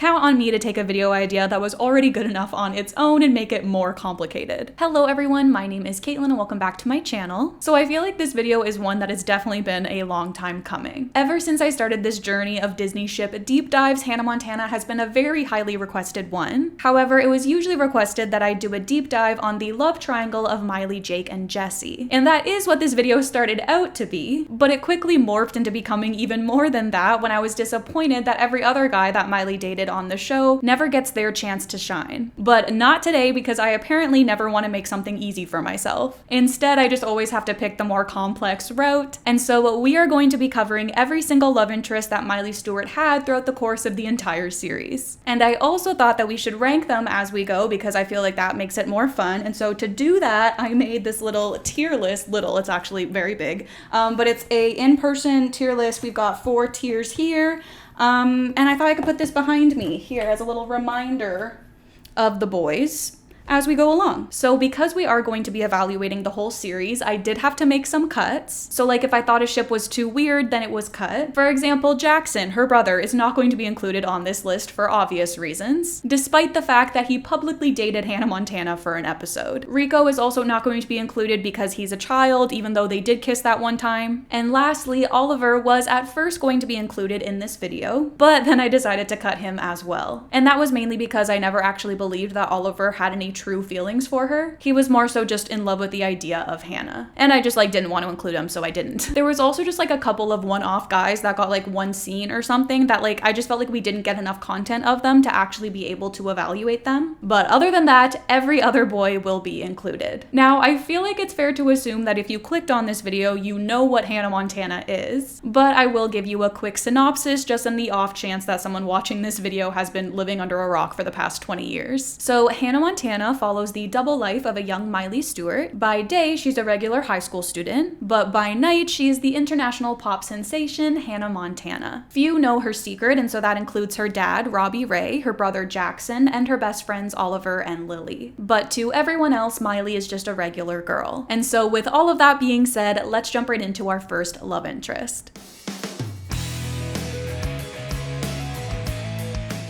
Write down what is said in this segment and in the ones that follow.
count on me to take a video idea that was already good enough on its own and make it more complicated. Hello everyone, my name is Caitlin and welcome back to my channel. So I feel like this video is one that has definitely been a long time coming. Ever since I started this journey of Disney ship deep dives, Hannah Montana has been a very highly requested one. However, it was usually requested that I do a deep dive on the love triangle of Miley, Jake, and Jesse. And that is what this video started out to be, but it quickly morphed into becoming even more than that when I was disappointed that every other guy that Miley dated on the show never gets their chance to shine. But not today, because I apparently never want to make something easy for myself. Instead, I just always have to pick the more complex route, and so we are going to be covering every single love interest that Miley Stewart had throughout the course of the entire series. And I also thought that we should rank them as we go because I feel like that makes it more fun, and so to do that, I made this little tier list. It's actually very big, but it's a in-person tier list. We've got 4 tiers here, and I thought I could put this behind me here as a little reminder of the boys as we go along. So because we are going to be evaluating the whole series, I did have to make some cuts. So like if I thought a ship was too weird, then it was cut. For example, Jackson, her brother, is not going to be included on this list for obvious reasons, despite the fact that he publicly dated Hannah Montana for an episode. Rico is also not going to be included because he's a child, even though they did kiss that one time. And lastly, Oliver was at first going to be included in this video, but then I decided to cut him as well. And that was mainly because I never actually believed that Oliver had any true feelings for her. He was more so just in love with the idea of Hannah. And I just didn't want to include him, so I didn't. There was also just a couple of one-off guys that got one scene or something that I just felt like we didn't get enough content of them to actually be able to evaluate them. But other than that, every other boy will be included. Now, I feel like it's fair to assume that if you clicked on this video, you know what Hannah Montana is, but I will give you a quick synopsis just in the off chance that someone watching this video has been living under a rock for the past 20 years. So Hannah Montana follows the double life of a young Miley Stewart. By day, she's a regular high school student, but by night, she is the international pop sensation Hannah Montana. Few know her secret, and so that includes her dad, Robbie Ray, her brother Jackson, and her best friends Oliver and Lily. But to everyone else, Miley is just a regular girl. And so with all of that being said, let's jump right into our first love interest.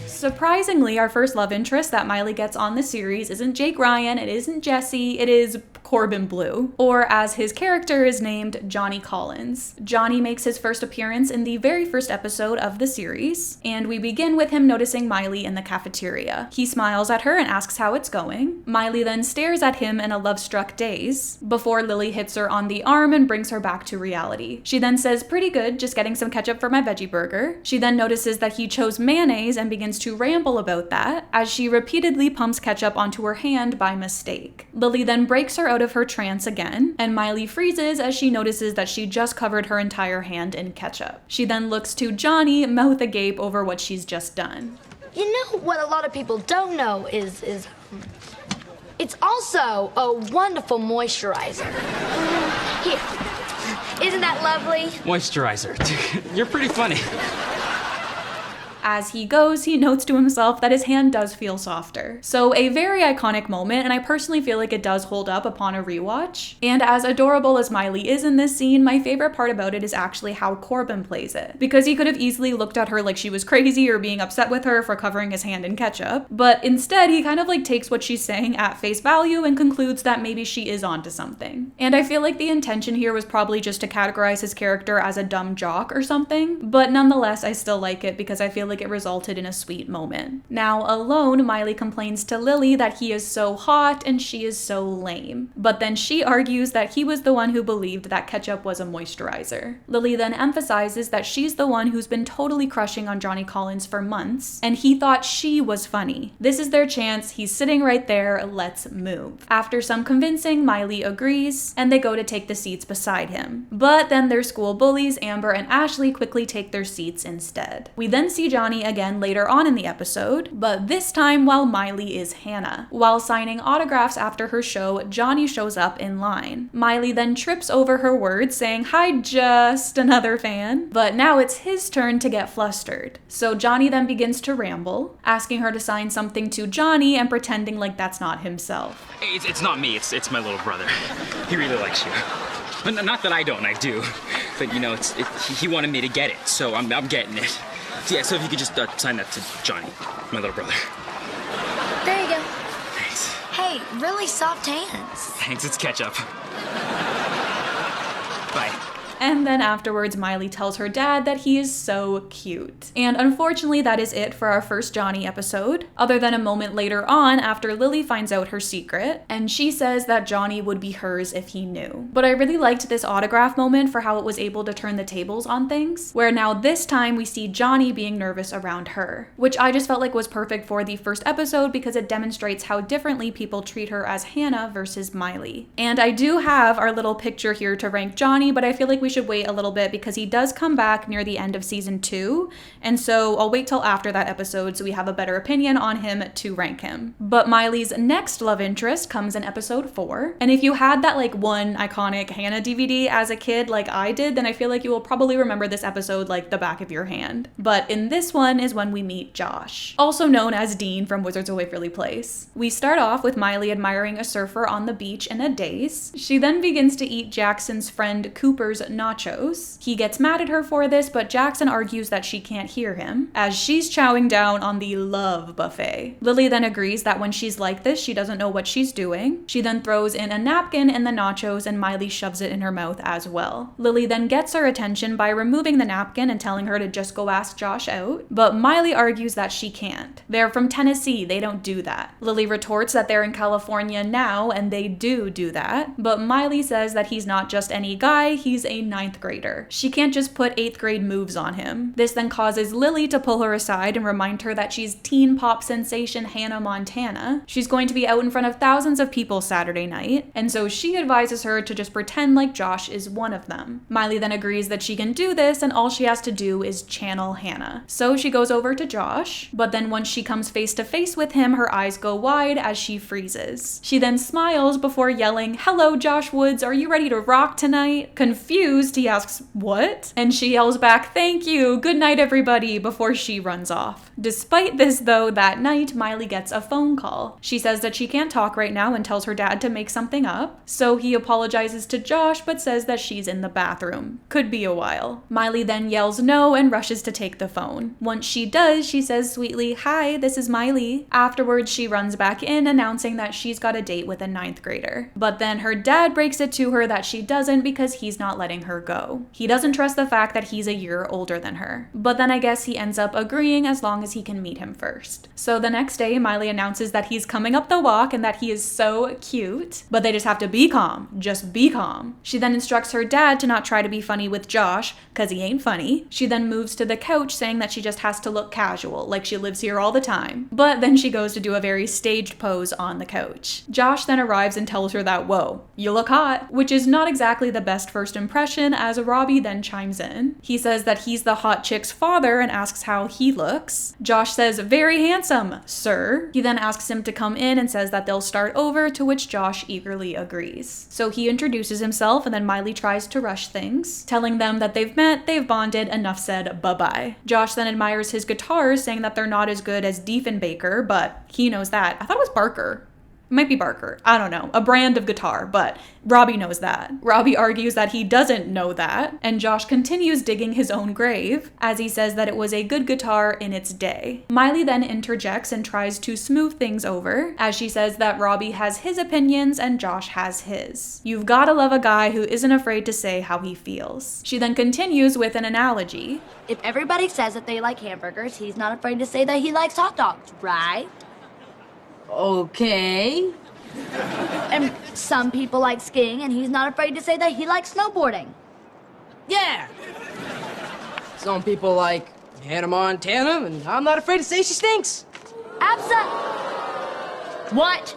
Surprisingly, our first love interest that Miley gets on the series isn't Jake Ryan, it isn't Jesse, it is Corbin Bleu, or as his character is named, Johnny Collins. Johnny makes his first appearance in the very first episode of the series, and we begin with him noticing Miley in the cafeteria. He smiles at her and asks how it's going. Miley then stares at him in a love-struck daze, before Lily hits her on the arm and brings her back to reality. She then says, "Pretty good, just getting some ketchup for my veggie burger." She then notices that he chose mayonnaise and begins to ramble about that, as she repeatedly pumps ketchup onto her hand by mistake. Lily then breaks her out of her trance again, and Miley freezes as she notices that she just covered her entire hand in ketchup. She then looks to Johnny, mouth agape over what she's just done. You know what a lot of people don't know is it's also a wonderful moisturizer. Here, isn't that lovely? Moisturizer. You're pretty funny. As he goes, he notes to himself that his hand does feel softer. So a very iconic moment, and I personally feel like it does hold up upon a rewatch. And as adorable as Miley is in this scene, my favorite part about it is actually how Corbin plays it. Because he could have easily looked at her like she was crazy or being upset with her for covering his hand in ketchup, but instead he kind of takes what she's saying at face value and concludes that maybe she is onto something. And I feel like the intention here was probably just to categorize his character as a dumb jock or something, but nonetheless I still like it because I feel like it resulted in a sweet moment. Now alone, Miley complains to Lily that he is so hot and she is so lame. But then she argues that he was the one who believed that ketchup was a moisturizer. Lily then emphasizes that she's the one who's been totally crushing on Johnny Collins for months, and he thought she was funny. This is their chance, he's sitting right there, let's move. After some convincing, Miley agrees, and they go to take the seats beside him. But then their school bullies, Amber and Ashley, quickly take their seats instead. We then see Johnny again later on in the episode, but this time while Miley is Hannah. While signing autographs after her show, Johnny shows up in line. Miley then trips over her words, saying, "Hi, just another fan." But now it's his turn to get flustered. So Johnny then begins to ramble, asking her to sign something to Johnny and pretending like that's not himself. It's not me, it's my little brother. He really likes you. Not that I don't, I do. But, you know, he wanted me to get it, so I'm getting it. So, yeah, so if you could just sign that to Johnny, my little brother. There you go. Thanks. Hey, really soft hands. Thanks, it's ketchup. Bye. And then afterwards, Miley tells her dad that he is so cute. And unfortunately, that is it for our first Johnny episode, other than a moment later on after Lily finds out her secret, and she says that Johnny would be hers if he knew. But I really liked this autograph moment for how it was able to turn the tables on things, where now this time we see Johnny being nervous around her, which I just felt like was perfect for the first episode because it demonstrates how differently people treat her as Hannah versus Miley. And I do have our little picture here to rank Johnny, but I feel like we should wait a little bit because he does come back near the end of season 2, and so I'll wait till after that episode so we have a better opinion on him to rank him. But Miley's next love interest comes in episode 4, and if you had that like one iconic Hannah DVD as a kid like I did, then I feel like you will probably remember this episode like the back of your hand. But in this one is when we meet Josh, also known as Dean from Wizards of Waverly Place. We start off with Miley admiring a surfer on the beach in a daze. She then begins to eat Jackson's friend Cooper's nachos. He gets mad at her for this, but Jackson argues that she can't hear him, as she's chowing down on the love buffet. Lily then agrees that when she's like this, she doesn't know what she's doing. She then throws in a napkin in the nachos, and Miley shoves it in her mouth as well. Lily then gets her attention by removing the napkin and telling her to just go ask Josh out, but Miley argues that she can't. They're from Tennessee, they don't do that. Lily retorts that they're in California now, and they do that, but Miley says that he's not just any guy, he's a 9th grader. She can't just put 8th grade moves on him. This then causes Lily to pull her aside and remind her that she's teen pop sensation Hannah Montana. She's going to be out in front of thousands of people Saturday night, and so she advises her to just pretend like Josh is one of them. Miley then agrees that she can do this, and all she has to do is channel Hannah. So she goes over to Josh, but then once she comes face to face with him, her eyes go wide as she freezes. She then smiles before yelling, "Hello, Josh Woods, are you ready to rock tonight?" Confused, he asks, "What?" And she yells back, "Thank you, good night everybody," before she runs off. Despite this though, that night, Miley gets a phone call. She says that she can't talk right now and tells her dad to make something up. So he apologizes to Josh but says that she's in the bathroom. Could be a while. Miley then yells no and rushes to take the phone. Once she does, she says sweetly, "Hi, this is Miley." Afterwards, she runs back in announcing that she's got a date with a 9th grader. But then her dad breaks it to her that she doesn't because he's not letting her go. He doesn't trust the fact that he's a year older than her. But then I guess he ends up agreeing as long as he can meet him first. So the next day, Miley announces that he's coming up the walk and that he is so cute, but they just have to be calm. Just be calm. She then instructs her dad to not try to be funny with Josh, cause he ain't funny. She then moves to the couch saying that she just has to look casual, like she lives here all the time. But then she goes to do a very staged pose on the couch. Josh then arrives and tells her that, "Whoa, you look hot," which is not exactly the best first impression, as Robbie then chimes in. He says that he's the hot chick's father and asks how he looks. Josh says, "Very handsome, sir." He then asks him to come in and says that they'll start over, to which Josh eagerly agrees. So he introduces himself and then Miley tries to rush things, telling them that they've met, they've bonded, enough said, bye-bye. Josh then admires his guitars, saying that they're not as good as Diefenbaker, but he knows that. I thought it was Barker. Might be Barker. I don't know. A brand of guitar, but Robbie knows that. Robbie argues that he doesn't know that, and Josh continues digging his own grave, as he says that it was a good guitar in its day. Miley then interjects and tries to smooth things over, as she says that Robbie has his opinions and Josh has his. You've gotta love a guy who isn't afraid to say how he feels. She then continues with an analogy. If everybody says that they like hamburgers, he's not afraid to say that he likes hot dogs, right? Okay. And some people like skiing, and he's not afraid to say that he likes snowboarding. Yeah. Some people like Hannah Montana, and I'm not afraid to say she stinks. What?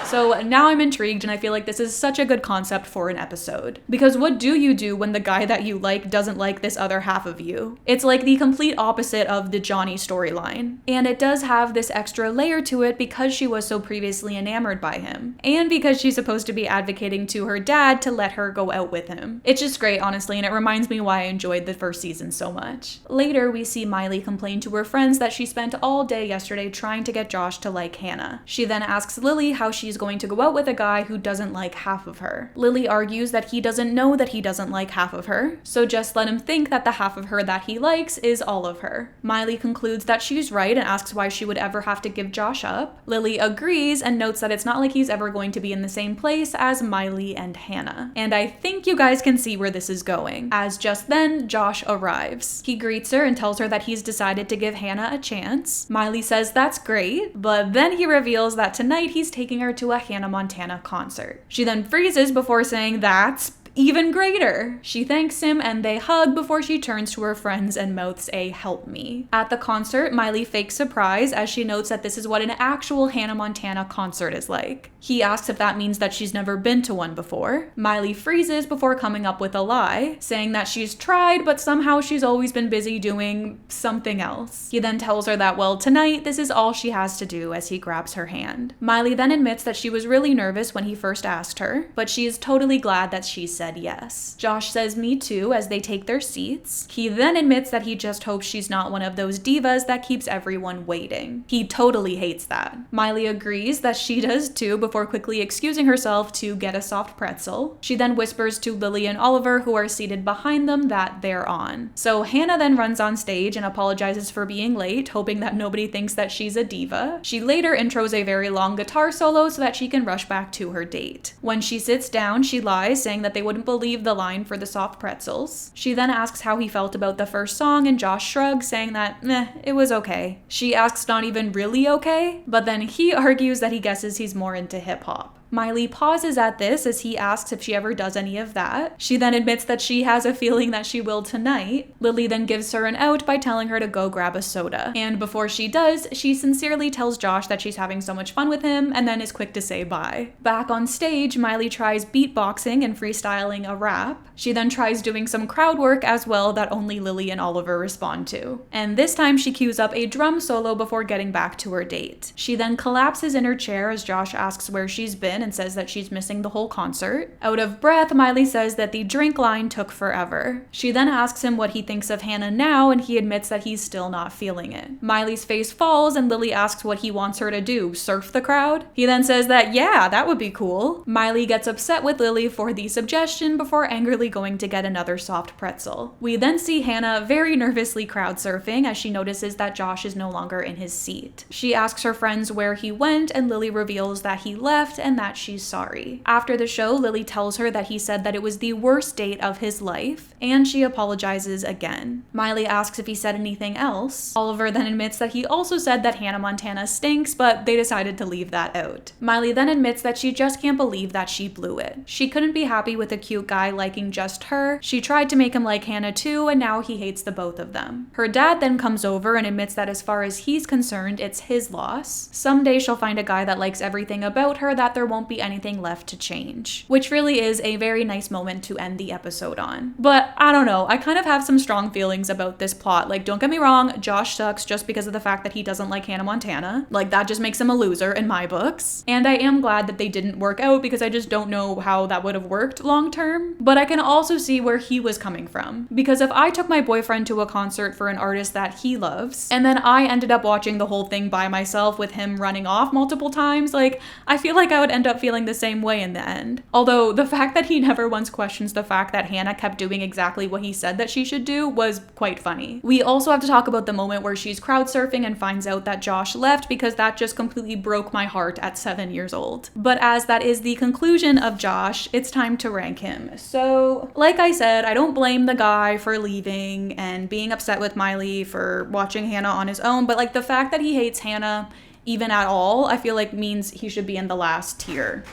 So now I'm intrigued, and I feel like this is such a good concept for an episode. Because what do you do when the guy that you like doesn't like this other half of you? It's like the complete opposite of the Johnny storyline. And it does have this extra layer to it because she was so previously enamored by him. And because she's supposed to be advocating to her dad to let her go out with him. It's just great, honestly, and it reminds me why I enjoyed the first season so much. Later, we see Miley complain to her friends that she spent all day yesterday trying to get Josh to like Hannah. She then asks Lily how she's going to go out with a guy who doesn't like half of her. Lily argues that he doesn't know that he doesn't like half of her, so just let him think that the half of her that he likes is all of her. Miley concludes that she's right and asks why she would ever have to give Josh up. Lily agrees and notes that it's not like he's ever going to be in the same place as Miley and Hannah. And I think you guys can see where this is going, as just then Josh arrives. He greets her and tells her that he's decided to give Hannah a chance. Miley says that's great, but then he reveals that tonight he's taking her to a Hannah Montana concert. She then freezes before saying that's even greater. She thanks him and they hug before she turns to her friends and mouths a help me. At the concert, Miley fakes surprise as she notes that this is what an actual Hannah Montana concert is like. He asks if that means that she's never been to one before. Miley freezes before coming up with a lie, saying that she's tried but somehow she's always been busy doing something else. He then tells her that, well, tonight this is all she has to do as he grabs her hand. Miley then admits that she was really nervous when he first asked her, but she is totally glad that she said yes. Josh says me too as they take their seats. He then admits that he just hopes she's not one of those divas that keeps everyone waiting. He totally hates that. Miley agrees that she does too before quickly excusing herself to get a soft pretzel. She then whispers to Lily and Oliver, who are seated behind them, that they're on. So Hannah then runs on stage and apologizes for being late, hoping that nobody thinks that she's a diva. She later intros a very long guitar solo so that she can rush back to her date. When she sits down, she lies, saying that they wouldn't believe the line for the soft pretzels. She then asks how he felt about the first song, and Josh shrugs, saying that, it was okay. She asks not even really okay, but then he argues that he guesses he's more into hip-hop. Miley pauses at this as he asks if she ever does any of that. She then admits that she has a feeling that she will tonight. Lily then gives her an out by telling her to go grab a soda. And before she does, she sincerely tells Josh that she's having so much fun with him and then is quick to say bye. Back on stage, Miley tries beatboxing and freestyling a rap. She then tries doing some crowd work as well that only Lily and Oliver respond to. And this time she cues up a drum solo before getting back to her date. She then collapses in her chair as Josh asks where she's been and says that she's missing the whole concert. Out of breath, Miley says that the drink line took forever. She then asks him what he thinks of Hannah now, and he admits that he's still not feeling it. Miley's face falls and Lily asks what he wants her to do, surf the crowd? He then says that yeah, that would be cool. Miley gets upset with Lily for the suggestion before angrily going to get another soft pretzel. We then see Hannah very nervously crowd surfing as she notices that Josh is no longer in his seat. She asks her friends where he went, and Lily reveals that he left and that she's sorry. After the show, Lily tells her that he said that it was the worst date of his life, and she apologizes again. Miley asks if he said anything else. Oliver then admits that he also said that Hannah Montana stinks, but they decided to leave that out. Miley then admits that she just can't believe that she blew it. She couldn't be happy with a cute guy liking just her. She tried to make him like Hannah too, and now he hates the both of them. Her dad then comes over and admits that as far as he's concerned, it's his loss. Someday she'll find a guy that likes everything about her that there won't be anything left to change, which really is a very nice moment to end the episode on. But I don't know, I kind of have some strong feelings about this plot. Like, don't get me wrong, Josh sucks just because of the fact that he doesn't like Hannah Montana. Like, that just makes him a loser in my books. And I am glad that they didn't work out because I just don't know how that would have worked long term. But I can also see where he was coming from. Because if I took my boyfriend to a concert for an artist that he loves, and then I ended up watching the whole thing by myself with him running off multiple times, like, I feel like I would end up feeling the same way in the end. Although the fact that he never once questions the fact that Hannah kept doing exactly what he said that she should do was quite funny. We also have to talk about the moment where she's crowd surfing and finds out that Josh left, because that just completely broke my heart at 7 years old. But as that is the conclusion of Josh, it's time to rank him. So, like I said, I don't blame the guy for leaving and being upset with Miley for watching Hannah on his own, but like the fact that he hates Hannah even at all, I feel like means he should be in the last tier.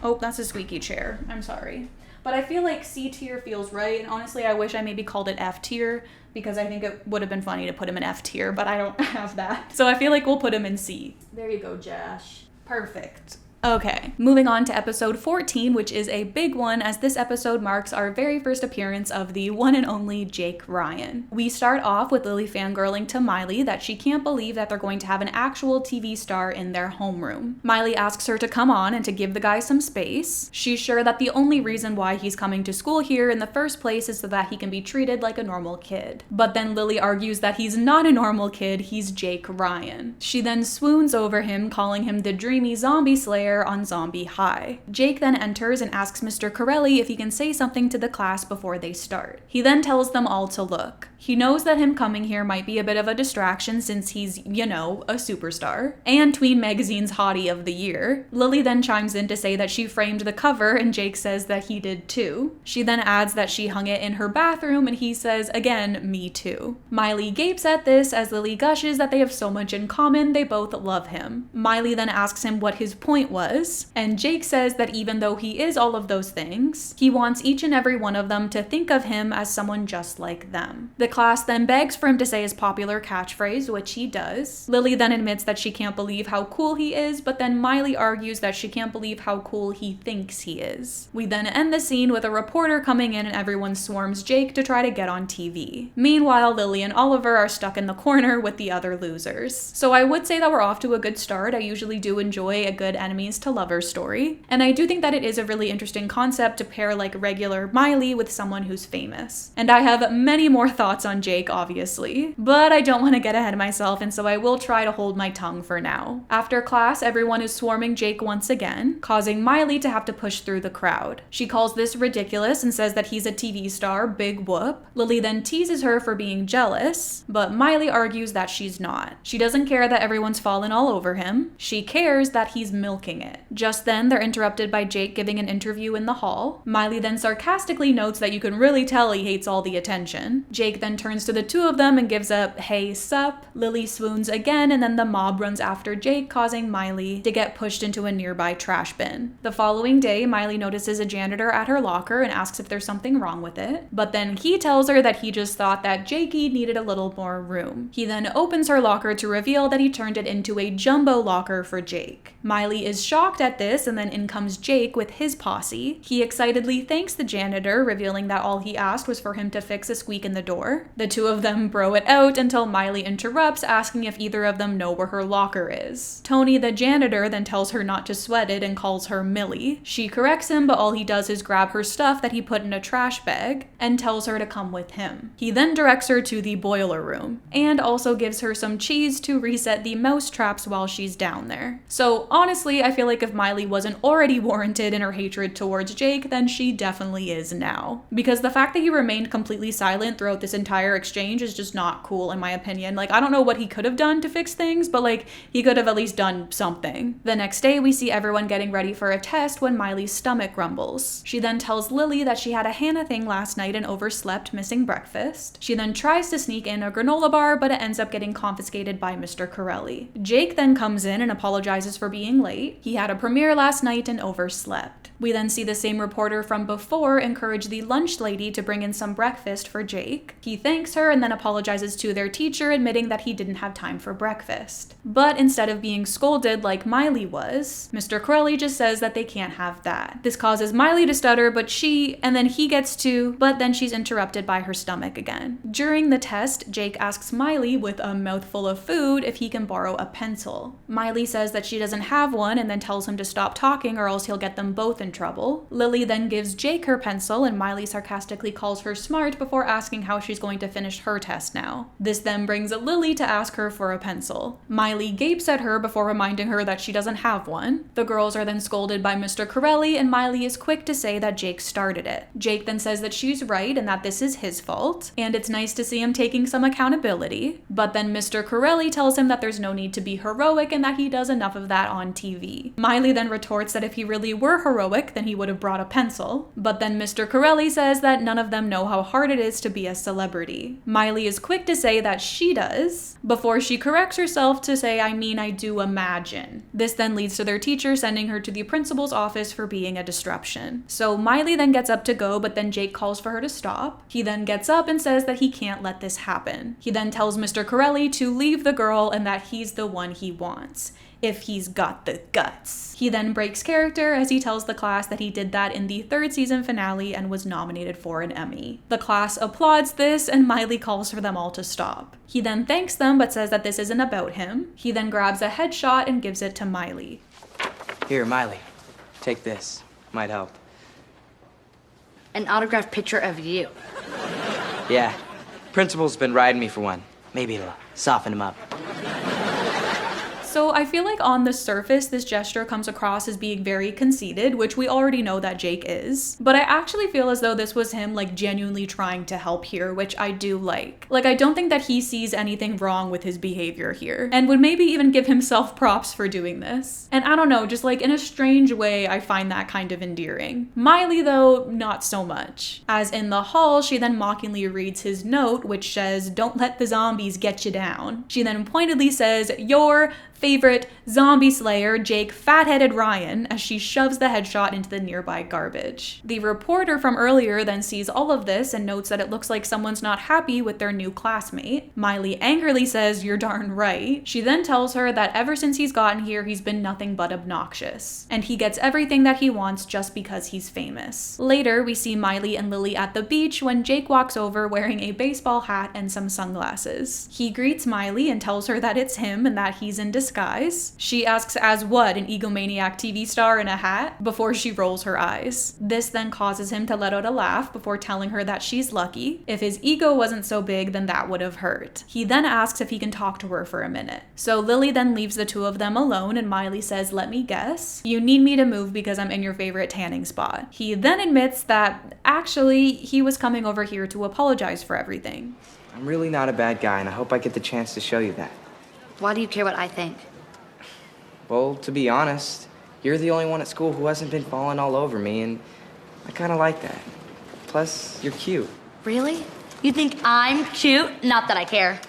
Oh, that's a squeaky chair. I'm sorry. But I feel like C tier feels right, and honestly, I wish I maybe called it F tier, because I think it would have been funny to put him in F tier, but I don't have that. So I feel like we'll put him in C. There you go, Josh. Perfect. Okay, moving on to episode 14, which is a big one, as this episode marks our very first appearance of the one and only Jake Ryan. We start off with Lily fangirling to Miley that she can't believe that they're going to have an actual TV star in their homeroom. Miley asks her to come on and to give the guy some space. She's sure that the only reason why he's coming to school here in the first place is so that he can be treated like a normal kid. But then Lily argues that he's not a normal kid, he's Jake Ryan. She then swoons over him, calling him the dreamy zombie slayer, hair on Zombie High. Jake then enters and asks Mr. Corelli if he can say something to the class before they start. He then tells them all to look. He knows that him coming here might be a bit of a distraction since he's, you know, a superstar. And Tween Magazine's Hottie of the Year. Lily then chimes in to say that she framed the cover and Jake says that he did too. She then adds that she hung it in her bathroom and he says, again, me too. Miley gapes at this as Lily gushes that they have so much in common, they both love him. Miley then asks him what his point was, and Jake says that even though he is all of those things, he wants each and every one of them to think of him as someone just like them. The class then begs for him to say his popular catchphrase, which he does. Lily then admits that she can't believe how cool he is, but then Miley argues that she can't believe how cool he thinks he is. We then end the scene with a reporter coming in and everyone swarms Jake to try to get on TV. Meanwhile, Lily and Oliver are stuck in the corner with the other losers. So I would say that we're off to a good start. I usually do enjoy a good enemies to lovers story, and I do think that it is a really interesting concept to pair like regular Miley with someone who's famous. And I have many more thoughts on Jake, obviously, but I don't want to get ahead of myself, and so I will try to hold my tongue for now. After class, everyone is swarming Jake once again, causing Miley to have to push through the crowd. She calls this ridiculous and says that he's a TV star, big whoop. Lily then teases her for being jealous, but Miley argues that she's not. She doesn't care that everyone's fallen all over him. She cares that he's milking it. Just then, they're interrupted by Jake giving an interview in the hall. Miley then sarcastically notes that you can really tell he hates all the attention. Jake then turns to the two of them and gives a "hey, sup." Lily swoons again, and then the mob runs after Jake, causing Miley to get pushed into a nearby trash bin. The following day, Miley notices a janitor at her locker and asks if there's something wrong with it, but then he tells her that he just thought that Jakey needed a little more room. He then opens her locker to reveal that he turned it into a jumbo locker for Jake. Miley is shocked at this, and then in comes Jake with his posse. He excitedly thanks the janitor, revealing that all he asked was for him to fix a squeak in the door. The two of them bro it out until Miley interrupts, asking if either of them know where her locker is. Tony, the janitor, then tells her not to sweat it and calls her Millie. She corrects him, but all he does is grab her stuff that he put in a trash bag and tells her to come with him. He then directs her to the boiler room and also gives her some cheese to reset the mouse traps while she's down there. So honestly, I feel like if Miley wasn't already warranted in her hatred towards Jake, then she definitely is now. Because the fact that he remained completely silent throughout this entire exchange is just not cool in my opinion. Like, I don't know what he could have done to fix things, but like, he could have at least done something. The next day, we see everyone getting ready for a test when Miley's stomach rumbles. She then tells Lily that she had a Hannah thing last night and overslept, missing breakfast. She then tries to sneak in a granola bar, but it ends up getting confiscated by Mr. Corelli. Jake then comes in and apologizes for being late. He had a premiere last night and overslept. We then see the same reporter from before encourage the lunch lady to bring in some breakfast for Jake. He thanks her and then apologizes to their teacher, admitting that he didn't have time for breakfast. But instead of being scolded like Miley was, Mr. Corelli just says that they can't have that. This causes Miley to stutter, and then he gets to, but then she's interrupted by her stomach again. During the test, Jake asks Miley with a mouthful of food if he can borrow a pencil. Miley says that she doesn't have one and then tells him to stop talking or else he'll get them both in trouble. Lily then gives Jake her pencil and Miley sarcastically calls her smart before asking how she's going to finish her test now. This then brings Lily to ask her for a pencil. Miley gapes at her before reminding her that she doesn't have one. The girls are then scolded by Mr. Corelli and Miley is quick to say that Jake started it. Jake then says that she's right and that this is his fault, and it's nice to see him taking some accountability. But then Mr. Corelli tells him that there's no need to be heroic and that he does enough of that on TV. Miley then retorts that if he really were heroic, then he would have brought a pencil. But then Mr. Corelli says that none of them know how hard it is to be a celebrity. Miley is quick to say that she does, before she corrects herself to say, I do imagine. This then leads to their teacher sending her to the principal's office for being a disruption. So Miley then gets up to go, but then Jake calls for her to stop. He then gets up and says that he can't let this happen. He then tells Mr. Corelli to leave the girl and that he's the one he wants, if he's got the guts. He then breaks character as he tells the class that he did that in the 3rd season finale and was nominated for an Emmy. The class applauds this and Miley calls for them all to stop. He then thanks them but says that this isn't about him. He then grabs a headshot and gives it to Miley. Here, Miley, take this. Might help. An autographed picture of you. Yeah, principal's been riding me for one. Maybe it'll soften him up. So I feel like on the surface, this gesture comes across as being very conceited, which we already know that Jake is. But I actually feel as though this was him like genuinely trying to help here, which I do like. Like, I don't think that he sees anything wrong with his behavior here, and would maybe even give himself props for doing this. And I don't know, just like in a strange way, I find that kind of endearing. Miley, though, not so much. As in the hall, she then mockingly reads his note, which says, "Don't let the zombies get you down." She then pointedly says, "Your favorite zombie slayer, Jake Fatheaded Ryan," as she shoves the headshot into the nearby garbage. The reporter from earlier then sees all of this and notes that it looks like someone's not happy with their new classmate. Miley angrily says, "You're darn right." She then tells her that ever since he's gotten here, he's been nothing but obnoxious, and he gets everything that he wants just because he's famous. Later, we see Miley and Lily at the beach when Jake walks over wearing a baseball hat and some sunglasses. He greets Miley and tells her that it's him and that he's in disguise. She asks, as what, an egomaniac TV star in a hat? Before she rolls her eyes. This then causes him to let out a laugh before telling her that she's lucky. If his ego wasn't so big, then that would have hurt. He then asks if he can talk to her for a minute. So Lily then leaves the two of them alone, and Miley says, "Let me guess. You need me to move because I'm in your favorite tanning spot." He then admits that actually he was coming over here to apologize for everything. I'm really not a bad guy, and I hope I get the chance to show you that. Why do you care what I think? Well, to be honest, you're the only one at school who hasn't been falling all over me, and I kind of like that. Plus, you're cute. Really? You think I'm cute? Not that I care.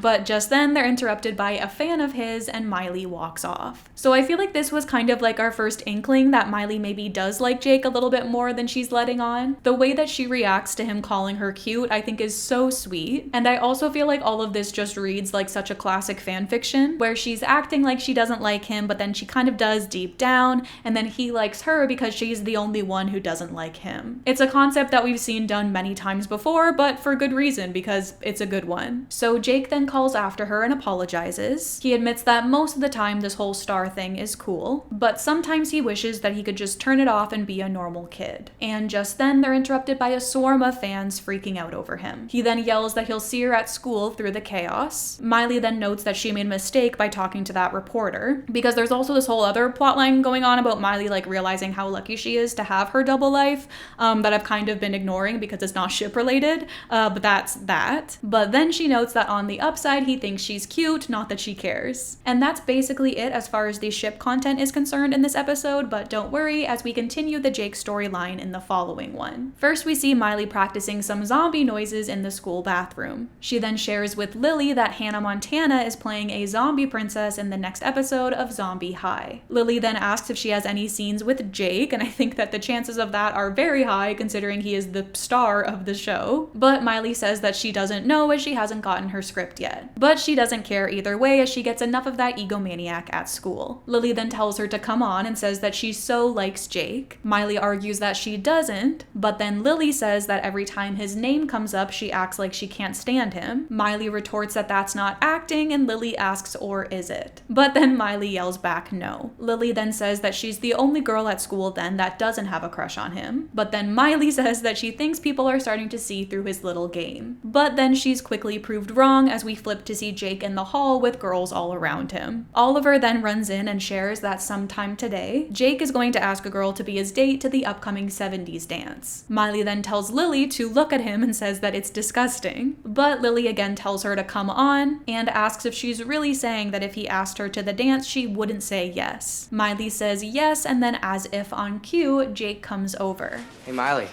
But just then they're interrupted by a fan of his and Miley walks off. So I feel like this was kind of like our first inkling that Miley maybe does like Jake a little bit more than she's letting on. The way that she reacts to him calling her cute I think is so sweet. And I also feel like all of this just reads like such a classic fan fiction where she's acting like she doesn't like him, but then she kind of does deep down, and then he likes her because she's the only one who doesn't like him. It's a concept that we've seen done many times before, but for good reason, because it's a good one. So Jake then calls after her and apologizes. He admits that most of the time this whole star thing is cool, but sometimes he wishes that he could just turn it off and be a normal kid. And just then they're interrupted by a swarm of fans freaking out over him. He then yells that he'll see her at school through the chaos. Miley then notes that she made a mistake by talking to that reporter, because there's also this whole other plotline going on about Miley like realizing how lucky she is to have her double life that I've kind of been ignoring because it's not ship related, but that's that. But then she notes that on the upside he thinks she's cute, not that she cares. And that's basically it as far as the ship content is concerned in this episode, but don't worry as we continue the Jake storyline in the following one. First we see Miley practicing some zombie noises in the school bathroom. She then shares with Lily that Hannah Montana is playing a zombie princess in the next episode of Zombie High. Lily then asks if she has any scenes with Jake, and I think that the chances of that are very high considering he is the star of the show. But Miley says that she doesn't know as she hasn't gotten her script yet. But she doesn't care either way as she gets enough of that egomaniac at school. Lily then tells her to come on and says that she so likes Jake. Miley argues that she doesn't, but then Lily says that every time his name comes up she acts like she can't stand him. Miley retorts that that's not acting, and Lily asks, or is it? But then Miley yells back no. Lily then says that she's the only girl at school then that doesn't have a crush on him. But then Miley says that she thinks people are starting to see through his little game. But then she's quickly proved wrong as we flip to see Jake in the hall with girls all around him. Oliver then runs in and shares that sometime today, Jake is going to ask a girl to be his date to the upcoming 70s dance. Miley then tells Lily to look at him and says that it's disgusting. But Lily again tells her to come on and asks if she's really saying that if he asked her to the dance, she wouldn't say yes. Miley says yes, and then as if on cue, Jake comes over. Hey, Miley,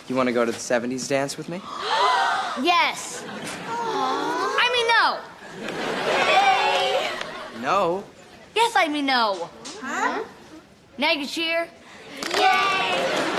you want to go to the 70s dance with me? Yes. I mean no. Yay. No. Yes, I mean no. Huh? Now you can cheer. Yay.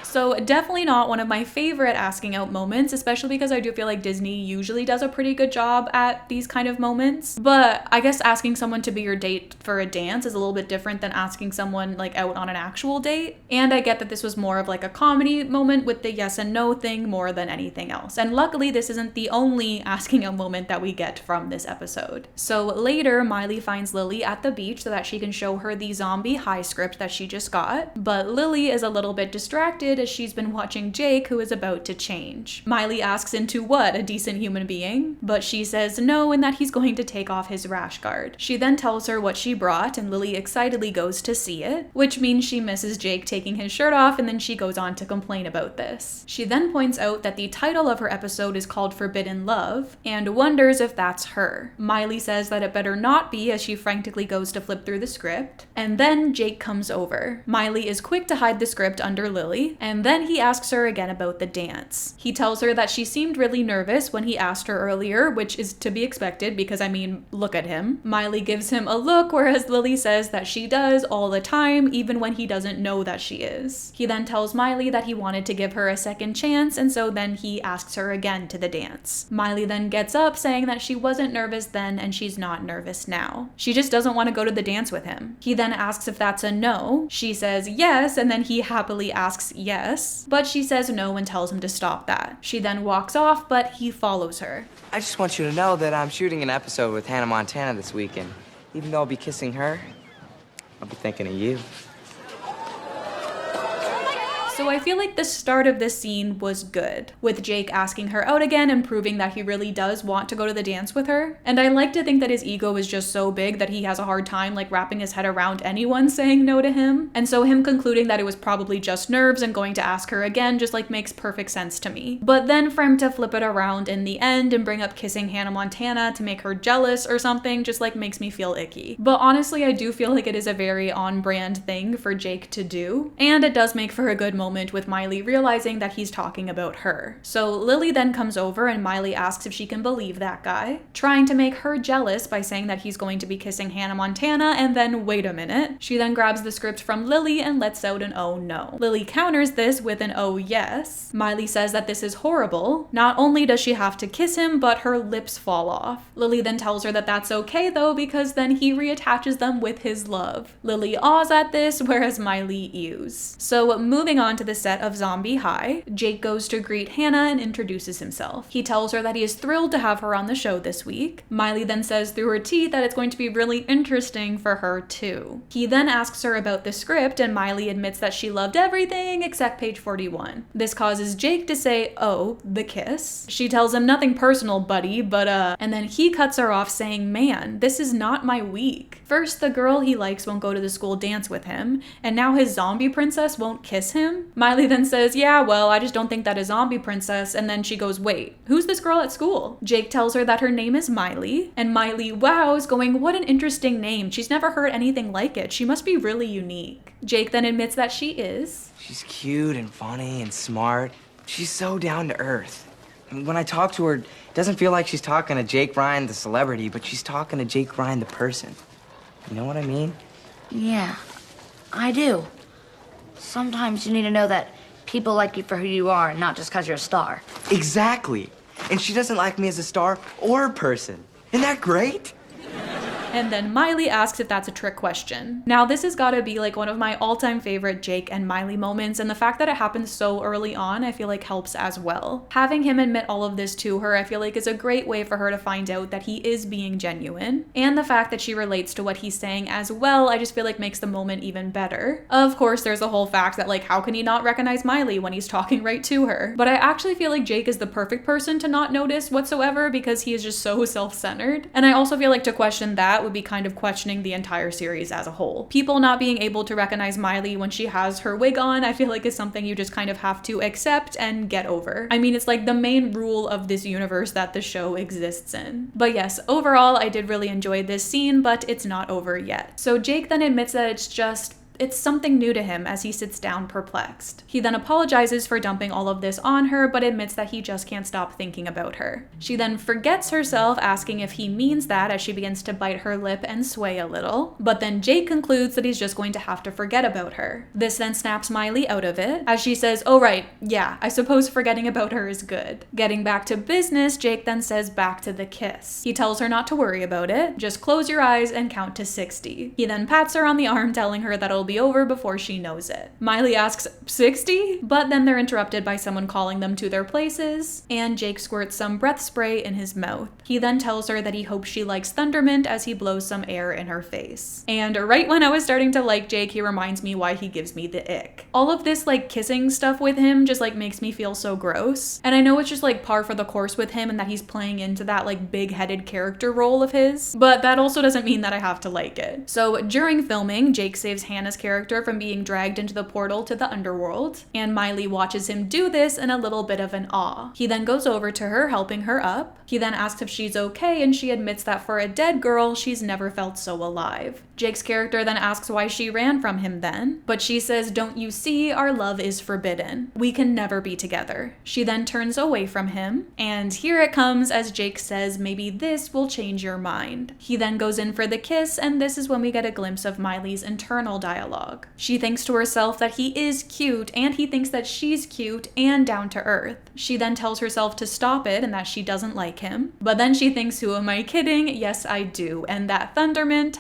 So definitely not one of my favorite asking out moments, especially because I do feel like Disney usually does a pretty good job at these kind of moments. But I guess asking someone to be your date for a dance is a little bit different than asking someone like out on an actual date. And I get that this was more of like a comedy moment with the yes and no thing more than anything else. And luckily this isn't the only asking out moment that we get from this episode. So later, Miley finds Lily at the beach so that she can show her the Zombie High script that she just got. But Lily is a little bit distracted as she's been watching Jake, who is about to change. Miley asks into what, a decent human being? But she says no, and that he's going to take off his rash guard. She then tells her what she brought, and Lily excitedly goes to see it, which means she misses Jake taking his shirt off, and then she goes on to complain about this. She then points out that the title of her episode is called Forbidden Love, and wonders if that's her. Miley says that it better not be, as she frantically goes to flip through the script, and then Jake comes over. Miley is quick to hide the script under Lily, and then he asks her again about the dance. He tells her that she seemed really nervous when he asked her earlier, which is to be expected because, I mean, look at him. Miley gives him a look, whereas Lily says that she does all the time, even when he doesn't know that she is. He then tells Miley that he wanted to give her a second chance, and so then he asks her again to the dance. Miley then gets up, saying that she wasn't nervous then and she's not nervous now. She just doesn't want to go to the dance with him. He then asks if that's a no. She says yes, and then he happily asks yes, but she says no and tells him to stop that. She then walks off, but he follows her. I just want you to know that I'm shooting an episode with Hannah Montana this weekend. Even though I'll be kissing her, I'll be thinking of you. So I feel like the start of this scene was good, with Jake asking her out again and proving that he really does want to go to the dance with her. And I like to think that his ego is just so big that he has a hard time like wrapping his head around anyone saying no to him. And so him concluding that it was probably just nerves and going to ask her again just like makes perfect sense to me. But then for him to flip it around in the end and bring up kissing Hannah Montana to make her jealous or something just like makes me feel icky. But honestly, I do feel like it is a very on-brand thing for Jake to do. And it does make for a good moment with Miley realizing that he's talking about her. So Lily then comes over and Miley asks if she can believe that guy, trying to make her jealous by saying that he's going to be kissing Hannah Montana, and then wait a minute. She then grabs the script from Lily and lets out an oh no. Lily counters this with an oh yes. Miley says that this is horrible. Not only does she have to kiss him, but her lips fall off. Lily then tells her that that's okay though, because then he reattaches them with his love. Lily awes at this, whereas Miley ews. So moving on to the set of Zombie High, Jake goes to greet Hannah and introduces himself. He tells her that he is thrilled to have her on the show this week. Miley then says through her teeth that it's going to be really interesting for her too. He then asks her about the script and Miley admits that she loved everything except page 41. This causes Jake to say, oh, the kiss. She tells him nothing personal, buddy, but and then he cuts her off saying, man, this is not my week. First, the girl he likes won't go to the school dance with him, and now his zombie princess won't kiss him? Miley then says, yeah, well, I just don't think that a zombie princess, and then she goes, wait, who's this girl at school? Jake tells her that her name is Miley, and Miley wows, going, what an interesting name. She's never heard anything like it. She must be really unique. Jake then admits that she is. She's cute and funny and smart. She's so down to earth. And when I talk to her, it doesn't feel like she's talking to Jake Ryan, the celebrity, but she's talking to Jake Ryan, the person. You know what I mean? Yeah, I do. Sometimes you need to know that people like you for who you are, not just because you're a star. Exactly. And she doesn't like me as a star or a person. Isn't that great? And then Miley asks if that's a trick question. Now this has gotta be like one of my all-time favorite Jake and Miley moments, and the fact that it happens so early on I feel like helps as well. Having him admit all of this to her I feel like is a great way for her to find out that he is being genuine. And the fact that she relates to what he's saying as well, I just feel like makes the moment even better. Of course there's the whole fact that like how can he not recognize Miley when he's talking right to her? But I actually feel like Jake is the perfect person to not notice whatsoever because he is just so self-centered. And I also feel like to question that would be kind of questioning the entire series as a whole. People not being able to recognize Miley when she has her wig on, I feel like is something you just kind of have to accept and get over. I mean, it's like the main rule of this universe that the show exists in. But yes, overall, I did really enjoy this scene, but it's not over yet. So Jake then admits that it's something new to him as he sits down perplexed. He then apologizes for dumping all of this on her, but admits that he just can't stop thinking about her. She then forgets herself, asking if he means that as she begins to bite her lip and sway a little. But then Jake concludes that he's just going to have to forget about her. This then snaps Miley out of it, as she says, oh right, yeah, I suppose forgetting about her is good. Getting back to business, Jake then says back to the kiss. He tells her not to worry about it, just close your eyes and count to 60. He then pats her on the arm, telling her that it'll be be over before she knows it. Miley asks, 60? But then they're interrupted by someone calling them to their places, and Jake squirts some breath spray in his mouth. He then tells her that he hopes she likes Thundermint as he blows some air in her face. And right when I was starting to like Jake, he reminds me why he gives me the ick. All of this like kissing stuff with him just like makes me feel so gross. And I know it's just like par for the course with him and that he's playing into that like big-headed character role of his, but that also doesn't mean that I have to like it. So during filming, Jake saves Hannah's character from being dragged into the portal to the underworld, and Miley watches him do this in a little bit of an awe. He then goes over to her, helping her up. He then asks if she's okay, and she admits that for a dead girl, she's never felt so alive. Jake's character then asks why she ran from him then, but she says, "Don't you see, our love is forbidden. We can never be together." She then turns away from him, and here it comes as Jake says, "Maybe this will change your mind." He then goes in for the kiss, and this is when we get a glimpse of Miley's internal dialogue. She thinks to herself that he is cute, and he thinks that she's cute and down to earth. She then tells herself to stop it and that she doesn't like him. But then she thinks, who am I kidding? Yes, I do. And that Thundermint,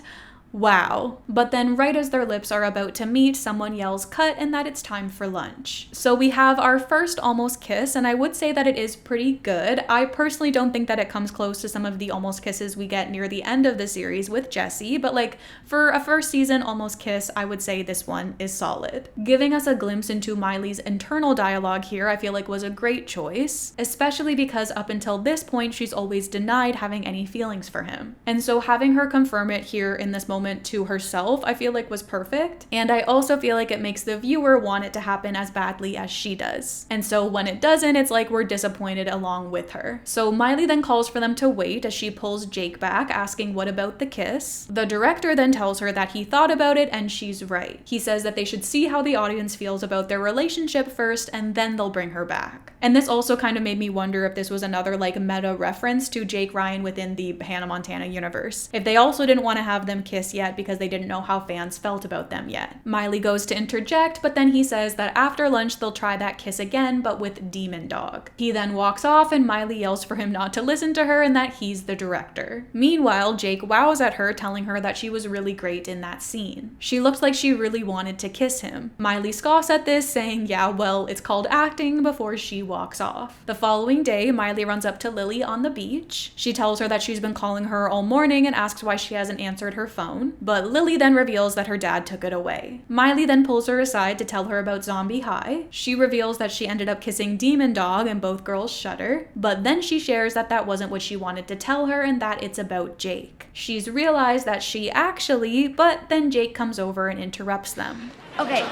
wow. But then right as their lips are about to meet, someone yells cut and that it's time for lunch. So we have our first almost kiss, and I would say that it is pretty good. I personally don't think that it comes close to some of the almost kisses we get near the end of the series with Jesse, but like for a first season almost kiss, I would say this one is solid. Giving us a glimpse into Miley's internal dialogue here, I feel like was a great choice, especially because up until this point, she's always denied having any feelings for him. And so having her confirm it here in this moment to herself, I feel like was perfect. And I also feel like it makes the viewer want it to happen as badly as she does. And so when it doesn't, it's like we're disappointed along with her. So Miley then calls for them to wait as she pulls Jake back, asking what about the kiss. The director then tells her that he thought about it and she's right. He says that they should see how the audience feels about their relationship first and then they'll bring her back. And this also kind of made me wonder if this was another like meta reference to Jake Ryan within the Hannah Montana universe. If they also didn't want to have them kiss yet because they didn't know how fans felt about them yet. Miley goes to interject, but then he says that after lunch they'll try that kiss again, but with Demon Dog. He then walks off and Miley yells for him not to listen to her and that he's the director. Meanwhile, Jake wows at her, telling her that she was really great in that scene. She looked like she really wanted to kiss him. Miley scoffs at this, saying, yeah, well, it's called acting, before she walks off. The following day, Miley runs up to Lily on the beach. She tells her that she's been calling her all morning and asks why she hasn't answered her phone. But Lily then reveals that her dad took it away. Miley then pulls her aside to tell her about Zombie High. She reveals that she ended up kissing Demon Dog and both girls shudder, but then she shares that that wasn't what she wanted to tell her and that it's about Jake. She's realized that she actually, but then Jake comes over and interrupts them. Okay,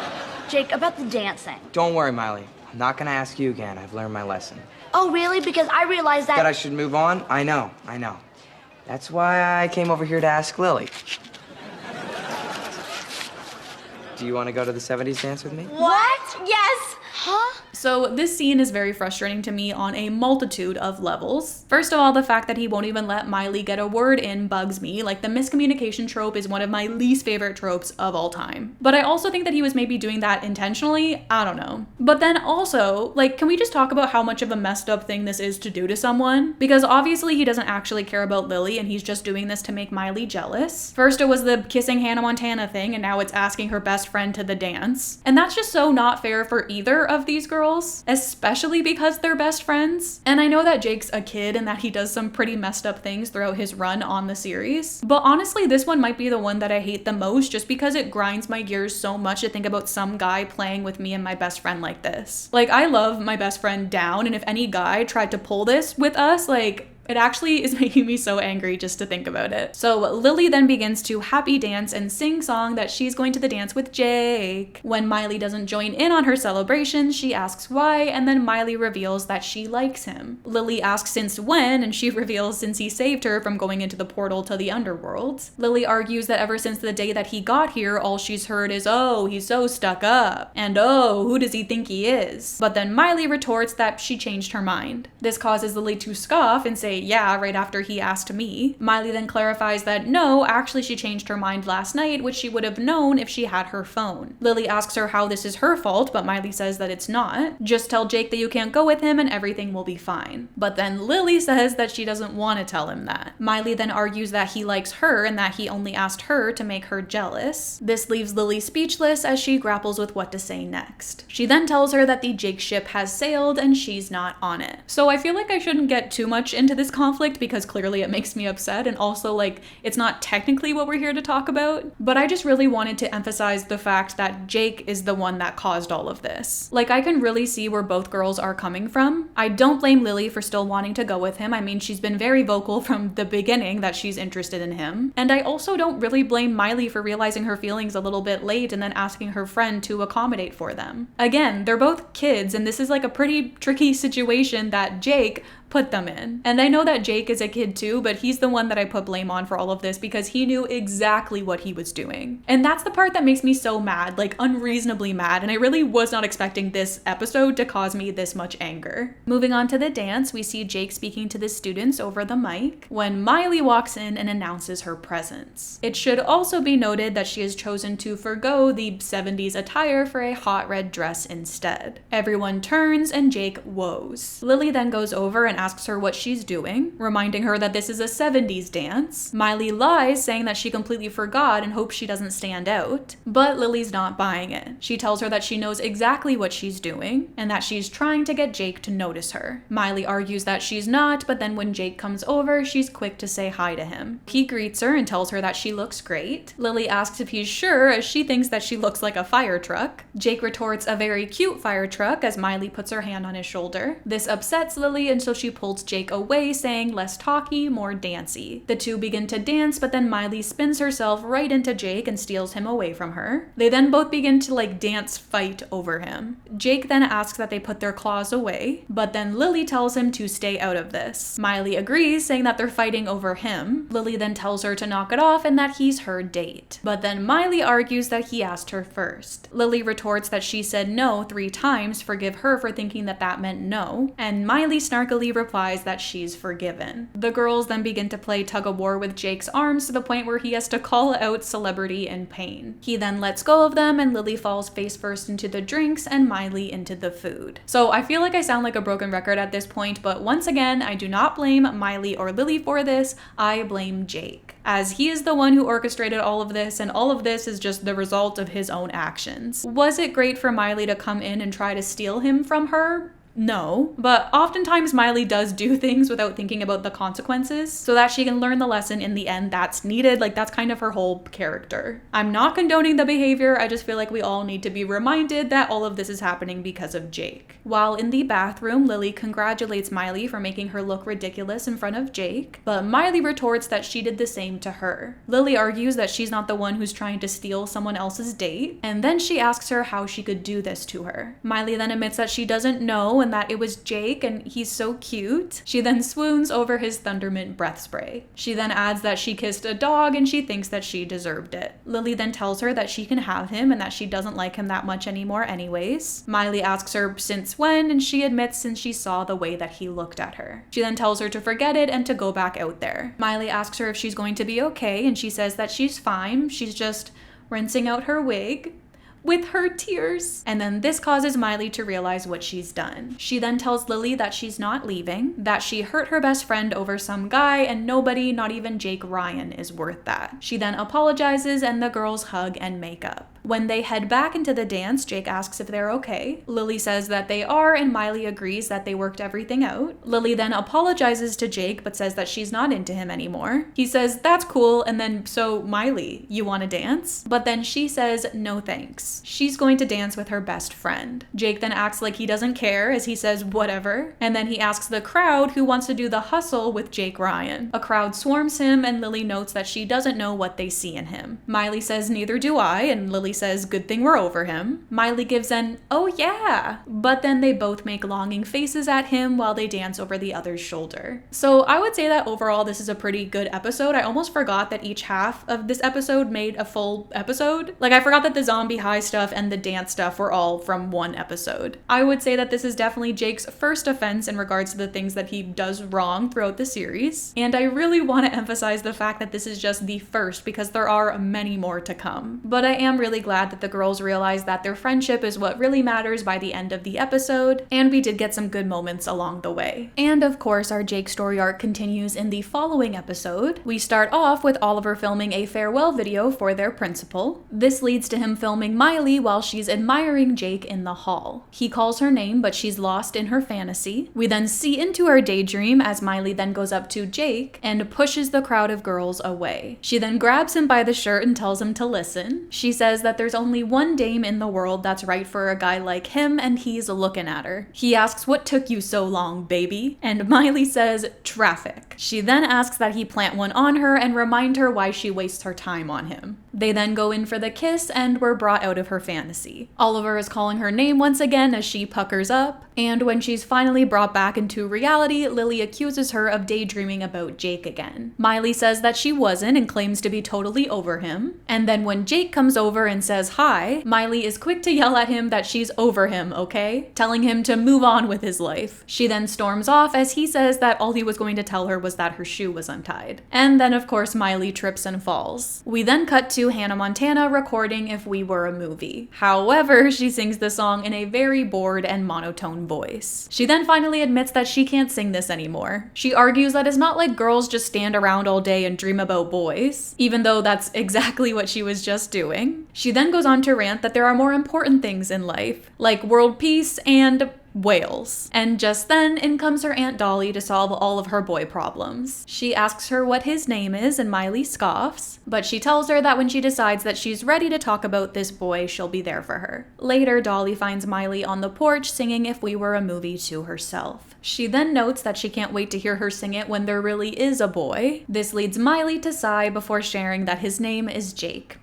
Jake, about the dancing. Don't worry, Miley. I'm not gonna ask you again. I've learned my lesson. Oh, really? Because I realized That I should move on? I know. That's why I came over here to ask Lily. Do you want to go to the 70s dance with me? What? Yes! Huh? So this scene is very frustrating to me on a multitude of levels. First of all, the fact that he won't even let Miley get a word in bugs me. Like, the miscommunication trope is one of my least favorite tropes of all time. But I also think that he was maybe doing that intentionally. I don't know. But then also, like, can we just talk about how much of a messed up thing this is to do to someone? Because obviously he doesn't actually care about Lily and he's just doing this to make Miley jealous. First it was the kissing Hannah Montana thing, and now it's asking her best friend to the dance. And that's just so not fair for either of these girls, especially because they're best friends. And I know that Jake's a kid and that he does some pretty messed up things throughout his run on the series, but honestly this one might be the one that I hate the most just because it grinds my gears so much to think about some guy playing with me and my best friend like this. Like, I love my best friend down, and if any guy tried to pull this with us, like, it actually is making me so angry just to think about it. So Lily then begins to happy dance and sing song that she's going to the dance with Jake. When Miley doesn't join in on her celebration, she asks why, and then Miley reveals that she likes him. Lily asks since when, and she reveals since he saved her from going into the portal to the underworld. Lily argues that ever since the day that he got here, all she's heard is, oh, he's so stuck up, and oh, who does he think he is? But then Miley retorts that she changed her mind. This causes Lily to scoff and say, yeah right after he asked me. Miley then clarifies that no, actually she changed her mind last night, which she would have known if she had her phone. Lily asks her how this is her fault, but Miley says that it's not. Just tell Jake that you can't go with him and everything will be fine. But then Lily says that she doesn't want to tell him that. Miley then argues that he likes her and that he only asked her to make her jealous. This leaves Lily speechless as she grapples with what to say next. She then tells her that the Jake ship has sailed and she's not on it. So I feel like I shouldn't get too much into this conflict because clearly it makes me upset, and also like it's not technically what we're here to talk about, but I just really wanted to emphasize the fact that Jake is the one that caused all of this. Like, I can really see where both girls are coming from. I don't blame Lily for still wanting to go with him. I mean, she's been very vocal from the beginning that she's interested in him. And I also don't really blame Miley for realizing her feelings a little bit late and then asking her friend to accommodate for them. Again, they're both kids, and this is like a pretty tricky situation that Jake put them in. And I know that Jake is a kid too, but he's the one that I put blame on for all of this because he knew exactly what he was doing. And that's the part that makes me so mad, like unreasonably mad, and I really was not expecting this episode to cause me this much anger. Moving on to the dance, we see Jake speaking to the students over the mic when Miley walks in and announces her presence. It should also be noted that she has chosen to forgo the 70s attire for a hot red dress instead. Everyone turns and Jake woes. Lily then goes over and asks her what she's doing, reminding her that this is a 70s dance. Miley lies, saying that she completely forgot and hopes she doesn't stand out, but Lily's not buying it. She tells her that she knows exactly what she's doing and that she's trying to get Jake to notice her. Miley argues that she's not, but then when Jake comes over, she's quick to say hi to him. He greets her and tells her that she looks great. Lily asks if he's sure, as she thinks that she looks like a fire truck. Jake retorts a very cute fire truck as Miley puts her hand on his shoulder. This upsets Lily, and so she pulls Jake away, saying less talky, more dancey. The two begin to dance, but then Miley spins herself right into Jake and steals him away from her. They then both begin to dance fight over him. Jake then asks that they put their claws away, but then Lily tells him to stay out of this. Miley agrees, saying that they're fighting over him. Lily then tells her to knock it off and that he's her date. But then Miley argues that he asked her first. Lily retorts that she said no 3 times, forgive her for thinking that that meant no, and Miley snarkily replies that she's forgiven. The girls then begin to play tug-of-war with Jake's arms to the point where he has to call out celebrity in pain. He then lets go of them and Lily falls face first into the drinks and Miley into the food. So I feel like I sound like a broken record at this point, but once again, I do not blame Miley or Lily for this, I blame Jake, as he is the one who orchestrated all of this, and all of this is just the result of his own actions. Was it great for Miley to come in and try to steal him from her? No, but oftentimes Miley does do things without thinking about the consequences so that she can learn the lesson in the end that's needed. Like, that's kind of her whole character. I'm not condoning the behavior, I just feel like we all need to be reminded that all of this is happening because of Jake. While in the bathroom, Lily congratulates Miley for making her look ridiculous in front of Jake, but Miley retorts that she did the same to her. Lily argues that she's not the one who's trying to steal someone else's date, and then she asks her how she could do this to her. Miley then admits that she doesn't know and that it was Jake and he's so cute. She then swoons over his Thundermint breath spray. She then adds that she kissed a dog and she thinks that she deserved it. Lily then tells her that she can have him and that she doesn't like him that much anymore anyways. Miley asks her since when, and she admits since she saw the way that he looked at her. She then tells her to forget it and to go back out there. Miley asks her if she's going to be okay, and she says that she's fine. She's just rinsing out her wig with her tears. And then this causes Miley to realize what she's done. She then tells Lily that she's not leaving, that she hurt her best friend over some guy, and nobody, not even Jake Ryan, is worth that. She then apologizes and the girls hug and make up. When they head back into the dance, Jake asks if they're okay. Lily says that they are, and Miley agrees that they worked everything out. Lily then apologizes to Jake, but says that she's not into him anymore. He says, that's cool, and then, so Miley, you want to dance? But then she says, no thanks. She's going to dance with her best friend. Jake then acts like he doesn't care, as he says, whatever, and then he asks the crowd who wants to do the hustle with Jake Ryan. A crowd swarms him, and Lily notes that she doesn't know what they see in him. Miley says, neither do I, and Lily Lily says, "Good thing we're over him." Miley gives an, "Oh yeah," but then they both make longing faces at him while they dance over the other's shoulder. So I would say that overall this is a pretty good episode. I almost forgot that each half of this episode made a full episode. Like, I forgot that the zombie high stuff and the dance stuff were all from one episode. I would say that this is definitely Jake's first offense in regards to the things that he does wrong throughout the series. And I really want to emphasize the fact that this is just the first, because there are many more to come. But I am really glad that the girls realize that their friendship is what really matters by the end of the episode, and we did get some good moments along the way. And of course, our Jake story arc continues in the following episode. We start off with Oliver filming a farewell video for their principal. This leads to him filming Miley while she's admiring Jake in the hall. He calls her name, but she's lost in her fantasy. We then see into her daydream as Miley then goes up to Jake and pushes the crowd of girls away. She then grabs him by the shirt and tells him to listen. She says that there's only one dame in the world that's right for a guy like him, and he's looking at her. He asks, "What took you so long, baby?" And Miley says, "Traffic." She then asks that he plant one on her and remind her why she wastes her time on him. They then go in for the kiss and were brought out of her fantasy. Oliver is calling her name once again as she puckers up, and when she's finally brought back into reality, Lily accuses her of daydreaming about Jake again. Miley says that she wasn't and claims to be totally over him. And then when Jake comes over and says hi, Miley is quick to yell at him that she's over him, okay? Telling him to move on with his life. She then storms off as he says that all he was going to tell her was that her shoe was untied. And then of course Miley trips and falls. We then cut to Hannah Montana recording If We Were a Movie. However, she sings the song in a very bored and monotone voice. She then finally admits that she can't sing this anymore. She argues that it's not like girls just stand around all day and dream about boys, even though that's exactly what she was just doing. She then goes on to rant that there are more important things in life, like world peace and whales. And just then, in comes her Aunt Dolly to solve all of her boy problems. She asks her what his name is, and Miley scoffs, but she tells her that when she decides that she's ready to talk about this boy, she'll be there for her. Later, Dolly finds Miley on the porch singing If We Were a Movie to herself. She then notes that she can't wait to hear her sing it when there really is a boy. This leads Miley to sigh before sharing that his name is Jake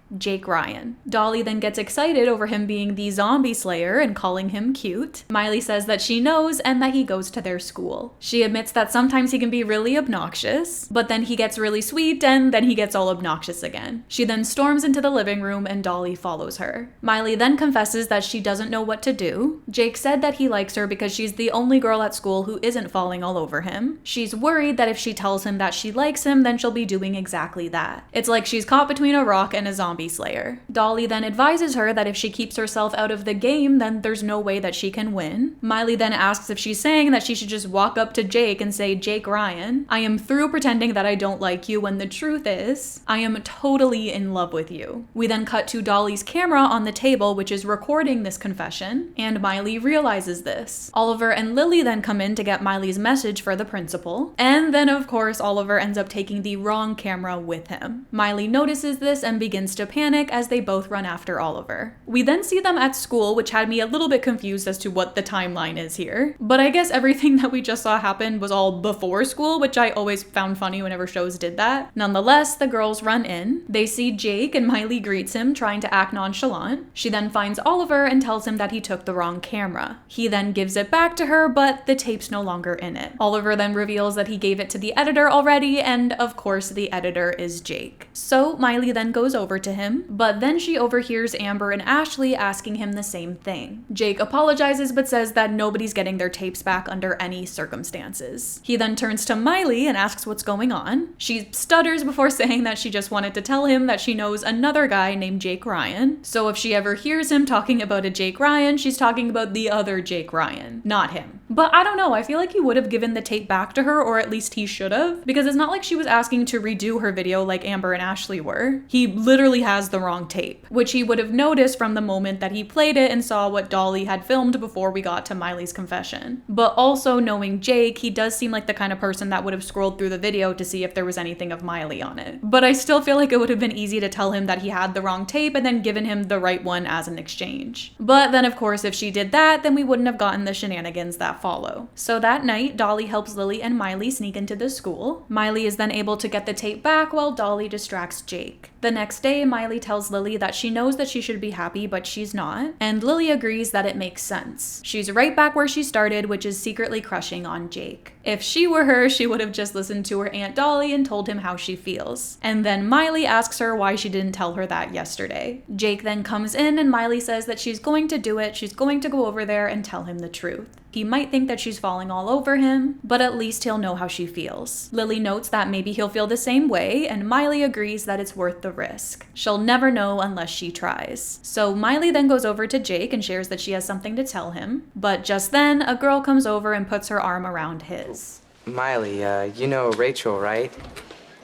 Ryan. Dolly then gets excited over him being the zombie slayer and calling him cute. Miley says that she knows and that he goes to their school. She admits that sometimes he can be really obnoxious, but then he gets really sweet and then he gets all obnoxious again. She then storms into the living room and Dolly follows her. Miley then confesses that she doesn't know what to do. Jake said that he likes her because she's the only girl at school who isn't falling all over him. She's worried that if she tells him that she likes him, then she'll be doing exactly that. It's like she's caught between a rock and a zombie slayer. Dolly then advises her that if she keeps herself out of the game, then there's no way that she can win. Miley then asks if she's saying that she should just walk up to Jake and say, "Jake Ryan, I am through pretending that I don't like you when the truth is, I am totally in love with you." We then cut to Dolly's camera on the table, which is recording this confession, and Miley realizes this. Oliver and Lily then come in to get Miley's message for the principal, and then of course Oliver ends up taking the wrong camera with him. Miley notices this and begins to panic as they both run after Oliver. We then see them at school, which had me a little bit confused as to what the timeline is here. But I guess everything that we just saw happen was all before school, which I always found funny whenever shows did that. Nonetheless, the girls run in. They see Jake and Miley greets him, trying to act nonchalant. She then finds Oliver and tells him that he took the wrong camera. He then gives it back to her, but the tape's no longer in it. Oliver then reveals that he gave it to the editor already, and of course the editor is Jake. So Miley then goes over to him, but then she overhears Amber and Ashley asking him the same thing. Jake apologizes but says that nobody's getting their tapes back under any circumstances. He then turns to Miley and asks what's going on. She stutters before saying that she just wanted to tell him that she knows another guy named Jake Ryan. So if she ever hears him talking about a Jake Ryan, she's talking about the other Jake Ryan, not him. But I don't know, I feel like he would have given the tape back to her, or at least he should have, because it's not like she was asking to redo her video like Amber and Ashley were. He literally has the wrong tape, which he would have noticed from the moment that he played it and saw what Dolly had filmed before we got to Miley's confession. But also knowing Jake, he does seem like the kind of person that would have scrolled through the video to see if there was anything of Miley on it. But I still feel like it would have been easy to tell him that he had the wrong tape and then given him the right one as an exchange. But then of course if she did that, then we wouldn't have gotten the shenanigans that follow. So that night, Dolly helps Lily and Miley sneak into the school. Miley is then able to get the tape back while Dolly distracts Jake. The next day, Miley tells Lily that she knows that she should be happy, but she's not, and Lily agrees that it makes sense. She's right back where she started, which is secretly crushing on Jake. If she were her, she would have just listened to her Aunt Dolly and told him how she feels. And then Miley asks her why she didn't tell her that yesterday. Jake then comes in and Miley says that she's going to do it. She's going to go over there and tell him the truth. He might think that she's falling all over him, but at least he'll know how she feels. Lily notes that maybe he'll feel the same way, and Miley agrees that it's worth the risk. She'll never know unless she tries. So Miley then goes over to Jake and shares that she has something to tell him, but just then, a girl comes over and puts her arm around his. Miley, you know Rachel, right?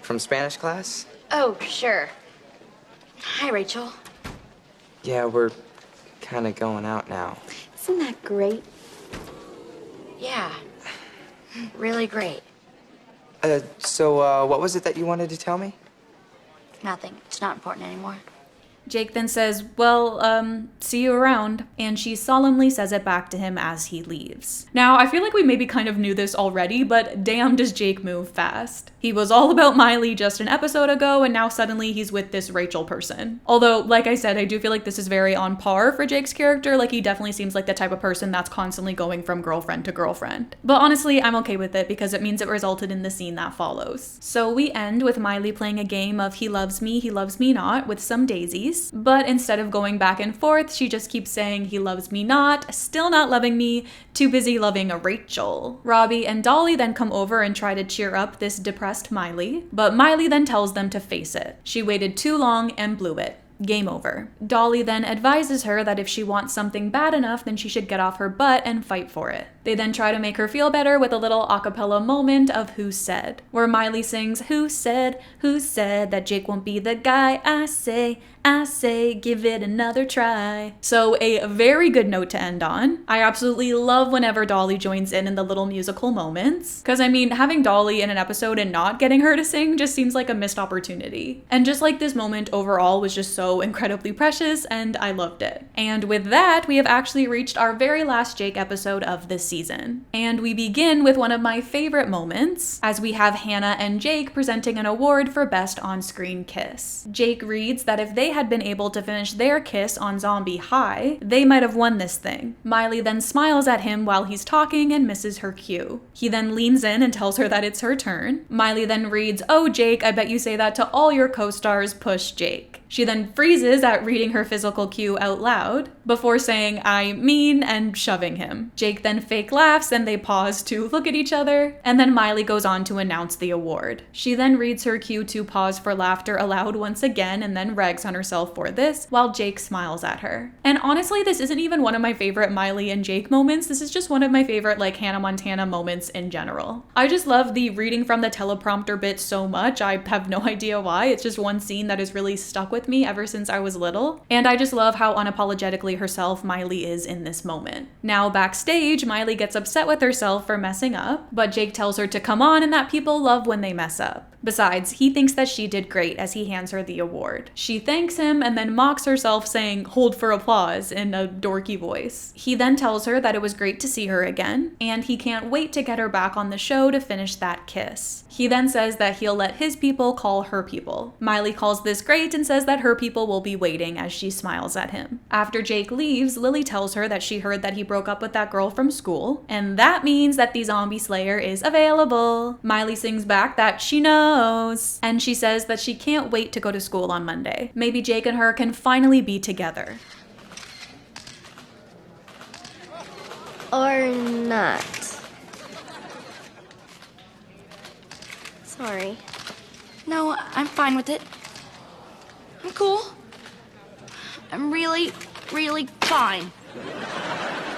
From Spanish class? Oh, sure. Hi, Rachel. Yeah, we're kind of going out now. Isn't that great? Yeah. Really great. So what was it that you wanted to tell me? Nothing. It's not important anymore. Jake then says, well, see you around, and she solemnly says it back to him as he leaves. Now, I feel like we maybe kind of knew this already, but damn does Jake move fast. He was all about Miley just an episode ago, and now suddenly he's with this Rachel person. Although, like I said, I do feel like this is very on par for Jake's character. Like, he definitely seems like the type of person that's constantly going from girlfriend to girlfriend. But honestly, I'm okay with it because it means it resulted in the scene that follows. So we end with Miley playing a game of he loves me not with some daisies. But instead of going back and forth, she just keeps saying he loves me not, still not loving me, too busy loving a Rachel. Robbie and Dolly then come over and try to cheer up this depressed Miley, but Miley then tells them to face it. She waited too long and blew it. Game over. Dolly then advises her that if she wants something bad enough, then she should get off her butt and fight for it. They then try to make her feel better with a little a cappella moment of Who Said, where Miley sings, who said that Jake won't be the guy? I say, give it another try. So a very good note to end on. I absolutely love whenever Dolly joins in the little musical moments. Because I mean, having Dolly in an episode and not getting her to sing just seems like a missed opportunity. And just like this moment overall was just so incredibly precious and I loved it. And with that, we have actually reached our very last Jake episode of this season. And we begin with one of my favorite moments as we have Hannah and Jake presenting an award for Best On-Screen Kiss. Jake reads that if they had been able to finish their kiss on Zombie High, they might have won this thing. Miley then smiles at him while he's talking and misses her cue. He then leans in and tells her that it's her turn. Miley then reads, "Oh Jake, I bet you say that to all your co-stars, push Jake." She then freezes at reading her physical cue out loud before saying, "I mean," and shoving him. Jake then fake laughs and they pause to look at each other, and then Miley goes on to announce the award. She then reads her cue to pause for laughter aloud once again and then rags on herself for this while Jake smiles at her. And honestly, this isn't even one of my favorite Miley and Jake moments. This is just one of my favorite like Hannah Montana moments in general. I just love the reading from the teleprompter bit so much. I have no idea why. It's just one scene that has really stuck with me ever since I was little, and I just love how unapologetically herself Miley is in this moment. Now backstage, Miley gets upset with herself for messing up, but Jake tells her to come on and that people love when they mess up. Besides, he thinks that she did great as he hands her the award. She thanks him and then mocks herself saying, "Hold for applause," in a dorky voice. He then tells her that it was great to see her again, and he can't wait to get her back on the show to finish that kiss. He then says that he'll let his people call her people. Miley calls this great and says that her people will be waiting as she smiles at him. After Jake leaves, Lily tells her that she heard that he broke up with that girl from school, and that means that the zombie slayer is available. Miley sings back that she knows, and she says that she can't wait to go to school on Monday. Maybe Jake and her can finally be together. Or not. Sorry. No, I'm fine with it. I'm cool. I'm really, really fine.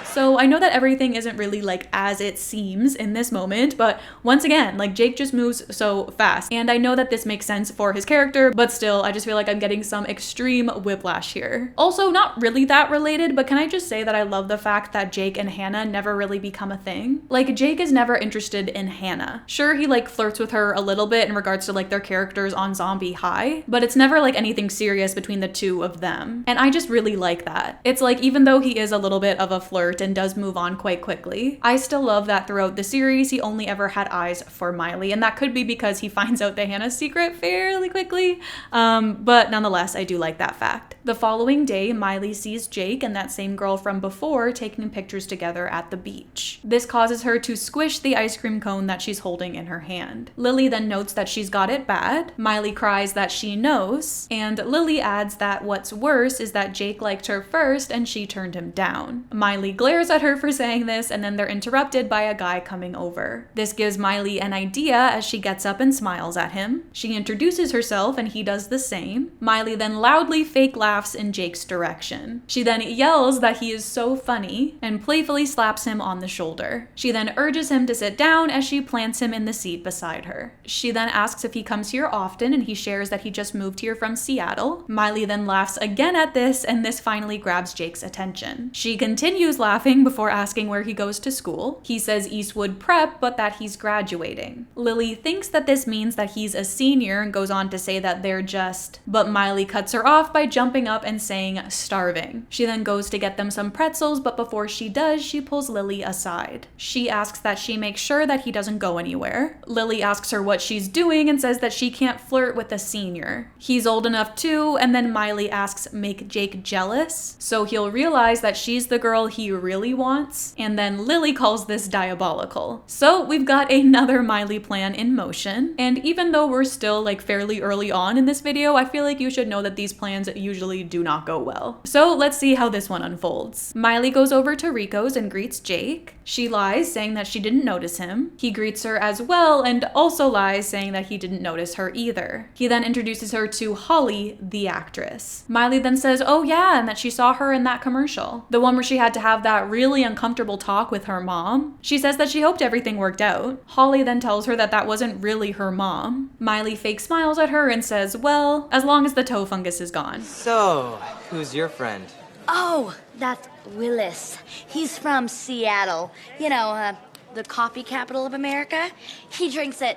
So I know that everything isn't really like as it seems in this moment, but once again, like Jake just moves so fast. And I know that this makes sense for his character, but still, I just feel like I'm getting some extreme whiplash here. Also, not really that related, but can I just say that I love the fact that Jake and Hannah never really become a thing? Like Jake is never interested in Hannah. Sure, he like flirts with her a little bit in regards to like their characters on Zombie High, but it's never like anything serious between the two of them. And I just really like that. It's like, even though he is a little bit of a flirt and does move on quite quickly. I still love that throughout the series, he only ever had eyes for Miley, and that could be because he finds out the Hannah secret fairly quickly, but nonetheless, I do like that fact. The following day, Miley sees Jake and that same girl from before taking pictures together at the beach. This causes her to squish the ice cream cone that she's holding in her hand. Lily then notes that she's got it bad. Miley cries that she knows, and Lily adds that what's worse is that Jake liked her first and she turned him down. Miley glares at her for saying this, and then they're interrupted by a guy coming over. This gives Miley an idea as she gets up and smiles at him. She introduces herself and he does the same. Miley then loudly fake laughs in Jake's direction. She then yells that he is so funny and playfully slaps him on the shoulder. She then urges him to sit down as she plants him in the seat beside her. She then asks if he comes here often, and he shares that he just moved here from Seattle. Miley then laughs again at this, and this finally grabs Jake's attention. She continues laughing before asking where he goes to school. He says Eastwood Prep, but that he's graduating. Lily thinks that this means that he's a senior and goes on to say that they're just, but Miley cuts her off by jumping up and saying starving. She then goes to get them some pretzels, but before she does, she pulls Lily aside. She asks that she makes sure that he doesn't go anywhere. Lily asks her what she's doing and says that she can't flirt with a senior. He's old enough too, and then Miley asks make Jake jealous, so he'll realize that she's the girl he really wants, and then Lily calls this diabolical. So we've got another Miley plan in motion, and even though we're still like fairly early on in this video, I feel like you should know that these plans usually do not go well. So let's see how this one unfolds. Miley goes over to Rico's and greets Jake. She lies, saying that she didn't notice him. He greets her as well and also lies, saying that he didn't notice her either. He then introduces her to Holly, the actress. Miley then says, oh yeah, and that she saw her in that commercial. The one where she had to have that really uncomfortable talk with her mom. She says that she hoped everything worked out. Holly then tells her that that wasn't really her mom. Miley fake smiles at her and says, well, as long as the toe fungus is gone. So, who's your friend? Oh, that's Willis. He's from Seattle. You know, the coffee capital of America. He drinks it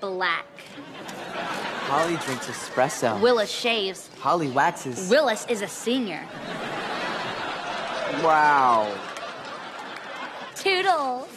black. Holly drinks espresso. Willis shaves. Holly waxes. Willis is a senior. Wow. Toodles.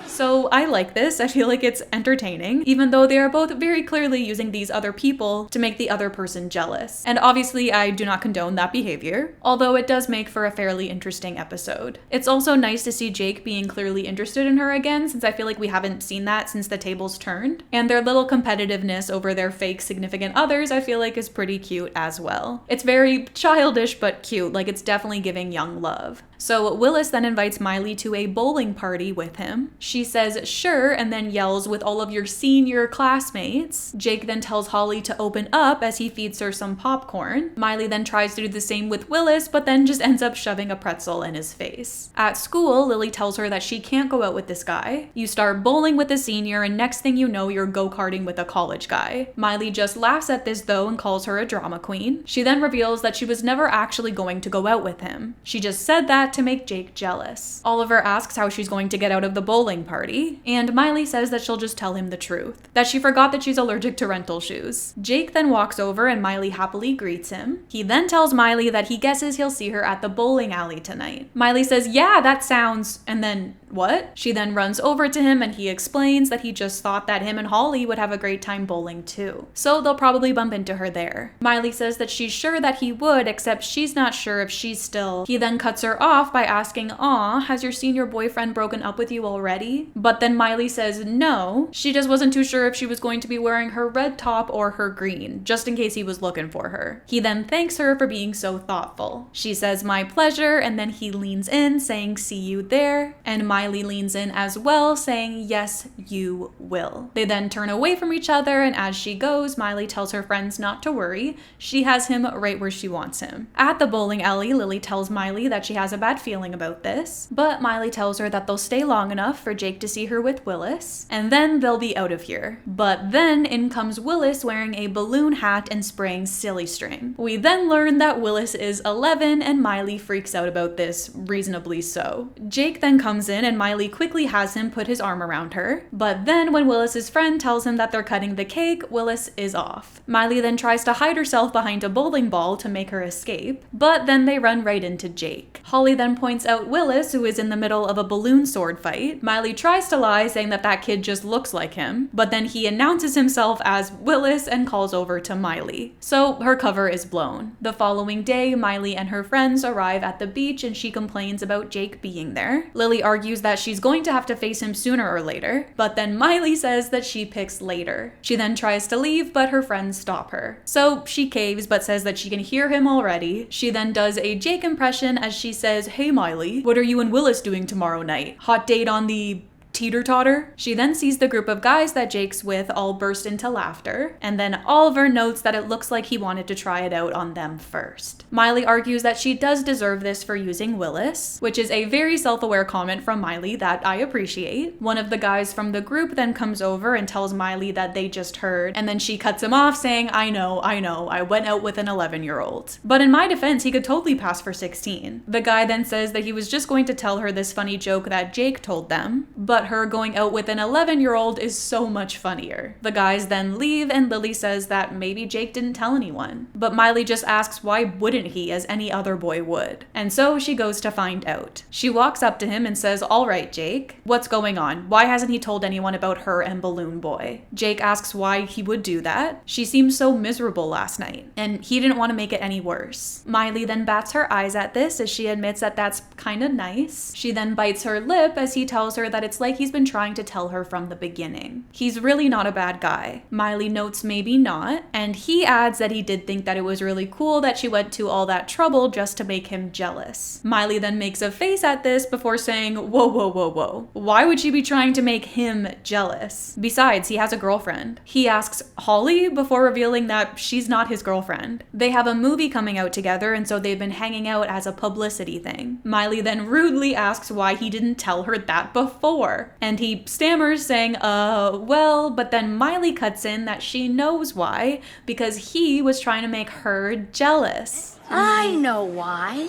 So I like this. I feel like it's entertaining, even though they are both very clearly using these other people to make the other person jealous. And obviously I do not condone that behavior, although it does make for a fairly interesting episode. It's also nice to see Jake being clearly interested in her again, since I feel like we haven't seen that since the tables turned. And their little competitiveness over their fake significant others I feel like is pretty cute as well. It's very childish but cute, like it's definitely giving young love. So Willis then invites Miley to a bowling party with him. She says sure and then yells with all of your senior classmates. Jake then tells Holly to open up as he feeds her some popcorn. Miley then tries to do the same with Willis, but then just ends up shoving a pretzel in his face. At school, Lily tells her that she can't go out with this guy. You start bowling with a senior and next thing you know you're go-karting with a college guy. Miley just laughs at this though and calls her a drama queen. She then reveals that she was never actually going to go out with him. She just said that to make Jake jealous. Oliver asks how she's going to get out of the bowling party, and Miley says that she'll just tell him the truth, that she forgot that she's allergic to rental shoes. Jake then walks over and Miley happily greets him. He then tells Miley that he guesses he'll see her at the bowling alley tonight. Miley says, yeah, that sounds, and then what? She then runs over to him and he explains that he just thought that him and Holly would have a great time bowling too. So they'll probably bump into her there. Miley says that she's sure that he would, except she's not sure if she's still. He then cuts her off by asking, aw, has your senior boyfriend broken up with you already? But then Miley says no. She just wasn't too sure if she was going to be wearing her red top or her green, just in case he was looking for her. He then thanks her for being so thoughtful. She says, my pleasure, and then he leans in saying, see you there, and Miley leans in as well, saying, yes, you will. They then turn away from each other, and as she goes, Miley tells her friends not to worry. She has him right where she wants him. At the bowling alley, Lily tells Miley that she has a bad feeling about this, but Miley tells her that they'll stay long enough for Jake to see her with Willis, and then they'll be out of here. But then in comes Willis wearing a balloon hat and spraying silly string. We then learn that Willis is 11, and Miley freaks out about this, reasonably so. Jake then comes in in and Miley quickly has him put his arm around her. But then when Willis's friend tells him that they're cutting the cake, Willis is off. Miley then tries to hide herself behind a bowling ball to make her escape, but then they run right into Jake. Holly then points out Willis, who is in the middle of a balloon sword fight. Miley tries to lie, saying that that kid just looks like him, but then he announces himself as Willis and calls over to Miley. So her cover is blown. The following day, Miley and her friends arrive at the beach and she complains about Jake being there. Lily argues that she's going to have to face him sooner or later, but then Miley says that she picks later. She then tries to leave, but her friends stop her. So she caves, but says that she can hear him already. She then does a Jake impression as she says, "Hey Miley, what are you and Willis doing tomorrow night? Hot date on the teeter-totter?" She then sees the group of guys that Jake's with all burst into laughter, and then Oliver notes that it looks like he wanted to try it out on them first. Miley argues that she does deserve this for using Willis, which is a very self-aware comment from Miley that I appreciate. One of the guys from the group then comes over and tells Miley that they just heard, and then she cuts him off saying, I know, I went out with an 11-year-old. But in my defense, he could totally pass for 16. The guy then says that he was just going to tell her this funny joke that Jake told them, but her going out with an 11-year-old is so much funnier. The guys then leave and Lily says that maybe Jake didn't tell anyone. But Miley just asks why wouldn't he, as any other boy would. And so she goes to find out. She walks up to him and says, "All right, Jake, what's going on? Why hasn't he told anyone about her and Balloon Boy?" Jake asks why he would do that. She seemed so miserable last night, and he didn't want to make it any worse. Miley then bats her eyes at this as she admits that that's kinda nice. She then bites her lip as he tells her that it's like he's been trying to tell her from the beginning. He's really not a bad guy. Miley notes maybe not, and he adds that he did think that it was really cool that she went to all that trouble just to make him jealous. Miley then makes a face at this before saying, whoa. Why would she be trying to make him jealous? Besides, he has a girlfriend. He asks Holly before revealing that she's not his girlfriend. They have a movie coming out together, and so they've been hanging out as a publicity thing. Miley then rudely asks why he didn't tell her that before. And he stammers saying, well, but then Miley cuts in that she knows why, because he was trying to make her jealous. I know why.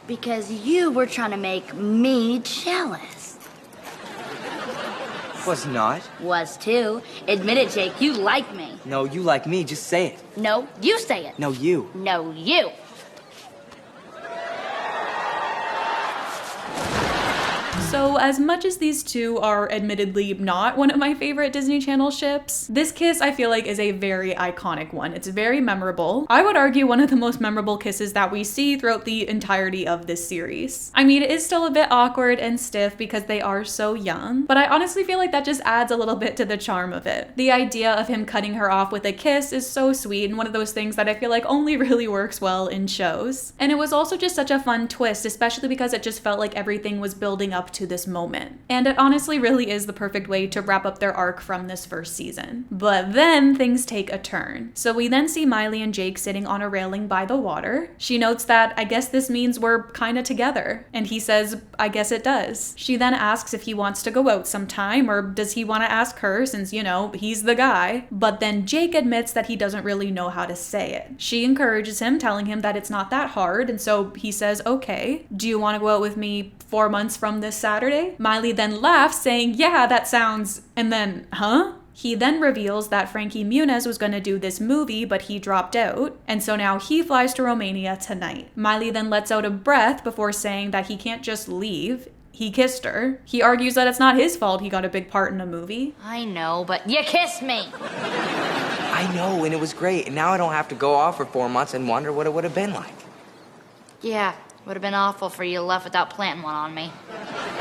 Because you were trying to make me jealous. Was not. Was too. Admit it, Jake, you like me. No, you like me. Just say it. No, you say it. No, you. No, you. So as much as these two are admittedly not one of my favorite Disney Channel ships, this kiss I feel like is a very iconic one. It's very memorable. I would argue one of the most memorable kisses that we see throughout the entirety of this series. I mean, it is still a bit awkward and stiff because they are so young, but I honestly feel like that just adds a little bit to the charm of it. The idea of him cutting her off with a kiss is so sweet and one of those things that I feel like only really works well in shows. And it was also just such a fun twist, especially because it just felt like everything was building up to this moment. And it honestly really is the perfect way to wrap up their arc from this first season. But then things take a turn. So we then see Miley and Jake sitting on a railing by the water. She notes that, I guess this means we're kinda together. And he says, I guess it does. She then asks if he wants to go out sometime, or does he want to ask her since, you know, he's the guy. But then Jake admits that he doesn't really know how to say it. She encourages him, telling him that it's not that hard, and so he says, okay. Do you want to go out with me 4 months from this Saturday? Miley then laughs, saying, yeah, that sounds, and then, huh? He then reveals that Frankie Muniz was going to do this movie, but he dropped out, and so now he flies to Romania tonight. Miley then lets out a breath before saying that he can't just leave. He kissed her. He argues that it's not his fault he got a big part in a movie. I know, but you kissed me. I know, and it was great, and now I don't have to go off for 4 months and wonder what it would have been like. Yeah, would have been awful for you to left without planting one on me.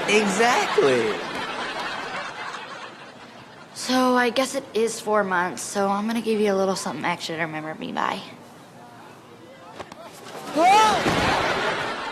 Exactly. So I guess it is 4 months, so I'm gonna give you a little something extra to remember me by.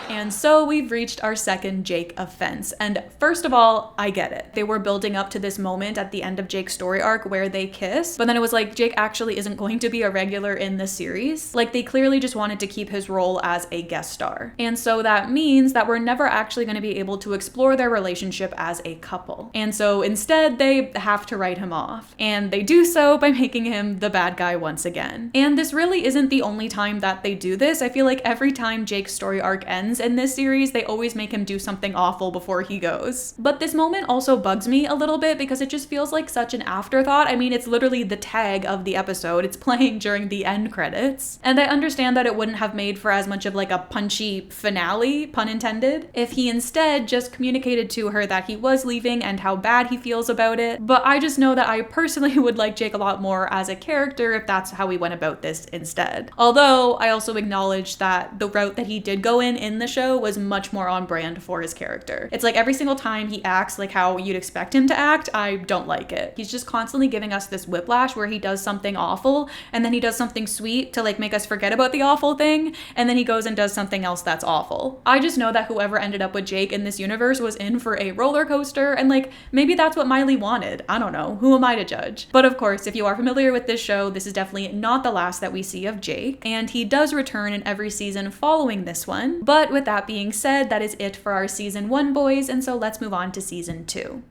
And so we've reached our second Jake offense. And first of all, I get it. They were building up to this moment at the end of Jake's story arc where they kiss, but then it was like Jake actually isn't going to be a regular in the series. Like they clearly just wanted to keep his role as a guest star. And so that means that we're never actually going to be able to explore their relationship as a couple. And so instead they have to write him off. And they do so by making him the bad guy once again. And this really isn't the only time that they do this. I feel like every time Jake's story arc ends, in this series, they always make him do something awful before he goes. But this moment also bugs me a little bit because it just feels like such an afterthought. I mean, it's literally the tag of the episode. It's playing during the end credits. And I understand that it wouldn't have made for as much of like a punchy finale, pun intended, if he instead just communicated to her that he was leaving and how bad he feels about it. But I just know that I personally would like Jake a lot more as a character if that's how we went about this instead. Although I also acknowledge that the route that he did go in the show was much more on brand for his character. It's like every single time he acts like how you'd expect him to act, I don't like it. He's just constantly giving us this whiplash where he does something awful and then he does something sweet to like make us forget about the awful thing, and then he goes and does something else that's awful. I just know that whoever ended up with Jake in this universe was in for a roller coaster, and like maybe that's what Miley wanted. I don't know. Who am I to judge? But of course, if you are familiar with this show, this is definitely not the last that we see of Jake, and he does return in every season following this one. But with that being said, that is it for our season 1 boys, and so let's move on to season 2.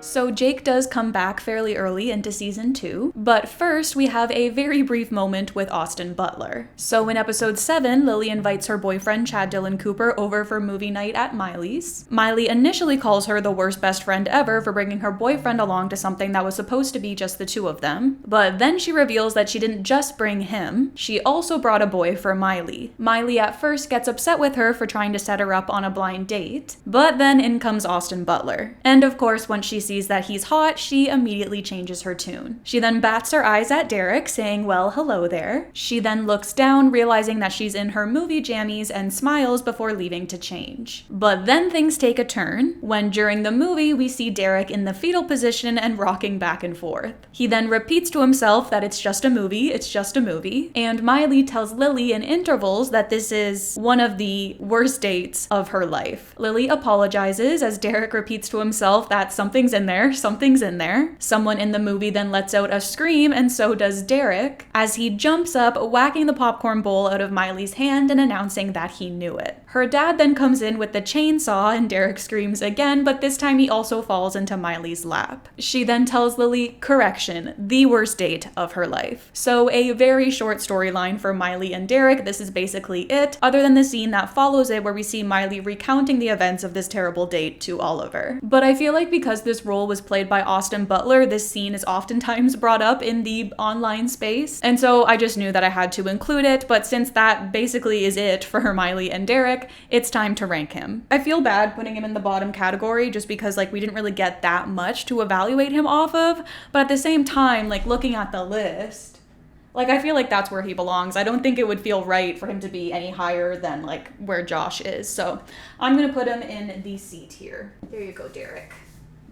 So Jake does come back fairly early into season 2, but first we have a very brief moment with Austin Butler. So in episode 7, Lily invites her boyfriend Chad Dylan Cooper over for movie night at Miley's. Miley initially calls her the worst best friend ever for bringing her boyfriend along to something that was supposed to be just the two of them, but then she reveals that she didn't just bring him, she also brought a boy for Miley. Miley at first gets upset with her for trying to set her up on a blind date, but then in comes Austin Butler. And of course, once she sees that he's hot, she immediately changes her tune. She then bats her eyes at Derek, saying, well, hello there. She then looks down, realizing that she's in her movie jammies, and smiles before leaving to change. But then things take a turn, when during the movie we see Derek in the fetal position and rocking back and forth. He then repeats to himself that it's just a movie, it's just a movie, and Miley tells Lily in intervals that this is one of the worst dates of her life. Lily apologizes as Derek repeats to himself that something's in there. Someone in the movie then lets out a scream, and so does Derek, as he jumps up, whacking the popcorn bowl out of Miley's hand and announcing that he knew it. Her dad then comes in with the chainsaw, and Derek screams again, but this time he also falls into Miley's lap. She then tells Lily, correction, the worst date of her life. So a very short storyline for Miley and Derek. This is basically it, other than the scene that follows it where we see Miley recounting the events of this terrible date to Oliver. But I feel like because this role was played by Austin Butler, this scene is oftentimes brought up in the online space, and so I just knew that I had to include it. But since that basically is it for Miley and Derek, it's time to rank him. I feel bad putting him in the bottom category just because like we didn't really get that much to evaluate him off of, but at the same time, like looking at the list, like I feel like that's where he belongs. I don't think it would feel right for him to be any higher than like where Josh is, so I'm gonna put him in the C tier. There you go, Derek.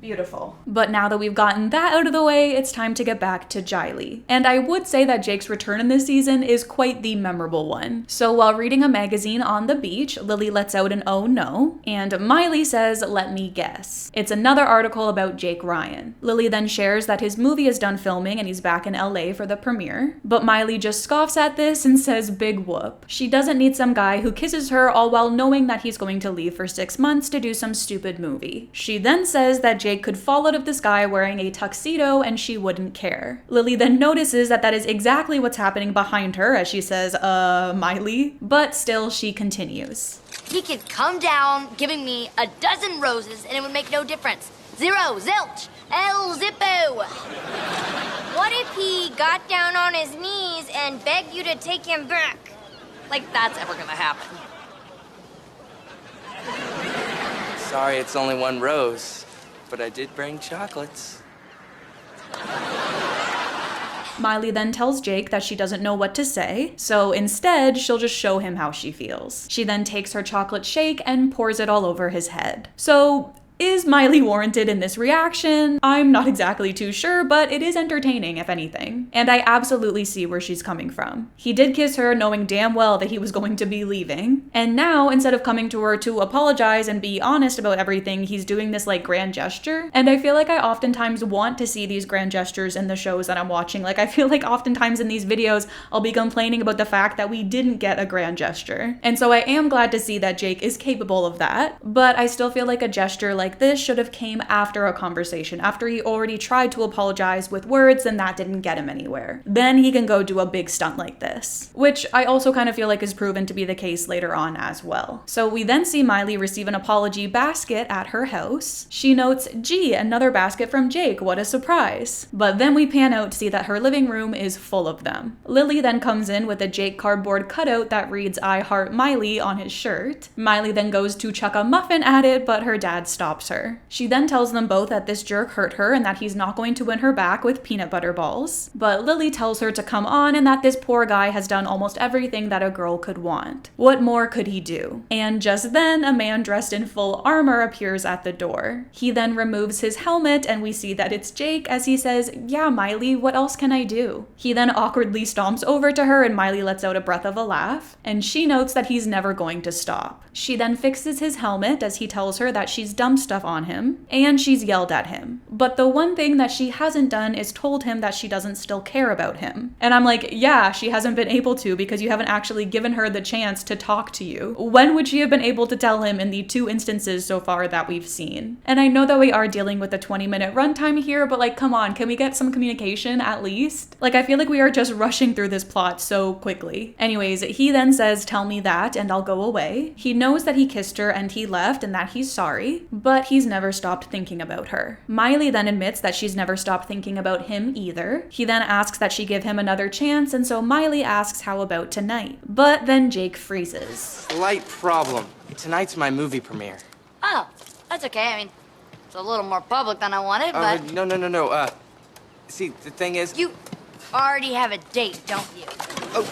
Beautiful. But now that we've gotten that out of the way, it's time to get back to Jiley. And I would say that Jake's return in this season is quite the memorable one. So while reading a magazine on the beach, Lily lets out an oh no, and Miley says, let me guess. It's another article about Jake Ryan. Lily then shares that his movie is done filming and he's back in LA for the premiere, but Miley just scoffs at this and says big whoop. She doesn't need some guy who kisses her all while knowing that he's going to leave for 6 months to do some stupid movie. She then says that Jake could fall out of the sky wearing a tuxedo and she wouldn't care. Lily then notices that that is exactly what's happening behind her as she says, Miley, but still she continues. He could come down giving me a dozen roses and it would make no difference. Zero, zilch, el zippo. What if he got down on his knees and begged you to take him back? Like that's ever gonna happen. Sorry, it's only one rose, but I did bring chocolates. Miley then tells Jake that she doesn't know what to say, so instead, she'll just show him how she feels. She then takes her chocolate shake and pours it all over his head. So, is Miley warranted in this reaction? I'm not exactly too sure, but it is entertaining, if anything. And I absolutely see where she's coming from. He did kiss her knowing damn well that he was going to be leaving. And now, instead of coming to her to apologize and be honest about everything, he's doing this like grand gesture. And I feel like I oftentimes want to see these grand gestures in the shows that I'm watching. Like I feel like oftentimes in these videos, I'll be complaining about the fact that we didn't get a grand gesture. And so I am glad to see that Jake is capable of that, but I still feel like a gesture like like this should have came after a conversation, after he already tried to apologize with words and that didn't get him anywhere. Then he can go do a big stunt like this, which I also kind of feel like is proven to be the case later on as well. So we then see Miley receive an apology basket at her house. She notes, "Gee, another basket from Jake, what a surprise." But then we pan out to see that her living room is full of them. Lily then comes in with a Jake cardboard cutout that reads "I heart Miley" on his shirt. Miley then goes to chuck a muffin at it, but her dad stops her. She then tells them both that this jerk hurt her and that he's not going to win her back with peanut butter balls. But Lily tells her to come on and that this poor guy has done almost everything that a girl could want. What more could he do? And just then, a man dressed in full armor appears at the door. He then removes his helmet and we see that it's Jake as he says, "Yeah, Miley, what else can I do?" He then awkwardly stomps over to her and Miley lets out a breath of a laugh, and she notes that he's never going to stop. She then fixes his helmet as he tells her that she's dumped stuff on him, and she's yelled at him. But the one thing that she hasn't done is told him that she doesn't still care about him. And I'm like, yeah, she hasn't been able to because you haven't actually given her the chance to talk to you. When would she have been able to tell him in the 2 instances so far that we've seen? And I know that we are dealing with a 20-minute runtime here, but like, come on, can we get some communication at least? Like, I feel like we are just rushing through this plot so quickly. Anyways, he then says, "Tell me that and I'll go away." He knows that he kissed her and he left and that he's sorry, but he's never stopped thinking about her. Miley then admits that she's never stopped thinking about him either. He then asks that she give him another chance, and so Miley asks how about tonight. But then Jake freezes. Slight problem. Tonight's my movie premiere. Oh, that's okay. I mean, it's a little more public than I wanted, but... No. See, the thing is... You already have a date, don't you? Oh,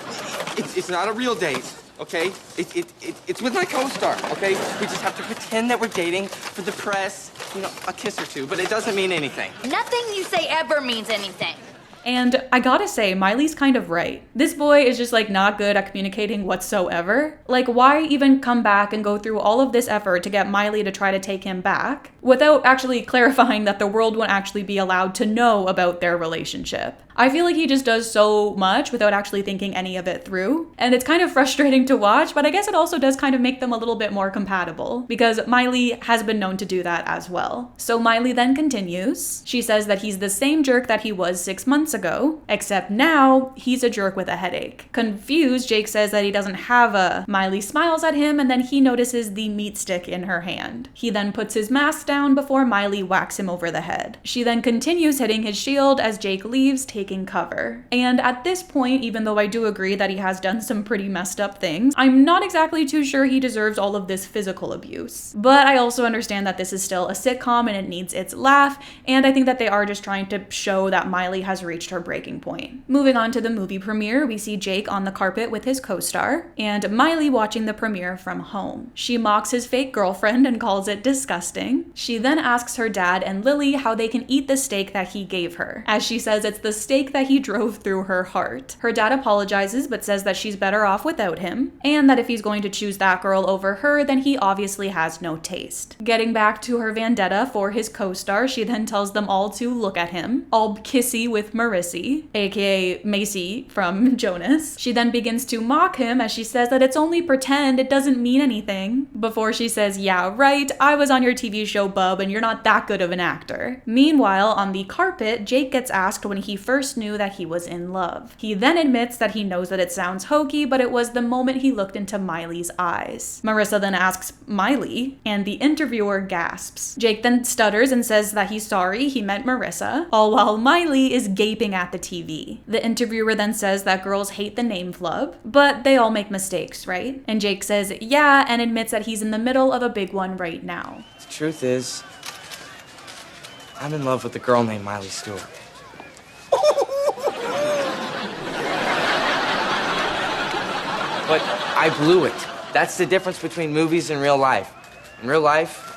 it's not a real date, okay? It's with my co-star, okay? We just have to pretend that we're dating for the press, you know, a kiss or two, but it doesn't mean anything. Nothing you say ever means anything. And I gotta say, Miley's kind of right. This boy is just like not good at communicating whatsoever. Like, why even come back and go through all of this effort to get Miley to try to take him back without actually clarifying that the world won't actually be allowed to know about their relationship? I feel like he just does so much without actually thinking any of it through. And it's kind of frustrating to watch, but I guess it also does kind of make them a little bit more compatible because Miley has been known to do that as well. So Miley then continues. She says that he's the same jerk that he was 6 months ago, except now he's a jerk with a headache. Confused, Jake says that he doesn't have a. Miley smiles at him and then he notices the meat stick in her hand. He then puts his mask down before Miley whacks him over the head. She then continues hitting his shield as Jake leaves, taking cover. And at this point, even though I do agree that he has done some pretty messed up things, I'm not exactly too sure he deserves all of this physical abuse. But I also understand that this is still a sitcom and it needs its laugh, and I think that they are just trying to show that Miley has reached her breaking point. Moving on to the movie premiere, we see Jake on the carpet with his co-star, and Miley watching the premiere from home. She mocks his fake girlfriend and calls it disgusting. She then asks her dad and Lily how they can eat the steak that he gave her, as she says it's the steak that he drove through her heart. Her dad apologizes but says that she's better off without him, and that if he's going to choose that girl over her, then he obviously has no taste. Getting back to her vendetta for his co-star, she then tells them all to look at him, all kissy with Marissy, aka Macy from Jonas. She then begins to mock him as she says that it's only pretend, it doesn't mean anything, before she says, "Yeah, right, I was on your TV show, bub, and you're not that good of an actor." Meanwhile, on the carpet, Jake gets asked when he first knew that he was in love. He then admits that he knows that it sounds hokey, but it was the moment he looked into Miley's eyes. Marissa then asks, "Miley?" and the interviewer gasps. Jake then stutters and says that he's sorry, he meant Marissa, all while Miley is gaping at the TV. The interviewer then says that girls hate the name flub, but they all make mistakes, right? And Jake says, yeah, and admits that he's in the middle of a big one right now. The truth is, I'm in love with a girl named Miley Stewart. But I blew it. That's the difference between movies and real life. In real life,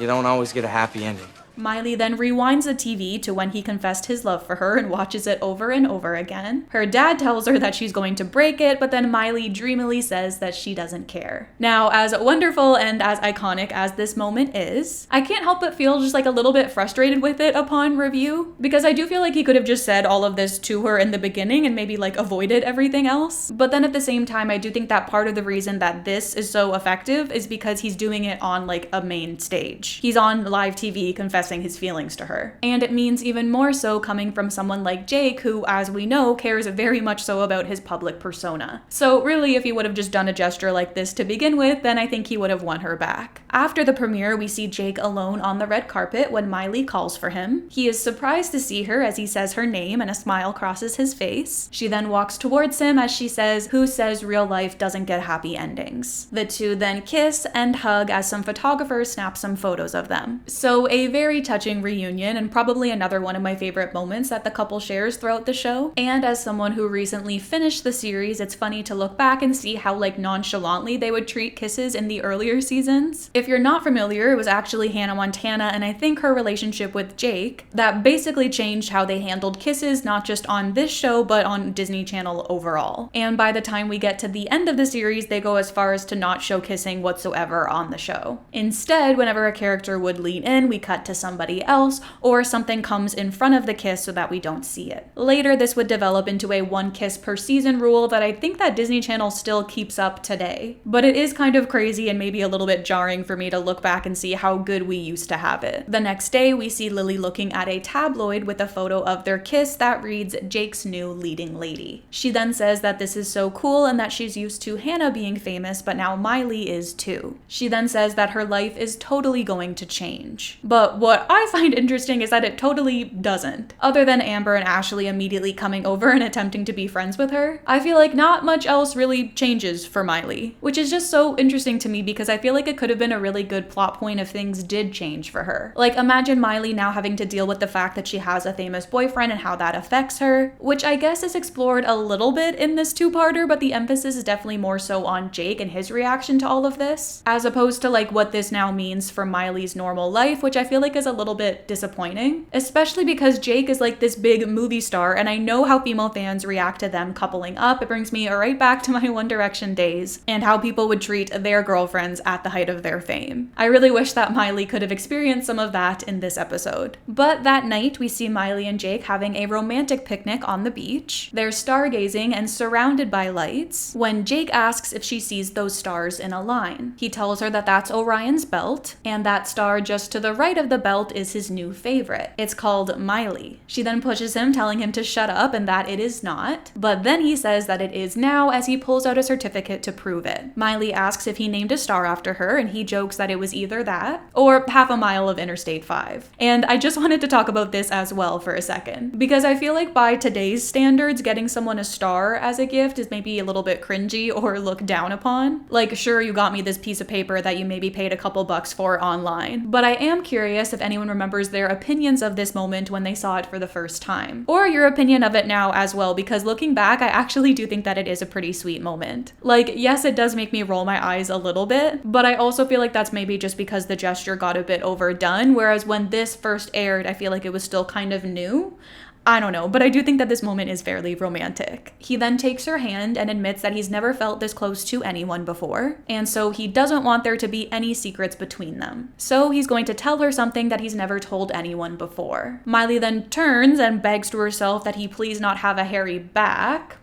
you don't always get a happy ending. Miley then rewinds the TV to when he confessed his love for her and watches it over and over again. Her dad tells her that she's going to break it, but then Miley dreamily says that she doesn't care. Now, as wonderful and as iconic as this moment is, I can't help but feel just like a little bit frustrated with it upon review, because I do feel like he could have just said all of this to her in the beginning and maybe like avoided everything else. But then at the same time, I do think that part of the reason that this is so effective is because he's doing it on like a main stage. He's on live TV confessing his feelings to her. And it means even more so coming from someone like Jake, who, as we know, cares very much so about his public persona. So really, if he would have just done a gesture like this to begin with, then I think he would have won her back. After the premiere, we see Jake alone on the red carpet when Miley calls for him. He is surprised to see her as he says her name and a smile crosses his face. She then walks towards him as she says, "Who says real life doesn't get happy endings?" The two then kiss and hug as some photographers snap some photos of them. So a very touching reunion, and probably another one of my favorite moments that the couple shares throughout the show. And as someone who recently finished the series, it's funny to look back and see how like nonchalantly they would treat kisses in the earlier seasons. If you're not familiar, it was actually Hannah Montana and I think her relationship with Jake that basically changed how they handled kisses, not just on this show, but on Disney Channel overall. And by the time we get to the end of the series, they go as far as to not show kissing whatsoever on the show. Instead, whenever a character would lean in, we cut to somebody else, or something comes in front of the kiss so that we don't see it. Later, this would develop into a one kiss per season rule that I think that Disney Channel still keeps up today. But it is kind of crazy and maybe a little bit jarring for me to look back and see how good we used to have it. The next day, we see Lily looking at a tabloid with a photo of their kiss that reads, "Jake's new leading lady." She then says that this is so cool and that she's used to Hannah being famous, but now Miley is too. She then says that her life is totally going to change. But what I find interesting is that it totally doesn't. Other than Amber and Ashley immediately coming over and attempting to be friends with her, I feel like not much else really changes for Miley, which is just so interesting to me because I feel like it could have been a really good plot point if things did change for her. Like, imagine Miley now having to deal with the fact that she has a famous boyfriend and how that affects her, which I guess is explored a little bit in this two-parter, but the emphasis is definitely more so on Jake and his reaction to all of this, as opposed to like what this now means for Miley's normal life, which I feel like is a little bit disappointing, especially because Jake is like this big movie star and I know how female fans react to them coupling up. It brings me right back to my One Direction days and how people would treat their girlfriends at the height of their fame. I really wish that Miley could have experienced some of that in this episode. But that night, we see Miley and Jake having a romantic picnic on the beach. They're stargazing and surrounded by lights when Jake asks if she sees those stars in a line. He tells her that that's Orion's belt, and that star just to the right of the belt is his new favorite. It's called Miley. She then pushes him, telling him to shut up and that it is not, but then he says that it is now as he pulls out a certificate to prove it. Miley asks if he named a star after her, and he jokes that it was either that or half a mile of Interstate 5. And I just wanted to talk about this as well for a second, because I feel like by today's standards, getting someone a star as a gift is maybe a little bit cringy or looked down upon. Like, sure, you got me this piece of paper that you maybe paid a couple bucks for online, but I am curious if anyone remembers their opinions of this moment when they saw it for the first time, or your opinion of it now as well, because looking back, I actually do think that it is a pretty sweet moment. Like, yes, it does make me roll my eyes a little bit, but I also feel like that's maybe just because the gesture got a bit overdone, whereas when this first aired, I feel like it was still kind of new. I don't know, but I do think that this moment is fairly romantic. He then takes her hand and admits that he's never felt this close to anyone before, and so he doesn't want there to be any secrets between them. So he's going to tell her something that he's never told anyone before. Miley then turns and begs to herself that he please not have a hairy back,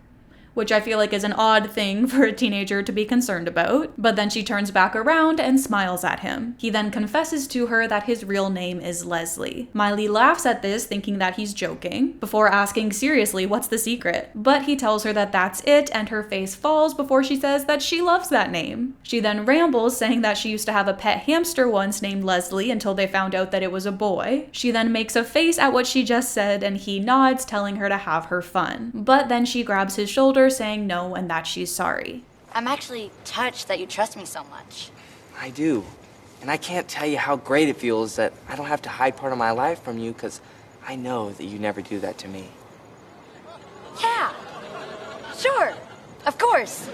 which I feel like is an odd thing for a teenager to be concerned about, but then she turns back around and smiles at him. He then confesses to her that his real name is Leslie. Miley laughs at this, thinking that he's joking, before asking seriously what's the secret, but he tells her that that's it, and her face falls before she says that she loves that name. She then rambles, saying that she used to have a pet hamster once named Leslie until they found out that it was a boy. She then makes a face at what she just said, and he nods, telling her to have her fun. But then she grabs his shoulder, saying no and that she's sorry. I'm actually touched that you trust me so much. I do. And I can't tell you how great it feels that I don't have to hide part of my life from you, because I know that you never do that to me. Yeah, sure, of course.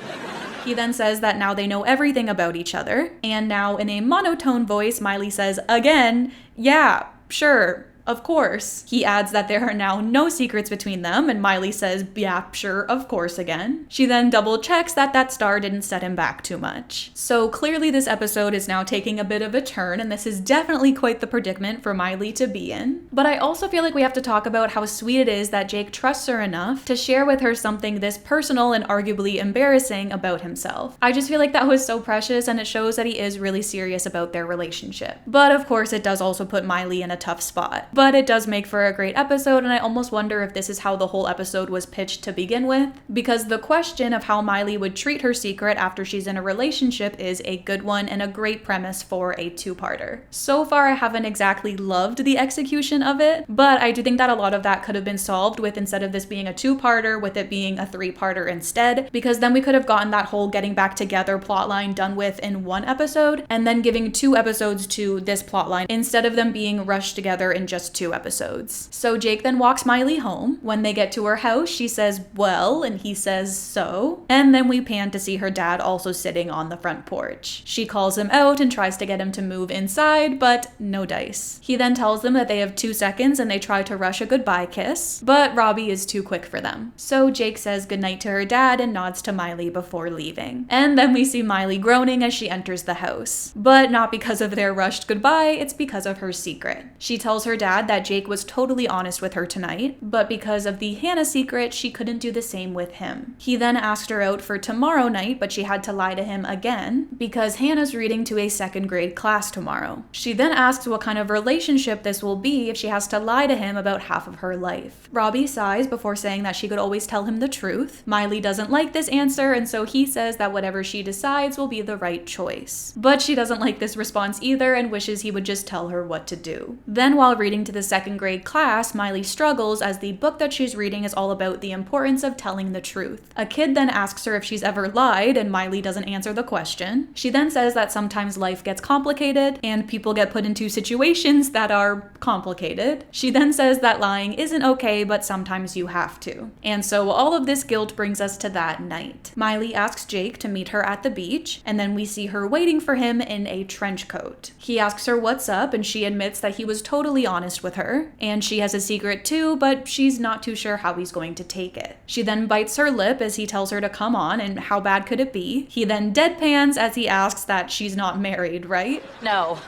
He then says that now they know everything about each other, and now in a monotone voice, Miley says again, yeah, sure. Of course. He adds that there are now no secrets between them, and Miley says, yeah, sure, of course again. She then double checks that that star didn't set him back too much. So clearly this episode is now taking a bit of a turn, and this is definitely quite the predicament for Miley to be in. But I also feel like we have to talk about how sweet it is that Jake trusts her enough to share with her something this personal and arguably embarrassing about himself. I just feel like that was so precious, and it shows that he is really serious about their relationship. But of course it does also put Miley in a tough spot. But it does make for a great episode, and I almost wonder if this is how the whole episode was pitched to begin with, because the question of how Miley would treat her secret after she's in a relationship is a good one and a great premise for a two-parter. So far, I haven't exactly loved the execution of it, but I do think that a lot of that could have been solved with, instead of this being a two-parter, with it being a three-parter instead, because then we could have gotten that whole getting back together plotline done with in one episode, and then giving 2 episodes to this plotline instead of them being rushed together in just 2 episodes. So Jake then walks Miley home. When they get to her house, she says, well, and he says, so. And then we pan to see her dad also sitting on the front porch. She calls him out and tries to get him to move inside, but no dice. He then tells them that they have 2 seconds and they try to rush a goodbye kiss, but Robbie is too quick for them. So Jake says goodnight to her dad and nods to Miley before leaving. And then we see Miley groaning as she enters the house. But not because of their rushed goodbye, it's because of her secret. She tells her dad that Jake was totally honest with her tonight, but because of the Hannah secret, she couldn't do the same with him. He then asked her out for tomorrow night, but she had to lie to him again because Hannah's reading to a 2nd grade class tomorrow. She then asks what kind of relationship this will be if she has to lie to him about half of her life. Robbie sighs before saying that she could always tell him the truth. Miley doesn't like this answer, and so he says that whatever she decides will be the right choice. But she doesn't like this response either and wishes he would just tell her what to do. Then while reading to the 2nd grade class, Miley struggles as the book that she's reading is all about the importance of telling the truth. A kid then asks her if she's ever lied, and Miley doesn't answer the question. She then says that sometimes life gets complicated and people get put into situations that are complicated. She then says that lying isn't okay, but sometimes you have to. And so all of this guilt brings us to that night. Miley asks Jake to meet her at the beach, and then we see her waiting for him in a trench coat. He asks her what's up, and she admits that he was totally honest with her, and she has a secret too, but she's not too sure how he's going to take it. She then bites her lip as he tells her to come on, and how bad could it be? He then deadpans as he asks that she's not married, right? No,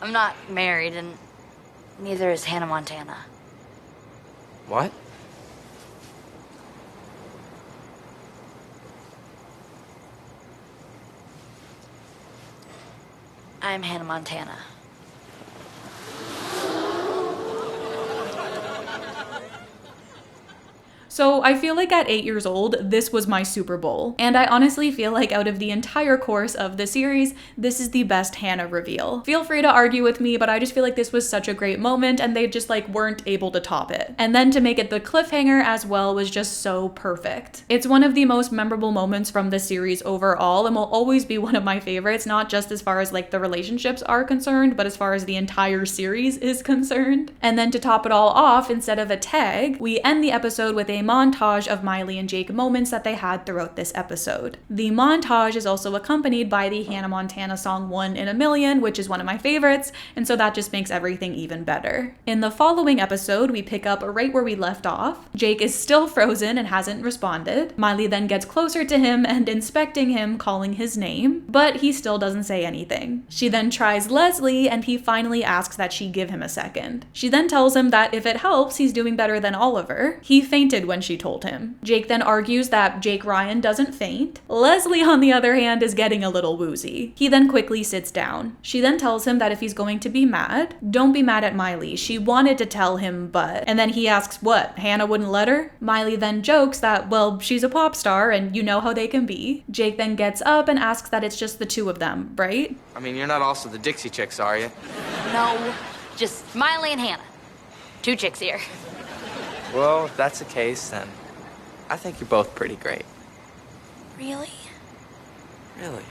I'm not married, and neither is Hannah Montana. What? I'm Hannah Montana. So I feel like at 8 years old, this was my Super Bowl. And I honestly feel like out of the entire course of the series, this is the best Hannah reveal. Feel free to argue with me, but I just feel like this was such a great moment and they just weren't able to top it. And then to make it the cliffhanger as well was just so perfect. It's one of the most memorable moments from the series overall and will always be one of my favorites, not just as far as the relationships are concerned, but as far as the entire series is concerned. And then to top it all off, instead of a tag, we end the episode with a montage of Miley and Jake moments that they had throughout this episode. The montage is also accompanied by the Hannah Montana song 1 in a Million, which is one of my favorites, and so that just makes everything even better. In the following episode, we pick up right where we left off. Jake is still frozen and hasn't responded. Miley then gets closer to him and inspecting him, calling his name, but he still doesn't say anything. She then tries Leslie and he finally asks that she give him a second. She then tells him that if it helps, he's doing better than Oliver. He fainted when she told him. Jake then argues that Jake Ryan doesn't faint. Leslie, on the other hand, is getting a little woozy. He then quickly sits down. She then tells him that if he's going to be mad, don't be mad at Miley. She wanted to tell him, but... And then he asks, what, Hannah wouldn't let her? Miley then jokes that, well, she's a pop star and you know how they can be. Jake then gets up and asks that it's just the 2 of them, right? I mean, you're not also the Dixie Chicks, are you? No, just Miley and Hannah. 2 chicks here. Well, if that's the case, then I think you're both pretty great. Really? Really.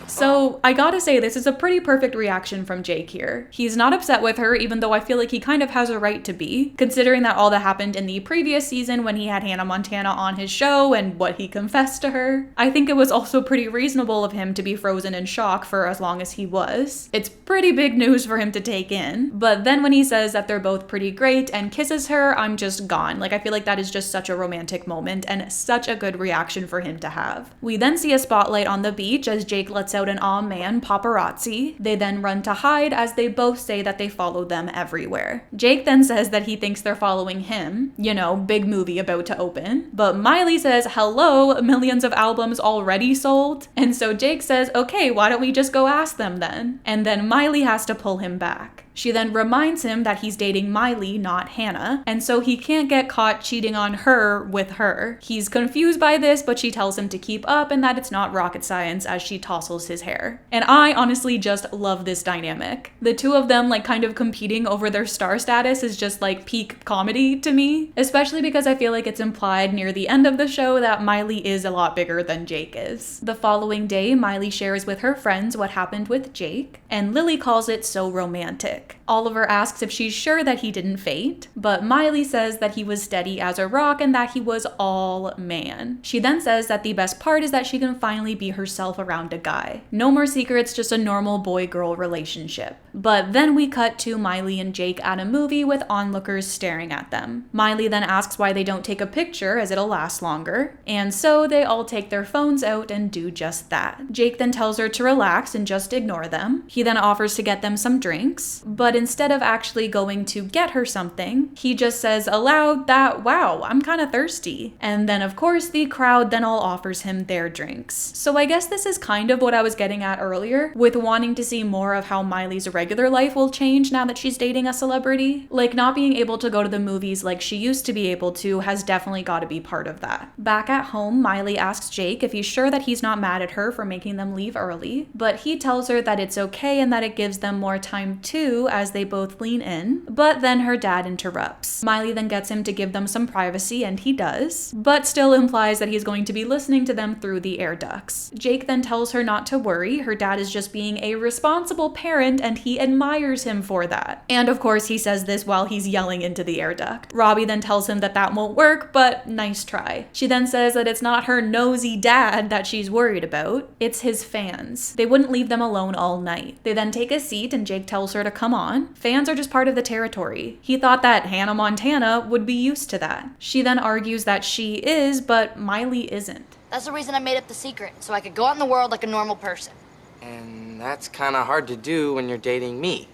So I gotta say, this is a pretty perfect reaction from Jake here. He's not upset with her, even though I feel like he kind of has a right to be, considering that all that happened in the previous season when he had Hannah Montana on his show and what he confessed to her. I think it was also pretty reasonable of him to be frozen in shock for as long as he was. It's pretty big news for him to take in. But then when he says that they're both pretty great and kisses her, I'm just gone. Like, I feel like that is just such a romantic moment and such a good reaction for him to have. We then see a spotlight on the beach as Jake lets out an "aw man" paparazzi. They then run to hide as they both say that they follow them everywhere. Jake then says that he thinks they're following him. You know, big movie about to open. But Miley says, hello, millions of albums already sold? And so Jake says, okay, why don't we just go ask them then? And then Miley has to pull him back. She then reminds him that he's dating Miley, not Hannah, and so he can't get caught cheating on her with her. He's confused by this, but she tells him to keep up and that it's not rocket science as she tousles his hair. And I honestly just love this dynamic. The two of them like kind of competing over their star status is just like peak comedy to me, especially because I feel like it's implied near the end of the show that Miley is a lot bigger than Jake is. The following day, Miley shares with her friends what happened with Jake, and Lily calls it so romantic. Oliver asks if she's sure that he didn't faint, but Miley says that he was steady as a rock and that he was all man. She then says that the best part is that she can finally be herself around a guy. No more secrets, just a normal boy-girl relationship. But then we cut to Miley and Jake at a movie with onlookers staring at them. Miley then asks why they don't take a picture as it'll last longer, and so they all take their phones out and do just that. Jake then tells her to relax and just ignore them. He then offers to get them some drinks, but instead of actually going to get her something, he just says aloud that, wow, I'm kind of thirsty. And then of course the crowd then all offers him their drinks. So I guess this is kind of what I was getting at earlier, with wanting to see more of how Miley's regular life will change now that she's dating a celebrity. Like, not being able to go to the movies like she used to be able to has definitely got to be part of that. Back at home, Miley asks Jake if he's sure that he's not mad at her for making them leave early, but he tells her that it's okay and that it gives them more time too, as they both lean in. But then her dad interrupts. Miley then gets him to give them some privacy, and he does, but still implies that he's going to be listening to them through the air ducts. Jake then tells her not to worry, her dad is just being a responsible parent and he admires him for that. And of course he says this while he's yelling into the air duct. Robbie then tells him that that won't work, but nice try. She then says that it's not her nosy dad that she's worried about, it's his fans. They wouldn't leave them alone all night. They then take a seat and Jake tells her to come on. Fans are just part of the territory. He thought that Hannah Montana would be used to that. She then argues that she is, but Miley isn't. That's the reason I made up the secret, so I could go out in the world like a normal person. And that's kind of hard to do when you're dating me.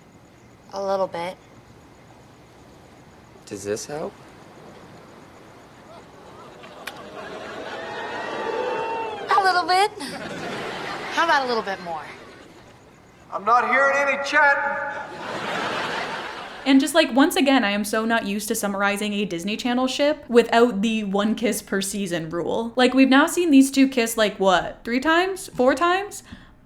A little bit. Does this help? A little bit. How about a little bit more? I'm not hearing any chatting. And just like, once again, I am so not used to summarizing a Disney Channel ship without the one kiss per season rule. Like, we've now seen these two kiss like what, 3 times? 4 times?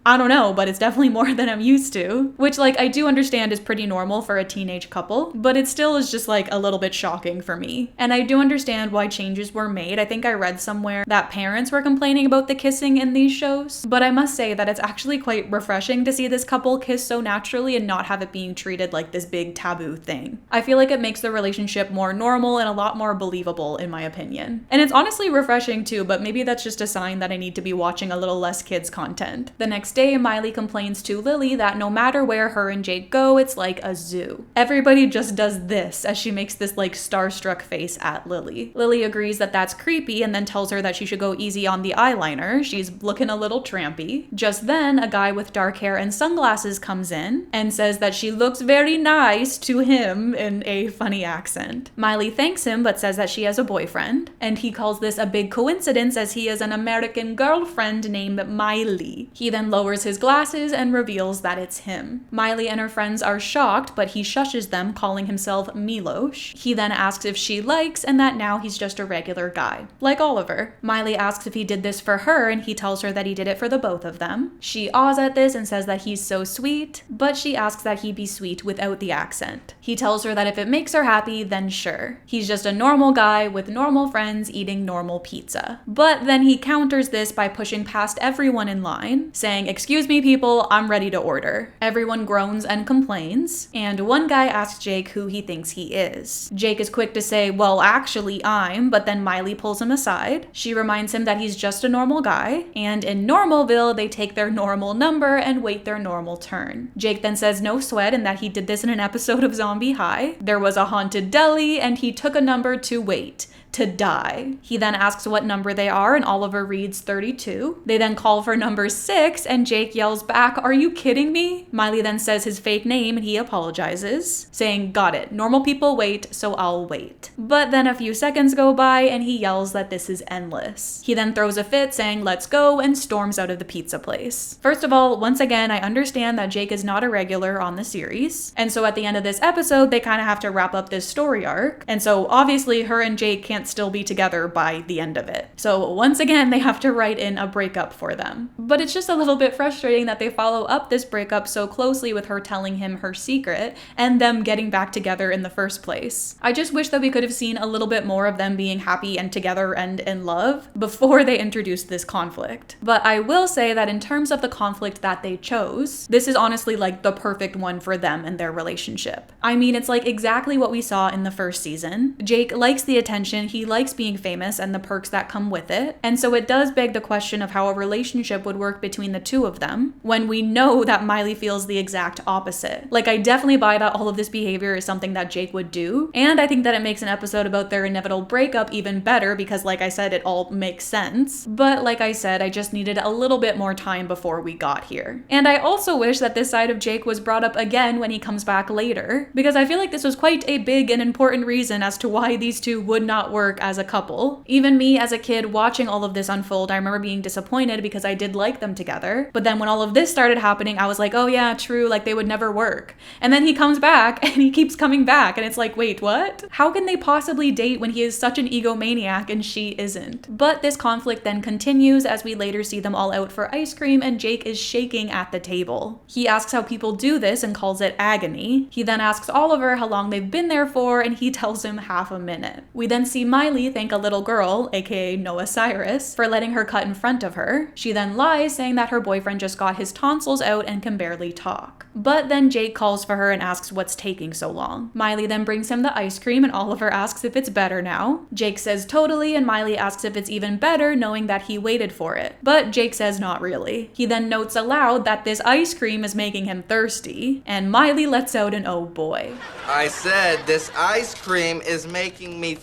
I don't know, but it's definitely more than I'm used to. Which, like, I do understand is pretty normal for a teenage couple, but it still is just, like, a little bit shocking for me. And I do understand why changes were made. I think I read somewhere that parents were complaining about the kissing in these shows, but I must say that it's actually quite refreshing to see this couple kiss so naturally and not have it being treated like this big taboo thing. I feel like it makes the relationship more normal and a lot more believable, in my opinion. And it's honestly refreshing too, but maybe that's just a sign that I need to be watching a little less kids content. The next day, Miley complains to Lily that no matter where her and Jake go, it's like a zoo. Everybody just does this as she makes this like starstruck face at Lily. Lily agrees that that's creepy and then tells her that she should go easy on the eyeliner. She's looking a little trampy. Just then, a guy with dark hair and sunglasses comes in and says that she looks very nice to him in a funny accent. Miley thanks him but says that she has a boyfriend, and he calls this a big coincidence as he has an American girlfriend named Miley. He then lowers his glasses and reveals that it's him. Miley and her friends are shocked, but he shushes them, calling himself Milosh. He then asks if she likes, and that now he's just a regular guy, like Oliver. Miley asks if he did this for her, and he tells her that he did it for the both of them. She awes at this and says that he's so sweet, but she asks that he be sweet without the accent. He tells her that if it makes her happy, then sure. He's just a normal guy with normal friends eating normal pizza. But then he counters this by pushing past everyone in line, saying "Excuse me, people, I'm ready to order." Everyone groans and complains, and one guy asks Jake who he thinks he is. Jake is quick to say, "Well, actually, I'm," but then Miley pulls him aside. She reminds him that he's just a normal guy, and in Normalville, they take their normal number and wait their normal turn. Jake then says no sweat and that he did this in an episode of Zombie High. There was a haunted deli, and he took a number to wait. To die. He then asks what number they are, and Oliver reads 32. They then call for number 6, and Jake yells back, "Are you kidding me?" Miley then says his fake name, and he apologizes, saying, "Got it. Normal people wait, so I'll wait." But then a few seconds go by, and he yells that this is endless. He then throws a fit, saying, "Let's go," and storms out of the pizza place. First of all, once again, I understand that Jake is not a regular on the series, and so at the end of this episode, they kind of have to wrap up this story arc, and so obviously her and Jake can't still be together by the end of it. So once again, they have to write in a breakup for them. But it's just a little bit frustrating that they follow up this breakup so closely with her telling him her secret and them getting back together in the first place. I just wish that we could have seen a little bit more of them being happy and together and in love before they introduced this conflict. But I will say that in terms of the conflict that they chose, this is honestly like the perfect one for them and their relationship. I mean, it's like exactly what we saw in the first season. Jake likes the attention, he likes being famous and the perks that come with it. And so it does beg the question of how a relationship would work between the two of them when we know that Miley feels the exact opposite. Like, I definitely buy that all of this behavior is something that Jake would do. And I think that it makes an episode about their inevitable breakup even better because, like I said, it all makes sense. But like I said, I just needed a little bit more time before we got here. And I also wish that this side of Jake was brought up again when he comes back later, because I feel like this was quite a big and important reason as to why these two would not work as a couple. Even me as a kid watching all of this unfold, I remember being disappointed because I did like them together. But then when all of this started happening, I was like, oh yeah, true, like they would never work. And then he comes back and he keeps coming back and it's like, wait, what? How can they possibly date when he is such an egomaniac and she isn't? But this conflict then continues as we later see them all out for ice cream and Jake is shaking at the table. He asks how people do this and calls it agony. He then asks Oliver how long they've been there for and he tells him half a minute. We then see Miley thank a little girl, aka Noah Cyrus, for letting her cut in front of her. She then lies, saying that her boyfriend just got his tonsils out and can barely talk. But then Jake calls for her and asks what's taking so long. Miley then brings him the ice cream and Oliver asks if it's better now. Jake says totally and Miley asks if it's even better knowing that he waited for it. But Jake says not really. He then notes aloud that this ice cream is making him thirsty and Miley lets out an oh boy. I said this ice cream is making me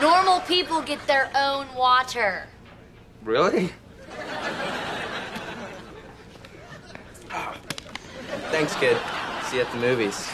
Normal people get their own water. Really? Thanks, kid. See you at the movies.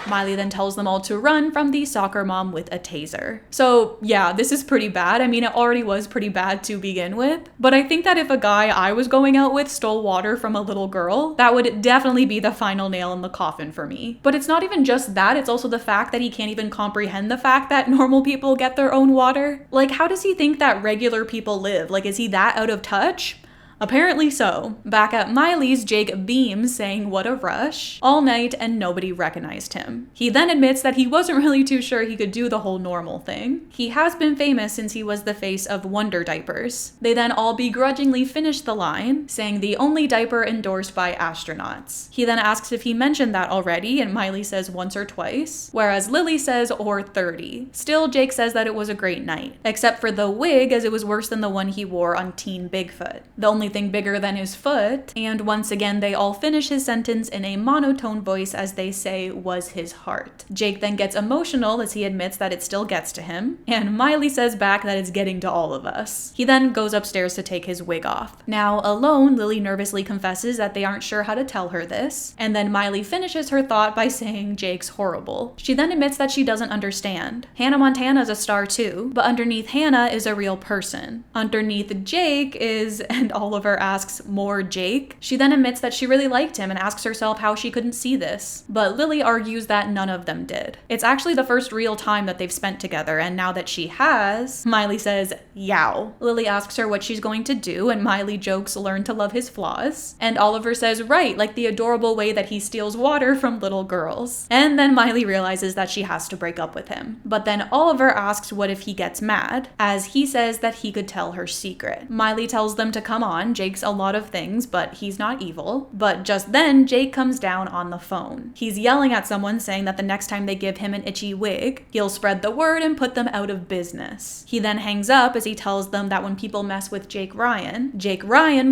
Miley then tells them all to run from the soccer mom with a taser. So yeah, this is pretty bad. I mean, it already was pretty bad to begin with, but I think that if a guy I was going out with stole water from a little girl, that would definitely be the final nail in the coffin for me. But it's not even just that, it's also the fact that he can't even comprehend the fact that normal people get their own water. Like, how does he think that regular people live? Like, is he that out of touch? Apparently so. Back at Miley's, Jake beams, saying what a rush, all night and nobody recognized him. He then admits that he wasn't really too sure he could do the whole normal thing. He has been famous since he was the face of Wonder Diapers. They then all begrudgingly finish the line, saying the only diaper endorsed by astronauts. He then asks if he mentioned that already, and Miley says once or twice, whereas Lily says or 30. Still, Jake says that it was a great night, except for the wig, as it was worse than the one he wore on Teen Bigfoot. The only thing bigger than his foot, and once again they all finish his sentence in a monotone voice as they say was his heart. Jake then gets emotional as he admits that it still gets to him, and Miley says back that it's getting to all of us. He then goes upstairs to take his wig off. Now alone, Lily nervously confesses that they aren't sure how to tell her this, and then Miley finishes her thought by saying Jake's horrible. She then admits that she doesn't understand. Hannah Montana's a star too, but underneath Hannah is a real person. Underneath Jake is, and all Oliver asks more Jake. She then admits that she really liked him and asks herself how she couldn't see this. But Lily argues that none of them did. It's actually the first real time that they've spent together, and now that she has, Miley says, yow. Lily asks her what she's going to do, and Miley jokes, learn to love his flaws. And Oliver says, right, like the adorable way that he steals water from little girls. And then Miley realizes that she has to break up with him. But then Oliver asks what if he gets mad, as he says that he could tell her secret. Miley tells them to come on. Jake's a lot of things, but he's not evil. But just then, Jake comes down on the phone. He's yelling at someone, saying that the next time they give him an itchy wig, he'll spread the word and put them out of business. He then hangs up as he tells them that when people mess with Jake Ryan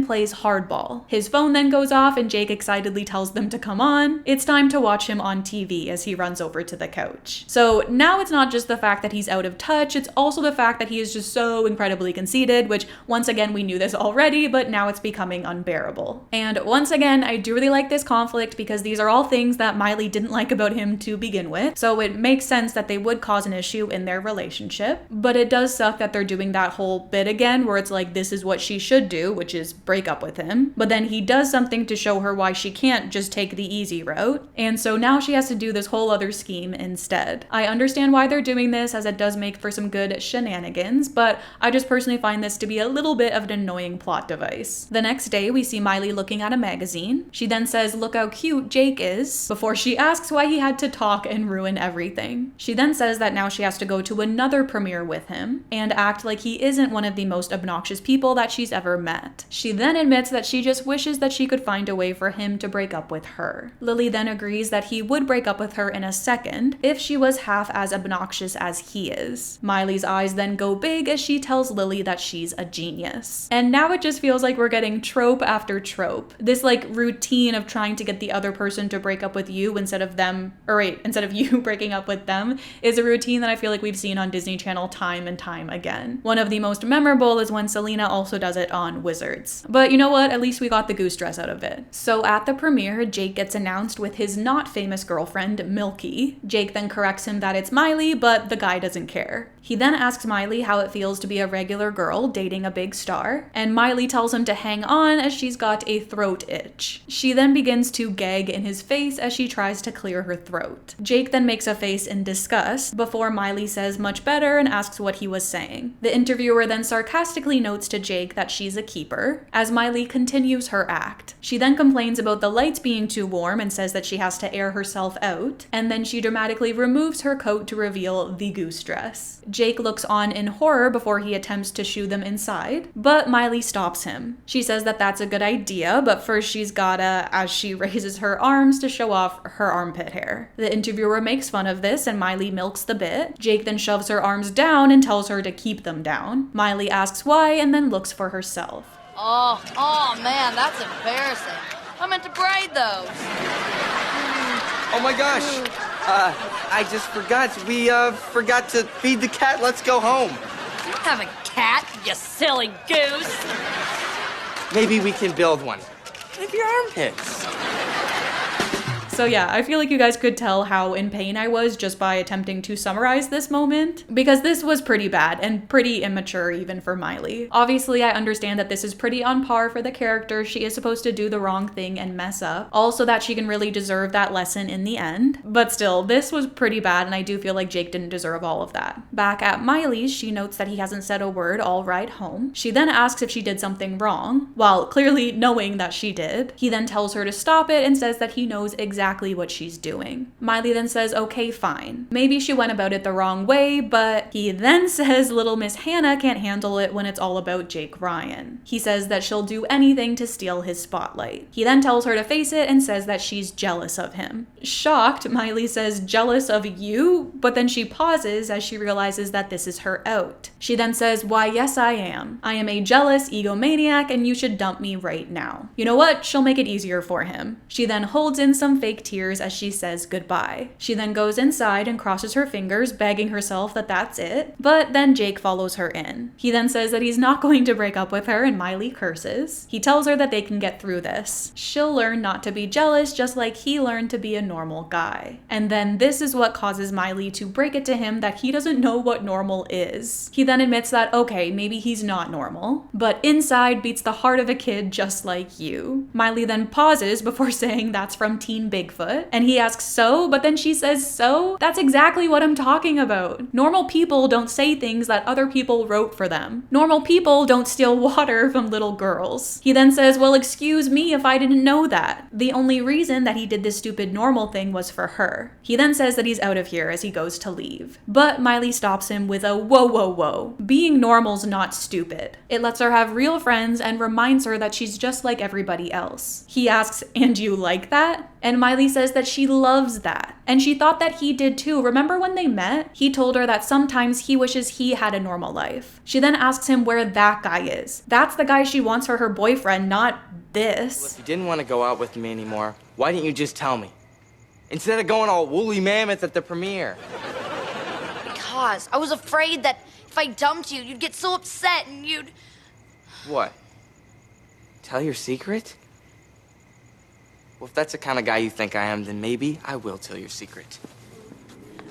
plays hardball. His phone then goes off and Jake excitedly tells them to come on. It's time to watch him on TV as he runs over to the couch. So now it's not just the fact that he's out of touch, it's also the fact that he is just so incredibly conceited, which once again we knew this already, but now it's becoming unbearable. And once again, I do really like this conflict because these are all things that Miley didn't like about him to begin with, so it makes sense that they would cause an issue in their relationship. But it does suck that they're doing that whole bit again where it's like this is what she should do, which is break up with him, but then he does something to show her why she can't just take the easy route, and so now she has to do this whole other scheme instead. I understand why they're doing this, as it does make for some good shenanigans, but I just personally find this to be a little bit of an annoying plot device. The next day, we see Miley looking at a magazine. She then says, look how cute Jake is, before she asks why he had to talk and ruin everything. She then says that now she has to go to another premiere with him and act like he isn't one of the most obnoxious people that she's ever met. She then admits that she just wishes that she could find a way for him to break up with her. Lily then agrees that he would break up with her in a second if she was half as obnoxious as he is. Miley's eyes then go big as she tells Lily that she's a genius. And now it just feels like we're getting trope after trope. This like routine of trying to get the other person to break up with you instead of you breaking up with them is a routine that I feel like we've seen on Disney Channel time and time again. One of the most memorable is when Selena also does it on Wizards. But you know what? At least we got the goose dress out of it. So at the premiere, Jake gets announced with his not famous girlfriend, Milky. Jake then corrects him that it's Miley, but the guy doesn't care. He then asks Miley how it feels to be a regular girl dating a big star, and Miley tells him to hang on as she's got a throat itch. She then begins to gag in his face as she tries to clear her throat. Jake then makes a face in disgust before Miley says much better and asks what he was saying. The interviewer then sarcastically notes to Jake that she's a keeper as Miley continues her act. She then complains about the lights being too warm and says that she has to air herself out, and then she dramatically removes her coat to reveal the goose dress. Jake looks on in horror before he attempts to shoo them inside, but Miley stops him. She says that that's a good idea, but first she's gotta, as she raises her arms to show off her armpit hair. The interviewer makes fun of this and Miley milks the bit. Jake then shoves her arms down and tells her to keep them down. Miley asks why and then looks for herself. Oh man, that's embarrassing. I meant to braid those. Oh my gosh. I just forgot. We forgot to feed the cat. Let's go home. You don't have a cat, you silly goose. Maybe we can build one. Maybe your armpits. So yeah, I feel like you guys could tell how in pain I was just by attempting to summarize this moment, because this was pretty bad and pretty immature even for Miley. Obviously, I understand that this is pretty on par for the character. She is supposed to do the wrong thing and mess up, also that she can really deserve that lesson in the end. But still, this was pretty bad, and I do feel like Jake didn't deserve all of that. Back at Miley's, she notes that he hasn't said a word all ride home. She then asks if she did something wrong, while clearly knowing that she did. He then tells her to stop it and says that he knows exactly what she's doing. Miley then says, okay, fine. Maybe she went about it the wrong way, but he then says little Miss Hannah can't handle it when it's all about Jake Ryan. He says that she'll do anything to steal his spotlight. He then tells her to face it and says that she's jealous of him. Shocked, Miley says, jealous of you? But then she pauses as she realizes that this is her out. She then says, why, yes, I am. I am a jealous egomaniac and you should dump me right now. You know what? She'll make it easier for him. She then holds in some fake fake tears as she says goodbye. She then goes inside and crosses her fingers, begging herself that that's it, but then Jake follows her in. He then says that he's not going to break up with her, and Miley curses. He tells her that they can get through this. She'll learn not to be jealous just like he learned to be a normal guy. And then this is what causes Miley to break it to him that he doesn't know what normal is. He then admits that, okay, maybe he's not normal, but inside beats the heart of a kid just like you. Miley then pauses before saying that's from Teen Bigfoot, and he asks, so? But then she says, so? That's exactly what I'm talking about. Normal people don't say things that other people wrote for them. Normal people don't steal water from little girls. He then says, well, excuse me if I didn't know that. The only reason that he did this stupid normal thing was for her. He then says that he's out of here as he goes to leave. But Miley stops him with a whoa, whoa, whoa. Being normal's not stupid. It lets her have real friends and reminds her that she's just like everybody else. He asks, and you like that? And Miley says that she loves that. And she thought that he did too. Remember when they met? He told her that sometimes he wishes he had a normal life. She then asks him where that guy is. That's the guy she wants for her boyfriend, not this. Well, if you didn't want to go out with me anymore, why didn't you just tell me? Instead of going all woolly mammoth at the premiere. Because I was afraid that if I dumped you, you'd get so upset and you'd... What? Tell your secret? Well, if that's the kind of guy you think I am, then maybe I will tell your secret.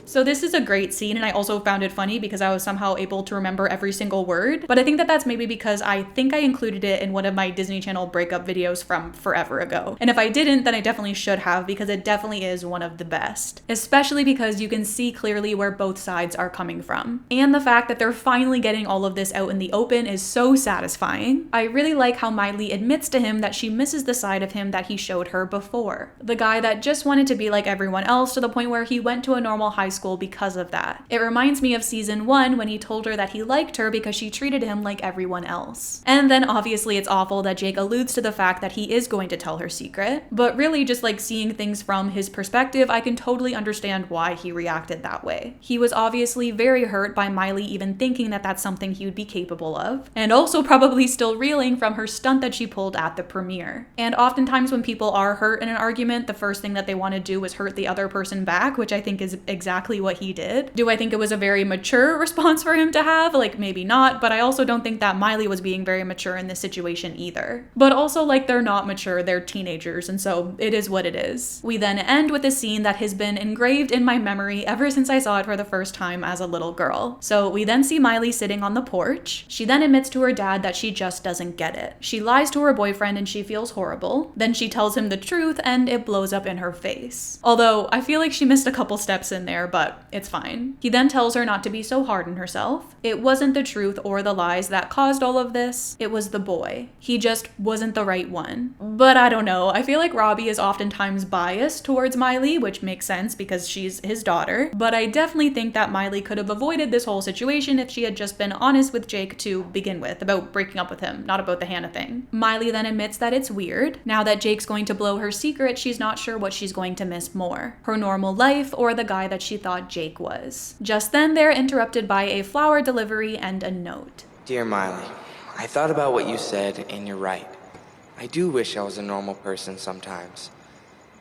So this is a great scene, and I also found it funny because I was somehow able to remember every single word, but I think that that's maybe because I think I included it in one of my Disney Channel breakup videos from forever ago. And if I didn't, then I definitely should have, because it definitely is one of the best, especially because you can see clearly where both sides are coming from. And the fact that they're finally getting all of this out in the open is so satisfying. I really like how Miley admits to him that she misses the side of him that he showed her before. The guy that just wanted to be like everyone else to the point where he went to a normal high school because of that. It reminds me of season 1 when he told her that he liked her because she treated him like everyone else. And then obviously it's awful that Jake alludes to the fact that he is going to tell her secret, but really just like seeing things from his perspective, I can totally understand why he reacted that way. He was obviously very hurt by Miley even thinking that that's something he would be capable of, and also probably still reeling from her stunt that she pulled at the premiere. And oftentimes when people are hurt in an argument, the first thing that they want to do is hurt the other person back, which I think is exactly what he did. Do I think it was a very mature response for him to have? Like, maybe not, but I also don't think that Miley was being very mature in this situation either. But also, like, they're not mature, they're teenagers, and so it is what it is. We then end with a scene that has been engraved in my memory ever since I saw it for the first time as a little girl. So we then see Miley sitting on the porch. She then admits to her dad that she just doesn't get it. She lies to her boyfriend and she feels horrible. Then she tells him the truth and it blows up in her face. Although I feel like she missed a couple steps in there, but it's fine. He then tells her not to be so hard on herself. It wasn't the truth or the lies that caused all of this. It was the boy. He just wasn't the right one. But I don't know. I feel like Robbie is oftentimes biased towards Miley, which makes sense because she's his daughter. But I definitely think that Miley could have avoided this whole situation if she had just been honest with Jake to begin with about breaking up with him, not about the Hannah thing. Miley then admits that it's weird. Now that Jake's going to blow her secret, she's not sure what she's going to miss more, her normal life or the guy that she thought Jake was. Just then they're interrupted by a flower delivery and a note. Dear Miley, I thought about what you said and you're right. I do wish I was a normal person sometimes.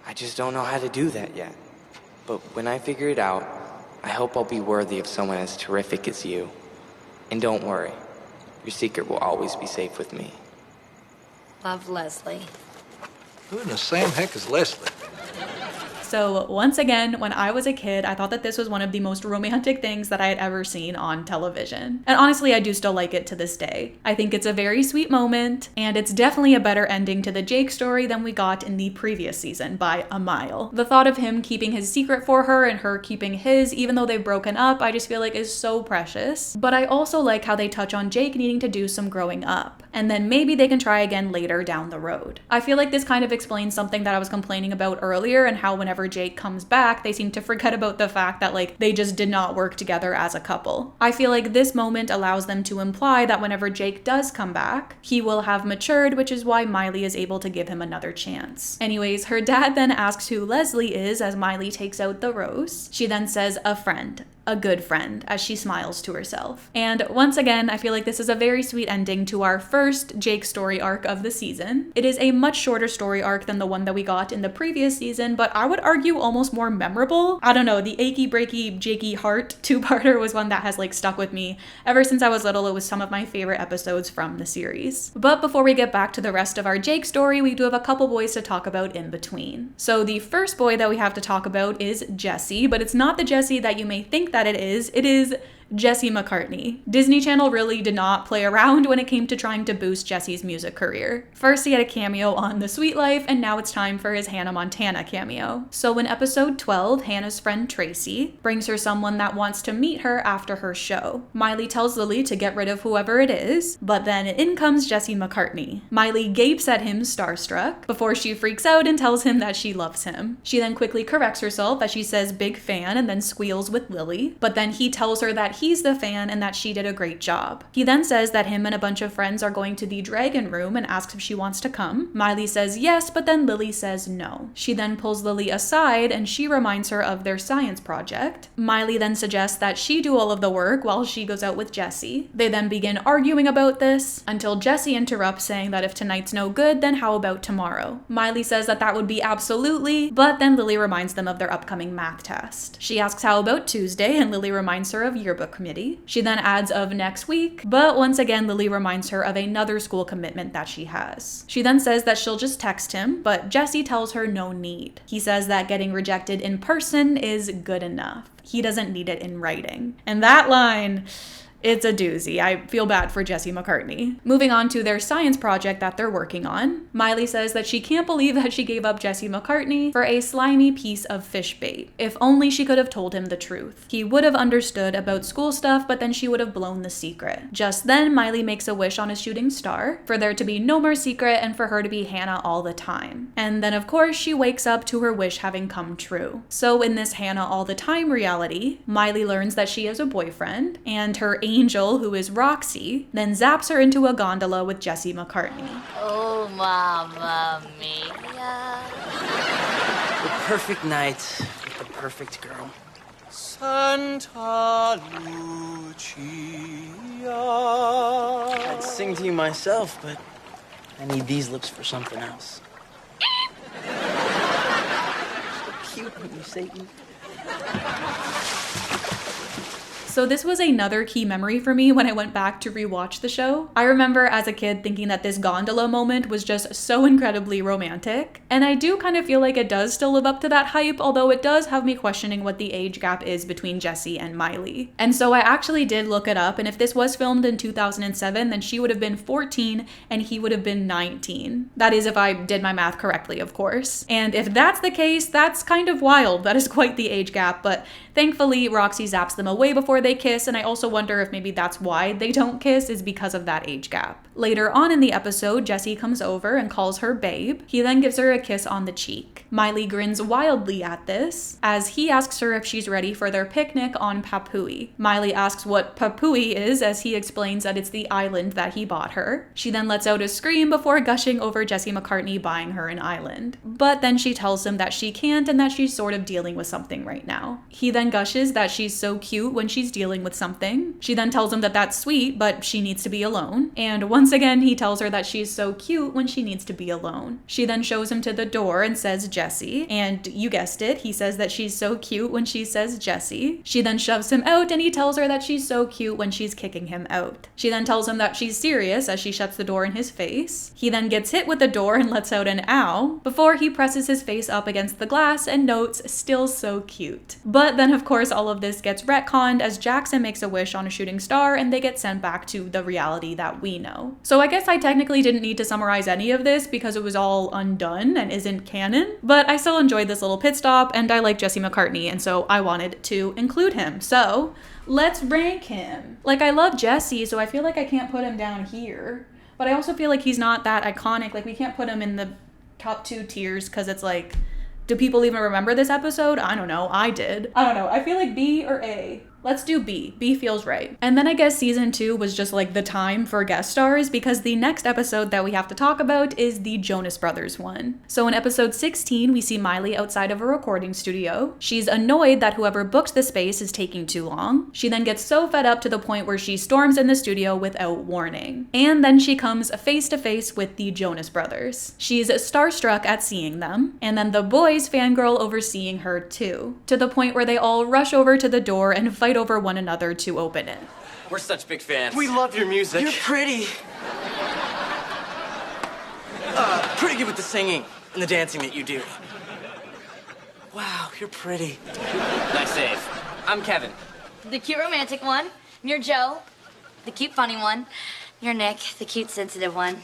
I just don't know how to do that yet. But when I figure it out, I hope I'll be worthy of someone as terrific as you. And don't worry, your secret will always be safe with me. Love, Leslie. Who in the same heck is Leslie? So once again, when I was a kid, I thought that this was one of the most romantic things that I had ever seen on television. And honestly, I do still like it to this day. I think it's a very sweet moment, and it's definitely a better ending to the Jake story than we got in the previous season by a mile. The thought of him keeping his secret for her and her keeping his, even though they've broken up, I just feel like is so precious. But I also like how they touch on Jake needing to do some growing up, and then maybe they can try again later down the road. I feel like this kind of explains something that I was complaining about earlier, and how whenever Jake comes back, they seem to forget about the fact that like they just did not work together as a couple. I feel like this moment allows them to imply that whenever Jake does come back, he will have matured, which is why Miley is able to give him another chance. Anyways, her dad then asks who Leslie is as Miley takes out the rose. She then says, a friend. a good friend, as she smiles to herself. And once again, I feel like this is a very sweet ending to our first Jake story arc of the season. It is a much shorter story arc than the one that we got in the previous season, but I would argue almost more memorable. I don't know, the achy breaky Jakey heart two-parter was one that has like stuck with me. Ever since I was little, it was some of my favorite episodes from the series. But before we get back to the rest of our Jake story, we do have a couple boys to talk about in between. So the first boy that we have to talk about is Jesse, but it's not the Jesse that you may think that it is Jesse McCartney. Disney Channel really did not play around when it came to trying to boost Jesse's music career. First, he had a cameo on The Sweet Life, and now it's time for his Hannah Montana cameo. So in episode 12, Hannah's friend Tracy brings her someone that wants to meet her after her show. Miley tells Lily to get rid of whoever it is, but then in comes Jesse McCartney. Miley gapes at him starstruck before she freaks out and tells him that she loves him. She then quickly corrects herself as she says big fan and then squeals with Lily, but then he tells her that he's the fan and that she did a great job. He then says that him and a bunch of friends are going to the dragon room and asks if she wants to come. Miley says yes, but then Lily says no. She then pulls Lily aside and she reminds her of their science project. Miley then suggests that she do all of the work while she goes out with Jesse. They then begin arguing about this until Jesse interrupts, saying that if tonight's no good, then how about tomorrow? Miley says that that would be absolutely, but then Lily reminds them of their upcoming math test. She asks how about Tuesday, and Lily reminds her of yearbook committee. She then adds of next week, but once again Lily reminds her of another school commitment that she has. She then says that she'll just text him, but Jesse tells her no need. He says that getting rejected in person is good enough. He doesn't need it in writing. And that line, it's a doozy. I feel bad for Jesse McCartney. Moving on to their science project that they're working on, Miley says that she can't believe that she gave up Jesse McCartney for a slimy piece of fish bait. If only she could have told him the truth. He would have understood about school stuff, but then she would have blown the secret. Just then, Miley makes a wish on a shooting star for there to be no more secret and for her to be Hannah all the time. And then of course she wakes up to her wish having come true. So in this Hannah all the time reality, Miley learns that she has a boyfriend, and her angel, who is Roxy, then zaps her into a gondola with Jesse McCartney. Oh, Mamma Mia. The perfect night with the perfect girl. Santa Lucia. I'd sing to you myself, but I need these lips for something else. So cute when you Satan. So this was another key memory for me when I went back to rewatch the show. I remember as a kid thinking that this gondola moment was just so incredibly romantic. And I do kind of feel like it does still live up to that hype, although it does have me questioning what the age gap is between Jesse and Miley. And so I actually did look it up, and if this was filmed in 2007, then she would have been 14 and he would have been 19. That is if I did my math correctly, of course. And if that's the case, that's kind of wild. That is quite the age gap, but thankfully Roxy zaps them away before they kiss, and I also wonder if maybe that's why they don't kiss, is because of that age gap. Later on in the episode, Jesse comes over and calls her babe. He then gives her a kiss on the cheek. Miley grins wildly at this, as he asks her if she's ready for their picnic on Papui. Miley asks what Papui is, as he explains that it's the island that he bought her. She then lets out a scream before gushing over Jesse McCartney buying her an island. But then she tells him that she can't and that she's sort of dealing with something right now. He then gushes that she's so cute when she's dealing with something. She then tells him that that's sweet, but she needs to be alone. And once again, he tells her that she's so cute when she needs to be alone. She then shows him to the door and says Jesse. And you guessed it, he says that she's so cute when she says Jesse. She then shoves him out and he tells her that she's so cute when she's kicking him out. She then tells him that she's serious as she shuts the door in his face. He then gets hit with the door and lets out an ow before he presses his face up against the glass and notes still so cute. But then of course all of this gets retconned as Jackson makes a wish on a shooting star and they get sent back to the reality that we know. So I guess I technically didn't need to summarize any of this because it was all undone and isn't canon, but I still enjoyed this little pit stop and I like Jesse McCartney, and so I wanted to include him. So let's rank him. Like, I love Jesse, so I feel like I can't put him down here, but I also feel like he's not that iconic. Like, we can't put him in the top 2 tiers because it's like, do people even remember this episode? I don't know. I did. I don't know. I feel like B or A. Let's do B. B feels right. And then I guess season 2 was just like the time for guest stars because the next episode that we have to talk about is the Jonas Brothers one. So in episode 16, we see Miley outside of a recording studio. She's annoyed that whoever booked the space is taking too long. She then gets so fed up to the point where she storms in the studio without warning. And then she comes face to face with the Jonas Brothers. She's starstruck at seeing them, and then the boys fangirl over seeing her too, to the point where they all rush over to the door and fight over one another to open it. We're such big fans. We love your music. You're pretty. Pretty good with the singing and the dancing that you do. Wow, you're pretty. Nice save. I'm Kevin. The cute romantic one. You're Joe. The cute funny one. You're Nick, the cute sensitive one.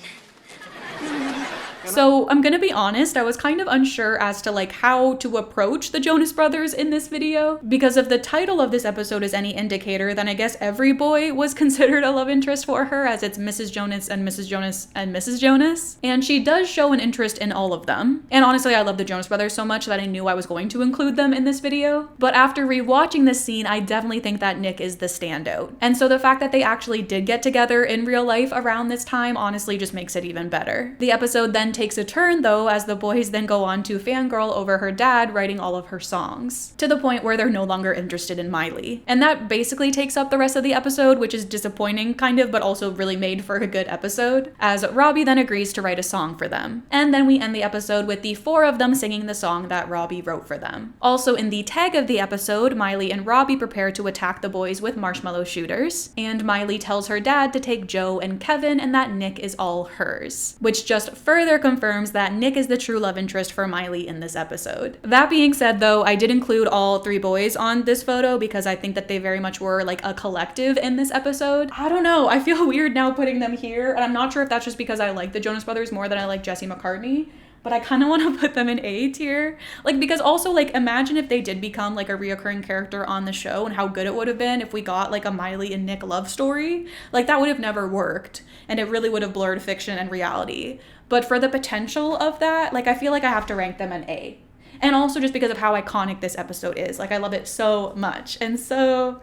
So I'm gonna be honest, I was kind of unsure as to like how to approach the Jonas Brothers in this video, because if the title of this episode is any indicator, then I guess every boy was considered a love interest for her, as it's Mrs. Jonas and Mrs. Jonas and Mrs. Jonas. And she does show an interest in all of them. And honestly, I love the Jonas Brothers so much that I knew I was going to include them in this video. But after rewatching this scene, I definitely think that Nick is the standout. And so the fact that they actually did get together in real life around this time honestly just makes it even better. The episode then takes a turn though, as the boys then go on to fangirl over her dad writing all of her songs, to the point where they're no longer interested in Miley. And that basically takes up the rest of the episode, which is disappointing kind of, but also really made for a good episode, as Robbie then agrees to write a song for them. And then we end the episode with the 4 of them singing the song that Robbie wrote for them. Also in the tag of the episode, Miley and Robbie prepare to attack the boys with marshmallow shooters, and Miley tells her dad to take Joe and Kevin and that Nick is all hers, which just further confirms that Nick is the true love interest for Miley in this episode. That being said though, I did include all 3 boys on this photo because I think that they very much were like a collective in this episode. I don't know, I feel weird now putting them here, and I'm not sure if that's just because I like the Jonas Brothers more than I like Jesse McCartney, but I kind of want to put them in A tier. Like, because also, like, imagine if they did become, like, a reoccurring character on the show and how good it would have been if we got, like, a Miley and Nick love story. Like, that would have never worked, and it really would have blurred fiction and reality. But for the potential of that, like, I feel like I have to rank them in A. And also just because of how iconic this episode is. Like, I love it so much. And so,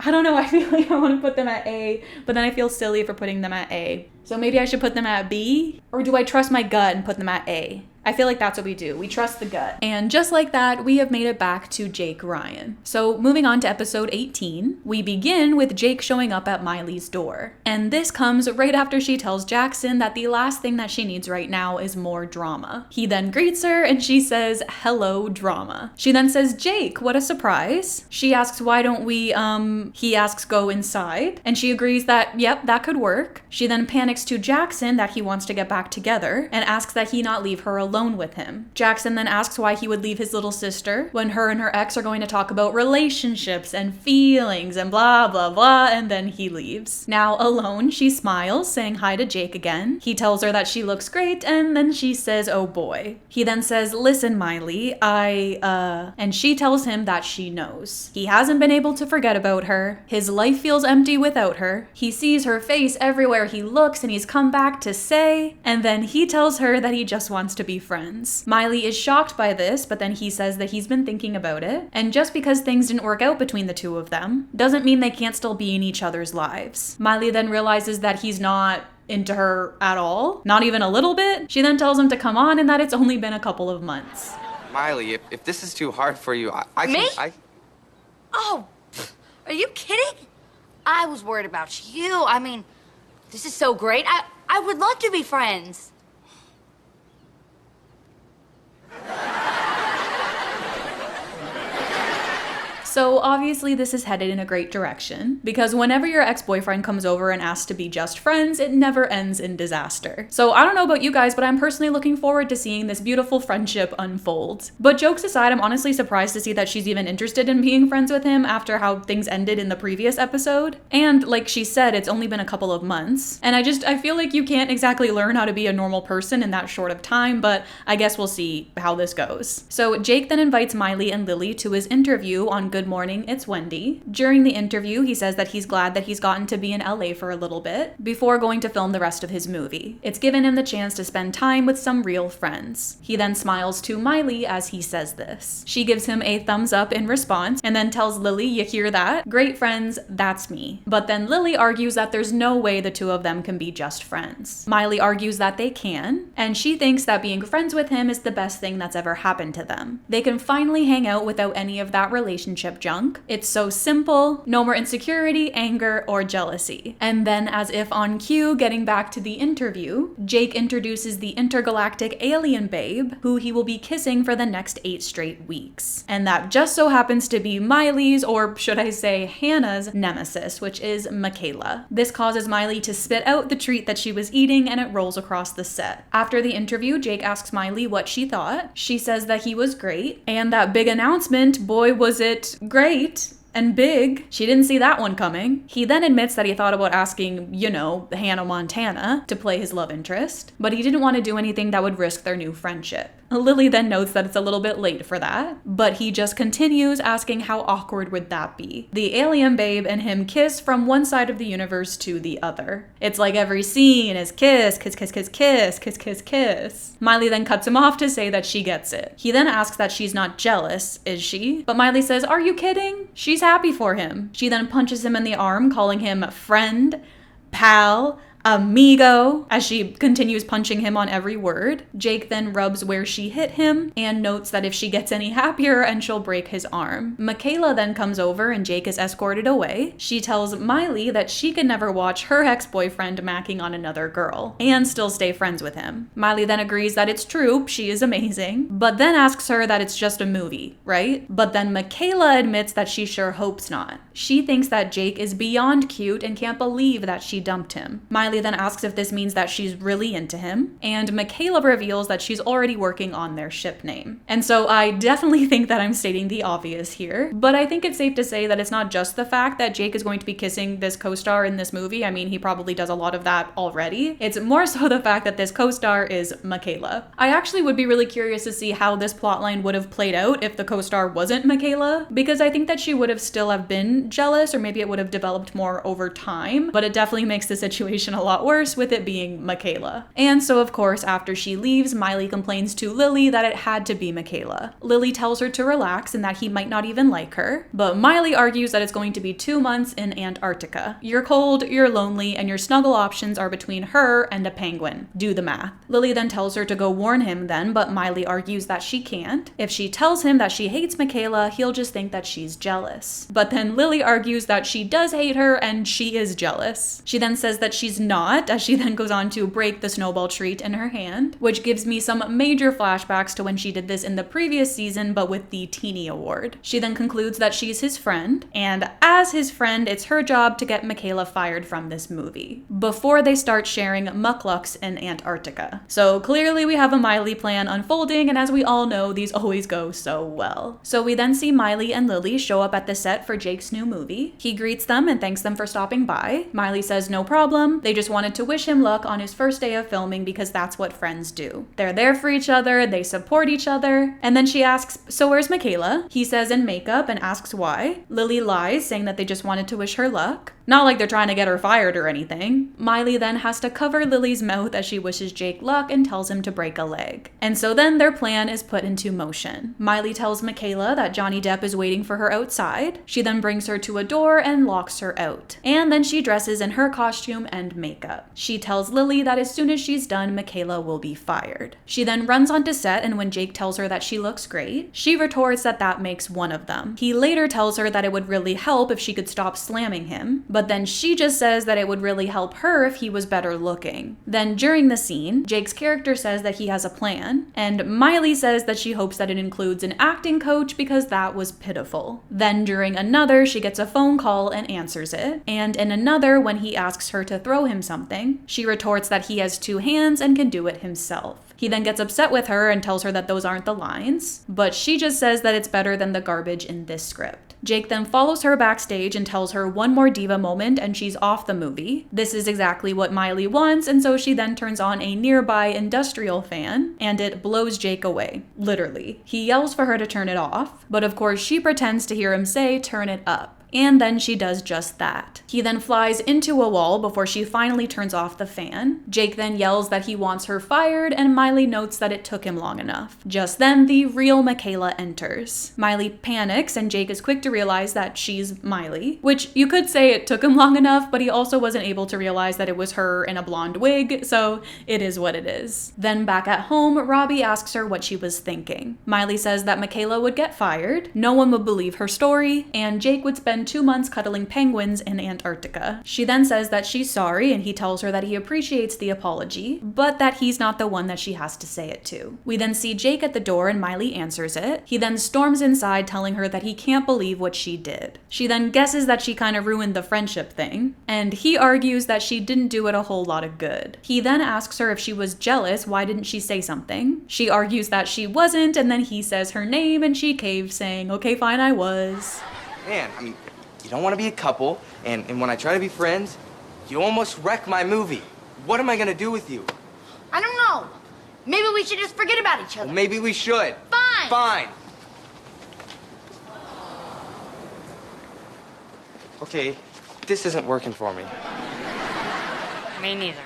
I don't know, I feel like I want to put them at A, but then I feel silly for putting them at A. So maybe I should put them at B? Or do I trust my gut and put them at A? I feel like that's what we do. We trust the gut. And just like that, we have made it back to Jake Ryan. So moving on to episode 18, we begin with Jake showing up at Miley's door. And this comes right after she tells Jackson that the last thing that she needs right now is more drama. He then greets her and she says, "Hello, drama." She then says, "Jake, what a surprise." She asks, "Why don't we, he asks, "Go inside?" And she agrees that, yep, that could work. She then panics to Jackson that he wants to get back together and asks that he not leave her alone with him. Jackson then asks why he would leave his little sister when her and her ex are going to talk about relationships and feelings and blah blah blah, and then he leaves. Now alone, she smiles, saying hi to Jake again. He tells her that she looks great, and then she says, "Oh boy." He then says, "Listen, Miley, and she tells him that she knows. He hasn't been able to forget about her. His life feels empty without her. He sees her face everywhere he looks, and he's come back to say," and then he tells her that he just wants to be friends. Miley is shocked by this, but then he says that he's been thinking about it, and just because things didn't work out between the two of them doesn't mean they can't still be in each other's lives. Miley then realizes that he's not into her at all, not even a little bit. She then tells him to come on and that it's only been a couple of months. Miley, if this is too hard for you, I Me? can... Oh, are you kidding? I was worried about you. I mean, this is so great. I would love to be friends. So obviously this is headed in a great direction, because whenever your ex-boyfriend comes over and asks to be just friends, it never ends in disaster. So I don't know about you guys, but I'm personally looking forward to seeing this beautiful friendship unfold. But jokes aside, I'm honestly surprised to see that she's even interested in being friends with him after how things ended in the previous episode. And like she said, it's only been a couple of months. And I feel like you can't exactly learn how to be a normal person in that short of time, but I guess we'll see how this goes. So Jake then invites Miley and Lily to his interview on Good good morning, it's Wendy. During the interview, he says that he's glad that he's gotten to be in LA for a little bit before going to film the rest of his movie. It's given him the chance to spend time with some real friends. He then smiles to Miley as he says this. She gives him a thumbs up in response and then tells Lily, "You hear that? Great friends, that's me." But then Lily argues that there's no way the two of them can be just friends. Miley argues that they can, and she thinks that being friends with him is the best thing that's ever happened to them. They can finally hang out without any of that relationship junk. It's so simple, no more insecurity, anger, or jealousy. And then, as if on cue, getting back to the interview, Jake introduces the intergalactic alien babe, who he will be kissing for the next 8 straight weeks. And that just so happens to be Miley's, or should I say Hannah's, nemesis, which is Michaela. This causes Miley to spit out the treat that she was eating, and it rolls across the set. After the interview, Jake asks Miley what she thought. She says that he was great, and that big announcement, boy was it great and big. She didn't see that one coming. He then admits that he thought about asking, you know, Hannah Montana to play his love interest, but he didn't want to do anything that would risk their new friendship. Lily then notes that it's a little bit late for that, but he just continues asking how awkward would that be. The alien babe and him kiss from one side of the universe to the other. It's like every scene is kiss, kiss, kiss, kiss, kiss, kiss, kiss, kiss. Miley then cuts him off to say that she gets it. He then asks that she's not jealous, is she? But Miley says, "Are you kidding?" She's happy for him. She then punches him in the arm, calling him friend, pal, amigo, as she continues punching him on every word. Jake then rubs where she hit him and notes that if she gets any happier and she'll break his arm. Michaela then comes over and Jake is escorted away. She tells Miley that she could never watch her ex-boyfriend macking on another girl and still stay friends with him. Miley then agrees that it's true, she is amazing, but then asks her that it's just a movie, right? But then Michaela admits that she sure hopes not. She thinks that Jake is beyond cute and can't believe that she dumped him. Miley then asks if this means that she's really into him, and Michaela reveals that she's already working on their ship name. And so I definitely think that I'm stating the obvious here, but I think it's safe to say that it's not just the fact that Jake is going to be kissing this co-star in this movie. I mean, he probably does a lot of that already. It's more so the fact that this co-star is Michaela. I actually would be really curious to see how this plotline would have played out if the co-star wasn't Michaela, because I think that she would have still have been jealous, or maybe it would have developed more over time, but it definitely makes the situation a lot worse with it being Michaela. And so of course, after she leaves, Miley complains to Lily that it had to be Michaela. Lily tells her to relax and that he might not even like her, but Miley argues that it's going to be 2 months in Antarctica. You're cold, you're lonely, and your snuggle options are between her and a penguin. Do the math. Lily then tells her to go warn him then, but Miley argues that she can't. If she tells him that she hates Michaela, he'll just think that she's jealous. But then Lily argues that she does hate her and she is jealous. She then says that she's not, as she then goes on to break the snowball treat in her hand, which gives me some major flashbacks to when she did this in the previous season, but with the Teenie Award. She then concludes that she's his friend, and as his friend, it's her job to get Michaela fired from this movie before they start sharing mucklucks in Antarctica. So clearly we have a Miley plan unfolding, and as we all know, these always go so well. So we then see Miley and Lily show up at the set for Jake's new movie. He greets them and thanks them for stopping by. Miley says no problem, they just wanted to wish him luck on his first day of filming because that's what friends do. They're there for each other, they support each other, and then she asks, "So where's Michaela?" He says in makeup and asks why. Lily lies, saying that they just wanted to wish her luck. Not like they're trying to get her fired or anything. Miley then has to cover Lily's mouth as she wishes Jake luck and tells him to break a leg. And so then their plan is put into motion. Miley tells Michaela that Johnny Depp is waiting for her outside. She then brings her to a door and locks her out. And then she dresses in her costume and makeup. She tells Lily that as soon as she's done, Michaela will be fired. She then runs onto set, and when Jake tells her that she looks great, she retorts that that makes one of them. He later tells her that it would really help if she could stop slamming him, but then she just says that it would really help her if he was better looking. Then during the scene, Jake's character says that he has a plan, and Miley says that she hopes that it includes an acting coach because that was pitiful. Then during another, she gets a phone call and answers it, and in another, when he asks her to throw him something, she retorts that he has 2 hands and can do it himself. He then gets upset with her and tells her that those aren't the lines, but she just says that it's better than the garbage in this script. Jake then follows her backstage and tells her one more diva moment and she's off the movie. This is exactly what Miley wants, and so she then turns on a nearby industrial fan and it blows Jake away. Literally. He yells for her to turn it off, but of course she pretends to hear him say, "Turn it up." And then she does just that. He then flies into a wall before she finally turns off the fan. Jake then yells that he wants her fired, and Miley notes that it took him long enough. Just then, the real Michaela enters. Miley panics, and Jake is quick to realize that she's Miley, which you could say it took him long enough, but he also wasn't able to realize that it was her in a blonde wig, so it is what it is. Then back at home, Robbie asks her what she was thinking. Miley says that Michaela would get fired, no one would believe her story, and Jake would spend 2 months cuddling penguins in Antarctica. She then says that she's sorry, and he tells her that he appreciates the apology, but that he's not the one that she has to say it to. We then see Jake at the door and Miley answers it. He then storms inside telling her that he can't believe what she did. She then guesses that she kind of ruined the friendship thing, and he argues that she didn't do it a whole lot of good. He then asks her if she was jealous, why didn't she say something? She argues that she wasn't, and then he says her name and she caves, saying, "Okay, fine, I was." Man, I mean, you don't want to be a couple, and when I try to be friends, you almost wreck my movie. What am I gonna do with you? I don't know. Maybe we should just forget about each other. Well, maybe we should. Fine. Fine. Okay, this isn't working for me. Me neither.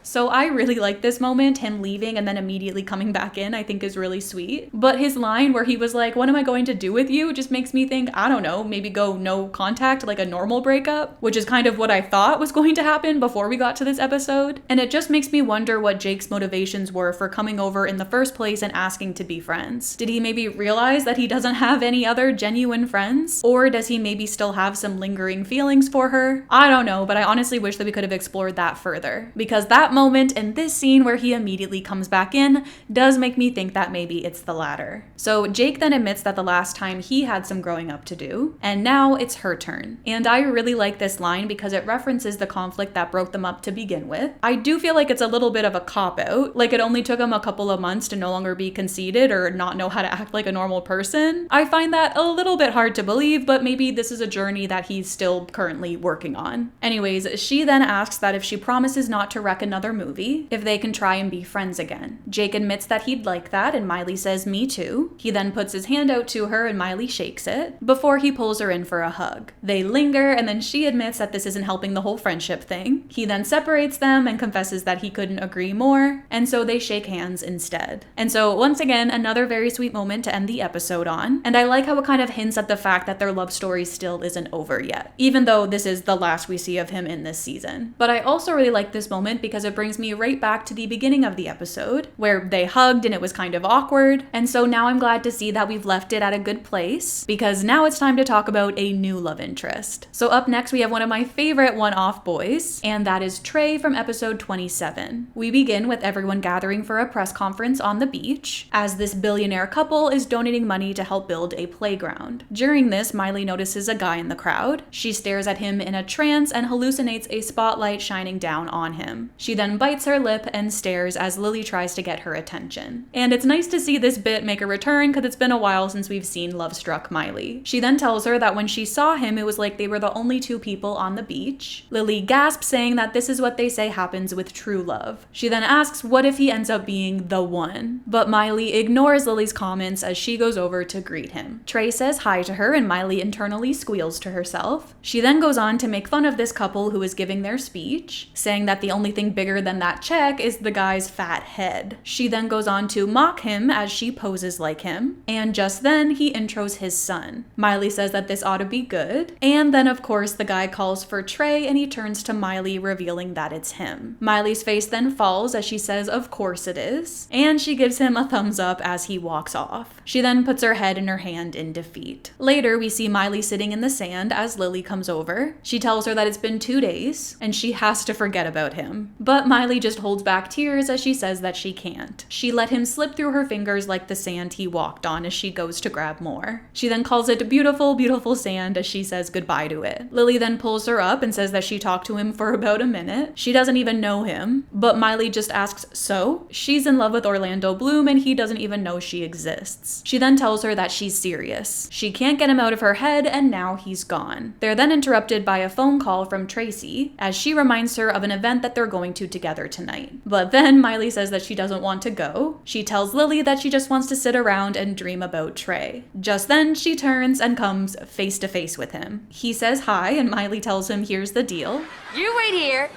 So I really like this moment, him leaving and then immediately coming back in, I think is really sweet. But his line where he was like, "What am I going to do with you?" just makes me think, I don't know, maybe go no contact like a normal breakup, which is kind of what I thought was going to happen before we got to this episode. And it just makes me wonder what Jake's motivations were for coming over in the first place and asking to be friends. Did he maybe realize that he doesn't have any other genuine friends? Or does he maybe still have some lingering feelings for her? I don't know, but I honestly wish that we could have explored that further, because that moment in this scene where he immediately comes back in does make me think that maybe it's the latter. So Jake then admits that the last time he had some growing up to do, and now it's her turn. And I really like this line because it references the conflict that broke them up to begin with. I do feel like it's a little bit of a cop-out, like it only took him a couple of months to no longer be conceited or not know how to act like a normal person. I find that a little bit hard to believe, but maybe this is a journey that he's still currently working on. Anyways, she then asks that if she promises not to wreck another movie, if they can try and be friends again. Jake admits that he'd like that, and Miley says, "Me too." He then puts his hand out to her and Miley shakes it before he pulls her in for a hug. They linger, and then she admits that this isn't helping the whole friendship thing. He then separates them and confesses that he couldn't agree more, and so they shake hands instead. And so once again, another very sweet moment to end the episode on, and I like how it kind of hints at the fact that their love story still isn't over yet, even though this is the last we see of him in this season. But I also really like this moment because it brings me right back to the beginning of the episode where they hugged and it was kind of awkward. And so now I'm glad to see that we've left it at a good place, because now it's time to talk about a new love interest. So up next we have one of my favorite one-off boys, and that is Trey from episode 27. We begin with everyone gathering for a press conference on the beach as this billionaire couple is donating money to help build a playground. During this, Miley notices a guy in the crowd. She stares at him in a trance and hallucinates a spotlight shining down on him. She then bites her lip and stares as Lily tries to get her attention. And it's nice to see this bit make a return because it's been a while since we've seen Love-Struck Miley. She then tells her that when she saw him, it was like they were the only two people on the beach. Lily gasps, saying that this is what they say happens with true love. She then asks what if he ends up being the one, but Miley ignores Lily's comments as she goes over to greet him. Trey says hi to her and Miley internally squeals to herself. She then goes on to make fun of this couple who is giving their speech, saying that the only thing bigger than that check is the guy's fat head. She then goes on to mock him as she poses like him, and just then he intros his son. Miley says that this ought to be good, and then of course the guy calls for Trey and he turns to Miley, revealing that it's him. Miley's face then falls as she says of course it is, and she gives him a thumbs up as he walks off. She then puts her head in her hand in defeat. Later we see Miley sitting in the sand as Lily comes over. She tells her that it's been 2 days and she has to forget about him. But but Miley just holds back tears as she says that she can't. She let him slip through her fingers like the sand he walked on as she goes to grab more. She then calls it beautiful, beautiful sand as she says goodbye to it. Lily then pulls her up and says that she talked to him for about a minute. She doesn't even know him, but Miley just asks, so? She's in love with Orlando Bloom and he doesn't even know she exists. She then tells her that she's serious. She can't get him out of her head and now he's gone. They're then interrupted by a phone call from Tracy as she reminds her of an event that they're going to together tonight. But then Miley says that she doesn't want to go. She tells Lily that she just wants to sit around and dream about Trey. Just then she turns and comes face to face with him. He says hi and Miley tells him here's the deal. You wait here.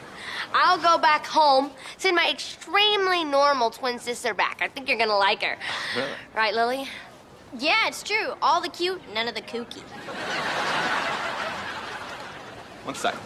I'll go back home, send my extremely normal twin sister back. I think you're gonna like her. Really? Right, Lily? Yeah, it's true. All the cute, none of the kooky. 1 second.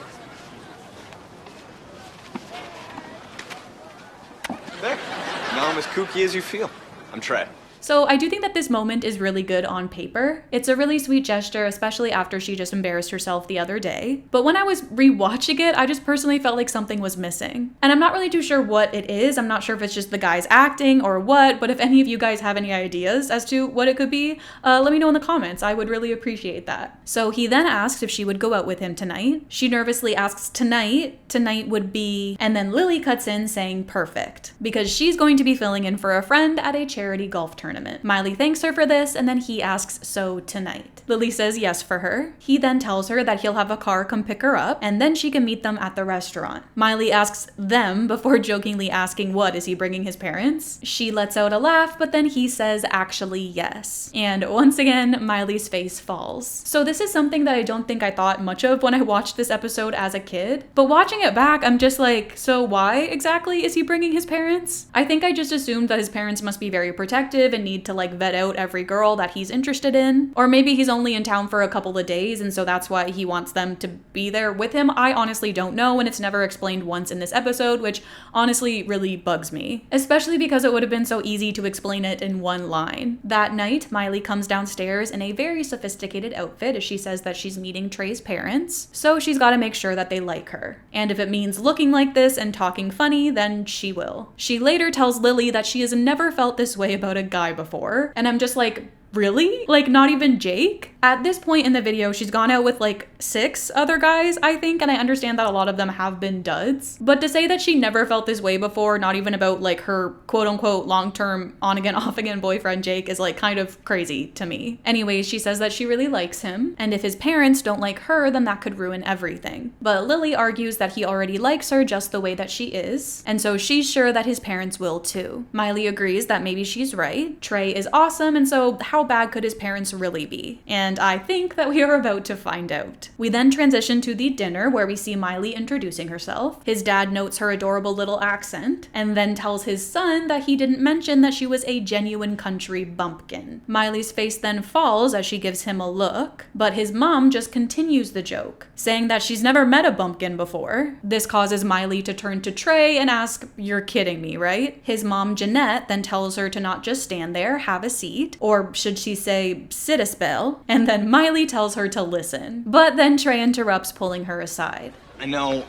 There. Now I'm as kooky as you feel. I'm Trey. So I do think that this moment is really good on paper. It's a really sweet gesture, especially after she just embarrassed herself the other day. But when I was rewatching it, I just personally felt like something was missing. And I'm not really too sure what it is. I'm not sure if it's just the guy's acting or what, but if any of you guys have any ideas as to what it could be, let me know in the comments. I would really appreciate that. So he then asks if she would go out with him tonight. She nervously asks tonight. Tonight would be, and then Lily cuts in saying perfect, because she's going to be filling in for a friend at a charity golf tournament. Miley thanks her for this, and then he asks, so tonight. Lily says yes for her. He then tells her that he'll have a car come pick her up, and then she can meet them at the restaurant. Miley asks them before jokingly asking, what, is he bringing his parents? She lets out a laugh, but then he says, actually, yes. And once again, Miley's face falls. So this is something that I don't think I thought much of when I watched this episode as a kid, but watching it back, I'm just like, so why exactly is he bringing his parents? I think I just assumed that his parents must be very protective and need to like vet out every girl that he's interested in. Or maybe he's only in town for a couple of days and so that's why he wants them to be there with him. I honestly don't know, and it's never explained once in this episode, which honestly really bugs me. Especially because it would have been so easy to explain it in one line. That night, Miley comes downstairs in a very sophisticated outfit as she says that she's meeting Trey's parents, so she's got to make sure that they like her. And if it means looking like this and talking funny, then she will. She later tells Lily that she has never felt this way about a guy before, and I'm just like, really? Like, not even Jake? At this point in the video, she's gone out with like 6 other guys, I think, and I understand that a lot of them have been duds. But to say that she never felt this way before, not even about like her quote-unquote long-term on-again, off-again boyfriend Jake, is like kind of crazy to me. Anyways, she says that she really likes him, and if his parents don't like her, then that could ruin everything. But Lily argues that he already likes her just the way that she is, and so she's sure that his parents will too. Miley agrees that maybe she's right. Trey is awesome, and so how bad could his parents really be? And I think that we are about to find out. We then transition to the dinner where we see Miley introducing herself. His dad notes her adorable little accent and then tells his son that he didn't mention that she was a genuine country bumpkin. Miley's face then falls as she gives him a look, but his mom just continues the joke, saying that she's never met a bumpkin before. This causes Miley to turn to Trey and ask, "You're kidding me, right?" His mom, Jeanette, then tells her to not just stand there, have a seat, or should she say, sit a spell, and then Miley tells her to listen. But then Trey interrupts, pulling her aside. I know.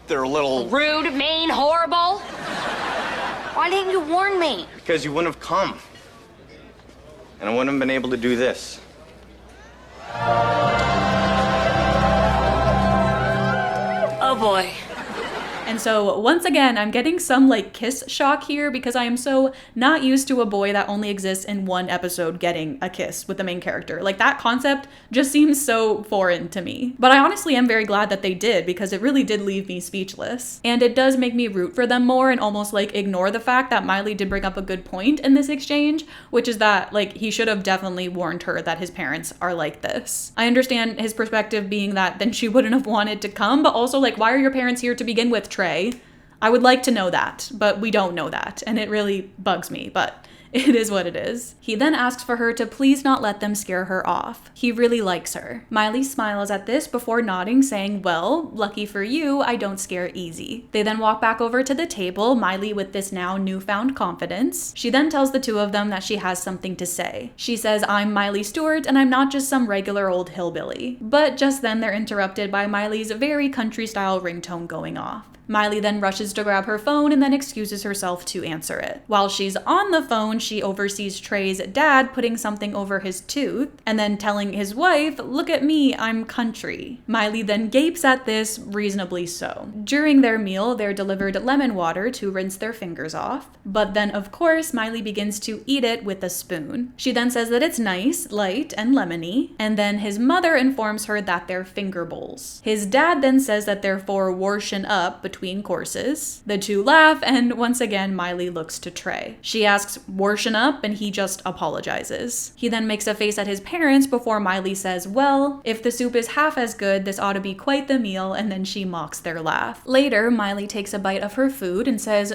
They're a little... Rude, mean, horrible. Why didn't you warn me? Because you wouldn't have come. And I wouldn't have been able to do this. Oh boy. And so once again, I'm getting some like kiss shock here because I am so not used to a boy that only exists in one episode getting a kiss with the main character. Like, that concept just seems so foreign to me. But I honestly am very glad that they did, because it really did leave me speechless. And it does make me root for them more and almost like ignore the fact that Miley did bring up a good point in this exchange, which is that like he should have definitely warned her that his parents are like this. I understand his perspective being that then she wouldn't have wanted to come, but also like, why are your parents here to begin with, Trey? I would like to know that, but we don't know that, and it really bugs me, but it is what it is. He then asks for her to please not let them scare her off. He really likes her. Miley smiles at this before nodding, saying, well, lucky for you, I don't scare easy. They then walk back over to the table, Miley with this now newfound confidence. She then tells the two of them that she has something to say. She says, I'm Miley Stewart, and I'm not just some regular old hillbilly. But just then they're interrupted by Miley's very country-style ringtone going off. Miley then rushes to grab her phone and then excuses herself to answer it. While she's on the phone, she oversees Trey's dad putting something over his tooth and then telling his wife, "Look at me, I'm country." Miley then gapes at this, reasonably so. During their meal, they're delivered lemon water to rinse their fingers off, but then of course Miley begins to eat it with a spoon. She then says that it's nice, light, and lemony, and then his mother informs her that they're finger bowls. His dad then says that they're for warshin' up between courses. The two laugh, and once again Miley looks to Trey. She asks, "Warshin' up?" and he just apologizes. He then makes a face at his parents before Miley says, "Well, if the soup is half as good, this ought to be quite the meal," and then she mocks their laugh. Later, Miley takes a bite of her food and says,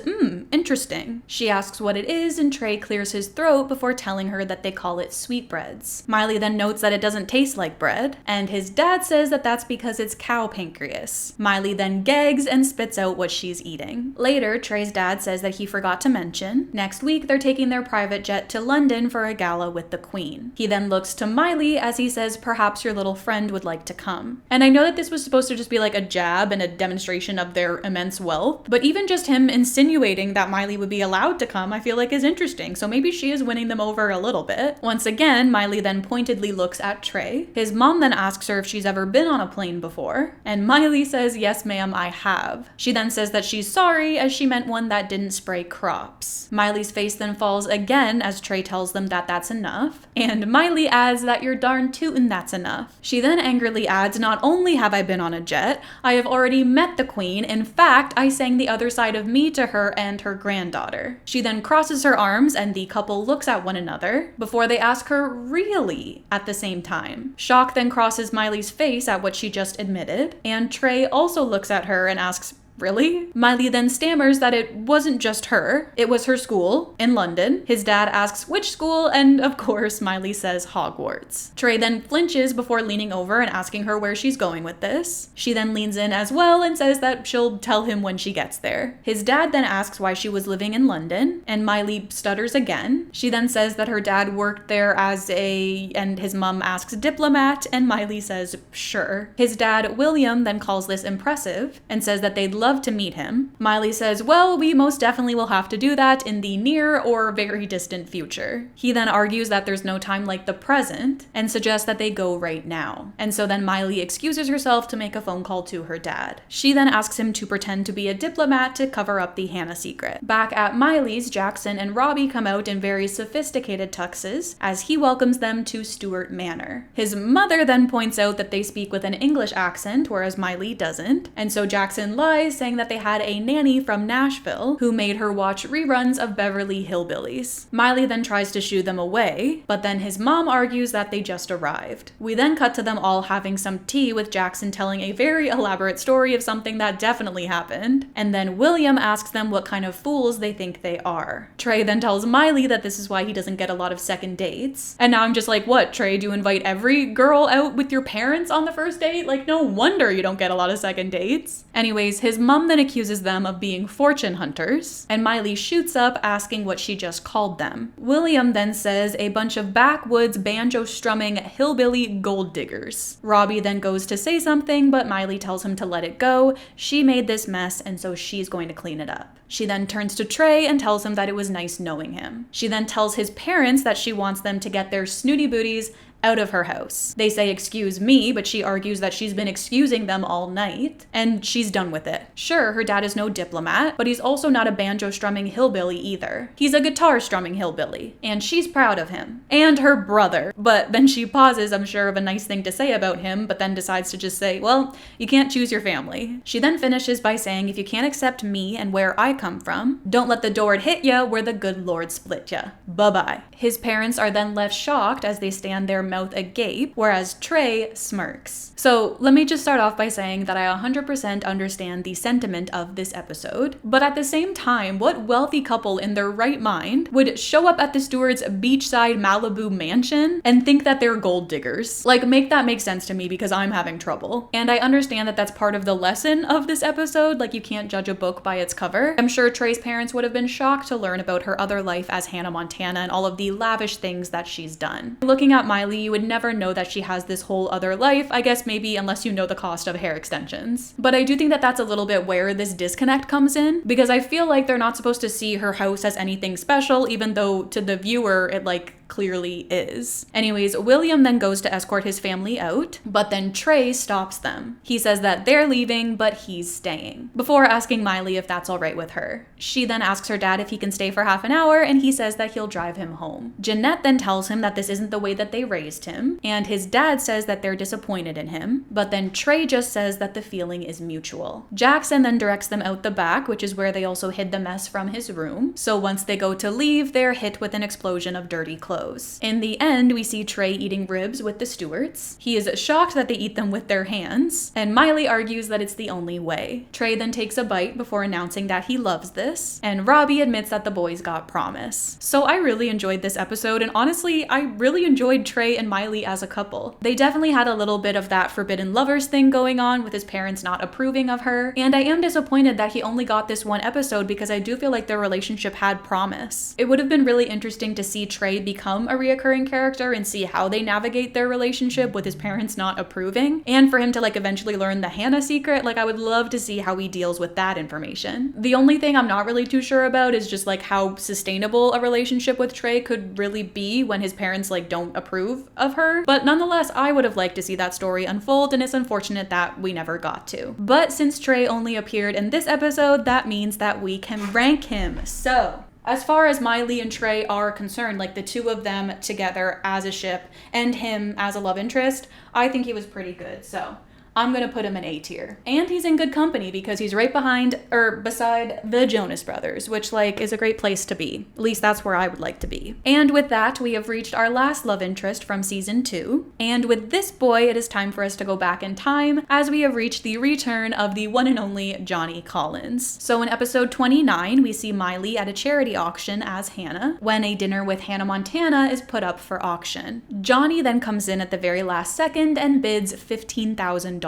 interesting." She asks what it is, and Trey clears his throat before telling her that they call it sweetbreads. Miley then notes that it doesn't taste like bread, and his dad says that that's because it's cow pancreas. Miley then gags and spits out what she's eating. Later, Trey's dad says that he forgot to mention, next week they're taking their private jet to London for a gala with the Queen. He then looks to Miley as he says, "Perhaps your little friend would like to come." And I know that this was supposed to just be like a jab and a demonstration of their immense wealth, but even just him insinuating that Miley would be allowed to come, I feel like is interesting, so maybe she is winning them over a little bit. Once again, Miley then pointedly looks at Trey. His mom then asks her if she's ever been on a plane before, and Miley says, "Yes ma'am, I have." She then says that she's sorry, as she meant one that didn't spray crops. Miley's face then falls again as Trey tells them that that's enough, and Miley adds that "you're darn tootin' that's enough." She then angrily adds, "Not only have I been on a jet, I have already met the Queen. In fact, I sang The Other Side of Me to her and her granddaughter." She then crosses her arms and the couple looks at one another before they ask her, "Really?" at the same time. Shock then crosses Miley's face at what she just admitted, and Trey also looks at her and asks, "Really?" Miley then stammers that it wasn't just her, it was her school in London. His dad asks which school, and of course Miley says Hogwarts. Trey then flinches before leaning over and asking her where she's going with this. She then leans in as well and says that she'll tell him when she gets there. His dad then asks why she was living in London, and Miley stutters again. She then says that her dad worked there as and his mom asks diplomat, and Miley says sure. His dad, William, then calls this impressive and says that they'd love to meet him. Miley says, "Well, we most definitely will have to do that in the near or very distant future." He then argues that there's no time like the present and suggests that they go right now. And so then Miley excuses herself to make a phone call to her dad. She then asks him to pretend to be a diplomat to cover up the Hannah secret. Back at Miley's, Jackson and Robbie come out in very sophisticated tuxes as he welcomes them to Stewart Manor. His mother then points out that they speak with an English accent, whereas Miley doesn't, and so Jackson lies, saying that they had a nanny from Nashville who made her watch reruns of Beverly Hillbillies. Miley then tries to shoo them away, but then his mom argues that they just arrived. We then cut to them all having some tea, with Jackson telling a very elaborate story of something that definitely happened, and then William asks them what kind of fools they think they are. Trey then tells Miley that this is why he doesn't get a lot of second dates, and now I'm just like, what, Trey, do you invite every girl out with your parents on the first date? Like, no wonder you don't get a lot of second dates. Anyways, his mom then accuses them of being fortune hunters, and Miley shoots up asking what she just called them. William then says a bunch of backwoods banjo-strumming hillbilly gold diggers. Robbie then goes to say something, but Miley tells him to let it go. She made this mess, and so she's going to clean it up. She then turns to Trey and tells him that it was nice knowing him. She then tells his parents that she wants them to get their snooty booties out of her house. They say, "Excuse me," but she argues that she's been excusing them all night, and she's done with it. Sure, her dad is no diplomat, but he's also not a banjo-strumming hillbilly either. He's a guitar-strumming hillbilly, and she's proud of him. And her brother. But then she pauses, I'm sure of a nice thing to say about him, but then decides to just say, well, you can't choose your family. She then finishes by saying, "If you can't accept me and where I come from, don't let the door hit ya where the good Lord split ya. Bye-bye." His parents are then left shocked as they stand there mouth agape, whereas Trey smirks. So let me just start off by saying that I 100% understand the sentiment of this episode, but at the same time, what wealthy couple in their right mind would show up at the Stewart's beachside Malibu mansion and think that they're gold diggers? Like, make that make sense to me, because I'm having trouble. And I understand that that's part of the lesson of this episode, like you can't judge a book by its cover. I'm sure Trey's parents would have been shocked to learn about her other life as Hannah Montana and all of the lavish things that she's done. Looking at Miley Miley, you would never know that she has this whole other life, I guess maybe unless you know the cost of hair extensions. But I do think that that's a little bit where this disconnect comes in, because I feel like they're not supposed to see her house as anything special, even though to the viewer it like clearly is. Anyways, William then goes to escort his family out, but then Trey stops them. He says that they're leaving, but he's staying, before asking Miley if that's all right with her. She then asks her dad if he can stay for half an hour, and he says that he'll drive him home. Jeanette then tells him that this isn't the way that they raised him, and his dad says that they're disappointed in him, but then Trey just says that the feeling is mutual. Jackson then directs them out the back, which is where they also hid the mess from his room. So once they go to leave, they're hit with an explosion of dirty clothes. In the end, we see Trey eating ribs with the Stewarts. He is shocked that they eat them with their hands, and Miley argues that it's the only way. Trey then takes a bite before announcing that he loves this, and Robbie admits that the boys got promise. So I really enjoyed this episode, and honestly, I really enjoyed Trey and Miley as a couple. They definitely had a little bit of that forbidden lovers thing going on with his parents not approving of her, and I am disappointed that he only got this one episode because I do feel like their relationship had promise. It would have been really interesting to see Trey become a reoccurring character and see how they navigate their relationship with his parents not approving, and for him to like eventually learn the Hannah secret. Like I would love to see how he deals with that information. The only thing I'm not really too sure about is just like how sustainable a relationship with Trey could really be when his parents like don't approve of her. But nonetheless, I would have liked to see that story unfold, and it's unfortunate that we never got to. But since Trey only appeared in this episode, that means that we can rank him. So as far as Miley and Trey are concerned, like the two of them together as a ship and him as a love interest, I think he was pretty good. So I'm gonna put him in A tier. And he's in good company because he's right beside the Jonas Brothers, which like is a great place to be. At least that's where I would like to be. And with that, we have reached our last love interest from season 2. And with this boy, it is time for us to go back in time as we have reached the return of the one and only Johnny Collins. So in episode 29, we see Miley at a charity auction as Hannah when a dinner with Hannah Montana is put up for auction. Johnny then comes in at the very last second and bids $15,000.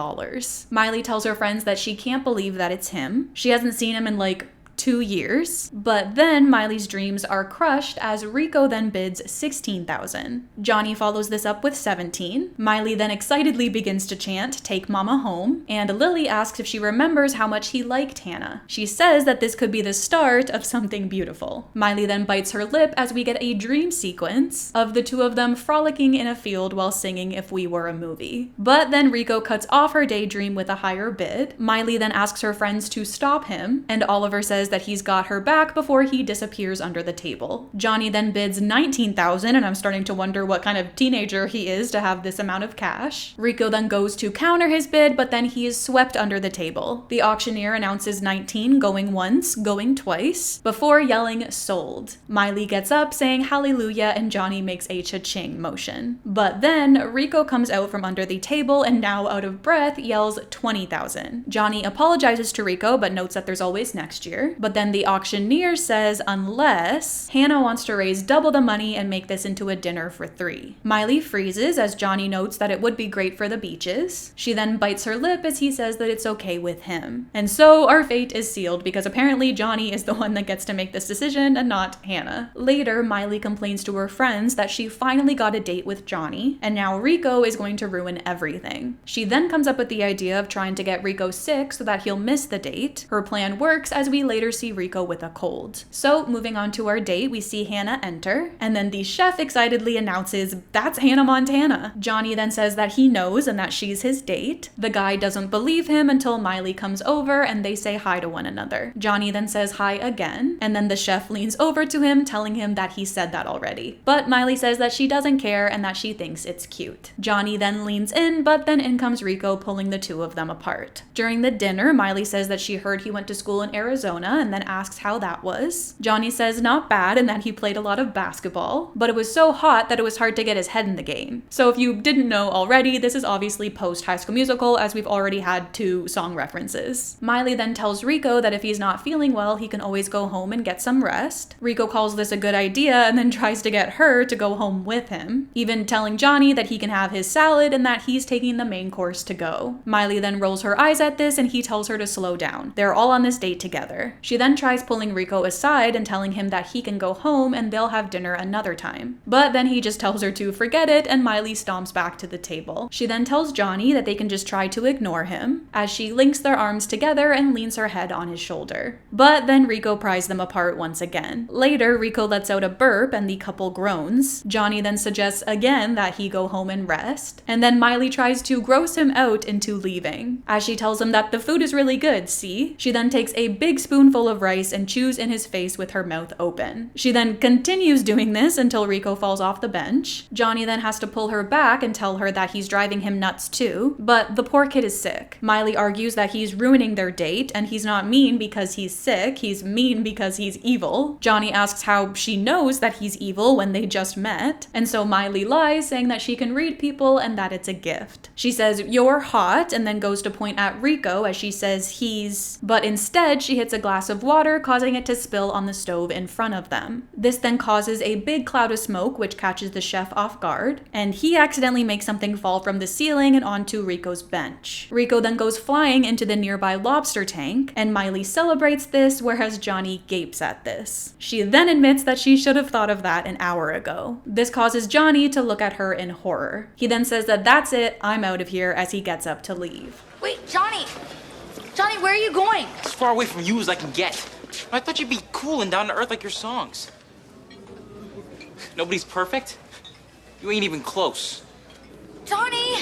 Miley tells her friends that she can't believe that it's him. She hasn't seen him in like 2 years. But then Miley's dreams are crushed as Rico then bids $16,000. Johnny follows this up with $17,000. Miley then excitedly begins to chant, "Take Mama Home," and Lily asks if she remembers how much he liked Hannah. She says that this could be the start of something beautiful. Miley then bites her lip as we get a dream sequence of the two of them frolicking in a field while singing "If We Were a Movie." But then Rico cuts off her daydream with a higher bid. Miley then asks her friends to stop him, and Oliver says that he's got her back before he disappears under the table. Johnny then bids $19,000, and I'm starting to wonder what kind of teenager he is to have this amount of cash. Rico then goes to counter his bid, but then he is swept under the table. The auctioneer announces 19, going once, going twice, before yelling "sold." Miley gets up saying hallelujah, and Johnny makes a cha-ching motion. But then Rico comes out from under the table and now out of breath yells $20,000. Johnny apologizes to Rico but notes that there's always next year. But then the auctioneer says unless Hannah wants to raise double the money and make this into a dinner for 3. Miley freezes as Johnny notes that it would be great for the beaches. She then bites her lip as he says that it's okay with him. And so our fate is sealed because apparently Johnny is the one that gets to make this decision and not Hannah. Later, Miley complains to her friends that she finally got a date with Johnny, and now Rico is going to ruin everything. She then comes up with the idea of trying to get Rico sick so that he'll miss the date. Her plan works as we later see Rico with a cold. So moving on to our date, we see Hannah enter, and then the chef excitedly announces that's Hannah Montana. Johnny then says that he knows and that she's his date. The guy doesn't believe him until Miley comes over and they say hi to one another. Johnny then says hi again, and then the chef leans over to him telling him that he said that already. But Miley says that she doesn't care and that she thinks it's cute. Johnny then leans in, but then in comes Rico pulling the two of them apart. During the dinner, Miley says that she heard he went to school in Arizona and then asks how that was. Johnny says not bad and that he played a lot of basketball, but it was so hot that it was hard to get his head in the game. So if you didn't know already, this is obviously post High School Musical as we've already had 2 song references. Miley then tells Rico that if he's not feeling well, he can always go home and get some rest. Rico calls this a good idea and then tries to get her to go home with him, even telling Johnny that he can have his salad and that he's taking the main course to go. Miley then rolls her eyes at this and he tells her to slow down. They're all on this date together. She then tries pulling Rico aside and telling him that he can go home and they'll have dinner another time. But then he just tells her to forget it, and Miley stomps back to the table. She then tells Johnny that they can just try to ignore him, as she links their arms together and leans her head on his shoulder. But then Rico pries them apart once again. Later, Rico lets out a burp and the couple groans. Johnny then suggests again that he go home and rest, and then Miley tries to gross him out into leaving, as she tells him that the food is really good, see? She then takes a big spoonful of rice and chews in his face with her mouth open. She then continues doing this until Rico falls off the bench. Johnny then has to pull her back and tell her that he's driving him nuts too, but the poor kid is sick. Miley argues that he's ruining their date, and he's not mean because he's sick, he's mean because he's evil. Johnny asks how she knows that he's evil when they just met, and so Miley lies, saying that she can read people and that it's a gift. She says, "You're hot," and then goes to point at Rico as she says he's, but instead she hits a glass of water, causing it to spill on the stove in front of them. This then causes a big cloud of smoke, which catches the chef off guard, and he accidentally makes something fall from the ceiling and onto Rico's bench. Rico then goes flying into the nearby lobster tank, and Miley celebrates this, whereas Johnny gapes at this. She then admits that she should have thought of that an hour ago. This causes Johnny to look at her in horror. He then says that that's it, I'm out of here, as he gets up to leave. Wait, Johnny! Johnny, where are you going? As far away from you as I can get. I thought you'd be cool and down to earth like your songs. Nobody's perfect. You ain't even close. Johnny!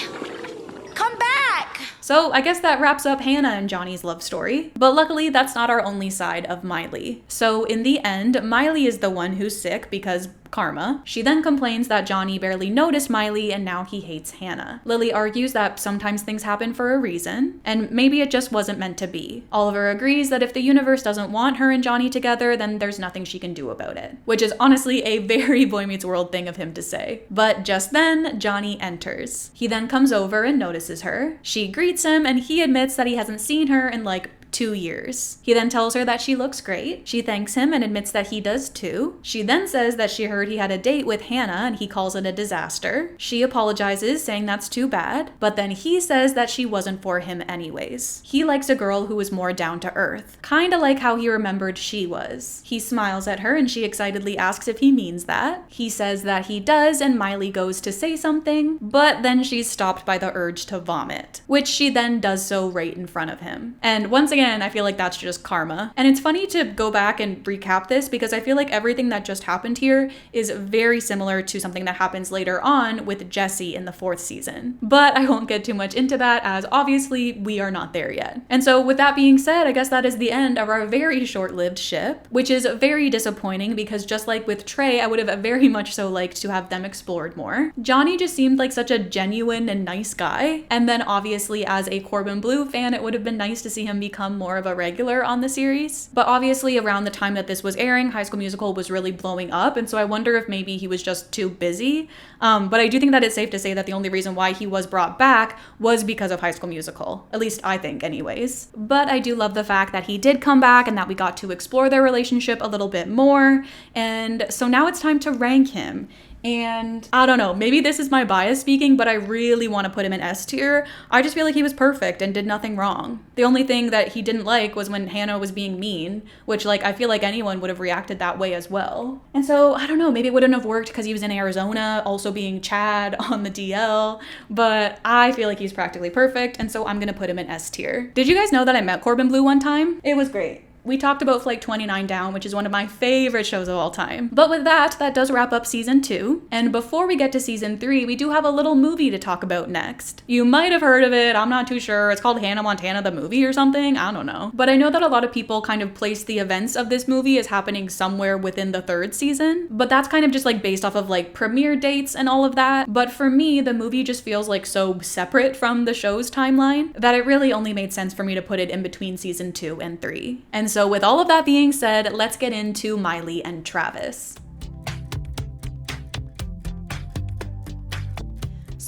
Come back! So I guess that wraps up Hannah and Johnny's love story. But luckily, that's not our only side of Miley. So in the end, Miley is the one who's sick because karma. She then complains that Johnny barely noticed Miley and now he hates Hannah. Lily argues that sometimes things happen for a reason, and maybe it just wasn't meant to be. Oliver agrees that if the universe doesn't want her and Johnny together, then there's nothing she can do about it. Which is honestly a very Boy Meets World thing of him to say. But just then, Johnny enters. He then comes over and notices her. She greets him and he admits that he hasn't seen her in like 2 years. He then tells her that she looks great. She thanks him and admits that he does too. She then says that she heard he had a date with Hannah and he calls it a disaster. She apologizes, saying that's too bad, but then he says that she wasn't for him anyways. He likes a girl who is more down to earth, kinda like how he remembered she was. He smiles at her and she excitedly asks if he means that. He says that he does, and Miley goes to say something, but then she's stopped by the urge to vomit, which she then does so right in front of him. And once again, I feel like that's just karma. And it's funny to go back and recap this because I feel like everything that just happened here is very similar to something that happens later on with Jesse in the 4th season. But I won't get too much into that as obviously we are not there yet. And so with that being said, I guess that is the end of our very short-lived ship, which is very disappointing because just like with Trey, I would have very much so liked to have them explored more. Johnny just seemed like such a genuine and nice guy. And then obviously as a Corbin Bleu fan, it would have been nice to see him become more of a regular on the series. But obviously around the time that this was airing, High School Musical was really blowing up, and so I wonder if maybe he was just too busy. But I do think that it's safe to say that the only reason why he was brought back was because of High School Musical. At least I think anyways. But I do love the fact that he did come back and that we got to explore their relationship a little bit more. And so now it's time to rank him. And I don't know, maybe this is my bias speaking, but I really want to put him in S tier. I just feel like he was perfect and did nothing wrong. The only thing that he didn't like was when Hannah was being mean, which like I feel like anyone would have reacted that way as well. And so I don't know, maybe it wouldn't have worked because he was in Arizona, also being Chad on the DL, but I feel like he's practically perfect, and so I'm gonna put him in S tier. Did you guys know that I met Corbin Bleu one time? It was great. We talked about Flight 29 Down, which is one of my favorite shows of all time. But with that does wrap up season 2. And before we get to season 3, we do have a little movie to talk about next. You might have heard of it, I'm not too sure. It's called Hannah Montana the movie or something, I don't know. But I know that a lot of people kind of place the events of this movie as happening somewhere within the 3rd season. But that's kind of just like based off of like premiere dates and all of that. But for me, the movie just feels like so separate from the show's timeline that it really only made sense for me to put it in between season 2 and 3. And so with all of that being said, let's get into Miley and Travis.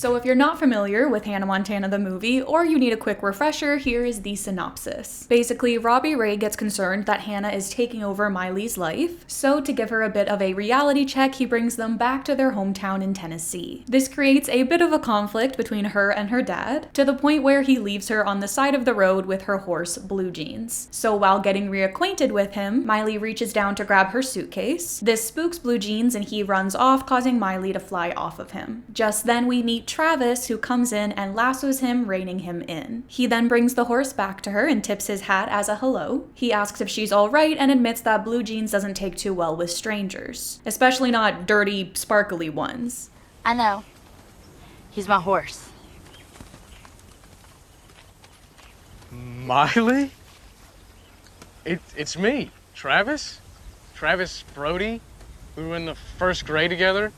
So if you're not familiar with Hannah Montana the movie, or you need a quick refresher, here is the synopsis. Basically, Robbie Ray gets concerned that Hannah is taking over Miley's life, so to give her a bit of a reality check, he brings them back to their hometown in Tennessee. This creates a bit of a conflict between her and her dad, to the point where he leaves her on the side of the road with her horse, Blue Jeans. So while getting reacquainted with him, Miley reaches down to grab her suitcase. This spooks Blue Jeans and he runs off, causing Miley to fly off of him. Just then we meet Travis, who comes in and lassos him, reining him in. He then brings the horse back to her and tips his hat as a hello. He asks if she's alright and admits that Blue Jeans doesn't take too well with strangers, especially not dirty, sparkly ones. I know. He's my horse. Miley? It's me, Travis. Travis Brody. We were in the first grade together.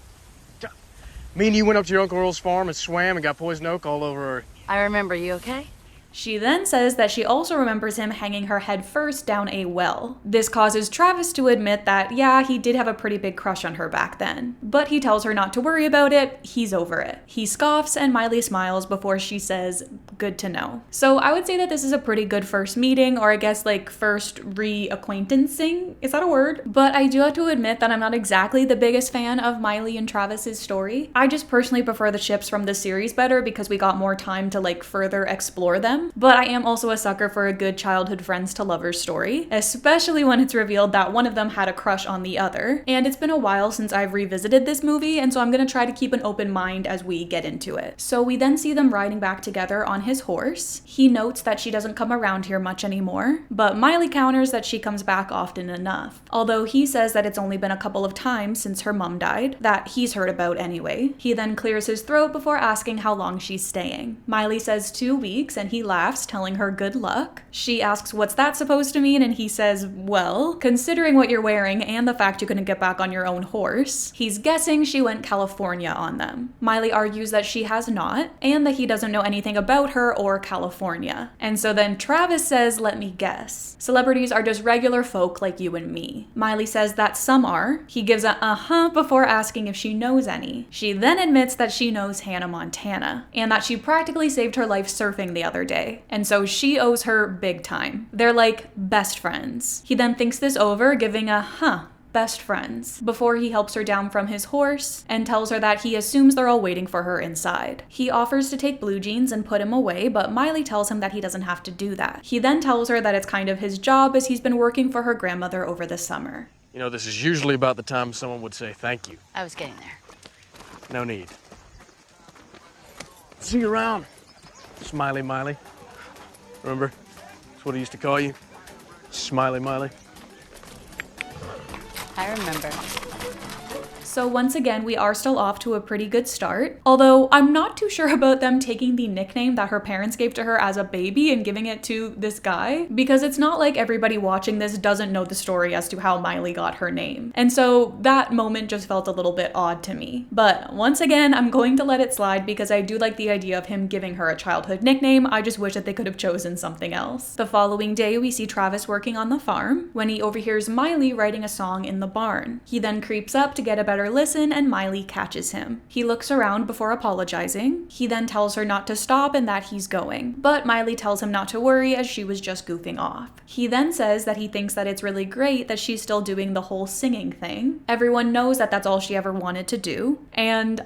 Me and you went up to your Uncle Earl's farm and swam and got poison oak all over her. I remember. You okay? She then says that she also remembers him hanging her head first down a well. This causes Travis to admit that, yeah, he did have a pretty big crush on her back then. But he tells her not to worry about it, he's over it. He scoffs and Miley smiles before she says, good to know. So I would say that this is a pretty good first meeting, or I guess like first reacquaintancing, is that a word? But I do have to admit that I'm not exactly the biggest fan of Miley and Travis's story. I just personally prefer the ships from the series better because we got more time to like further explore them. But I am also a sucker for a good childhood friends to lovers story, especially when it's revealed that one of them had a crush on the other. And it's been a while since I've revisited this movie, and so I'm gonna try to keep an open mind as we get into it. So we then see them riding back together on his horse. He notes that she doesn't come around here much anymore, but Miley counters that she comes back often enough. Although he says that it's only been a couple of times since her mom died, that he's heard about anyway. He then clears his throat before asking how long she's staying. Miley says 2 weeks, and he laughs, telling her good luck. She asks what's that supposed to mean, and he says, well, considering what you're wearing and the fact you couldn't get back on your own horse, he's guessing she went California on them. Miley argues that she has not, and that he doesn't know anything about her or California. And so then Travis says, let me guess. Celebrities are just regular folk like you and me. Miley says that some are. He gives a uh-huh before asking if she knows any. She then admits that she knows Hannah Montana, and that she practically saved her life surfing the other day. And so she owes her big time. They're like best friends. He then thinks this over, giving a best friends, before he helps her down from his horse and tells her that he assumes they're all waiting for her inside. He offers to take Blue Jeans and put him away, but Miley tells him that he doesn't have to do that. He then tells her that it's kind of his job as he's been working for her grandmother over the summer. You know, this is usually about the time someone would say thank you. I was getting there. No need. See you around, Smiley Miley. Remember? That's what I used to call you. Smiley Miley. I remember. So once again, we are still off to a pretty good start. Although I'm not too sure about them taking the nickname that her parents gave to her as a baby and giving it to this guy, because it's not like everybody watching this doesn't know the story as to how Miley got her name. And so that moment just felt a little bit odd to me. But once again, I'm going to let it slide because I do like the idea of him giving her a childhood nickname. I just wish that they could have chosen something else. The following day, we see Travis working on the farm when he overhears Miley writing a song in the barn. He then creeps up to get a better listen, and Miley catches him. He looks around before apologizing. He then tells her not to stop and that he's going, but Miley tells him not to worry as she was just goofing off. He then says that he thinks that it's really great that she's still doing the whole singing thing. Everyone knows that that's all she ever wanted to do, and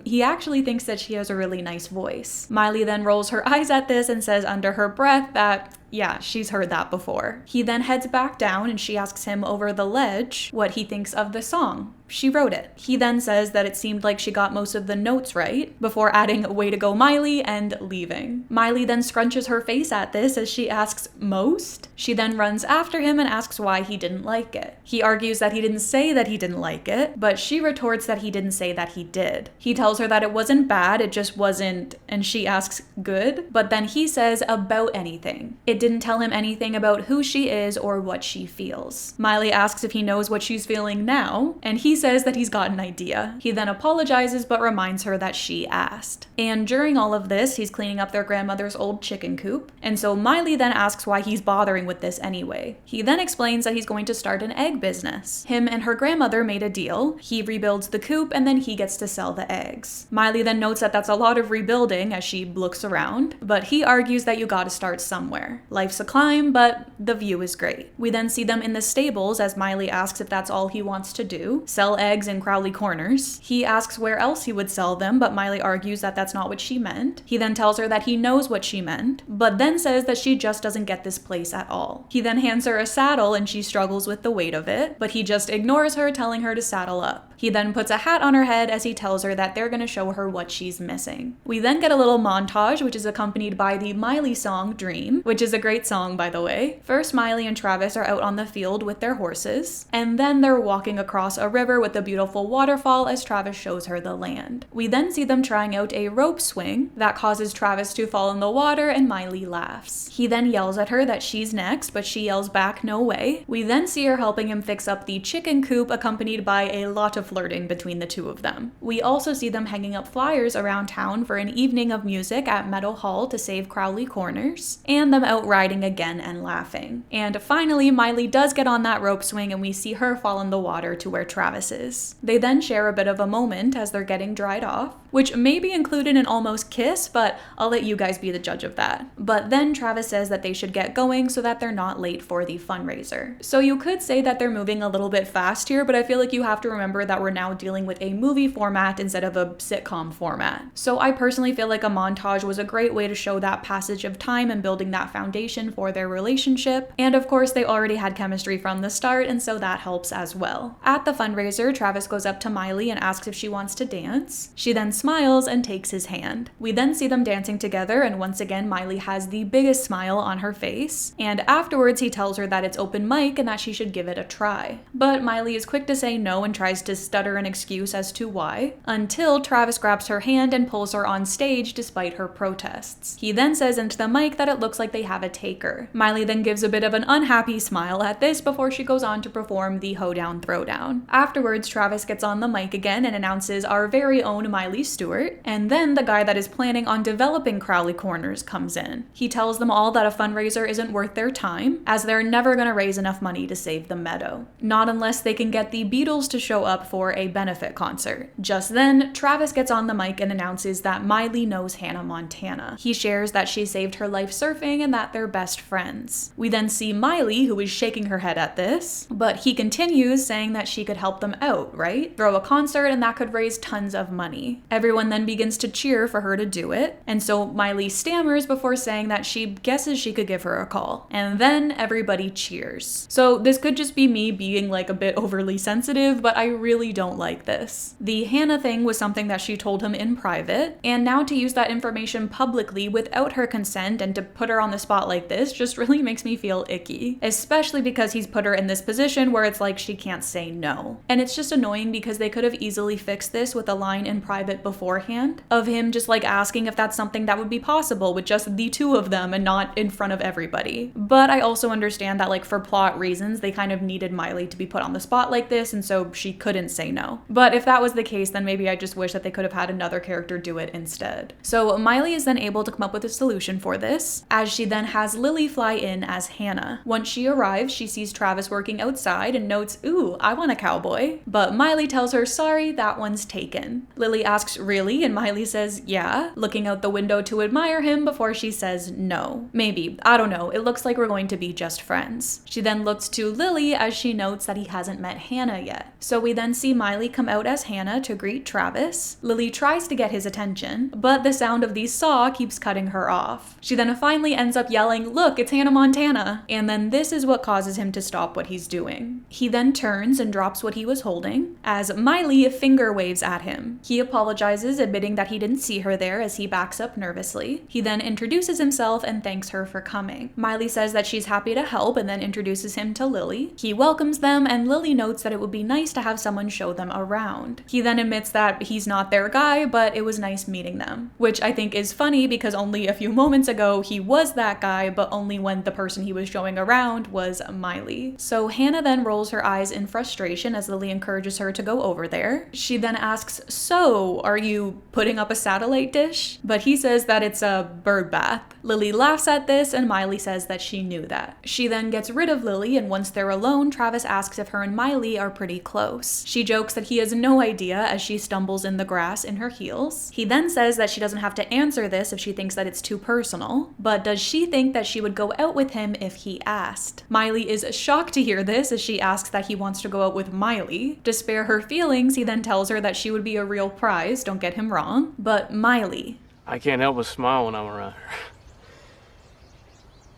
he actually thinks that she has a really nice voice. Miley then rolls her eyes at this and says under her breath that yeah, she's heard that before. He then heads back down and she asks him over the ledge what he thinks of the song. She wrote it. He then says that it seemed like she got most of the notes right, before adding way to go Miley and leaving. Miley then scrunches her face at this as she asks most. She then runs after him and asks why he didn't like it. He argues that he didn't say that he didn't like it, but she retorts that he didn't say that he did. He tells her that it wasn't bad, it just wasn't, and she asks good, but then he says about anything. It didn't tell him anything about who she is or what she feels. Miley asks if he knows what she's feeling now, and he says that he's got an idea. He then apologizes but reminds her that she asked. And during all of this, he's cleaning up their grandmother's old chicken coop, and so Miley then asks why he's bothering with this anyway. He then explains that he's going to start an egg business. Him and her grandmother made a deal. He rebuilds the coop and then he gets to sell the eggs. Miley then notes that that's a lot of rebuilding as she looks around, but he argues that you gotta start somewhere. Life's a climb, but the view is great. We then see them in the stables as Miley asks if that's all he wants to do, sell eggs in Crowley Corners. He asks where else he would sell them, but Miley argues that that's not what she meant. He then tells her that he knows what she meant, but then says that she just doesn't get this place at all. He then hands her a saddle and she struggles with the weight of it, but he just ignores her, telling her to saddle up. He then puts a hat on her head as he tells her that they're gonna show her what she's missing. We then get a little montage, which is accompanied by the Miley song Dream, which is a great song, by the way. First, Miley and Travis are out on the field with their horses, and then they're walking across a river with a beautiful waterfall as Travis shows her the land. We then see them trying out a rope swing that causes Travis to fall in the water, and Miley laughs. He then yells at her that she's next, but she yells back, "No way." We then see her helping him fix up the chicken coop, accompanied by a lot of flirting between the two of them. We also see them hanging up flyers around town for an evening of music at Meadow Hall to save Crowley Corners, and them out riding again and laughing. And finally, Miley does get on that rope swing and we see her fall in the water to where Travis is. They then share a bit of a moment as they're getting dried off, which may be included in almost kiss, but I'll let you guys be the judge of that. But then Travis says that they should get going so that they're not late for the fundraiser. So you could say that they're moving a little bit fast here, but I feel like you have to remember that we're now dealing with a movie format instead of a sitcom format. So I personally feel like a montage was a great way to show that passage of time and building that foundation for their relationship. And of course, they already had chemistry from the start, and so that helps as well. At the fundraiser, Travis goes up to Miley and asks if she wants to dance. She then smiles and takes his hand. We then see them dancing together, and once again, Miley has the biggest smile on her face. And afterwards, he tells her that it's open mic and that she should give it a try. But Miley is quick to say no and tries to stutter an excuse as to why, until Travis grabs her hand and pulls her on stage despite her protests. He then says into the mic that it looks like they have a taker. Miley then gives a bit of an unhappy smile at this before she goes on to perform the hoedown throwdown. Afterwards, Travis gets on the mic again and announces our very own Miley Stewart, and then the guy that is planning on developing Crowley Corners comes in. He tells them all that a fundraiser isn't worth their time, as they're never gonna raise enough money to save the meadow. Not unless they can get the Beatles to show up for a benefit concert. Just then, Travis gets on the mic and announces that Miley knows Hannah Montana. He shares that she saved her life surfing and that they're best friends. We then see Miley, who is shaking her head at this, but he continues saying that she could help them out, right? Throw a concert and that could raise tons of money. Everyone then begins to cheer for her to do it, and so Miley stammers before saying that she guesses she could give her a call. And then everybody cheers. So this could just be me being like a bit overly sensitive, but I really don't like this. The Hannah thing was something that she told him in private, and now to use that information publicly without her consent and to put her on the spot like this just really makes me feel icky, especially because he's put her in this position where it's like she can't say no. And it's just annoying because they could have easily fixed this with a line in private beforehand of him just like asking if that's something that would be possible with just the two of them and not in front of everybody. But I also understand that like for plot reasons, they kind of needed Miley to be put on the spot like this, and so she couldn't say no. But if that was the case, then maybe I just wish that they could have had another character do it instead. So Miley is then able to come up with a solution for this, as she then has Lily fly in as Hannah. Once she arrives, she sees Travis working outside and notes, "Ooh, I want a cowboy." But Miley tells her, "Sorry, that one's taken." Lily asks, "Really?" And Miley says, "Yeah," looking out the window to admire him before she says no. Maybe. I don't know. It looks like we're going to be just friends. She then looks to Lily as she notes that he hasn't met Hannah yet. So we then see Miley come out as Hannah to greet Travis. Lily tries to get his attention, but the sound of the saw keeps cutting her off. She then finally ends up yelling, "Look, it's Hannah Montana!" And then this is what causes him to stop what he's doing. He then turns and drops what he was holding, as Miley finger waves at him. He apologizes, admitting that he didn't see her there as he backs up nervously. He then introduces himself and thanks her for coming. Miley says that she's happy to help and then introduces him to Lily. He welcomes them, and Lily notes that it would be nice to have someone show them around. He then admits that he's not their guy, but it was nice meeting them, which I think is funny because only a few moments ago he was that guy, but only when the person he was showing around was Miley. So Hannah then rolls her eyes in frustration as the Lily encourages her to go over there. She then asks, "So, are you putting up a satellite dish?" But he says that it's a bird bath. Lily laughs at this, and Miley says that she knew that. She then gets rid of Lily, and once they're alone, Travis asks if her and Miley are pretty close. She jokes that he has no idea as she stumbles in the grass in her heels. He then says that she doesn't have to answer this if she thinks that it's too personal, but does she think that she would go out with him if he asked? Miley is shocked to hear this as she asks that he wants to go out with Miley. To spare her feelings, he then tells her that she would be a real prize, don't get him wrong, but Miley. I can't help but smile when I'm around her.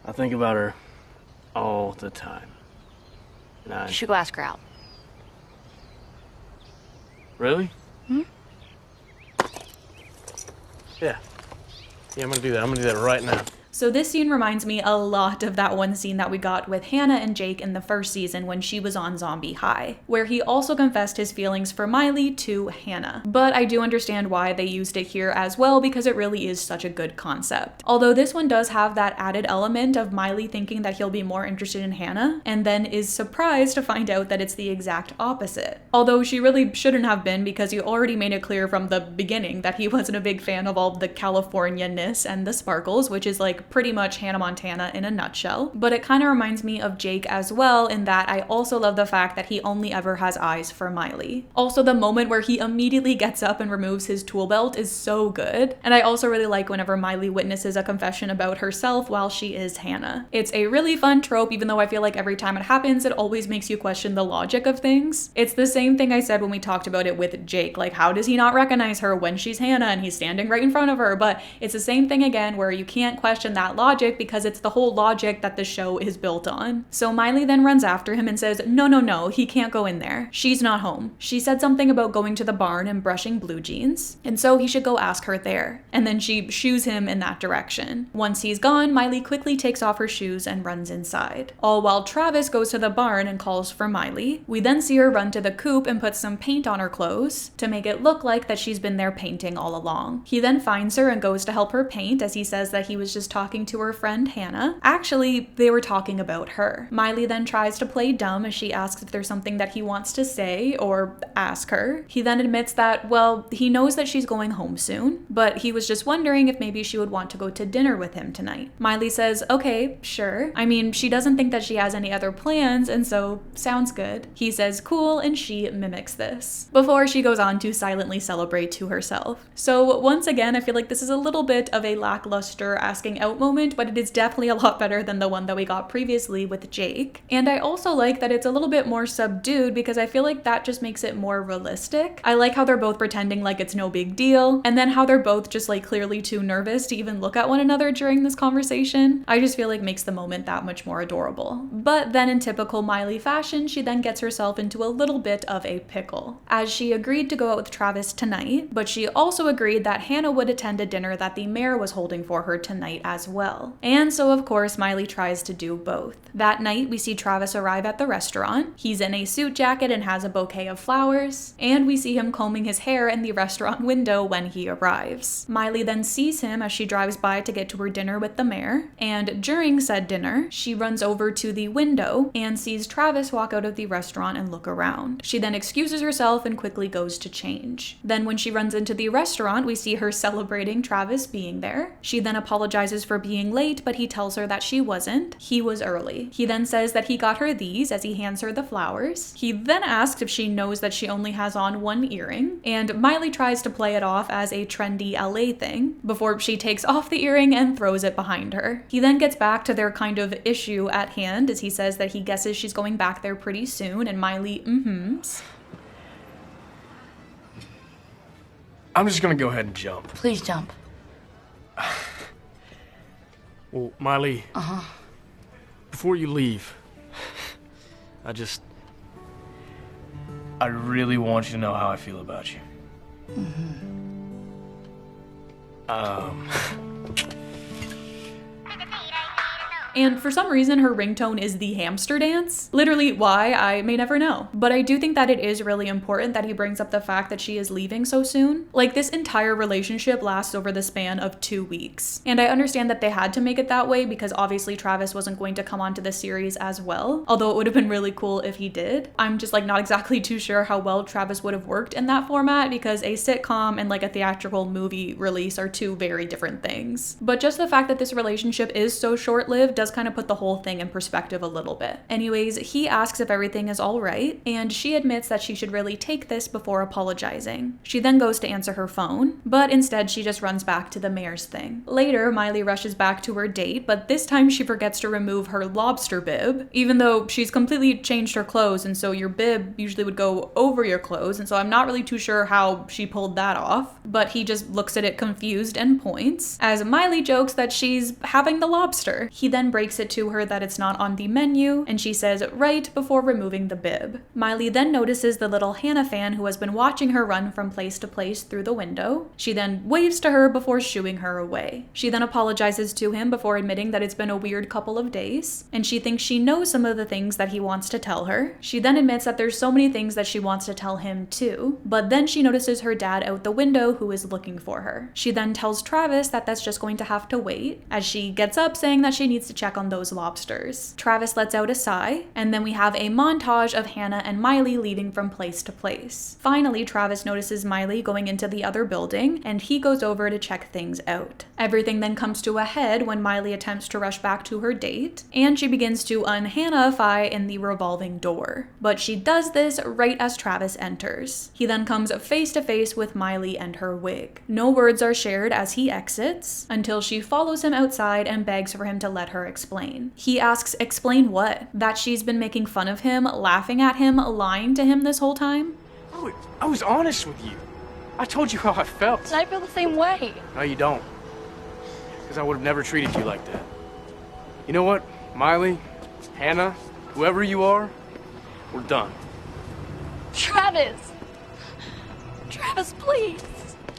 I think about her all the time. You should go ask her out. Really? Hmm? Yeah. Yeah, I'm gonna do that. I'm gonna do that right now. So this scene reminds me a lot of that one scene that we got with Hannah and Jake in the first season when she was on Zombie High, where he also confessed his feelings for Miley to Hannah. But I do understand why they used it here as well, because it really is such a good concept. Although this one does have that added element of Miley thinking that he'll be more interested in Hannah, and then is surprised to find out that it's the exact opposite. Although she really shouldn't have been, because he already made it clear from the beginning that he wasn't a big fan of all the California-ness and the sparkles, which is like pretty much Hannah Montana in a nutshell. But it kind of reminds me of Jake as well, in that I also love the fact that he only ever has eyes for Miley. Also, the moment where he immediately gets up and removes his tool belt is so good. And I also really like whenever Miley witnesses a confession about herself while she is Hannah. It's a really fun trope, even though I feel like every time it happens, it always makes you question the logic of things. It's the same thing I said when we talked about it with Jake. Like, how does he not recognize her when she's Hannah and he's standing right in front of her? But it's the same thing again, where you can't question that logic because it's the whole logic that the show is built on. So Miley then runs after him and says, no, he can't go in there. She's not home. She said something about going to the barn and brushing blue jeans, and so he should go ask her there. And then she shoos him in that direction. Once he's gone, Miley quickly takes off her shoes and runs inside. All while Travis goes to the barn and calls for Miley. We then see her run to the coop and put some paint on her clothes to make it look like that she's been there painting all along. He then finds her and goes to help her paint, as he says that he was just talking to her friend Hannah. Actually, they were talking about her. Miley then tries to play dumb as she asks if there's something that he wants to say or ask her. He then admits that, well, he knows that she's going home soon, but he was just wondering if maybe she would want to go to dinner with him tonight. Miley says, okay, sure. I mean, she doesn't think that she has any other plans, and so sounds good. He says cool, and she mimics this, before she goes on to silently celebrate to herself. So once again, I feel like this is a little bit of a lackluster asking out moment, but it is definitely a lot better than the one that we got previously with Jake. And I also like that it's a little bit more subdued, because I feel like that just makes it more realistic. I like how they're both pretending like it's no big deal, and then how they're both just like clearly too nervous to even look at one another during this conversation. I just feel like makes the moment that much more adorable. But then in typical Miley fashion, she then gets herself into a little bit of a pickle, as she agreed to go out with Travis tonight, but she also agreed that Hannah would attend a dinner that the mayor was holding for her tonight as well. And so of course Miley tries to do both. That night we see Travis arrive at the restaurant. He's in a suit jacket and has a bouquet of flowers, and we see him combing his hair in the restaurant window when he arrives. Miley then sees him as she drives by to get to her dinner with the mayor, and during said dinner, she runs over to the window and sees Travis walk out of the restaurant and look around. She then excuses herself and quickly goes to change. Then when she runs into the restaurant, we see her celebrating Travis being there. She then apologizes for being late, but he tells her that she wasn't. He was early. He then says that he got her these as he hands her the flowers. He then asks if she knows that she only has on one earring, and Miley tries to play it off as a trendy LA thing before she takes off the earring and throws it behind her. He then gets back to their kind of issue at hand as he says that he guesses she's going back there pretty soon, and Miley mm-hms. I'm just gonna go ahead and jump. Please jump. Well, Miley. Before you leave, I really want you to know how I feel about you. And for some reason, her ringtone is the hamster dance. Literally why, I may never know. But I do think that it is really important that he brings up the fact that she is leaving so soon. Like, this entire relationship lasts over the span of 2 weeks. And I understand that they had to make it that way because obviously Travis wasn't going to come onto the series as well, although it would have been really cool if he did. I'm just like not exactly too sure how well Travis would have worked in that format because a sitcom and like a theatrical movie release are two very different things. But just the fact that this relationship is so short-lived does kind of put the whole thing in perspective a little bit. Anyways, he asks if everything is all right, and she admits that she should really take this before apologizing. She then goes to answer her phone, but instead she just runs back to the mayor's thing. Later, Miley rushes back to her date, but this time she forgets to remove her lobster bib, even though she's completely changed her clothes, and so your bib usually would go over your clothes, and so I'm not really too sure how she pulled that off, but he just looks at it confused and points, as Miley jokes that she's having the lobster. He then breaks it to her that it's not on the menu, and she says right before removing the bib. Miley then notices the little Hannah fan who has been watching her run from place to place through the window. She then waves to her before shooing her away. She then apologizes to him before admitting that it's been a weird couple of days, and she thinks she knows some of the things that he wants to tell her. She then admits that there's so many things that she wants to tell him too, but then she notices her dad out the window who is looking for her. She then tells Travis that that's just going to have to wait, as she gets up saying that she needs to check on those lobsters. Travis lets out a sigh, and then we have a montage of Hannah and Miley leaving from place to place. Finally, Travis notices Miley going into the other building, and he goes over to check things out. Everything then comes to a head when Miley attempts to rush back to her date, and she begins to un-Hannahify in the revolving door. But she does this right as Travis enters. He then comes face to face with Miley and her wig. No words are shared as he exits, until she follows him outside and begs for him to let her explain. He asks, explain what? That she's been making fun of him, laughing at him, lying to him this whole time? I was honest with you. I told you how I felt. And I feel the same way. No, you don't. Because I would have never treated you like that. You know what, Miley, Hannah, whoever you are, we're done. Travis! Travis, please!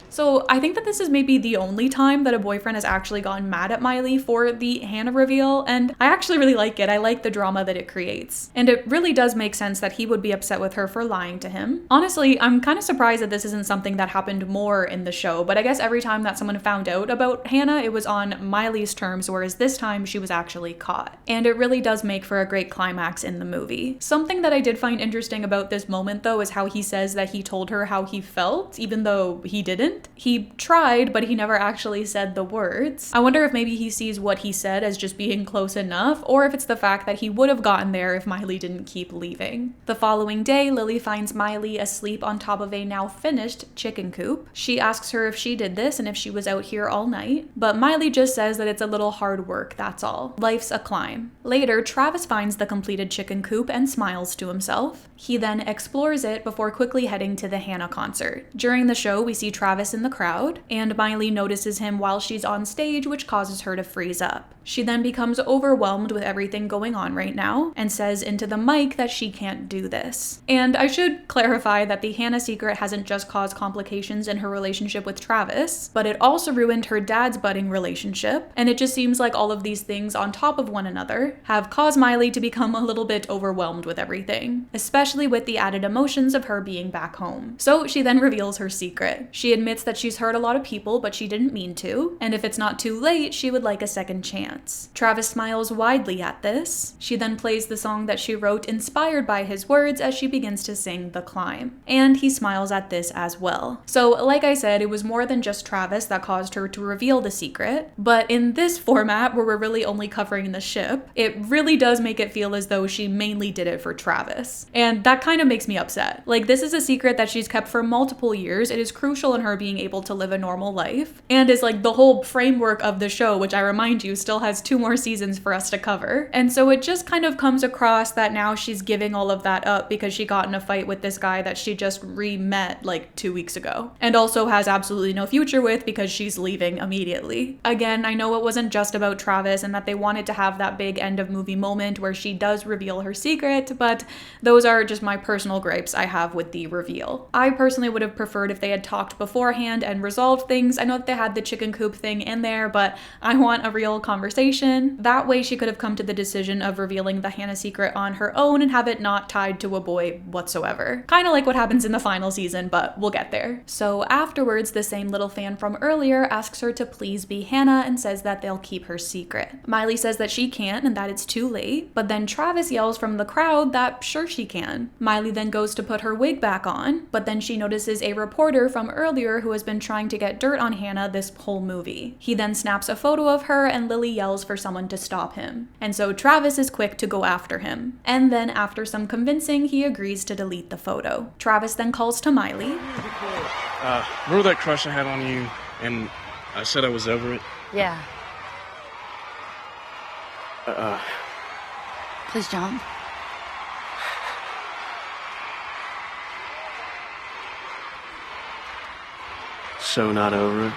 So I think that this is maybe the only time that a boyfriend has actually gotten mad at Miley for the Hannah reveal, and I actually really like it. I like the drama that it creates. And it really does make sense that he would be upset with her for lying to him. Honestly, I'm kind of surprised that this isn't something that happened more in the show, but I guess every time that someone found out about Hannah, it was on Miley's terms, whereas this time she was actually caught. And it really does make for a great climax in the movie. Something that I did find interesting about this moment though is how he says that he told her how he felt, even though he didn't. He tried, but he never actually said the words. I wonder if maybe he sees what he said as just being close enough, or if it's the fact that he would have gotten there if Miley didn't keep leaving. The following day, Lily finds Miley asleep on top of a now finished chicken coop. She asks her if she did this and if she was out here all night, but Miley just says that it's a little hard work, that's all. Life's a climb. Later, Travis finds the completed chicken coop and smiles to himself. He then explores it before quickly heading to the Hannah concert. During the show, we see Travis in the crowd, and Miley notices him while she's on stage, which causes her to freeze up. She then becomes overwhelmed with everything going on right now and says into the mic that she can't do this. And I should clarify that the Hannah secret hasn't just caused complications in her relationship with Travis, but it also ruined her dad's budding relationship, and it just seems like all of these things on top of one another have caused Miley to become a little bit overwhelmed with everything, especially with the added emotions of her being back home. So she then reveals her secret. She admits that she's hurt a lot of people, but she didn't mean to, and if it's not too late, she would like a second chance. Travis smiles widely at this. She then plays the song that she wrote inspired by his words as she begins to sing The Climb, and he smiles at this as well. So like I said, it was more than just Travis that caused her to reveal the secret, but in this format where we're really only covering the ship, it really does make it feel as though she mainly did it for Travis, and that kind of makes me upset. Like, this is a secret that she's kept for multiple years. It is crucial in her being able to live a normal life, and is like the whole framework of the show, which I remind you still has 2 more seasons for us to cover. And so it just kind of comes across that now she's giving all of that up because she got in a fight with this guy that she just re-met like 2 weeks ago, and also has absolutely no future with because she's leaving immediately. Again, I know it wasn't just about Travis and that they wanted to have that big end of movie moment where she does reveal her secret, but those are just my personal gripes I have with the reveal. I personally would have preferred if they had talked beforehand and resolved things. I know that they had the chicken coop thing in there, but I want a real conversation conversation. That way she could have come to the decision of revealing the Hannah secret on her own and have it not tied to a boy whatsoever. Kind of like what happens in the final season, but we'll get there. So afterwards, the same little fan from earlier asks her to please be Hannah and says that they'll keep her secret. Miley says that she can't and that it's too late, but then Travis yells from the crowd that sure she can. Miley then goes to put her wig back on, but then she notices a reporter from earlier who has been trying to get dirt on Hannah this whole movie. He then snaps a photo of her and Lily yells for someone to stop him. And so Travis is quick to go after him. And then after some convincing, he agrees to delete the photo. Travis then calls to Miley. Remember that crush I had on you and I said I was over it? Yeah. Please jump. So not over it?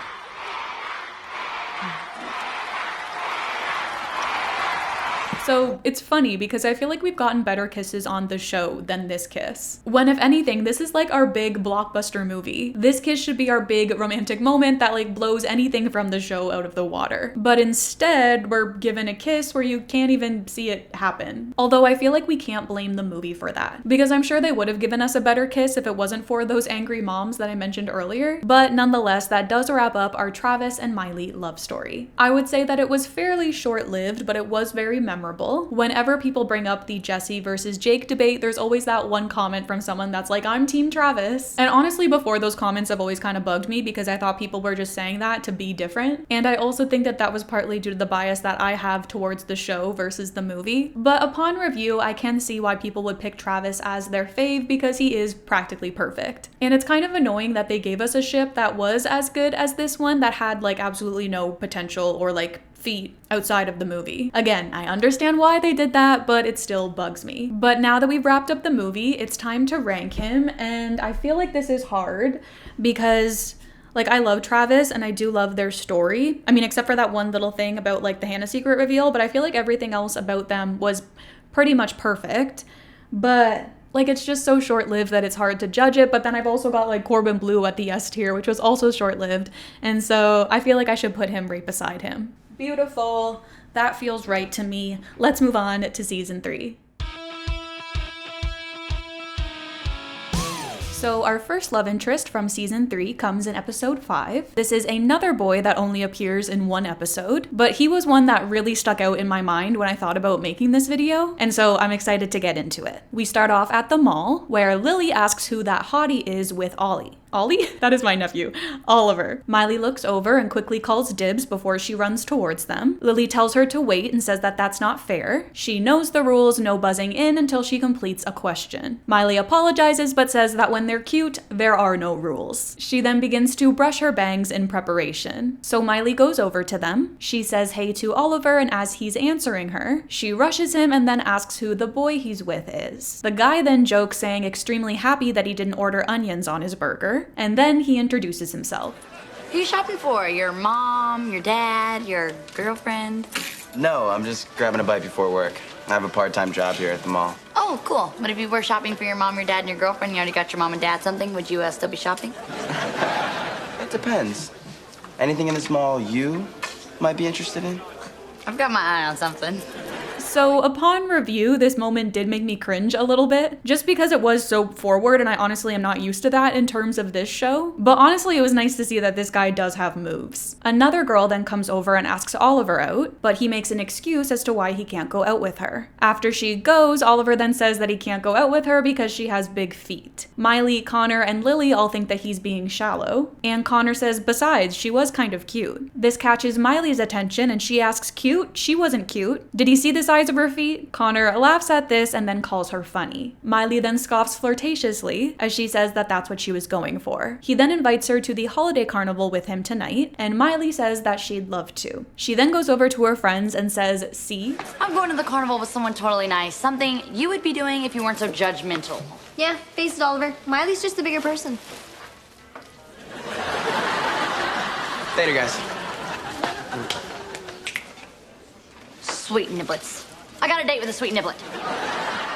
So it's funny because I feel like we've gotten better kisses on the show than this kiss. When if anything, this is like our big blockbuster movie. This kiss should be our big romantic moment that like blows anything from the show out of the water. But instead, we're given a kiss where you can't even see it happen. Although I feel like we can't blame the movie for that, because I'm sure they would have given us a better kiss if it wasn't for those angry moms that I mentioned earlier. But nonetheless, that does wrap up our Travis and Miley love story. I would say that it was fairly short-lived, but it was very memorable. Whenever people bring up the Jesse versus Jake debate, there's always that one comment from someone that's like, I'm team Travis. And honestly, before those comments have always kind of bugged me because I thought people were just saying that to be different. And I also think that that was partly due to the bias that I have towards the show versus the movie. But upon review, I can see why people would pick Travis as their fave because he is practically perfect. And it's kind of annoying that they gave us a ship that was as good as this one that had like absolutely no potential or like feet outside of the movie. Again, I understand why they did that, but it still bugs me. But now that we've wrapped up the movie, it's time to rank him, and I feel like this is hard because like I love Travis and I do love their story. I mean, except for that one little thing about like the Hannah secret reveal, but I feel like everything else about them was pretty much perfect. But like, it's just so short-lived that it's hard to judge it, but then I've also got like Corbin Bleu at the S tier, which was also short-lived, and so I feel like I should put him right beside him. Beautiful. That feels right to me. Let's move on to season 3. So our first love interest from season 3 comes in episode 5. This is another boy that only appears in one episode, but he was one that really stuck out in my mind when I thought about making this video, and so I'm excited to get into it. We start off at the mall, where Lily asks who that hottie is with Ollie. Ollie? That is my nephew, Oliver. Miley looks over and quickly calls dibs before she runs towards them. Lily tells her to wait and says that that's not fair. She knows the rules, no buzzing in until she completes a question. Miley apologizes but says that when they're cute, there are no rules. She then begins to brush her bangs in preparation. So Miley goes over to them. She says hey to Oliver, and as he's answering her, she rushes him and then asks who the boy he's with is. The guy then jokes, saying extremely happy that he didn't order onions on his burger. And then he introduces himself. Who are you shopping for? Your mom, your dad, your girlfriend? No, I'm just grabbing a bite before work. I have a part-time job here at the mall. Oh, cool. But if you were shopping for your mom, your dad, and your girlfriend, you already got your mom and dad something, would you still be shopping? It depends. Anything in this mall you might be interested in? I've got my eye on something. So upon review, this moment did make me cringe a little bit, just because it was so forward and I honestly am not used to that in terms of this show. But honestly, it was nice to see that this guy does have moves. Another girl then comes over and asks Oliver out, but he makes an excuse as to why he can't go out with her. After she goes, Oliver then says that he can't go out with her because she has big feet. Miley, Connor, and Lily all think that he's being shallow, and Connor says besides, she was kind of cute. This catches Miley's attention and she asks, cute? She wasn't cute. Did he see the size of her feet? Connor laughs at this and then calls her funny. Miley then scoffs flirtatiously as she says that that's what she was going for. He then invites her to the holiday carnival with him tonight, and Miley says that she'd love to. She then goes over to her friends and says, see? I'm going to the carnival with someone totally nice. Something you would be doing if you weren't so judgmental. Yeah, face it, Oliver. Miley's just the bigger person. Later, guys. Sweet niblets. I got a date with a sweet niblet.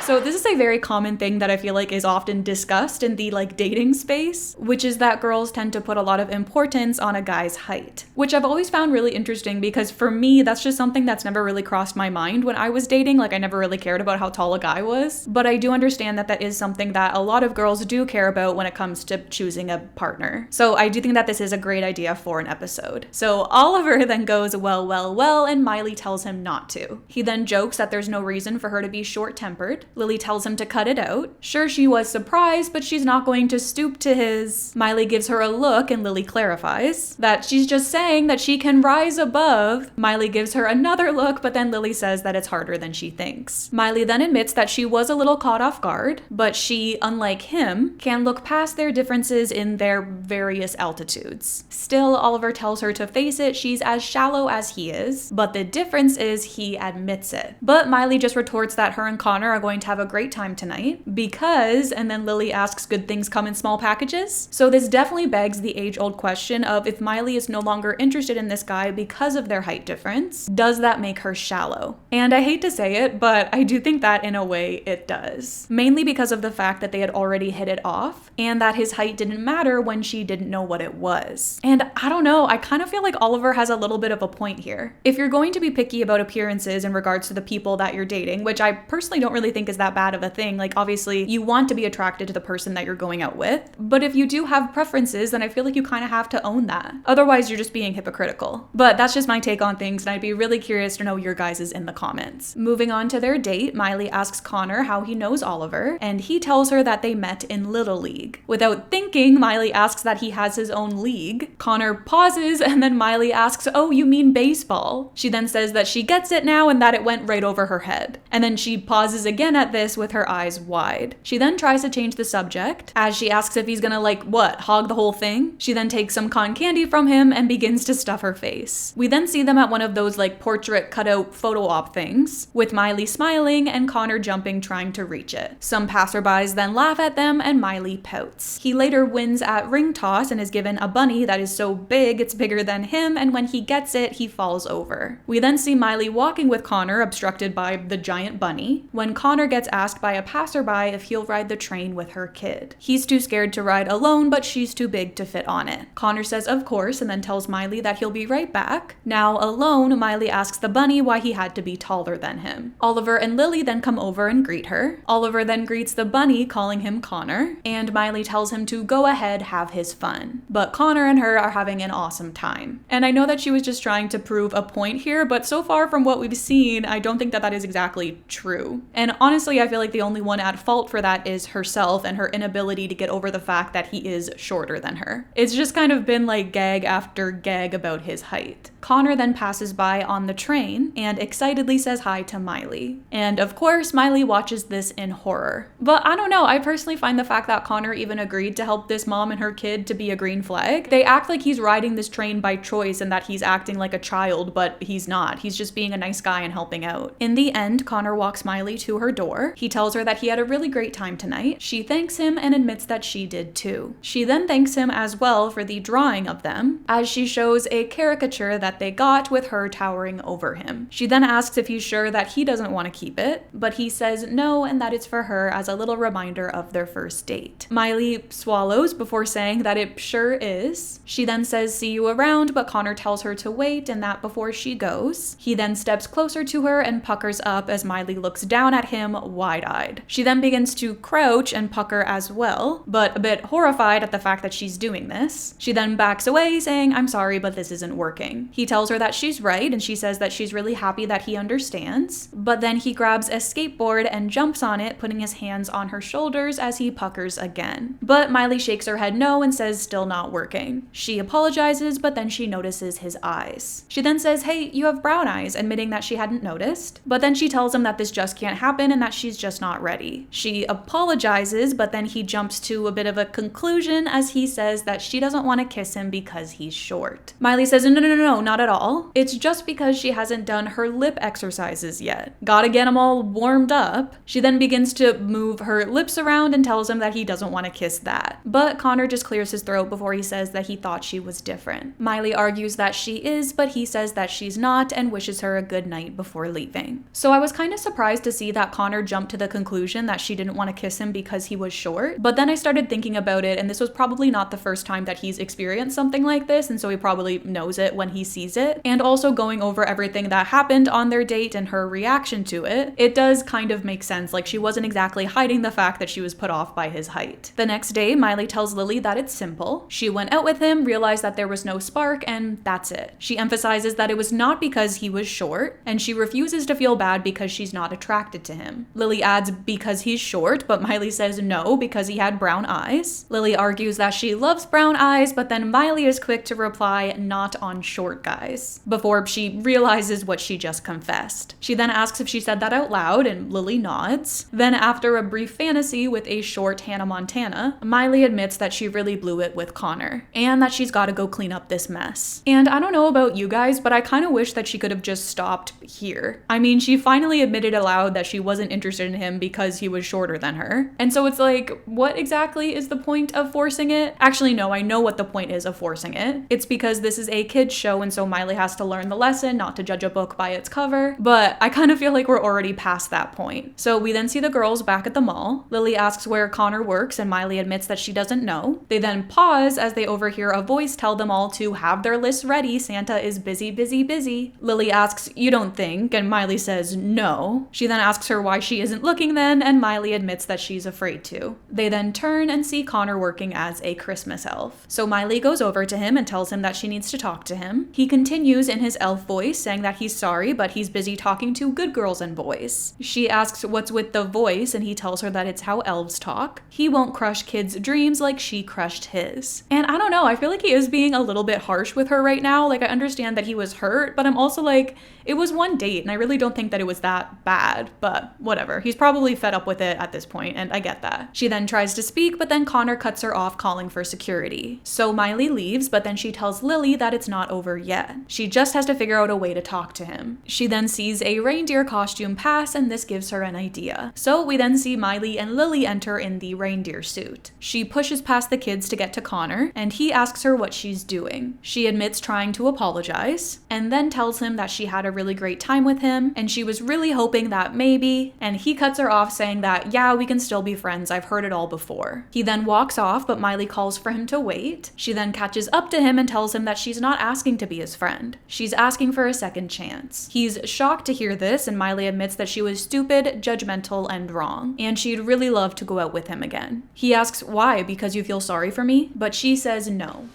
So this is a very common thing that I feel like is often discussed in the like dating space, which is that girls tend to put a lot of importance on a guy's height, which I've always found really interesting because for me, that's just something that's never really crossed my mind when I was dating. Like I never really cared about how tall a guy was, but I do understand that that is something that a lot of girls do care about when it comes to choosing a partner. So I do think that this is a great idea for an episode. So Oliver then goes, well, well, well, and Miley tells him not to. He then jokes that there's no reason for her to be short-tempered. Lily tells him to cut it out. Sure, she was surprised, but she's not going to stoop to his. Miley gives her a look and Lily clarifies that she's just saying that she can rise above. Miley gives her another look, but then Lily says that it's harder than she thinks. Miley then admits that she was a little caught off guard, but she, unlike him, can look past their differences in their various altitudes. Still, Oliver tells her to face it, she's as shallow as he is, but the difference is he admits it. But Miley just retorts that her and Connor are going to have a great time tonight because, and then Lily asks, good things come in small packages? So this definitely begs the age-old question of if Miley is no longer interested in this guy because of their height difference, does that make her shallow? And I hate to say it, but I do think that in a way it does. Mainly because of the fact that they had already hit it off and that his height didn't matter when she didn't know what it was. And I don't know, I kind of feel like Oliver has a little bit of a point here. If you're going to be picky about appearances in regards to the people that you're dating, which I personally don't really think is that bad of a thing, like obviously you want to be attracted to the person that you're going out with, but if you do have preferences, then I feel like you kind of have to own that. Otherwise, you're just being hypocritical. But that's just my take on things, and I'd be really curious to know your guys's in the comments. Moving on to their date, Miley asks Connor how he knows Oliver, and he tells her that they met in Little League. Without thinking, Miley asks that he has his own league. Connor pauses, and then Miley asks, oh, you mean baseball? She then says that she gets it now and that it went right over her head. And then she pauses again at this with her eyes wide. She then tries to change the subject as she asks if he's gonna like, what, hog the whole thing? She then takes some cotton candy from him and begins to stuff her face. We then see them at one of those like portrait cutout photo op things, with Miley smiling and Connor jumping trying to reach it. Some passerbys then laugh at them and Miley pouts. He later wins at ring toss and is given a bunny that is so big it's bigger than him, and when he gets it, he falls over. We then see Miley walking with Connor obstructed by the giant bunny, when Connor gets asked by a passerby if he'll ride the train with her kid. He's too scared to ride alone, but she's too big to fit on it. Connor says of course and then tells Miley that he'll be right back. Now alone, Miley asks the bunny why he had to be taller than him. Oliver and Lily then come over and greet her. Oliver then greets the bunny, calling him Connor, and Miley tells him to go ahead, have his fun. But Connor and her are having an awesome time. And I know that she was just trying to prove a point here, but so far from what we've seen, I don't think that that is exactly true. And honestly, I feel like the only one at fault for that is herself and her inability to get over the fact that he is shorter than her. It's just kind of been like gag after gag about his height. Connor then passes by on the train and excitedly says hi to Miley. And of course, Miley watches this in horror. But I don't know, I personally find the fact that Connor even agreed to help this mom and her kid to be a green flag. They act like he's riding this train by choice and that he's acting like a child, but he's not. He's just being a nice guy and helping out. In the end, Connor walks Miley to her door. He tells her that he had a really great time tonight. She thanks him and admits that she did too. She then thanks him as well for the drawing of them, as she shows a caricature that they got with her towering over him. She then asks if he's sure that he doesn't want to keep it, but he says no and that it's for her as a little reminder of their first date. Miley swallows before saying that it sure is. She then says see you around, but Connor tells her to wait and that before she goes. He then steps closer to her and puckers up as Miley looks down at him wide-eyed. She then begins to crouch and pucker as well, but a bit horrified at the fact that she's doing this. She then backs away saying I'm sorry but this isn't working. He tells her that she's right and she says that she's really happy that he understands, but then he grabs a skateboard and jumps on it, putting his hands on her shoulders as he puckers again. But Miley shakes her head no and says still not working. She apologizes, but then she notices his eyes. She then says, hey, you have brown eyes, admitting that she hadn't noticed, but then she tells him that this just can't happen and that she's just not ready. She apologizes, but then he jumps to a bit of a conclusion as he says that she doesn't want to kiss him because he's short. Miley says, no, not at all. It's just because she hasn't done her lip exercises yet. Gotta get them all warmed up. She then begins to move her lips around and tells him that he doesn't want to kiss that. But Connor just clears his throat before he says that he thought she was different. Miley argues that she is, but he says that she's not and wishes her a good night before leaving. So I was kind of surprised to see that Connor Connor jumped to the conclusion that she didn't want to kiss him because he was short. But then I started thinking about it, and this was probably not the first time that he's experienced something like this, and so he probably knows it when he sees it. And also going over everything that happened on their date and her reaction to it, it does kind of make sense. Like, she wasn't exactly hiding the fact that she was put off by his height. The next day, Miley tells Lily that it's simple. She went out with him, realized that there was no spark, and that's it. She emphasizes that it was not because he was short, and she refuses to feel bad because she's not attracted to him. Lily adds because he's short, but Miley says no because he had brown eyes. Lily argues that she loves brown eyes, but then Miley is quick to reply, not on short guys, before she realizes what she just confessed. She then asks if she said that out loud, and Lily nods. Then after a brief fantasy with a short Hannah Montana, Miley admits that she really blew it with Connor, and that she's gotta go clean up this mess. And I don't know about you guys, but I kind of wish that she could have just stopped here. I mean, she finally admitted aloud that she wasn't interested in him because he was shorter than her. And so it's like, what exactly is the point of forcing it? Actually, no, I know what the point is of forcing it. It's because this is a kid's show, and so Miley has to learn the lesson not to judge a book by its cover. But I kind of feel like we're already past that point. So we then see the girls back at the mall. Lily asks where Connor works, and Miley admits that she doesn't know. They then pause as they overhear a voice tell them all to have their lists ready. Santa is busy, busy, busy. Lily asks, "You don't think?" And Miley says no. She then asks her why she isn't looking then, and Miley admits that she's afraid to. They then turn and see Connor working as a Christmas elf. So Miley goes over to him and tells him that she needs to talk to him. He continues in his elf voice, saying that he's sorry, but he's busy talking to good girls and boys. She asks what's with the voice, and he tells her that it's how elves talk. He won't crush kids' dreams like she crushed his. And I don't know, I feel like he is being a little bit harsh with her right now. Like, I understand that he was hurt, but I'm also like, it was one date, and I really don't think that it was that bad, but whatever. He's probably fed up with it at this point, and I get that. She then tries to speak, but then Connor cuts her off, calling for security. So Miley leaves, but then she tells Lily that it's not over yet. She just has to figure out a way to talk to him. She then sees a reindeer costume pass, and this gives her an idea. So we then see Miley and Lily enter in the reindeer suit. She pushes past the kids to get to Connor, and he asks her what she's doing. She admits trying to apologize, and then tells him that she had a really great time with him, and she was really hoping that maybe, and he cuts her off saying that, yeah, we can still be friends, I've heard it all before. He then walks off, but Miley calls for him to wait. She then catches up to him and tells him that she's not asking to be his friend. She's asking for a second chance. He's shocked to hear this, and Miley admits that she was stupid, judgmental, and wrong, and she'd really love to go out with him again. He asks, why? Because you feel sorry for me? But she says no.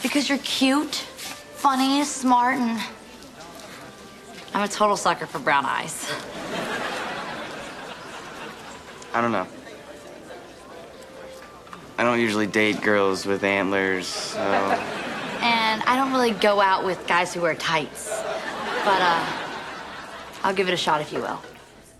Because you're cute, funny, smart, and I'm a total sucker for brown eyes. I don't know. I don't usually date girls with antlers, so... And I don't really go out with guys who wear tights. But, I'll give it a shot if you will.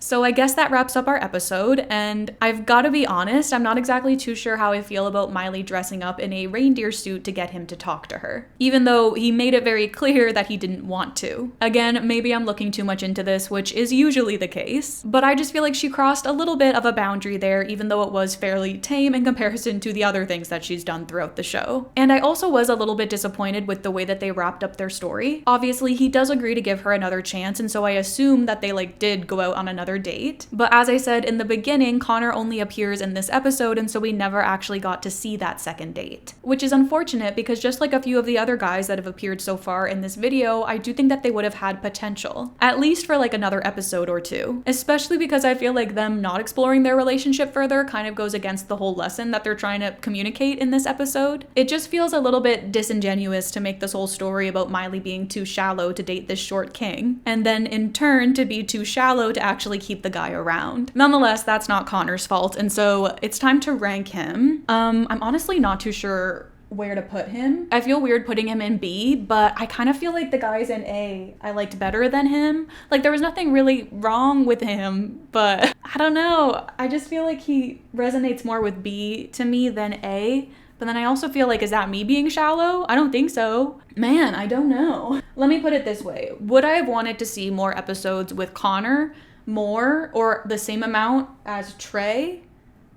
So I guess that wraps up our episode, and I've got to be honest, I'm not exactly too sure how I feel about Miley dressing up in a reindeer suit to get him to talk to her, even though he made it very clear that he didn't want to. Again, maybe I'm looking too much into this, which is usually the case, but I just feel like she crossed a little bit of a boundary there, even though it was fairly tame in comparison to the other things that she's done throughout the show. And I also was a little bit disappointed with the way that they wrapped up their story. Obviously, he does agree to give her another chance, and so I assume that they did go out on another date. But as I said in the beginning, Connor only appears in this episode, and so we never actually got to see that second date. Which is unfortunate because just like a few of the other guys that have appeared so far in this video, I do think that they would have had potential. At least for another episode or two. Especially because I feel like them not exploring their relationship further kind of goes against the whole lesson that they're trying to communicate in this episode. It just feels a little bit disingenuous to make this whole story about Miley being too shallow to date this short king, and then in turn to be too shallow to actually keep the guy around. Nonetheless, that's not Connor's fault, and so it's time to rank him. I'm honestly not too sure where to put him. I feel weird putting him in B, but I kind of feel like the guys in A I liked better than him. There was nothing really wrong with him, but I don't know. I just feel like he resonates more with B to me than A. But then I also feel like, is that me being shallow? I don't think so. Man, I don't know. Let me put it this way. Would I have wanted to see more episodes with Connor? More or the same amount as Trey?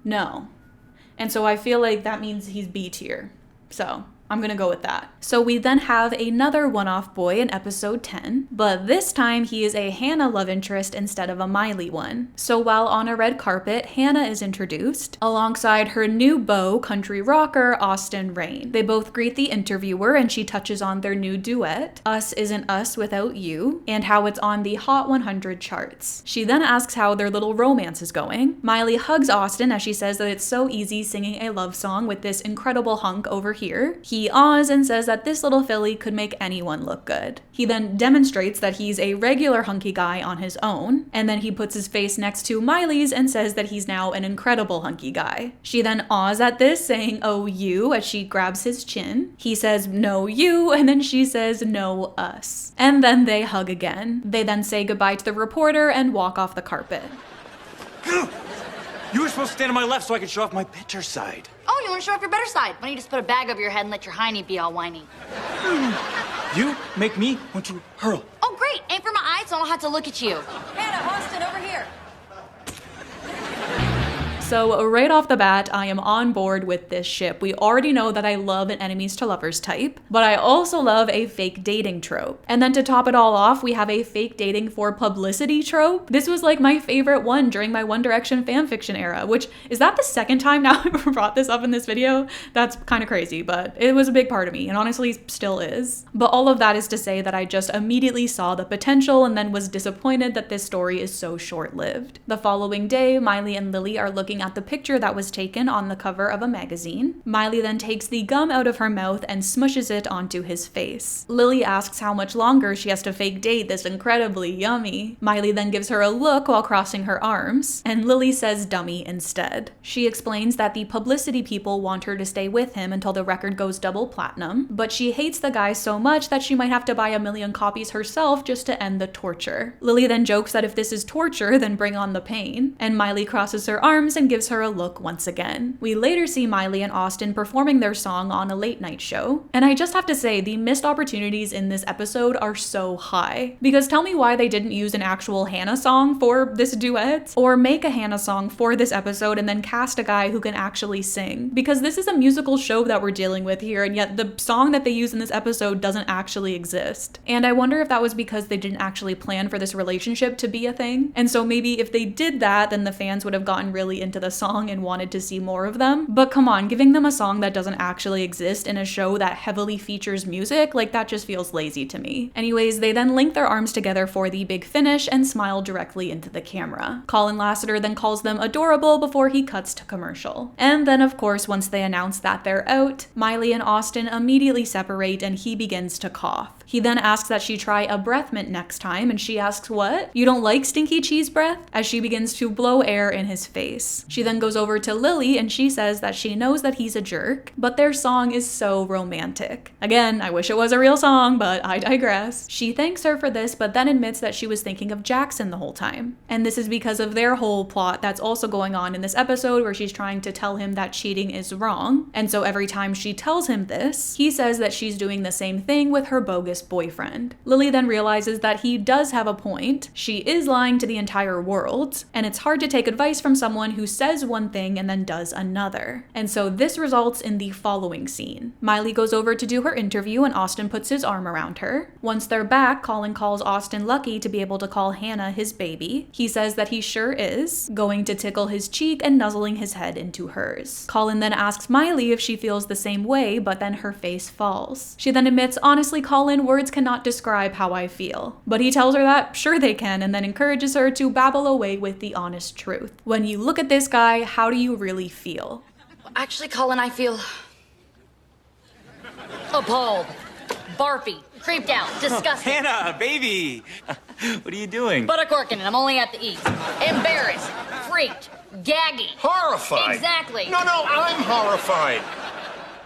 No. And so I feel like that means he's B tier. So I'm gonna go with that. So we then have another one-off boy in episode 10, but this time he is a Hannah love interest instead of a Miley one. So while on a red carpet, Hannah is introduced alongside her new beau, country rocker Austin Rain. They both greet the interviewer and she touches on their new duet, Us Isn't Us Without You, and how it's on the Hot 100 charts. She then asks how their little romance is going. Miley hugs Austin as she says that it's so easy singing a love song with this incredible hunk over here. He awes and says that this little filly could make anyone look good. He then demonstrates that he's a regular hunky guy on his own, and then he puts his face next to Miley's and says that he's now an incredible hunky guy. She then awes at this, saying, "Oh, you," as she grabs his chin. He says, "No, you," and then she says, "No, us." And then they hug again. They then say goodbye to the reporter and walk off the carpet. You were supposed to stand on my left so I could show off my better side. Oh, you want to show off your better side? Why don't you just put a bag over your head and let your hiney be all whiny? You make me want to hurl. Oh, great. Aim for my eyes so I don't have to look at you. Hannah, Austin, over here. So right off the bat, I am on board with this ship. We already know that I love an enemies to lovers type, but I also love a fake dating trope. And then to top it all off, we have a fake dating for publicity trope. This was like my favorite one during my One Direction fanfiction era, which is that the second time now I've brought this up in this video? That's kind of crazy, but it was a big part of me and honestly still is. But all of that is to say that I just immediately saw the potential and then was disappointed that this story is so short-lived. The following day, Miley and Lily are looking at the picture that was taken on the cover of a magazine. Miley then takes the gum out of her mouth and smushes it onto his face. Lily asks how much longer she has to fake date this incredibly yummy. Miley then gives her a look while crossing her arms, and Lily says dummy instead. She explains that the publicity people want her to stay with him until the record goes double platinum, but she hates the guy so much that she might have to buy 1,000,000 copies herself just to end the torture. Lily then jokes that if this is torture, then bring on the pain, and Miley crosses her arms and gives her a look once again. We later see Miley and Austin performing their song on a late night show, and I just have to say the missed opportunities in this episode are so high, because tell me why they didn't use an actual Hannah song for this duet, or make a Hannah song for this episode and then cast a guy who can actually sing, because this is a musical show that we're dealing with here, and yet the song that they use in this episode doesn't actually exist. And I wonder if that was because they didn't actually plan for this relationship to be a thing, and so maybe if they did that, then the fans would have gotten really into the song and wanted to see more of them. But come on, giving them a song that doesn't actually exist in a show that heavily features music, like that just feels lazy to me. Anyways, they then link their arms together for the big finish and smile directly into the camera. Colin Lassiter then calls them adorable before he cuts to commercial. And then of course, once they announce that they're out, Miley and Austin immediately separate and he begins to cough. He then asks that she try a breath mint next time, and she asks, "What? You don't like stinky cheese breath?" as she begins to blow air in his face. She then goes over to Lily and she says that she knows that he's a jerk, but their song is so romantic. Again, I wish it was a real song, but I digress. She thanks her for this, but then admits that she was thinking of Jackson the whole time. And this is because of their whole plot that's also going on in this episode where she's trying to tell him that cheating is wrong. And so every time she tells him this, he says that she's doing the same thing with her bogus boyfriend. Lily then realizes that he does have a point. She is lying to the entire world, and it's hard to take advice from someone who says one thing and then does another. And so this results in the following scene. Miley goes over to do her interview and Austin puts his arm around her. Once they're back, Colin calls Austin lucky to be able to call Hannah his baby. He says that he sure is, going to tickle his cheek and nuzzling his head into hers. Colin then asks Miley if she feels the same way, but then her face falls. She then admits, "Honestly, Colin, words cannot describe how I feel." But he tells her that sure they can, and then encourages her to babble away with the honest truth. When you look at this guy, how do you really feel? Actually, Colin, I feel appalled, barfy, creeped out, disgusted. Hannah, baby! What are you doing? Butter corking, and I'm only at the eat. Embarrassed, freaked, gaggy. Horrified. Exactly. No, I'm horrified.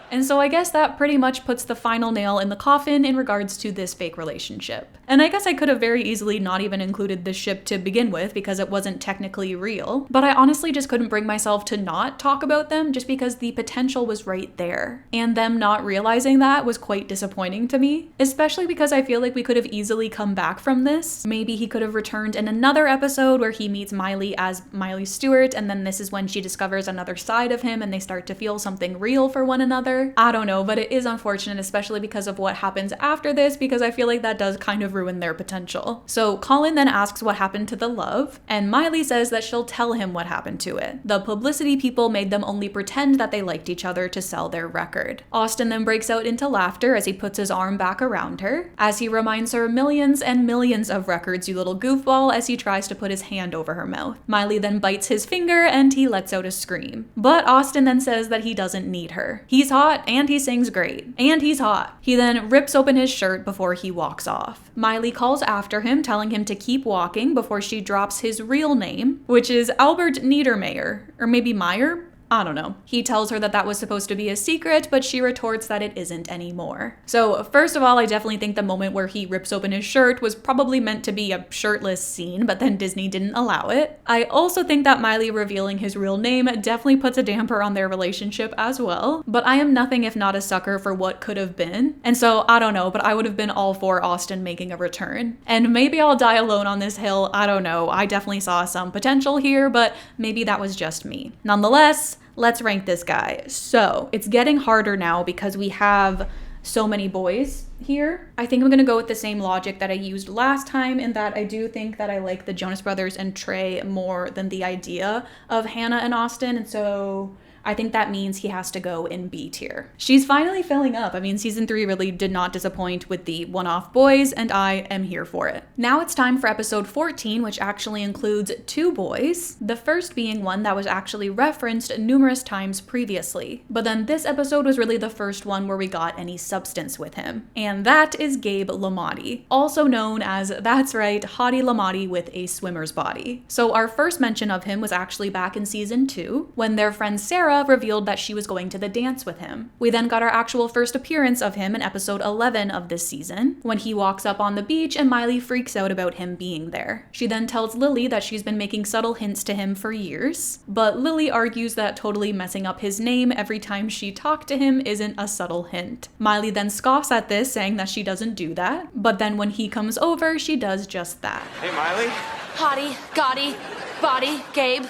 And so I guess that pretty much puts the final nail in the coffin in regards to this fake relationship. And I guess I could have very easily not even included this ship to begin with because it wasn't technically real, but I honestly just couldn't bring myself to not talk about them just because the potential was right there. And them not realizing that was quite disappointing to me, especially because I feel like we could have easily come back from this. Maybe he could have returned in another episode where he meets Miley as Miley Stewart, and then this is when she discovers another side of him and they start to feel something real for one another. I don't know, but it is unfortunate, especially because of what happens after this, because I feel like that does kind of ruin their potential. So Colin then asks what happened to the love, and Miley says that she'll tell him what happened to it. The publicity people made them only pretend that they liked each other to sell their record. Austin then breaks out into laughter as he puts his arm back around her, as he reminds her millions and millions of records, you little goofball, as he tries to put his hand over her mouth. Miley then bites his finger and he lets out a scream. But Austin then says that he doesn't need her. He's hot and he sings great. And he's hot. He then rips open his shirt before he walks off. Miley calls after him, telling him to keep walking before she drops his real name, which is Albert Niedermeyer, or maybe Meyer? I don't know. He tells her that that was supposed to be a secret, but she retorts that it isn't anymore. So first of all, I definitely think the moment where he rips open his shirt was probably meant to be a shirtless scene, but then Disney didn't allow it. I also think that Miley revealing his real name definitely puts a damper on their relationship as well, but I am nothing if not a sucker for what could have been. And so I don't know, but I would have been all for Austin making a return. And maybe I'll die alone on this hill, I don't know. I definitely saw some potential here, but maybe that was just me. Nonetheless, let's rank this guy. So it's getting harder now because we have so many boys here. I think I'm gonna go with the same logic that I used last time, in that I do think that I like the Jonas Brothers and Trey more than the idea of Hannah and Austin, and so I think that means he has to go in B tier. She's finally filling up. I mean, season 3 really did not disappoint with the one-off boys, and I am here for it. Now it's time for episode 14, which actually includes 2 boys. The first being one that was actually referenced numerous times previously. But then this episode was really the first one where we got any substance with him. And that is Gabe Lamotti, also known as, that's right, Hottie Lamotti with a swimmer's body. So our first mention of him was actually back in season 2, when their friend Sarah revealed that she was going to the dance with him. We then got our actual first appearance of him in episode 11 of this season, when he walks up on the beach and Miley freaks out about him being there. She then tells Lily that she's been making subtle hints to him for years, but Lily argues that totally messing up his name every time she talked to him isn't a subtle hint. Miley then scoffs at this, saying that she doesn't do that, but then when he comes over, she does just that. Hey, Miley. Hottie, Gotti, Body, Gabe.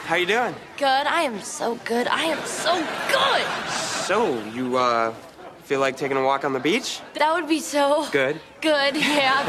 How you doing? Good. I am so good. I am so good. So, you, feel like taking a walk on the beach? That would be so Good. good. Yeah,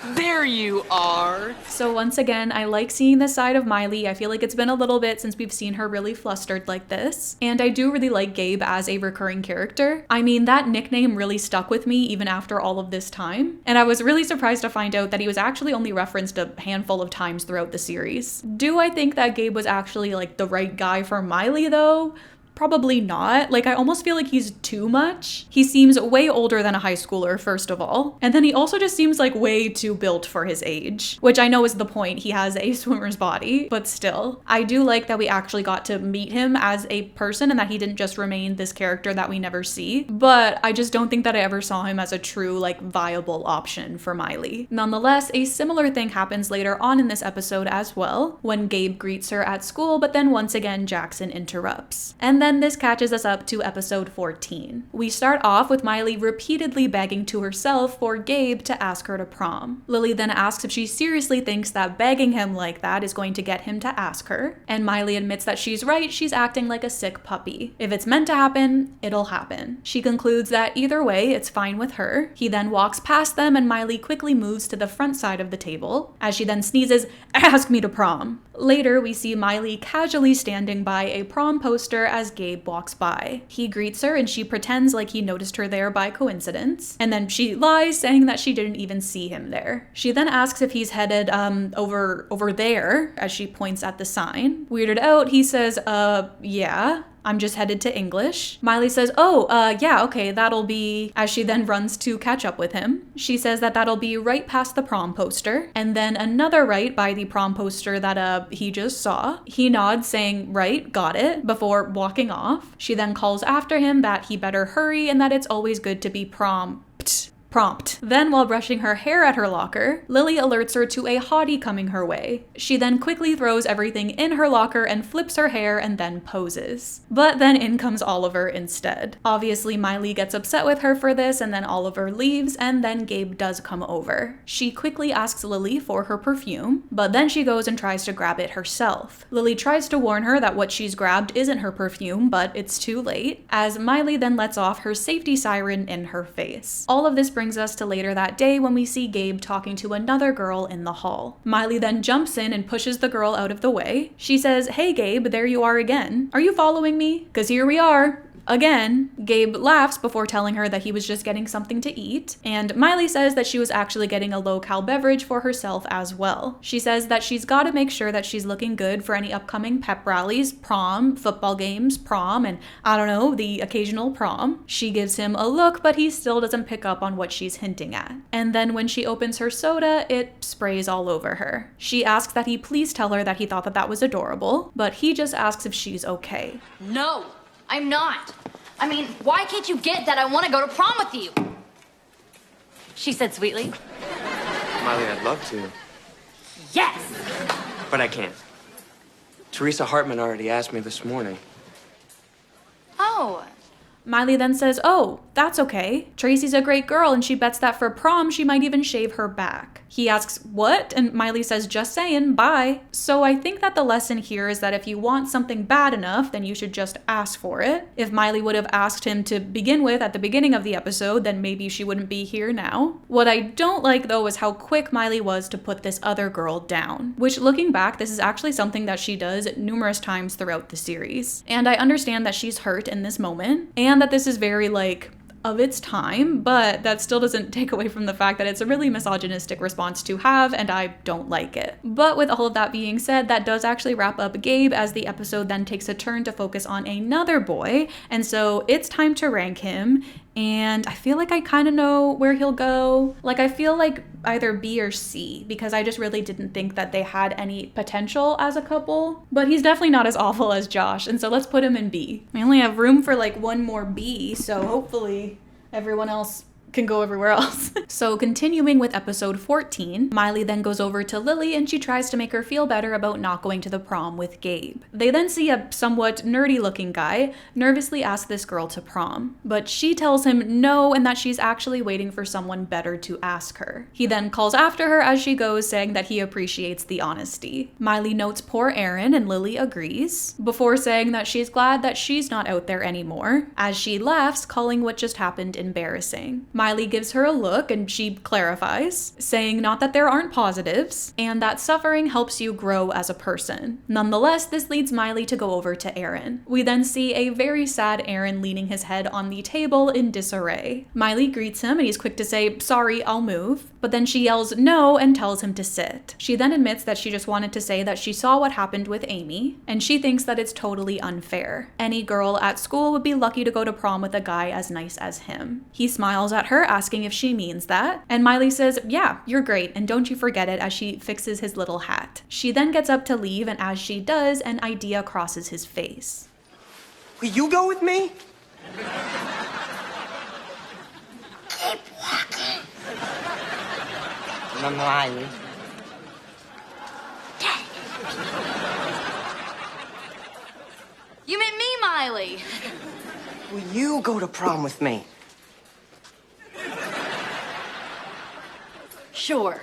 good. There you are. So once again, I like seeing this side of Miley. I feel like it's been a little bit since we've seen her really flustered like this. And I do really like Gabe as a recurring character. I mean, that nickname really stuck with me even after all of this time. And I was really surprised to find out that he was actually only referenced a handful of times throughout the series. Do I think that Gabe was actually like the right guy for Miley though? Probably not. Like, I almost feel like he's too much. He seems way older than a high schooler, first of all. And then he also just seems like way too built for his age, which I know is the point. He has a swimmer's body, but still. I do like that we actually got to meet him as a person and that he didn't just remain this character that we never see. But I just don't think that I ever saw him as a true, like, viable option for Miley. Nonetheless, a similar thing happens later on in this episode as well, when Gabe greets her at school, but then once again, Jackson interrupts. And then this catches us up to episode 14. We start off with Miley repeatedly begging to herself for Gabe to ask her to prom. Lily then asks if she seriously thinks that begging him like that is going to get him to ask her, and Miley admits that she's right, she's acting like a sick puppy. If it's meant to happen, it'll happen. She concludes that either way, it's fine with her. He then walks past them and Miley quickly moves to the front side of the table, as she then sneezes, "Ask me to prom." Later, we see Miley casually standing by a prom poster as Gabe walks by. He greets her and she pretends like he noticed her there by coincidence, and then she lies, saying that she didn't even see him there. She then asks if he's headed over there, as she points at the sign. Weirded out, he says, yeah. I'm just headed to English. Miley says, yeah, okay, that'll be, as she then runs to catch up with him. She says that that'll be right past the prom poster, and then another right by the prom poster that he just saw. He nods, saying, right, got it, before walking off. She then calls after him that he better hurry and that it's always good to be prompt. Prompt. Then, while brushing her hair at her locker, Lily alerts her to a hottie coming her way. She then quickly throws everything in her locker and flips her hair and then poses. But then in comes Oliver instead. Obviously, Miley gets upset with her for this, and then Oliver leaves, and then Gabe does come over. She quickly asks Lily for her perfume, but then she goes and tries to grab it herself. Lily tries to warn her that what she's grabbed isn't her perfume, but it's too late, as Miley then lets off her safety siren in her face. All of this brings us to later that day when we see Gabe talking to another girl in the hall. Miley then jumps in and pushes the girl out of the way. She says, "Hey Gabe, there you are again. Are you following me? 'Cause here we are." Again, Gabe laughs before telling her that he was just getting something to eat, and Miley says that she was actually getting a low-cal beverage for herself as well. She says that she's got to make sure that she's looking good for any upcoming pep rallies, prom, football games, prom, and I don't know, the occasional prom. She gives him a look, but he still doesn't pick up on what she's hinting at. And then when she opens her soda, it sprays all over her. She asks that he please tell her that he thought that that was adorable, but he just asks if she's okay. No, I'm not. I mean, why can't you get that I want to go to prom with you? She said sweetly. Miley, I'd love to, Yes! but I can't. Teresa Hartman already asked me this morning. Oh. Miley then says, "Oh, that's okay. Tracy's a great girl and she bets that for prom she might even shave her back." He asks, "What?" And Miley says, "Just saying, bye." So I think that the lesson here is that if you want something bad enough, then you should just ask for it. If Miley would have asked him to begin with at the beginning of the episode, then maybe she wouldn't be here now. What I don't like though is how quick Miley was to put this other girl down, which looking back, this is actually something that she does numerous times throughout the series. And I understand that she's hurt in this moment and that this is very like of its time, but that still doesn't take away from the fact that it's a really misogynistic response to have, and I don't like it. But with all of that being said, that does actually wrap up Gabe, as the episode then takes a turn to focus on another boy, and so it's time to rank him. And I feel like I kind of know where he'll go. Like, I feel like either B or C, because I just really didn't think that they had any potential as a couple. But he's definitely not as awful as Josh, and so let's put him in B. We only have room for like one more B, so hopefully everyone else can go everywhere else. So continuing with episode 14, Miley then goes over to Lily and she tries to make her feel better about not going to the prom with Gabe. They then see a somewhat nerdy looking guy nervously ask this girl to prom, but she tells him no and that she's actually waiting for someone better to ask her. He then calls after her as she goes, saying that he appreciates the honesty. Miley notes poor Aaron and Lily agrees, before saying that she's glad that she's not out there anymore, as she laughs, calling what just happened embarrassing. Miley gives her a look and she clarifies, saying not that there aren't positives, and that suffering helps you grow as a person. Nonetheless, this leads Miley to go over to Aaron. We then see a very sad Aaron leaning his head on the table in disarray. Miley greets him and he's quick to say, "Sorry, I'll move," but then she yells no and tells him to sit. She then admits that she just wanted to say that she saw what happened with Amy, and she thinks that it's totally unfair. Any girl at school would be lucky to go to prom with a guy as nice as him. He smiles at her, asking if she means that, and Miley says, "Yeah, you're great, and don't you forget it," as she fixes his little hat. She then gets up to leave, and as she does, an idea crosses his face. Will you go with me? Keep walking. Miley. You meant me, Miley. Will you go to prom with me? Sure.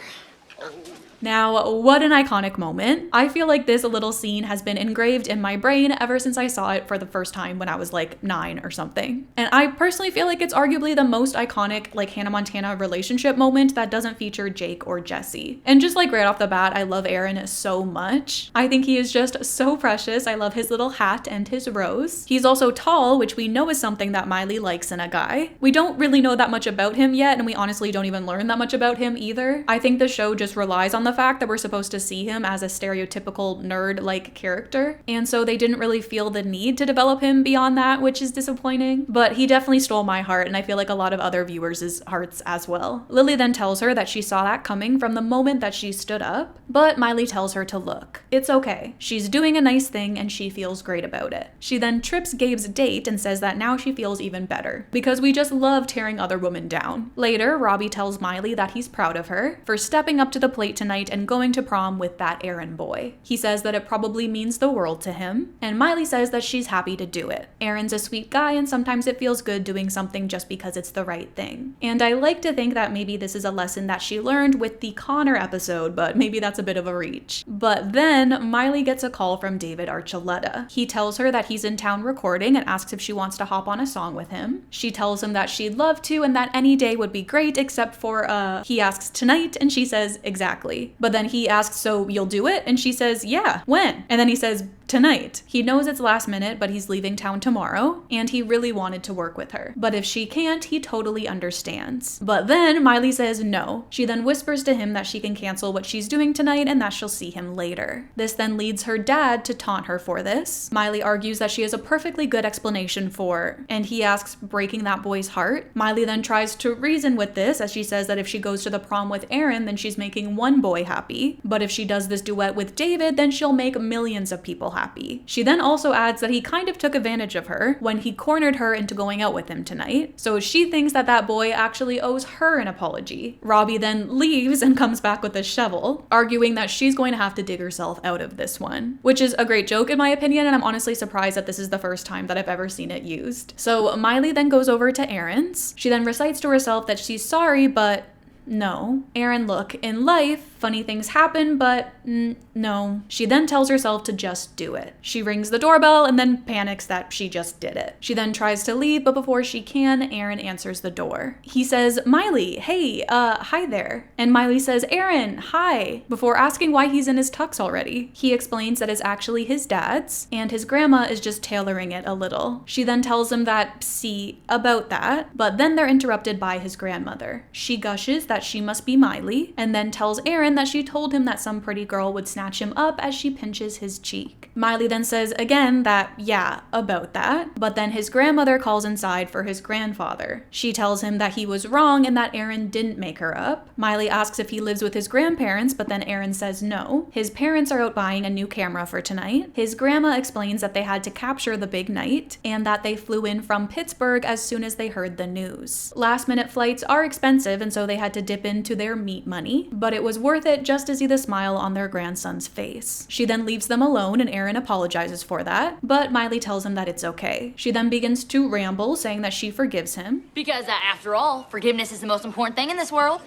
Now, what an iconic moment. I feel like this little scene has been engraved in my brain ever since I saw it for the first time when I was like 9 or something. And I personally feel like it's arguably the most iconic like Hannah Montana relationship moment that doesn't feature Jake or Jesse. And just like right off the bat, I love Aaron so much. I think he is just so precious. I love his little hat and his rose. He's also tall, which we know is something that Miley likes in a guy. We don't really know that much about him yet, and we honestly don't even learn that much about him either. I think the show just just relies on the fact that we're supposed to see him as a stereotypical nerd-like character. And so they didn't really feel the need to develop him beyond that, which is disappointing. But he definitely stole my heart, and I feel like a lot of other viewers' hearts as well. Lily then tells her that she saw that coming from the moment that she stood up, but Miley tells her to look. It's okay. She's doing a nice thing and she feels great about it. She then trips Gabe's date and says that now she feels even better, because we just love tearing other women down. Later, Robbie tells Miley that he's proud of her for stepping up to the plate tonight and going to prom with that Aaron boy. He says that it probably means the world to him, and Miley says that she's happy to do it. Aaron's a sweet guy and sometimes it feels good doing something just because it's the right thing. And I like to think that maybe this is a lesson that she learned with the Connor episode, but maybe that's a bit of a reach. But then Miley gets a call from David Archuleta. He tells her that he's in town recording and asks if she wants to hop on a song with him. She tells him that she'd love to and that any day would be great except for, he asks tonight and she says exactly. But then he asks, so you'll do it? And she says, yeah, when? And then he says, tonight. He knows it's last minute, but he's leaving town tomorrow, and he really wanted to work with her. But if she can't, he totally understands. But then Miley says no. She then whispers to him that she can cancel what she's doing tonight and that she'll see him later. This then leads her dad to taunt her for this. Miley argues that she has a perfectly good explanation for, and he asks, breaking that boy's heart? Miley then tries to reason with this, as she says that if she goes to the prom with Aaron, then she's making one boy happy. But if she does this duet with David, then she'll make millions of people happy. She then also adds that he kind of took advantage of her when he cornered her into going out with him tonight. So she thinks that that boy actually owes her an apology. Robbie then leaves and comes back with a shovel, arguing that she's going to have to dig herself out of this one, which is a great joke in my opinion, and I'm honestly surprised that this is the first time that I've ever seen it used. So Miley then goes over to Aaron's. She then recites to herself that she's sorry, but no. Aaron, look, in life, funny things happen, but no. She then tells herself to just do it. She rings the doorbell and then panics that she just did it. She then tries to leave, but before she can, Aaron answers the door. He says, Miley, hey, hi there. And Miley says, Aaron, hi, before asking why he's in his tux already. He explains that it's actually his dad's, and his grandma is just tailoring it a little. She then tells him that, see, about that, but then they're interrupted by his grandmother. She gushes that she must be Miley, and then tells Aaron that she told him that some pretty girl would snatch him up as she pinches his cheek. Miley then says again that, yeah, about that, but then his grandmother calls inside for his grandfather. She tells him that he was wrong and that Aaron didn't make her up. Miley asks if he lives with his grandparents, but then Aaron says no. His parents are out buying a new camera for tonight. His grandma explains that they had to capture the big night, and that they flew in from Pittsburgh as soon as they heard the news. Last-minute flights are expensive, and so they had to dip into their meat money, but it was worth it just to see the smile on their grandson's face. She then leaves them alone and Aaron apologizes for that, but Miley tells him that it's okay. She then begins to ramble, saying that she forgives him. Because after all, forgiveness is the most important thing in this world.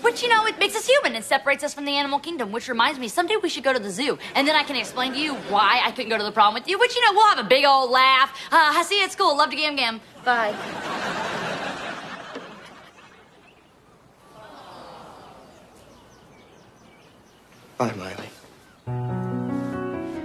Which, you know, it makes us human and separates us from the animal kingdom, which reminds me, someday we should go to the zoo, and then I can explain to you why I couldn't go to the prom with you, which, you know, we'll have a big old laugh. I see you at school. Love to gam gam. Bye. Bye, Miley.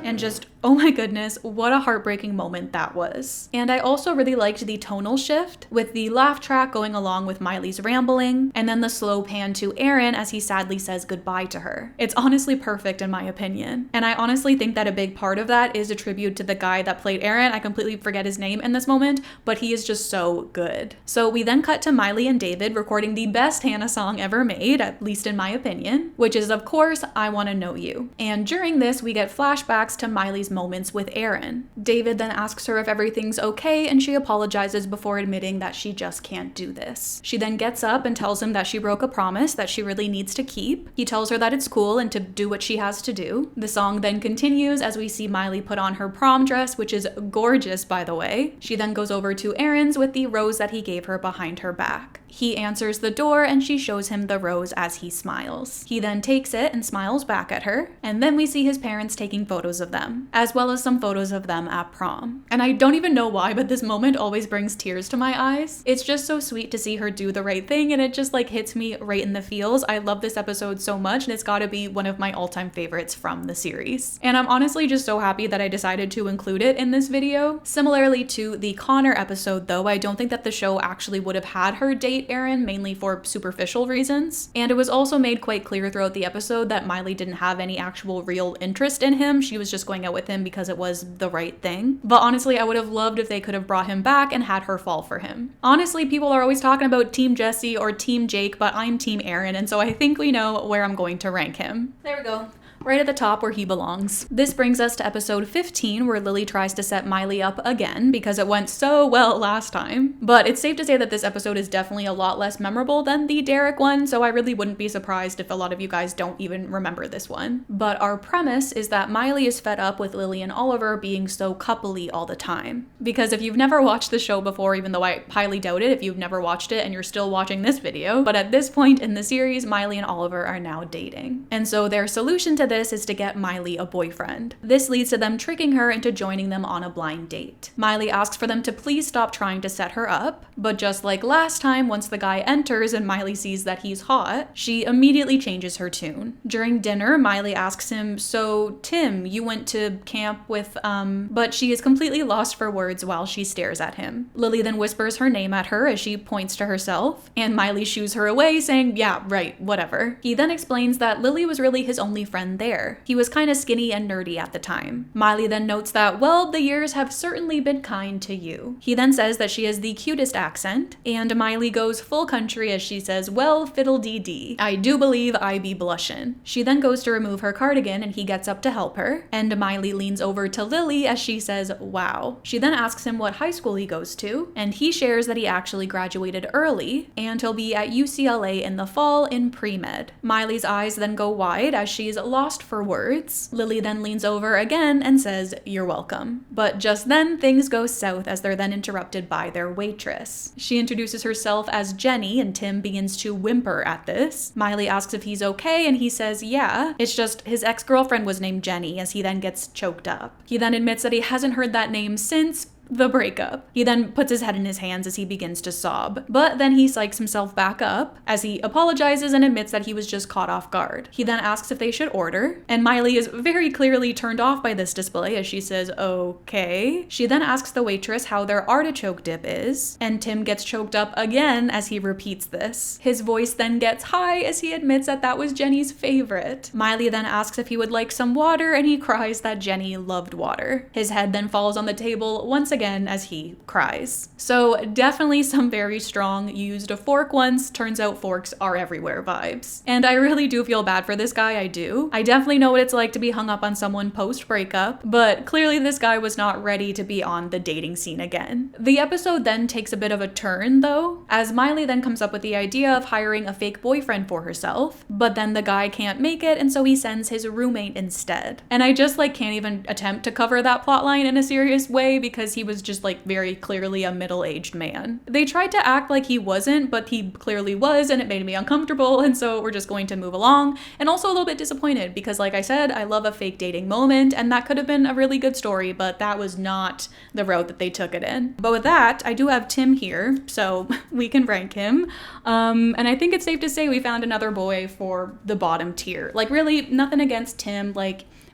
And just, oh my goodness, what a heartbreaking moment that was. And I also really liked the tonal shift with the laugh track going along with Miley's rambling, and then the slow pan to Aaron as he sadly says goodbye to her. It's honestly perfect in my opinion. And I honestly think that a big part of that is a tribute to the guy that played Aaron. I completely forget his name in this moment, but he is just so good. So we then cut to Miley and David recording the best Hannah song ever made, at least in my opinion, which is of course, I Wanna Know You. And during this, we get flashbacks to Miley's moments with Aaron. David then asks her if everything's okay, and she apologizes before admitting that she just can't do this. She then gets up and tells him that she broke a promise that she really needs to keep. He tells her that it's cool and to do what she has to do. The song then continues as we see Miley put on her prom dress, which is gorgeous by the way. She then goes over to Aaron's with the rose that he gave her behind her back. He answers the door and she shows him the rose as he smiles. He then takes it and smiles back at her, and then we see his parents taking photos of them, as well as some photos of them at prom. And I don't even know why, but this moment always brings tears to my eyes. It's just so sweet to see her do the right thing, and it just like hits me right in the feels. I love this episode so much, and it's gotta be one of my all-time favorites from the series. And I'm honestly just so happy that I decided to include it in this video. Similarly to the Connor episode though, I don't think that the show actually would have had her date date Aaron, mainly for superficial reasons. And it was also made quite clear throughout the episode that Miley didn't have any actual real interest in him. She was just going out with him because it was the right thing. But honestly, I would have loved if they could have brought him back and had her fall for him. Honestly, people are always talking about Team Jesse or Team Jake, but I'm Team Aaron, and so I think we know where I'm going to rank him. There we go. Right at the top where he belongs. This brings us to episode 15, where Lily tries to set Miley up again because it went so well last time. But it's safe to say that this episode is definitely a lot less memorable than the Derek one, so I really wouldn't be surprised if a lot of you guys don't even remember this one. But our premise is that Miley is fed up with Lily and Oliver being so coupley all the time. Because if you've never watched the show before, even though I highly doubt it if you've never watched it and you're still watching this video, but at this point in the series, Miley and Oliver are now dating. And so their solution to this is to get Miley a boyfriend. This leads to them tricking her into joining them on a blind date. Miley asks for them to please stop trying to set her up, but just like last time, once the guy enters and Miley sees that he's hot, she immediately changes her tune. During dinner, Miley asks him, "So, Tim, you went to camp with, but she is completely lost for words while she stares at him. Lily then whispers her name at her as she points to herself, and Miley shoos her away, saying, "Yeah, right, whatever." He then explains that Lily was really his only friend there. He was kind of skinny and nerdy at the time. Miley then notes that, "Well, the years have certainly been kind to you." He then says that she has the cutest accent, and Miley goes full country as she says, "Well, fiddle-dee-dee. I do believe I be blushin'." She then goes to remove her cardigan and he gets up to help her, and Miley leans over to Lily as she says, "Wow." She then asks him what high school he goes to, and he shares that he actually graduated early, and he'll be at UCLA in the fall in pre-med. Miley's eyes then go wide as she's lost for words. Lily then leans over again and says, "You're welcome." But just then, things go south as they're then interrupted by their waitress. She introduces herself as Jenny, and Tim begins to whimper at this. Miley asks if he's okay, and he says, "Yeah. It's just his ex-girlfriend was named Jenny," as he then gets choked up. He then admits that he hasn't heard that name since the breakup. He then puts his head in his hands as he begins to sob. But then he psychs himself back up as he apologizes and admits that he was just caught off guard. He then asks if they should order, and Miley is very clearly turned off by this display as she says, "Okay." She then asks the waitress how their artichoke dip is, and Tim gets choked up again as he repeats this. His voice then gets high as he admits that that was Jenny's favorite. Miley then asks if he would like some water, and he cries that Jenny loved water. His head then falls on the table once again as he cries. So definitely some very strong "you used a fork once, turns out forks are everywhere" vibes. And I really do feel bad for this guy, I do. I definitely know what it's like to be hung up on someone post-breakup, but clearly this guy was not ready to be on the dating scene again. The episode then takes a bit of a turn though, as Miley then comes up with the idea of hiring a fake boyfriend for herself, but then the guy can't make it, and so he sends his roommate instead. And I just can't even attempt to cover that plotline in a serious way because he was just very clearly a middle-aged man. They tried to act like he wasn't, but he clearly was, and it made me uncomfortable, and so we're just going to move along. And also a little bit disappointed because, like I said, I love a fake dating moment, and that could have been a really good story, but that was not the route that they took it in. But with that, I do have Tim here, so we can rank him. And I think it's safe to say we found another boy for the bottom tier. Really, nothing against Tim.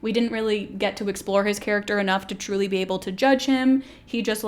We didn't really get to explore his character enough to truly be able to judge him. He just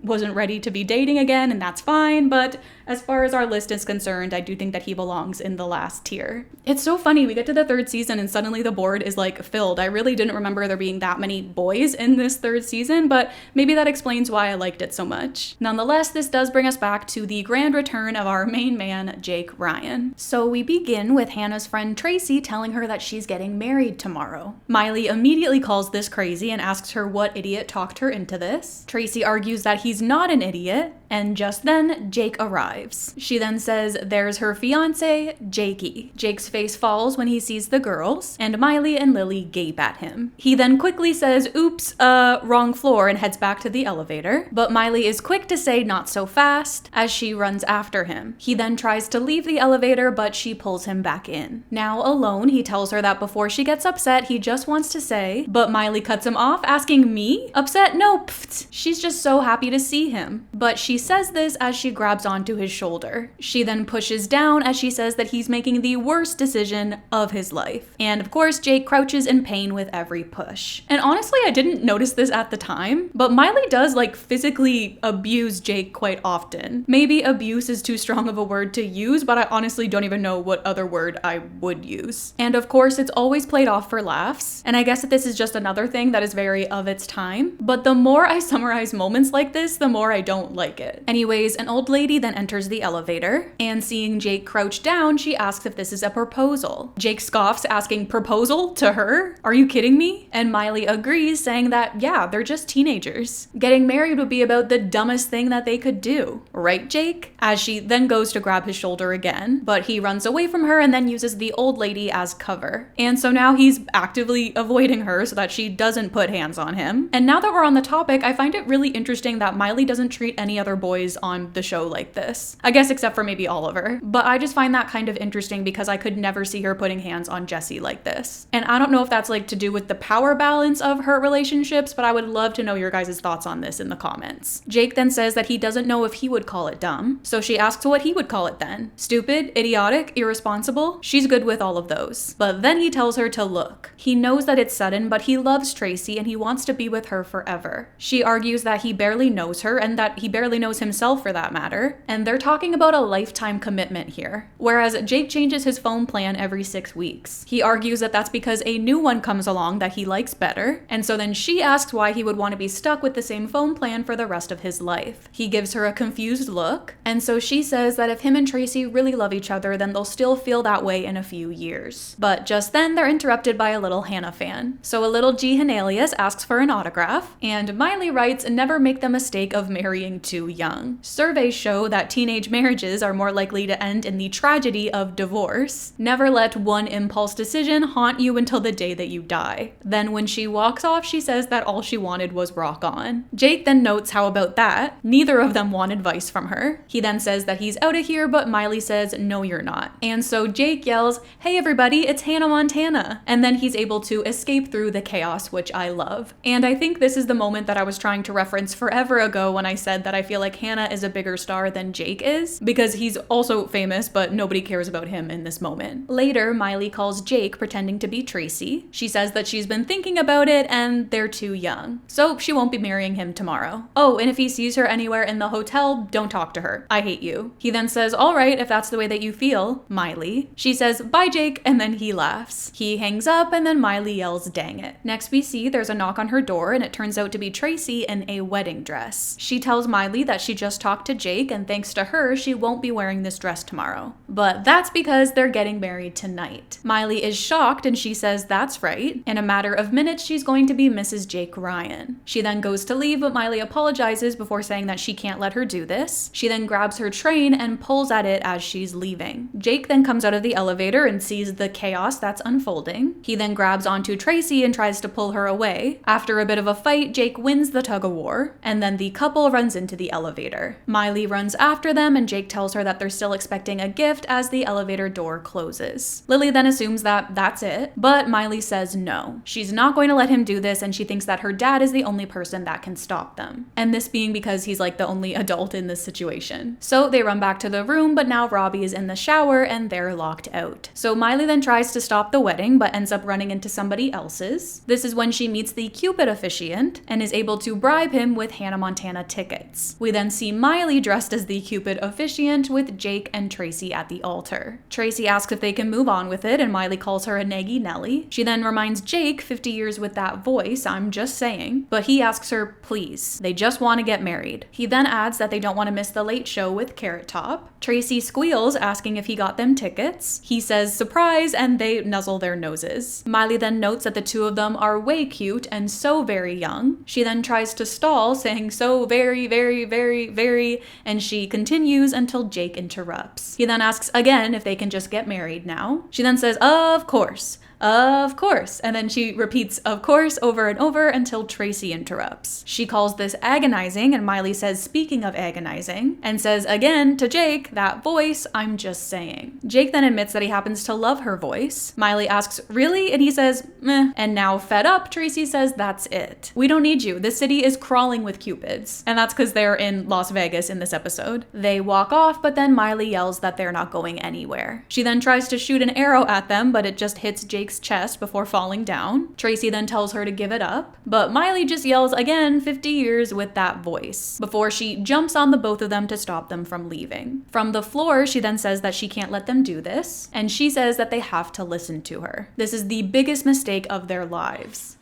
wasn't ready to be dating again, and that's fine. But as far as our list is concerned, I do think that he belongs in the last tier. It's so funny, we get to the third season and suddenly the board is filled. I really didn't remember there being that many boys in this third season, but maybe that explains why I liked it so much. Nonetheless, this does bring us back to the grand return of our main man, Jake Ryan. So we begin with Hannah's friend Tracy telling her that she's getting married tomorrow. Miley immediately calls this crazy and asks her what idiot talked her into this. Tracy argues that he's not an idiot, and just then, Jake arrives. She then says there's her fiance, Jakey. Jake's face falls when he sees the girls, and Miley and Lily gape at him. He then quickly says, "Oops, wrong floor," and heads back to the elevator, but Miley is quick to say not so fast as she runs after him. He then tries to leave the elevator, but she pulls him back in. Now alone, he tells her that before she gets upset, he just wants to say, but Miley cuts him off, asking, "Me? Upset? No, pfft." She's just so happy to see him, but she says this as she grabs onto his shoulder. She then pushes down as she says that he's making the worst decision of his life. And of course, Jake crouches in pain with every push. And honestly, I didn't notice this at the time, but Miley does like physically abuse Jake quite often. Maybe abuse is too strong of a word to use, but I honestly don't even know what other word I would use. And of course, it's always played off for laughs. And I guess that this is just another thing that is very of its time. But the more I summarize moments like this, the more I don't like it. Anyways, an old lady then enters the elevator, and seeing Jake crouch down, she asks if this is a proposal. Jake scoffs, asking proposal to her? Are you kidding me? And Miley agrees, saying that, yeah, they're just teenagers. Getting married would be about the dumbest thing that they could do. Right, Jake? As she then goes to grab his shoulder again, but he runs away from her and then uses the old lady as cover. And so now he's actively avoiding her so that she doesn't put hands on him. And now that we're on the topic, I find it really interesting that Miley doesn't treat any other boys on the show like this. I guess except for maybe Oliver. But I just find that kind of interesting because I could never see her putting hands on Jesse like this. And I don't know if that's like to do with the power balance of her relationships, but I would love to know your guys' thoughts on this in the comments. Jake then says that he doesn't know if he would call it dumb, so she asks what he would call it then. Stupid, idiotic, irresponsible? She's good with all of those. But then he tells her to look. He knows that it's sudden, but he loves Tracy and he wants to be with her forever. She argues that he barely knows her and that he barely knows himself for that matter, and they're talking about a lifetime commitment here. Whereas Jake changes his phone plan every 6 weeks. He argues that that's because a new one comes along that he likes better, and so then she asks why he would want to be stuck with the same phone plan for the rest of his life. He gives her a confused look, and so she says that if him and Tracy really love each other, then they'll still feel that way in a few years. But just then they're interrupted by a little Hannah fan. So a little G. Hanalius asks for an autograph, and Miley writes, never make the mistake of marrying too young. Surveys show that teenage marriages are more likely to end in the tragedy of divorce. Never let one impulse decision haunt you until the day that you die. Then when she walks off, she says that all she wanted was rock on. Jake then notes how about that? Neither of them want advice from her. He then says that he's out of here, but Miley says, no, you're not. And so Jake yells, hey everybody, it's Hannah Montana. And then he's able to escape through the chaos, which I love. And I think this is the moment that I was trying to reference forever ago when I said that I feel like Hannah is a bigger star than Jake is, because he's also famous, but nobody cares about him in this moment. Later, Miley calls Jake pretending to be Tracy. She says that she's been thinking about it and they're too young, so she won't be marrying him tomorrow. Oh, and if he sees her anywhere in the hotel, don't talk to her. I hate you. He then says, all right, if that's the way that you feel, Miley. She says, bye Jake, and then he laughs. He hangs up and then Miley yells, dang it. Next we see there's a knock on her door and it turns out to be Tracy in a wedding dress. She tells Miley that she just talked to Jake and thanks to her, she won't be wearing this dress tomorrow. But that's because they're getting married tonight. Miley is shocked and she says that's right. In a matter of minutes, she's going to be Mrs. Jake Ryan. She then goes to leave, but Miley apologizes before saying that she can't let her do this. She then grabs her train and pulls at it as she's leaving. Jake then comes out of the elevator and sees the chaos that's unfolding. He then grabs onto Tracy and tries to pull her away. After a bit of a fight, Jake wins the tug-of-war, and then the couple runs into the elevator. Miley runs after them and Jake tells her that they're still expecting a gift as the elevator door closes. Lily then assumes that that's it, but Miley says no. She's not going to let him do this and she thinks that her dad is the only person that can stop them. And this being because he's like the only adult in this situation. So they run back to the room, but now Robbie is in the shower and they're locked out. So Miley then tries to stop the wedding, but ends up running into somebody else's. This is when she meets the Cupid officiant and is able to bribe him with Hannah Montana tickets. We then see Miley dressed as the Cupid officiant with Jake and Tracy at the altar. Tracy asks if they can move on with it and Miley calls her a naggy Nelly. She then reminds Jake, 50 years with that voice, I'm just saying, but he asks her, please. They just want to get married. He then adds that they don't want to miss the late show with Carrot Top. Tracy squeals, asking if he got them tickets. He says surprise and they nuzzle their noses. Miley then notes that the two of them are way cute and so very young. She then tries to stall, saying so very, very, very, very, and she continues until Jake interrupts. He then asks again if they can just get married now. She then says, of course. Of course. And then she repeats of course over and over until Tracy interrupts. She calls this agonizing, and Miley says, speaking of agonizing, and says again to Jake, that voice, I'm just saying. Jake then admits that he happens to love her voice. Miley asks, really? And he says, meh. And now fed up, Tracy says, that's it. We don't need you. The city is crawling with cupids. And that's because they're in Las Vegas in this episode. They walk off, but then Miley yells that they're not going anywhere. She then tries to shoot an arrow at them, but it just hits Jake's chest before falling down. Tracy then tells her to give it up, but Miley just yells again 50 years with that voice before she jumps on the both of them to stop them from leaving. From the floor, she then says that she can't let them do this, and she says that they have to listen to her. This is the biggest mistake of their lives.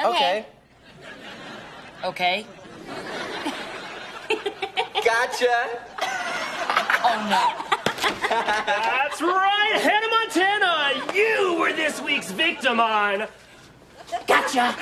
Okay. Okay. Gotcha. Oh no. That's right, Hannah Montana! You were this week's victim on... Gotcha!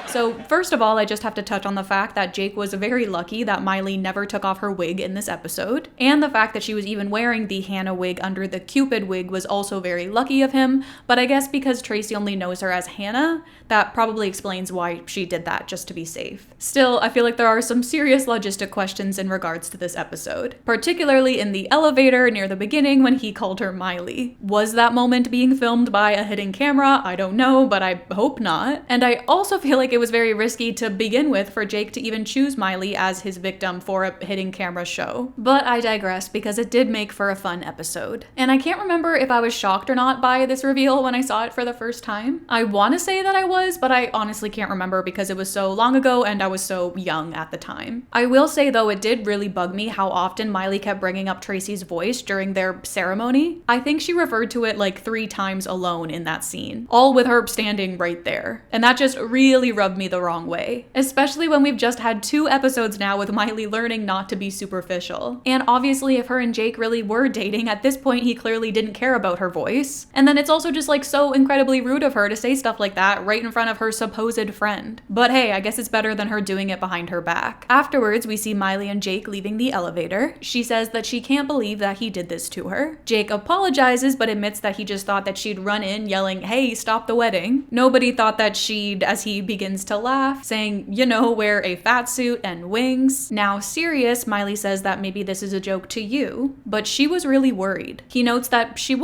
So first of all, I just have to touch on the fact that Jake was very lucky that Miley never took off her wig in this episode, and the fact that she was even wearing the Hannah wig under the Cupid wig was also very lucky of him, but I guess because Tracy only knows her as Hannah, that probably explains why she did that, just to be safe. Still, I feel like there are some serious logistic questions in regards to this episode, particularly in the elevator near the beginning when he called her Miley. Was that moment being filmed by a hidden camera? I don't know, but I hope not. And I also feel like it was very risky to begin with for Jake to even choose Miley as his victim for a hidden camera show. But I digress because it did make for a fun episode. And I can't remember if I was shocked or not by this reveal when I saw it for the first time. I want to say that I was, but I honestly can't remember because it was so long ago and I was so young at the time. I will say though, it did really bug me how often Miley kept bringing up Tracy's voice during their ceremony. I think she referred to it like 3 times alone in that scene, all with her standing right there. And that just really rubbed me the wrong way, especially when we've just had 2 episodes now with Miley learning not to be superficial. And obviously if her and Jake really were dating, at this point he clearly didn't care about her voice. And then it's also just like so incredibly rude of her to say stuff like that right in front of her supposed friend. But hey, I guess it's better than her doing it behind her back. Afterwards, we see Miley and Jake leaving the elevator. She says that she can't believe that he did this to her. Jake apologizes but admits that he just thought that she'd run in yelling, hey, stop the wedding. Nobody thought that she'd, as he begins to laugh, saying, you know, wear a fat suit and wings. Now serious, Miley says that maybe this is a joke to you, but she was really worried. He notes that she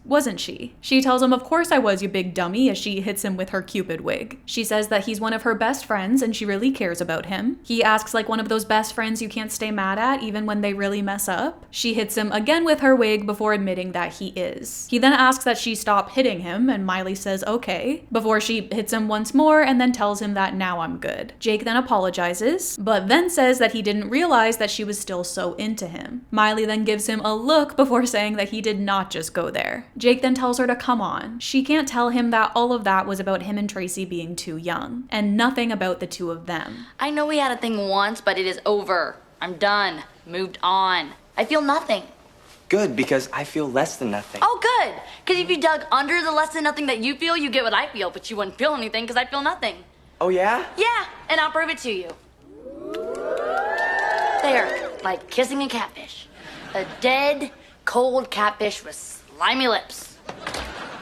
wasn't she? She tells him, of course I was, you big dummy, as she hits him with her Cupid wig. She says that he's one of her best friends and she really cares about him. He asks like one of those best friends you can't stay mad at even when they really mess up. She hits him again with her wig before admitting that he is. He then asks that she stop hitting him and Miley says okay, before she hits him once more and then tells him that now I'm good. Jake then apologizes, but then says that he didn't realize that she was still so into him. Miley then gives him a look before saying that he did not just go there. Jake then tells her to come on. She can't tell him that all of that was about him and Tracy being too young, and nothing about the 2 of them. I know we had a thing once, but it is over. I'm done. Moved on. I feel nothing. Good, because I feel less than nothing. Oh, good. Because if you dug under the less than nothing that you feel, you get what I feel, but you wouldn't feel anything because I feel nothing. Oh, yeah? Yeah, and I'll prove it to you. There, like kissing a catfish. A dead, cold catfish with slimy lips.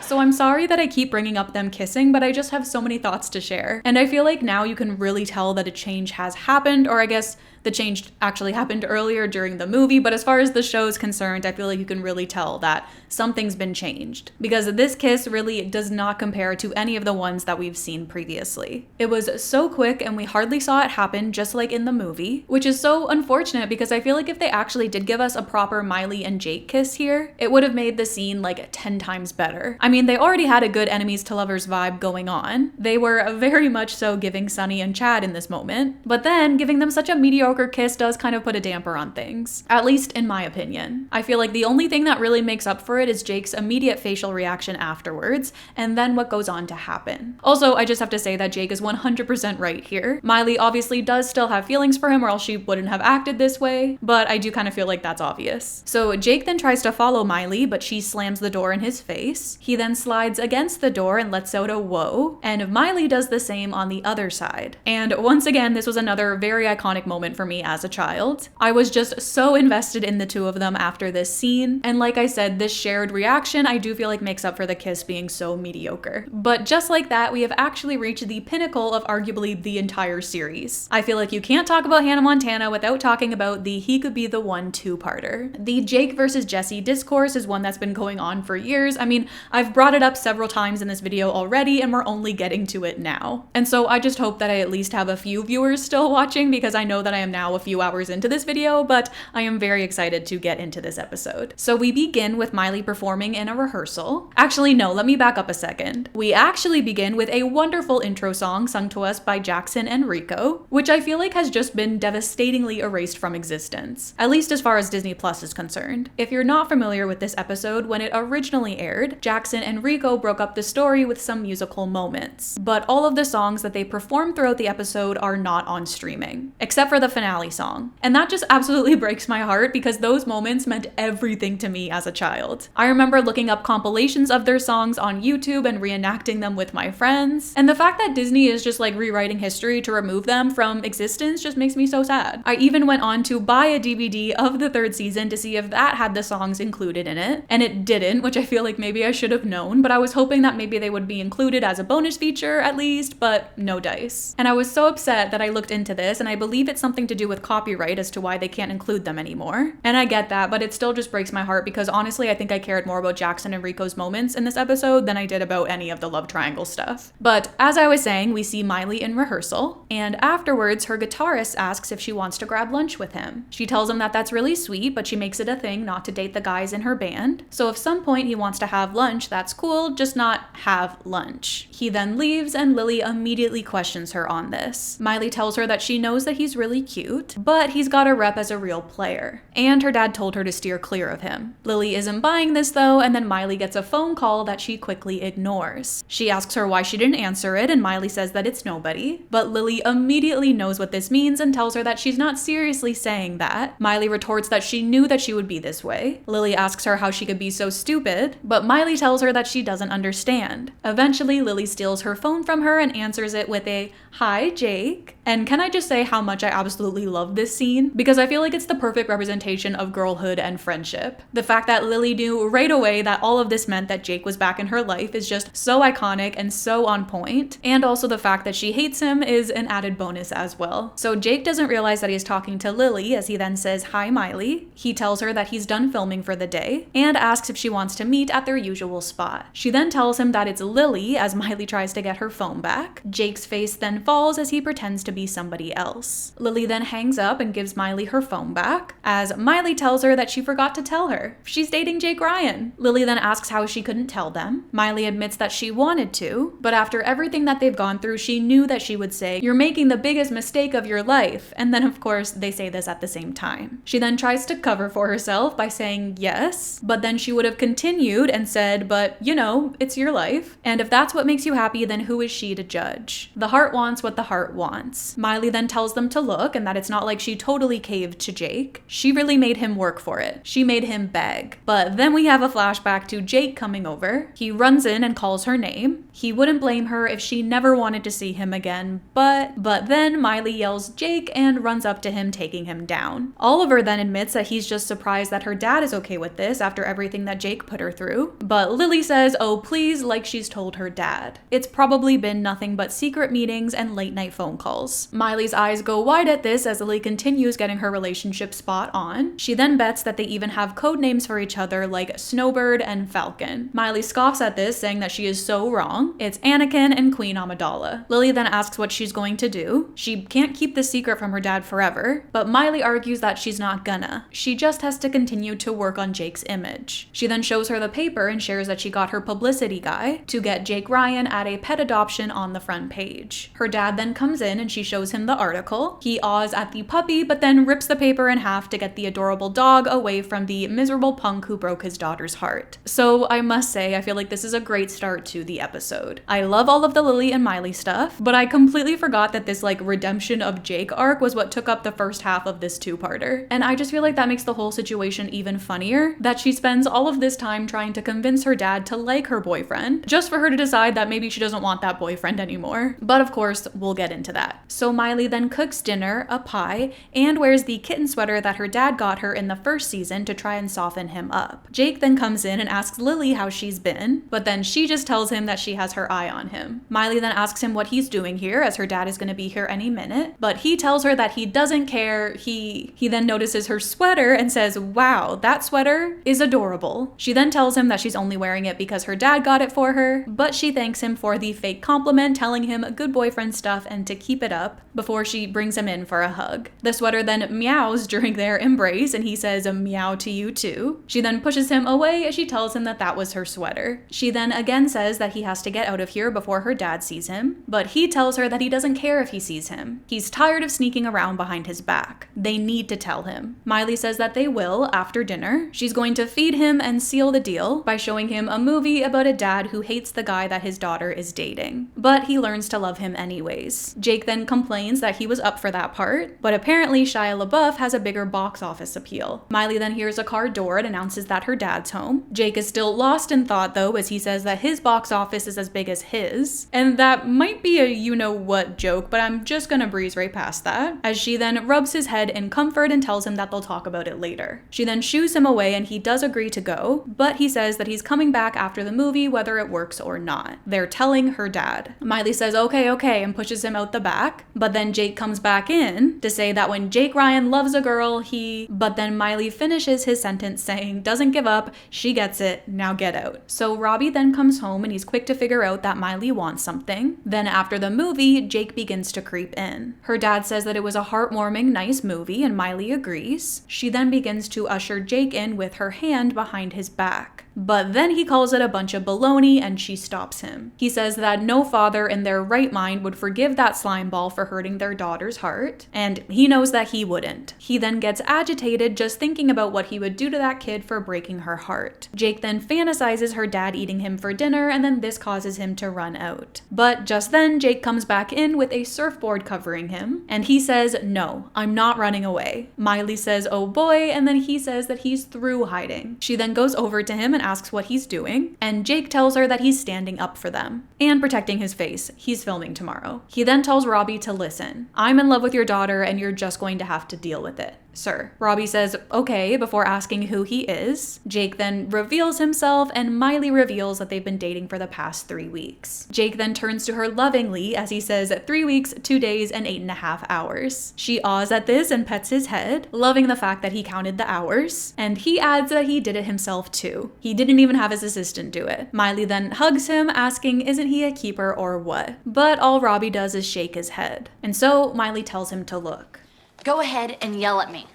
So I'm sorry that I keep bringing up them kissing, but I just have so many thoughts to share. And I feel like now you can really tell that a change has happened, or I guess the change actually happened earlier during the movie, but as far as the show is concerned, I feel like you can really tell that something's been changed. Because this kiss really does not compare to any of the ones that we've seen previously. It was so quick and we hardly saw it happen just like in the movie, which is so unfortunate because I feel like if they actually did give us a proper Miley and Jake kiss here, it would have made the scene like 10 times better. I mean, they already had a good enemies to lovers vibe going on. They were very much so giving Sunny and Chad in this moment, but then giving them such a mediocre kiss does kind of put a damper on things, at least in my opinion. I feel like the only thing that really makes up for it is Jake's immediate facial reaction afterwards, and then what goes on to happen. Also, I just have to say that Jake is 100% right here. Miley obviously does still have feelings for him or else she wouldn't have acted this way, but I do kind of feel like that's obvious. So Jake then tries to follow Miley, but she slams the door in his face. He then slides against the door and lets out a whoa, and Miley does the same on the other side. And once again, this was another very iconic moment for for me as a child. I was just so invested in the two of them after this scene, and like I said, this shared reaction I do feel like makes up for the kiss being so mediocre. But just like that, we have actually reached the pinnacle of arguably the entire series. I feel like you can't talk about Hannah Montana without talking about the he could be the one two-parter. The Jake versus Jesse discourse is one that's been going on for years. I mean, I've brought it up several times in this video already, and we're only getting to it now. And so I just hope that I at least have a few viewers still watching, because I know that I am now a few hours into this video, but I am very excited to get into this episode. So we begin with Miley performing in a rehearsal. Actually, no, let me back up a second. We actually begin with a wonderful intro song sung to us by Jackson and Rico, which I feel like has just been devastatingly erased from existence, at least as far as Disney Plus is concerned. If you're not familiar with this episode, when it originally aired, Jackson and Rico broke up the story with some musical moments, but all of the songs that they performed throughout the episode are not on streaming, except for the finale song. And that just absolutely breaks my heart, because those moments meant everything to me as a child. I remember looking up compilations of their songs on YouTube and reenacting them with my friends, and the fact that Disney is just like rewriting history to remove them from existence just makes me so sad. I even went on to buy a DVD of the third season to see if that had the songs included in it, and it didn't, which I feel like maybe I should have known, but I was hoping that maybe they would be included as a bonus feature at least, but no dice. And I was so upset that I looked into this, and I believe it's something to do with copyright as to why they can't include them anymore. And I get that, but it still just breaks my heart, because honestly I think I cared more about Jackson and Rico's moments in this episode than I did about any of the love triangle stuff. But as I was saying, we see Miley in rehearsal, and afterwards her guitarist asks if she wants to grab lunch with him. She tells him that that's really sweet, but she makes it a thing not to date the guys in her band. So if some point he wants to have lunch, that's cool, just not have lunch. He then leaves, and Lily immediately questions her on this. Miley tells her that she knows that he's really cute, but he's got a rep as a real player, and her dad told her to steer clear of him. Lily isn't buying this though, and then Miley gets a phone call that she quickly ignores. She asks her why she didn't answer it, and Miley says that it's nobody, but Lily immediately knows what this means and tells her that she's not seriously saying that. Miley retorts that she knew that she would be this way. Lily asks her how she could be so stupid, but Miley tells her that she doesn't understand. Eventually, Lily steals her phone from her and answers it with a "Hi, Jake." And can I just say how much I absolutely love this scene? Because I feel like it's the perfect representation of girlhood and friendship. The fact that Lily knew right away that all of this meant that Jake was back in her life is just so iconic and so on point. And also the fact that she hates him is an added bonus as well. So Jake doesn't realize that he's talking to Lily, as he then says, "Hi, Miley." He tells her that he's done filming for the day and asks if she wants to meet at their usual spot. She then tells him that it's Lily, as Miley tries to get her phone back. Jake's face then falls as he pretends to be somebody else. Lily then hangs up and gives Miley her phone back, as Miley tells her that she forgot to tell her she's dating Jake Ryan. Lily then asks how she couldn't tell them. Miley admits that she wanted to, but after everything that they've gone through, she knew that she would say, "You're making the biggest mistake of your life." And then of course they say this at the same time. She then tries to cover for herself by saying yes, but then she would have continued and said, "But you know, it's your life. And if that's what makes you happy, then who is she to judge? The heart wants what the heart wants." Miley then tells them to look, and that it's not like she totally caved to Jake. She really made him work for it. She made him beg. But then we have a flashback to Jake coming over. He runs in and calls her name. He wouldn't blame her if she never wanted to see him again, but then Miley yells Jake and runs up to him, taking him down. Oliver then admits that he's just surprised that her dad is okay with this after everything that Jake put her through. But Lily says, "Oh please," like she's told her dad. It's probably been nothing but secret meetings and late night phone calls. Miley's eyes go wide at this as Lily continues getting her relationship spot on. She then bets that they even have code names for each other like Snowbird and Falcon. Miley scoffs at this, saying that she is so wrong. It's Anakin and Queen Amidala. Lily then asks what she's going to do. She can't keep the secret from her dad forever, but Miley argues that she's not gonna. She just has to continue to work on Jake's image. She then shows her the paper and shares that she got her publicity guy to get Jake Ryan at a pet adoption on the front page. Her dad then comes in and she shows him the article. He awes at the puppy, but then rips the paper in half to get the adorable dog away from the miserable punk who broke his daughter's heart. So I must say, I feel like this is a great start to the episode. I love all of the Lily and Miley stuff, but I completely forgot that this like redemption of Jake arc was what took up the first half of this two-parter. And I just feel like that makes the whole situation even funnier, that she spends all of this time trying to convince her dad to like her boyfriend, just for her to decide that maybe she doesn't want that boyfriend anymore. But of course, we'll get into that. So Miley then cooks dinner, a pie, and wears the kitten sweater that her dad got her in the first season to try and soften him up. Jake then comes in and asks Lily how she's been, but then she just tells him that she has her eye on him. Miley then asks him what he's doing here, as her dad is going to be here any minute, but he tells her that he doesn't care. He then notices her sweater and says, "Wow, that sweater is adorable." She then tells him that she's only wearing it because her dad got it for her, but she thanks him for the fake compliment, telling him good boyfriend stuff and to keep it up before she brings him in for a hug. The sweater then meows during their embrace, and he says a meow to you too. She then pushes him away as she tells him that that was her sweater. She then again says that he has to get out of here before her dad sees him, but he tells her that he doesn't care if he sees him. He's tired of sneaking around behind his back. They need to tell him. Miley says that they will after dinner. She's going to feed him and seal the deal by showing him a movie about a dad who hates the guy that his daughter is dating, but he learns to love him anyways. Jake then complains that he was up for that part, but apparently Shia LaBeouf has a bigger box office appeal. Miley then hears a car door and announces that her dad's home. Jake is still lost in thought though, as he says that his box office is as big as his, and that might be a you-know-what joke, but I'm just gonna breeze right past that, as she then rubs his head in comfort and tells him that they'll talk about it later. She then shoos him away and he does agree to go, but he says that he's coming back after the movie whether it works or not. They're telling her dad. Miley says okay, and pushes him out the back, but then Jake comes back in to say that when Jake Ryan loves a girl, but then Miley finishes his sentence saying, "Doesn't give up, she gets it, now get out." So Robbie then comes home and he's quick to figure out that Miley wants something. Then after the movie, Jake begins to creep in. Her dad says that it was a heartwarming, nice movie, and Miley agrees. She then begins to usher Jake in with her hand behind his back. But then he calls it a bunch of baloney and she stops him. He says that no father in their right mind would forgive that slime ball for hurting their daughter's heart, and he knows that he wouldn't. He then gets agitated just thinking about what he would do to that kid for breaking her heart. Jake then fantasizes her dad eating him for dinner, and then this causes him to run out. But just then Jake comes back in with a surfboard covering him, and he says, "No, I'm not running away." Miley says, "Oh boy," and then he says that he's through hiding. She then goes over to him and asks what he's doing, and Jake tells her that he's standing up for them and protecting his face. He's filming tomorrow. He then tells Robbie to listen. "I'm in love with your daughter and you're just going to have to deal with it, sir." Robbie says okay before asking who he is. Jake then reveals himself, and Miley reveals that they've been dating for the past 3 weeks. Jake then turns to her lovingly as he says 3 weeks, 2 days, and 8.5 hours. She awes at this and pets his head, loving the fact that he counted the hours, and he adds that he did it himself too. He didn't even have his assistant do it. Miley then hugs him, asking isn't he a keeper or what? But all Robbie does is shake his head. And so Miley tells him to look. Go ahead and yell at me.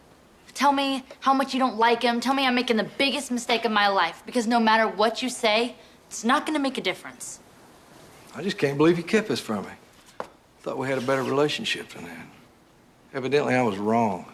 Tell me how much you don't like him. Tell me I'm making the biggest mistake of my life. Because no matter what you say, it's not going to make a difference. I just can't believe you kept this from me. Thought we had a better relationship than that. Evidently, I was wrong.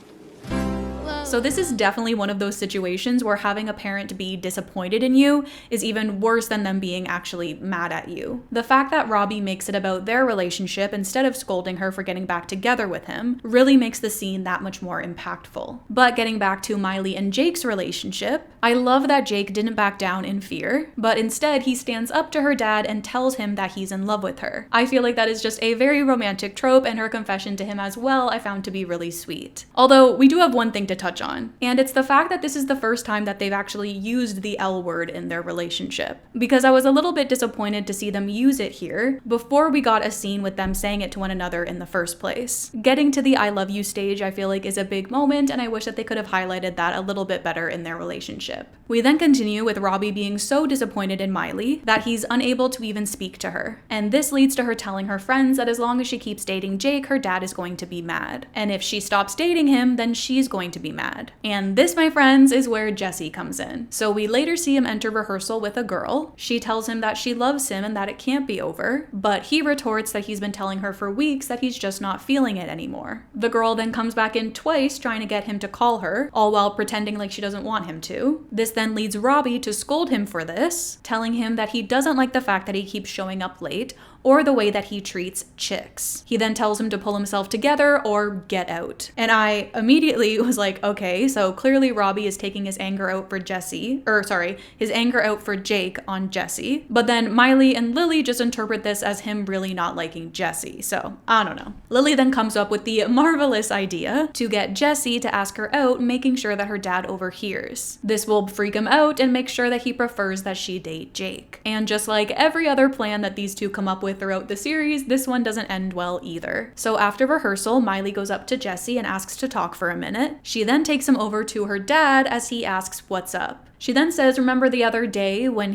So this is definitely one of those situations where having a parent be disappointed in you is even worse than them being actually mad at you. The fact that Robbie makes it about their relationship instead of scolding her for getting back together with him really makes the scene that much more impactful. But getting back to Miley and Jake's relationship, I love that Jake didn't back down in fear, but instead he stands up to her dad and tells him that he's in love with her. I feel like that is just a very romantic trope, and her confession to him as well I found to be really sweet. Although we do have one thing to touch on, and it's the fact that this is the first time that they've actually used the L word in their relationship, because I was a little bit disappointed to see them use it here before we got a scene with them saying it to one another in the first place. Getting to the I love you stage I feel like is a big moment, and I wish that they could have highlighted that a little bit better in their relationship. We then continue with Robbie being so disappointed in Miley that he's unable to even speak to her, and this leads to her telling her friends that as long as she keeps dating Jake, her dad is going to be mad, and if she stops dating him, then she's going to be mad. And this, my friends, is where Jesse comes in. So we later see him enter rehearsal with a girl. She tells him that she loves him and that it can't be over, but he retorts that he's been telling her for weeks that he's just not feeling it anymore. The girl then comes back in twice trying to get him to call her, all while pretending like she doesn't want him to. This then leads Robbie to scold him for this, telling him that he doesn't like the fact that he keeps showing up late or the way that he treats chicks. He then tells him to pull himself together or get out. And I immediately was like, Okay, so clearly Robbie is taking his anger out for his anger out for Jake on Jesse. But then Miley and Lily just interpret this as him really not liking Jesse. So I don't know. Lily then comes up with the marvelous idea to get Jesse to ask her out, making sure that her dad overhears. This will freak him out and make sure that he prefers that she date Jake. And just like every other plan that these two come up with throughout the series, this one doesn't end well either. So after rehearsal, Miley goes up to Jesse and asks to talk for a minute. She then takes him over to her dad as he asks what's up. She then says, remember the other day when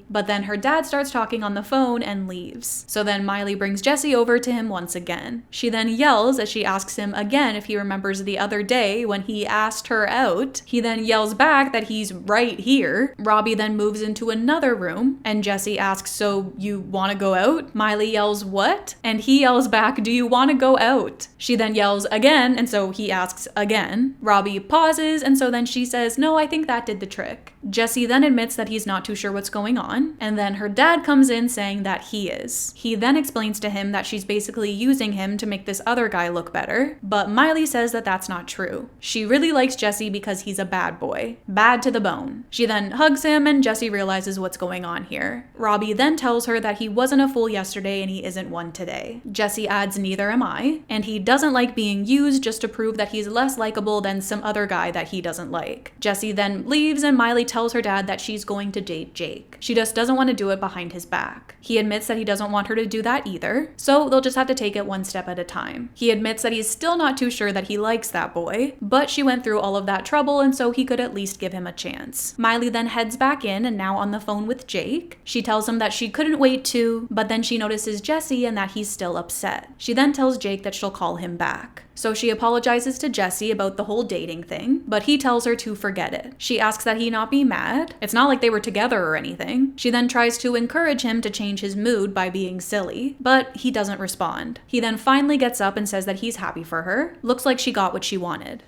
but then her dad starts talking on the phone and leaves. So then Miley brings Jesse over to him once again. She then yells as she asks him again if he remembers the other day when he asked her out. He then yells back that he's right here. Robbie then moves into another room and Jesse asks, so you want to go out? Miley yells, what? And he yells back, do you want to go out? She then yells again, and so he asks again. Robbie pauses, and so then she says, no, I think that did the trick. Jesse then admits that he's not too sure what's going on, and then her dad comes in saying that he is. He then explains to him that she's basically using him to make this other guy look better, but Miley says that that's not true. She really likes Jesse because he's a bad boy. Bad to the bone. She then hugs him and Jesse realizes what's going on here. Robbie then tells her that he wasn't a fool yesterday and he isn't one today. Jesse adds, neither am I, and he doesn't like being used just to prove that he's less likable than some other guy that he doesn't like. Jesse then leaves and Miley tells her dad that she's going to date Jake. She just doesn't want to do it behind his back. He admits that he doesn't want her to do that either, so they'll just have to take it one step at a time. He admits that he's still not too sure that he likes that boy, but she went through all of that trouble and so he could at least give him a chance. Miley then heads back in and now on the phone with Jake. She tells him that she couldn't wait to, but then she notices Jesse and that he's still upset. She then tells Jake that she'll call him back. So she apologizes to Jesse about the whole dating thing, but he tells her to forget it. She asks that he not be mad. It's not like they were together or anything. She then tries to encourage him to change his mood by being silly, but he doesn't respond. He then finally gets up and says that he's happy for her. Looks like she got what she wanted.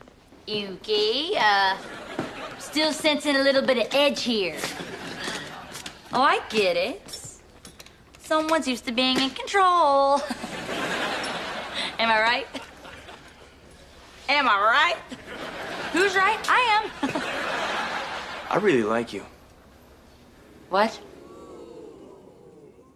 Yuki, still sensing a little bit of edge here. Oh, I get it. Someone's used to being in control. Am I right? Am I right? Who's right? I am. I really like you. What?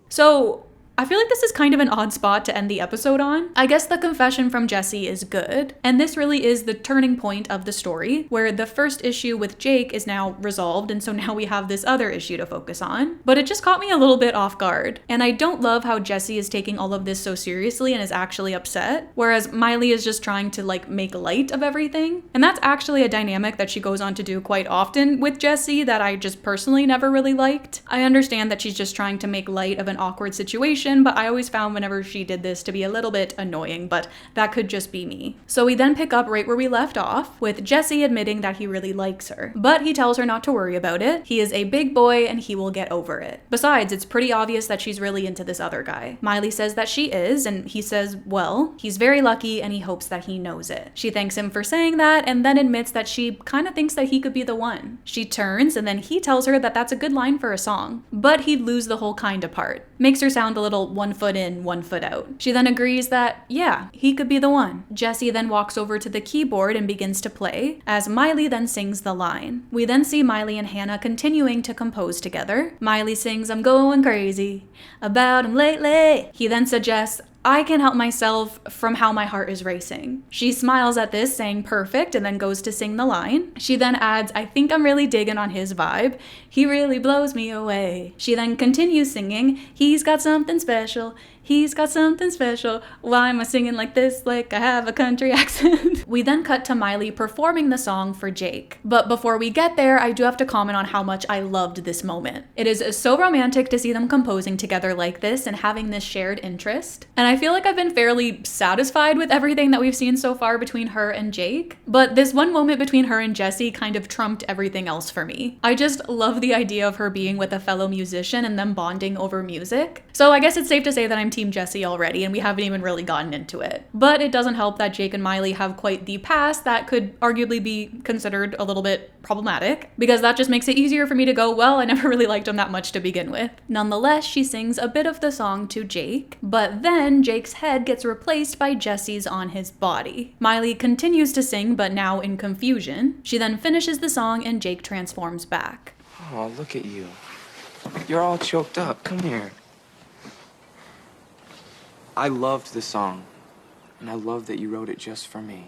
So, I feel like this is kind of an odd spot to end the episode on. I guess the confession from Jesse is good, and this really is the turning point of the story, where the first issue with Jake is now resolved, and so now we have this other issue to focus on. But it just caught me a little bit off guard, and I don't love how Jesse is taking all of this so seriously and is actually upset, whereas Miley is just trying to make light of everything. And that's actually a dynamic that she goes on to do quite often with Jesse that I just personally never really liked. I understand that she's just trying to make light of an awkward situation, but I always found whenever she did this to be a little bit annoying, but that could just be me. So we then pick up right where we left off, with Jesse admitting that he really likes her, but he tells her not to worry about it. He is a big boy and he will get over it. Besides, it's pretty obvious that she's really into this other guy. Miley says that she is, and he says, well, he's very lucky and he hopes that he knows it. She thanks him for saying that and then admits that she kind of thinks that he could be the one. She turns and then he tells her that that's a good line for a song, but he'd lose the whole kinda part. Makes her sound a little 1 foot in, 1 foot out. She then agrees that, yeah, he could be the one. Jesse then walks over to the keyboard and begins to play, as Miley then sings the line. We then see Miley and Hannah continuing to compose together. Miley sings, I'm going crazy about him lately. He then suggests, I can't help myself from how my heart is racing. She smiles at this, saying perfect, and then goes to sing the line. She then adds, I think I'm really digging on his vibe. He really blows me away. She then continues singing, he's got something special. He's got something special. Why am I singing like this, like I have a country accent? We then cut to Miley performing the song for Jake. But before we get there, I do have to comment on how much I loved this moment. It is so romantic to see them composing together like this and having this shared interest. And I feel like I've been fairly satisfied with everything that we've seen so far between her and Jake. But this one moment between her and Jesse kind of trumped everything else for me. I just love the idea of her being with a fellow musician and them bonding over music. So I guess it's safe to say that I'm Team Jesse already, and we haven't even really gotten into it. But it doesn't help that Jake and Miley have quite the past that could arguably be considered a little bit problematic, because that just makes it easier for me to go, well, I never really liked him that much to begin with. Nonetheless, she sings a bit of the song to Jake, but then Jake's head gets replaced by Jesse's on his body. Miley continues to sing, but now in confusion. She then finishes the song and Jake transforms back. Oh, look at you. You're all choked up. Come here. I loved the song, and I love that you wrote it just for me.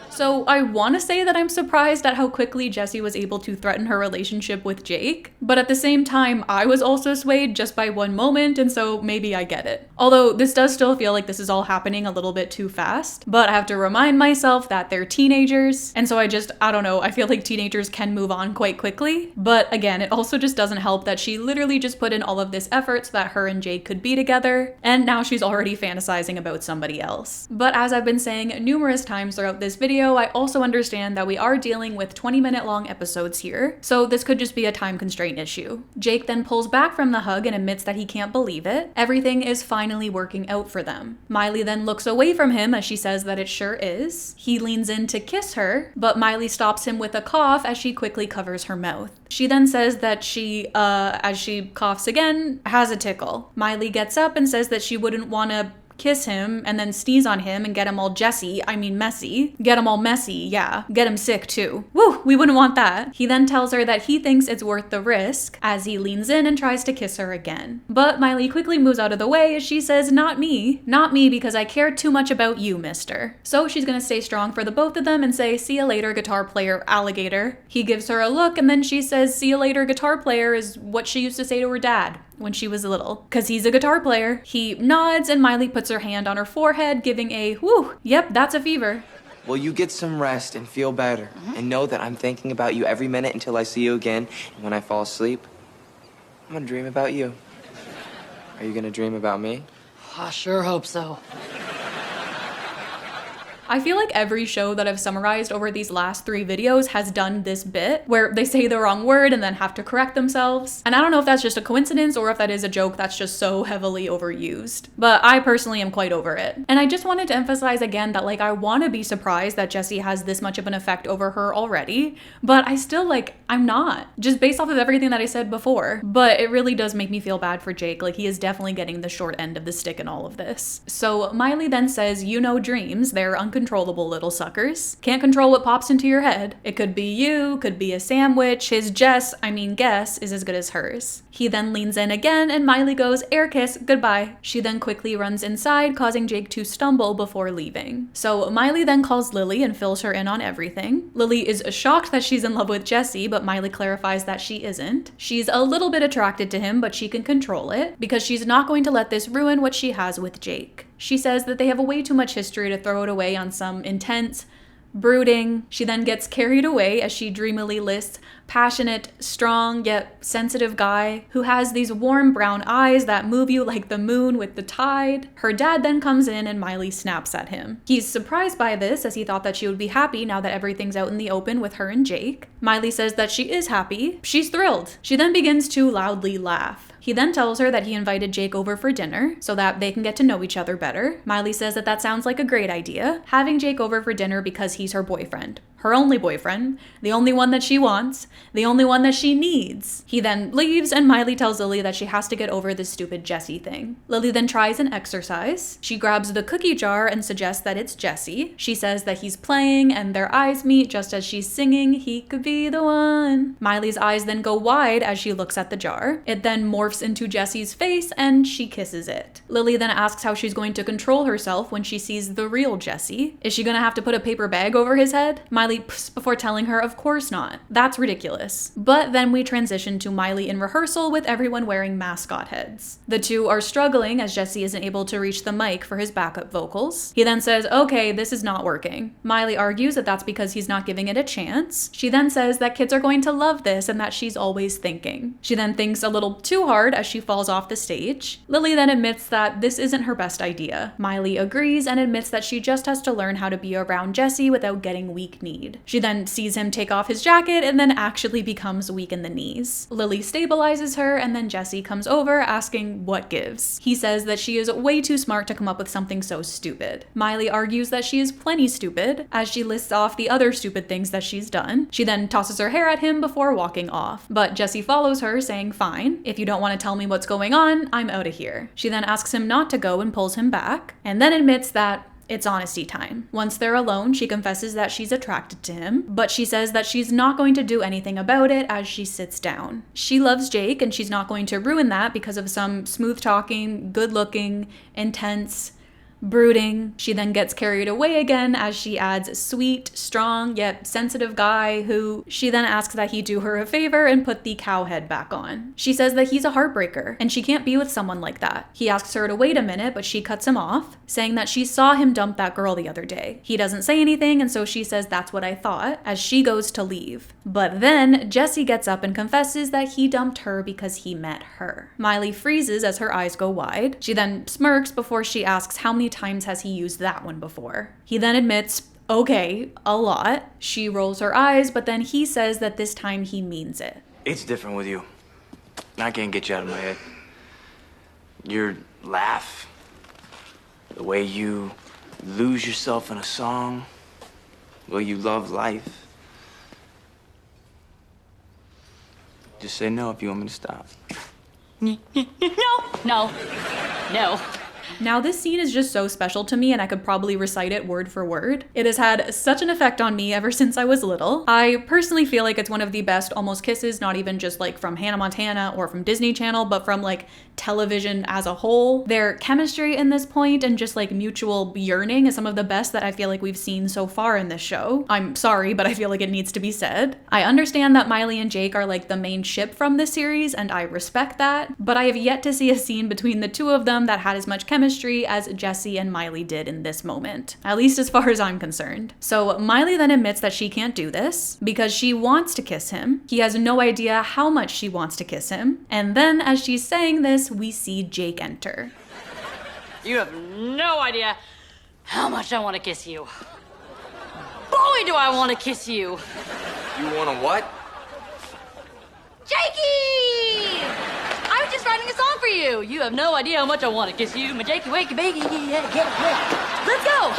So I want to say that I'm surprised at how quickly Jesse was able to threaten her relationship with Jake, but at the same time, I was also swayed just by one moment, and so maybe I get it. Although this does still feel like this is all happening a little bit too fast, but I have to remind myself that they're teenagers, and so I don't know, I feel like teenagers can move on quite quickly. But again, it also just doesn't help that she literally just put in all of this effort so that her and Jake could be together, and now she's already fantasizing about somebody else. But as I've been saying numerous times throughout this video, I also understand that we are dealing with 20-minute long episodes here, so this could just be a time constraint issue. Jake then pulls back from the hug and admits that he can't believe it. Everything is finally working out for them. Miley then looks away from him as she says that it sure is. He leans in to kiss her, but Miley stops him with a cough as she quickly covers her mouth. She then says that she, as she coughs again, has a tickle. Miley gets up and says that she wouldn't want to kiss him and then sneeze on him and get him all messy. Get him all messy, yeah. Get him sick too. Woo, we wouldn't want that. He then tells her that he thinks it's worth the risk as he leans in and tries to kiss her again. But Miley quickly moves out of the way as she says, not me because I care too much about you, mister. So she's gonna stay strong for the both of them and say, see you later, guitar player alligator. He gives her a look and then she says, see you later, guitar player is what she used to say to her dad when she was little, because he's a guitar player. He nods and Miley puts her hand on her forehead, giving a, whoo, yep, that's a fever. Well, you get some rest and feel better, and know that I'm thinking about you every minute until I see you again, and when I fall asleep, I'm gonna dream about you. Are you gonna dream about me? I sure hope so. I feel like every show that I've summarized over these last 3 videos has done this bit where they say the wrong word and then have to correct themselves. And I don't know if that's just a coincidence or if that is a joke that's just so heavily overused. But I personally am quite over it. And I just wanted to emphasize again that I want to be surprised that Jesse has this much of an effect over her already, but I still I'm not. Just based off of everything that I said before. But it really does make me feel bad for Jake. He is definitely getting the short end of the stick in all of this. So Miley then says, you know dreams, they're uncontrollable little suckers. Can't control what pops into your head. It could be you, could be a sandwich. His guess is as good as hers. He then leans in again and Miley goes, air kiss, goodbye. She then quickly runs inside, causing Jake to stumble before leaving. So Miley then calls Lily and fills her in on everything. Lily is shocked that she's in love with Jesse, but Miley clarifies that she isn't. She's a little bit attracted to him, but she can control it because she's not going to let this ruin what she has with Jake. She says that they have way too much history to throw it away on some intense, brooding. She then gets carried away as she dreamily lists passionate, strong, yet sensitive guy who has these warm brown eyes that move you like the moon with the tide. Her dad then comes in and Miley snaps at him. He's surprised by this as he thought that she would be happy now that everything's out in the open with her and Jake. Miley says that she is happy. She's thrilled. She then begins to loudly laugh. He then tells her that he invited Jake over for dinner so that they can get to know each other better. Miley says that that sounds like a great idea, having Jake over for dinner because he's her boyfriend. Her only boyfriend, the only one that she wants, the only one that she needs. He then leaves and Miley tells Lily that she has to get over this stupid Jesse thing. Lily then tries an exercise. She grabs the cookie jar and suggests that it's Jesse. She says that he's playing and their eyes meet just as she's singing, he could be the one. Miley's eyes then go wide as she looks at the jar. It then morphs into Jesse's face and she kisses it. Lily then asks how she's going to control herself when she sees the real Jesse. Is she gonna have to put a paper bag over his head? Miley before telling her, of course not. That's ridiculous. But then we transition to Miley in rehearsal with everyone wearing mascot heads. The two are struggling as Jesse isn't able to reach the mic for his backup vocals. He then says, okay, this is not working. Miley argues that that's because he's not giving it a chance. She then says that kids are going to love this and that she's always thinking. She then thinks a little too hard as she falls off the stage. Lily then admits that this isn't her best idea. Miley agrees and admits that she just has to learn how to be around Jesse without getting weak knees. need. She then sees him take off his jacket and then actually becomes weak in the knees. Lily stabilizes her, and then Jesse comes over asking what gives. He says that she is way too smart to come up with something so stupid. Miley argues that she is plenty stupid, as she lists off the other stupid things that she's done. She then tosses her hair at him before walking off, but Jesse follows her, saying, "Fine, if you don't want to tell me what's going on, I'm out of here." She then asks him not to go and pulls him back, and then admits that it's honesty time. Once they're alone, she confesses that she's attracted to him, but she says that she's not going to do anything about it as she sits down. She loves Jake, and she's not going to ruin that because of some smooth-talking, good-looking, intense, brooding. She then gets carried away again as she adds sweet, strong, yet sensitive guy who she then asks that he do her a favor and put the cow head back on. She says that he's a heartbreaker and she can't be with someone like that. He asks her to wait a minute, but she cuts him off, saying that she saw him dump that girl the other day. He doesn't say anything, and so she says that's what I thought as she goes to leave. But then Jesse gets up and confesses that he dumped her because he met her. Miley freezes as her eyes go wide. She then smirks before she asks how many times has he used that one before. He then admits, okay, a lot. She rolls her eyes, but then he says that this time he means it. It's different with you. I can't get you out of my head. Your laugh, the way you lose yourself in a song, the way you love life. Just say no if you want me to stop. No. Now this scene is just so special to me and I could probably recite it word for word. It has had such an effect on me ever since I was little. I personally feel like it's one of the best almost kisses, not even just like from Hannah Montana or from Disney Channel, but from like television as a whole. Their chemistry in this point and just like mutual yearning is some of the best that I feel like we've seen so far in this show. I'm sorry, but I feel like it needs to be said. I understand that Miley and Jake are like the main ship from this series and I respect that, but I have yet to see a scene between the two of them that had as much chemistry as Jesse and Miley did in this moment, at least as far as I'm concerned. So Miley then admits that she can't do this because she wants to kiss him. He has no idea how much she wants to kiss him. And then as she's saying this, we see Jake enter. You have no idea how much I want to kiss you. Boy, do I want to kiss you. You want to what? Jakey! I was just writing a song for you. You have no idea how much I want to kiss you. My Jakey, wakey, bakey, yeah. Let's go.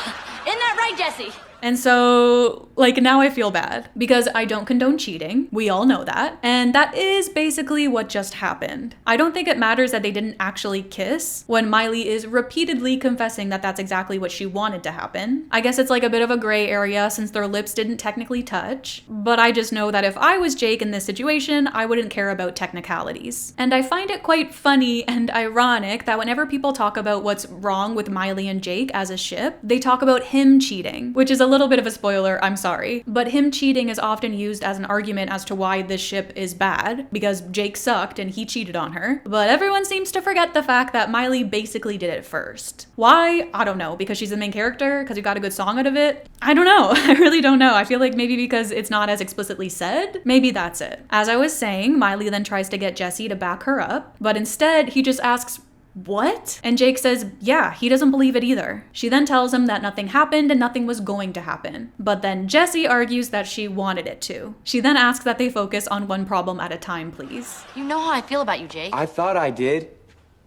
Isn't that right, Jesse? And so, like, now I feel bad because I don't condone cheating. We all know that. And that is basically what just happened. I don't think it matters that they didn't actually kiss when Miley is repeatedly confessing that that's exactly what she wanted to happen. I guess it's like a bit of a gray area since their lips didn't technically touch. But I just know that if I was Jake in this situation, I wouldn't care about technicalities. And I find it quite funny and ironic that whenever people talk about what's wrong with Miley and Jake as a ship, they talk about him cheating, which is a little bit of a spoiler, I'm sorry, but him cheating is often used as an argument as to why this ship is bad, because Jake sucked and he cheated on her. But everyone seems to forget the fact that Miley basically did it first. Why? I don't know. Because she's the main character? Because we got a good song out of it? I don't know. I really don't know. I feel like maybe because it's not as explicitly said, maybe that's it. As I was saying, Miley then tries to get Jesse to back her up, but instead he just asks, "What?" And Jake says, yeah, he doesn't believe it either. She then tells him that nothing happened and nothing was going to happen. But then Jesse argues that she wanted it to. She then asks that they focus on one problem at a time, please. You know how I feel about you, Jake. I thought I did.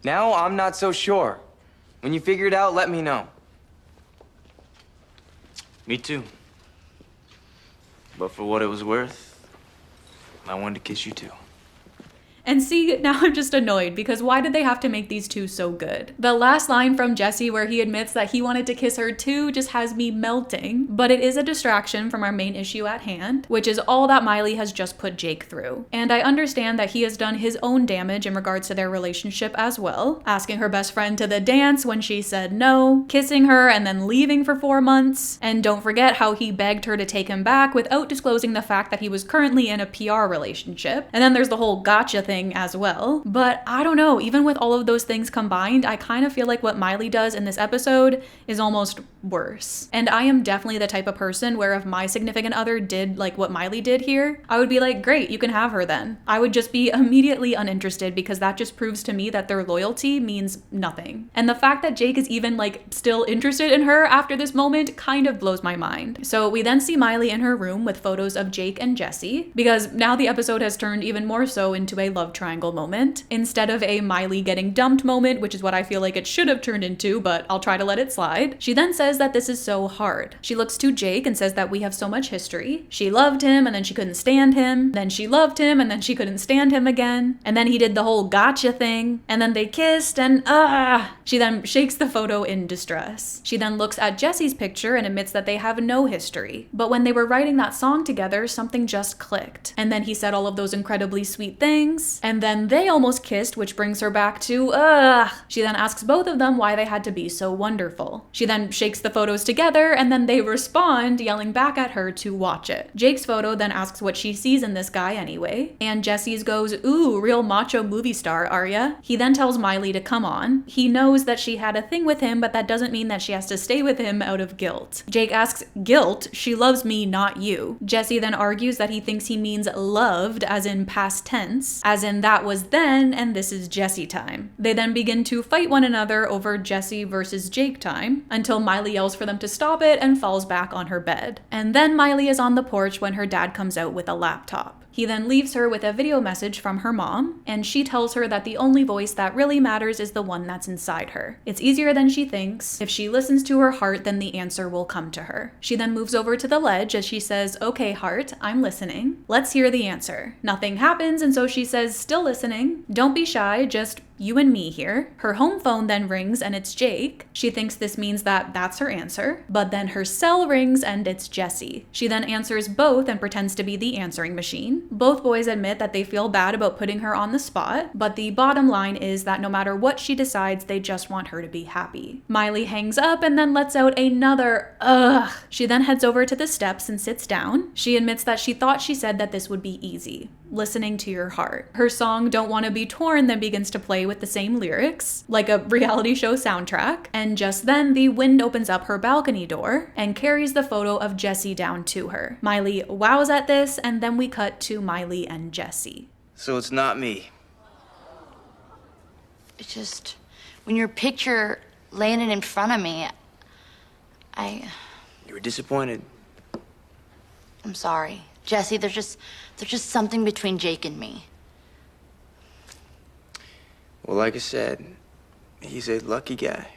Now I'm not so sure. When you figure it out, let me know. Me too. But for what it was worth, I wanted to kiss you too. And see, now I'm just annoyed because why did they have to make these two so good? The last line from Jesse where he admits that he wanted to kiss her too just has me melting, but it is a distraction from our main issue at hand, which is all that Miley has just put Jake through. And I understand that he has done his own damage in regards to their relationship as well, asking her best friend to the dance when she said no, kissing her and then leaving for 4 months, and don't forget how he begged her to take him back without disclosing the fact that he was currently in a PR relationship. And then there's the whole gotcha thing thing as well. But I don't know, even with all of those things combined, I kind of feel like what Miley does in this episode is almost worse. And I am definitely the type of person where if my significant other did like what Miley did here, I would be like, great, you can have her then. I would just be immediately uninterested because that just proves to me that their loyalty means nothing. And the fact that Jake is even like still interested in her after this moment kind of blows my mind. So we then see Miley in her room with photos of Jake and Jesse, because now the episode has turned even more so into a love triangle moment instead of a Miley getting dumped moment, which is what I feel like it should have turned into, but I'll try to let it slide. She then says that this is so hard. She looks to Jake and says that we have so much history. She loved him and then she couldn't stand him. Then she loved him and then she couldn't stand him again. And then he did the whole gotcha thing. And then they kissed and She then shakes the photo in distress. She then looks at Jesse's picture and admits that they have no history. But when they were writing that song together, something just clicked. And then he said all of those incredibly sweet things. And then they almost kissed, which brings her back to She then asks both of them why they had to be so wonderful. She then shakes the photos together and then they respond, yelling back at her to watch it. Jake's photo then asks what she sees in this guy anyway. And Jesse's goes, ooh, real macho movie star, are ya? He then tells Miley to come on. He knows that she had a thing with him, but that doesn't mean that she has to stay with him out of guilt. Jake asks, guilt? She loves me, not you. Jesse then argues that he thinks he means loved, as in past tense, as in that was then and this is Jesse time. They then begin to fight one another over Jesse versus Jake time until Miley yells for them to stop it and falls back on her bed. And then Miley is on the porch when her dad comes out with a laptop. He then leaves her with a video message from her mom, and she tells her that the only voice that really matters is the one that's inside her. It's easier than she thinks. If she listens to her heart, then the answer will come to her. She then moves over to the ledge as she says, okay, heart, I'm listening. Let's hear the answer. Nothing happens, and so she says, still listening. Don't be shy, just you and me here. Her home phone then rings and it's Jake. She thinks this means that that's her answer, but then her cell rings and it's Jesse. She then answers both and pretends to be the answering machine. Both boys admit that they feel bad about putting her on the spot, but the bottom line is that no matter what she decides, they just want her to be happy. Miley hangs up and then lets out another ugh. She then heads over to the steps and sits down. She admits that she thought she said that this would be easy. Listening to your heart. Her song Don't Wanna Be Torn then begins to play with the same lyrics, like a reality show soundtrack, and just then the wind opens up her balcony door and carries the photo of Jesse down to her. Miley wows at this, and then we cut to Miley and Jesse. So it's not me. It's just, when your picture landed in front of me, You were disappointed. I'm sorry. Jesse, there's just something between Jake and me. Well, like I said, he's a lucky guy.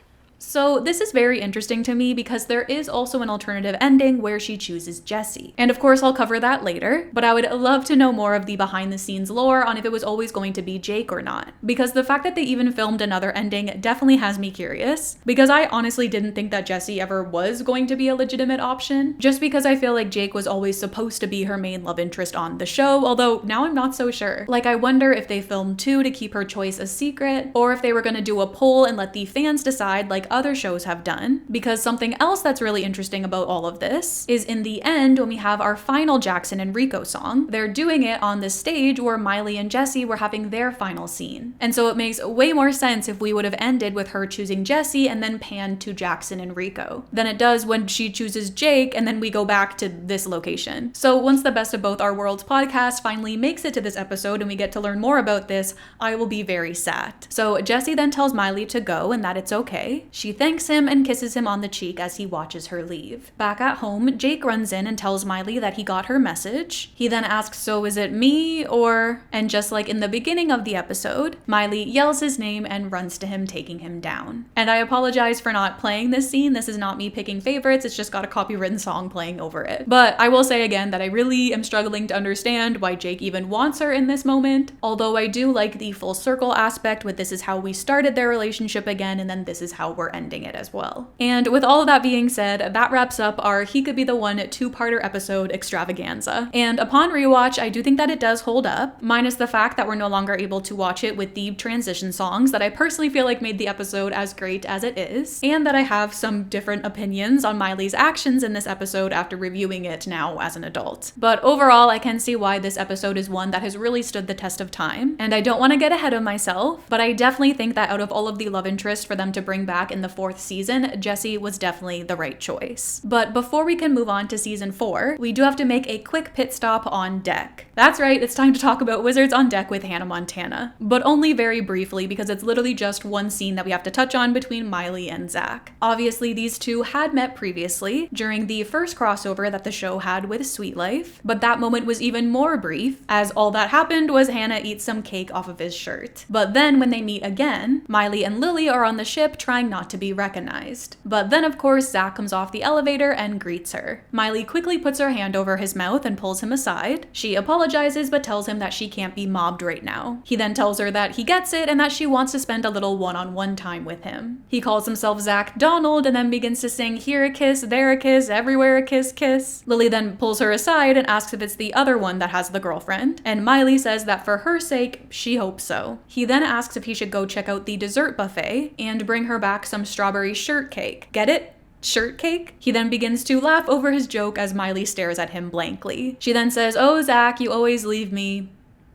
So this is very interesting to me because there is also an alternative ending where she chooses Jesse. And of course I'll cover that later, but I would love to know more of the behind the scenes lore on if it was always going to be Jake or not. Because the fact that they even filmed another ending definitely has me curious, because I honestly didn't think that Jesse ever was going to be a legitimate option, just because I feel like Jake was always supposed to be her main love interest on the show, although now I'm not so sure. Like, I wonder if they filmed two to keep her choice a secret, or if they were gonna do a poll and let the fans decide like other shows have done. Because something else that's really interesting about all of this is in the end, when we have our final Jackson and Rico song, they're doing it on this stage where Miley and Jesse were having their final scene. And so it makes way more sense if we would have ended with her choosing Jesse and then panned to Jackson and Rico than it does when she chooses Jake and then we go back to this location. So once the Best of Both Our Worlds podcast finally makes it to this episode and we get to learn more about this, I will be very sad. So Jesse then tells Miley to go and that it's okay. She thanks him and kisses him on the cheek as he watches her leave. Back at home, Jake runs in and tells Miley that he got her message. He then asks, so is it me or... And just like in the beginning of the episode, Miley yells his name and runs to him, taking him down. And I apologize for not playing this scene. This is not me picking favorites. It's just got a copywritten song playing over it. But I will say again that I really am struggling to understand why Jake even wants her in this moment. Although I do like the full circle aspect with this is how we started their relationship again and then this is how we're before ending it as well. And with all of that being said, that wraps up our He Could Be the One two-parter episode extravaganza. And upon rewatch, I do think that it does hold up, minus the fact that we're no longer able to watch it with the transition songs that I personally feel like made the episode as great as it is, and that I have some different opinions on Miley's actions in this episode after reviewing it now as an adult. But overall, I can see why this episode is one that has really stood the test of time, and I don't want to get ahead of myself, but I definitely think that out of all of the love interest for them to bring back in the 4th season, Jessie was definitely the right choice. But before we can move on to season 4, we do have to make a quick pit stop on deck. That's right, it's time to talk about Wizards on Deck with Hannah Montana, but only very briefly because it's literally just one scene that we have to touch on between Miley and Zach. Obviously, these two had met previously during the first crossover that the show had with Sweet Life, but that moment was even more brief, as all that happened was Hannah eats some cake off of his shirt. But then when they meet again, Miley and Lily are on the ship trying not to be recognized. But then of course Zach comes off the elevator and greets her. Miley quickly puts her hand over his mouth and pulls him aside. She apologizes but tells him that she can't be mobbed right now. He then tells her that he gets it and that she wants to spend a little one-on-one time with him. He calls himself Zach Donald and then begins to sing here a kiss, there a kiss, everywhere a kiss, kiss. Lily then pulls her aside and asks if it's the other one that has the girlfriend, and Miley says that for her sake, she hopes so. He then asks if he should go check out the dessert buffet and bring her back some strawberry shirt cake. Get it? Shirt cake? He then begins to laugh over his joke as Miley stares at him blankly. She then says, "Oh, Zach, you always leave me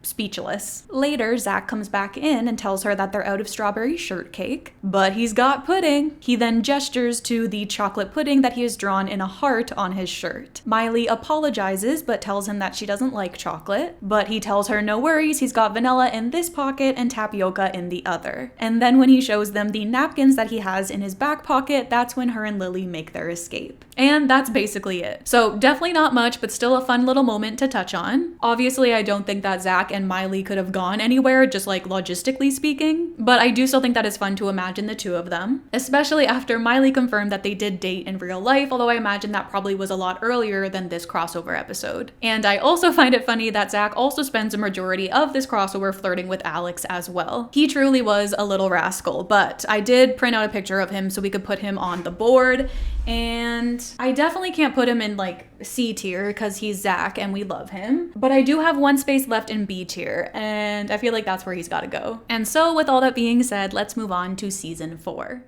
speechless." Later, Zach comes back in and tells her that they're out of strawberry shirt cake, but he's got pudding. He then gestures to the chocolate pudding that he has drawn in a heart on his shirt. Miley apologizes but tells him that she doesn't like chocolate, but he tells her no worries, he's got vanilla in this pocket and tapioca in the other. And then when he shows them the napkins that he has in his back pocket, that's when her and Lily make their escape. And that's basically it. So definitely not much, but still a fun little moment to touch on. Obviously, I don't think that Zach and Miley could have gone anywhere, just like logistically speaking, but I do still think that it's fun to imagine the two of them, especially after Miley confirmed that they did date in real life, although I imagine that probably was a lot earlier than this crossover episode. And I also find it funny that Zach also spends a majority of this crossover flirting with Alex as well. He truly was a little rascal, but I did print out a picture of him so we could put him on the board, and I definitely can't put him in like C tier because he's Zach and we love him, but I do have one space left in B tier, and I feel like that's where he's got to go. And so with all that being said, let's move on to season 4.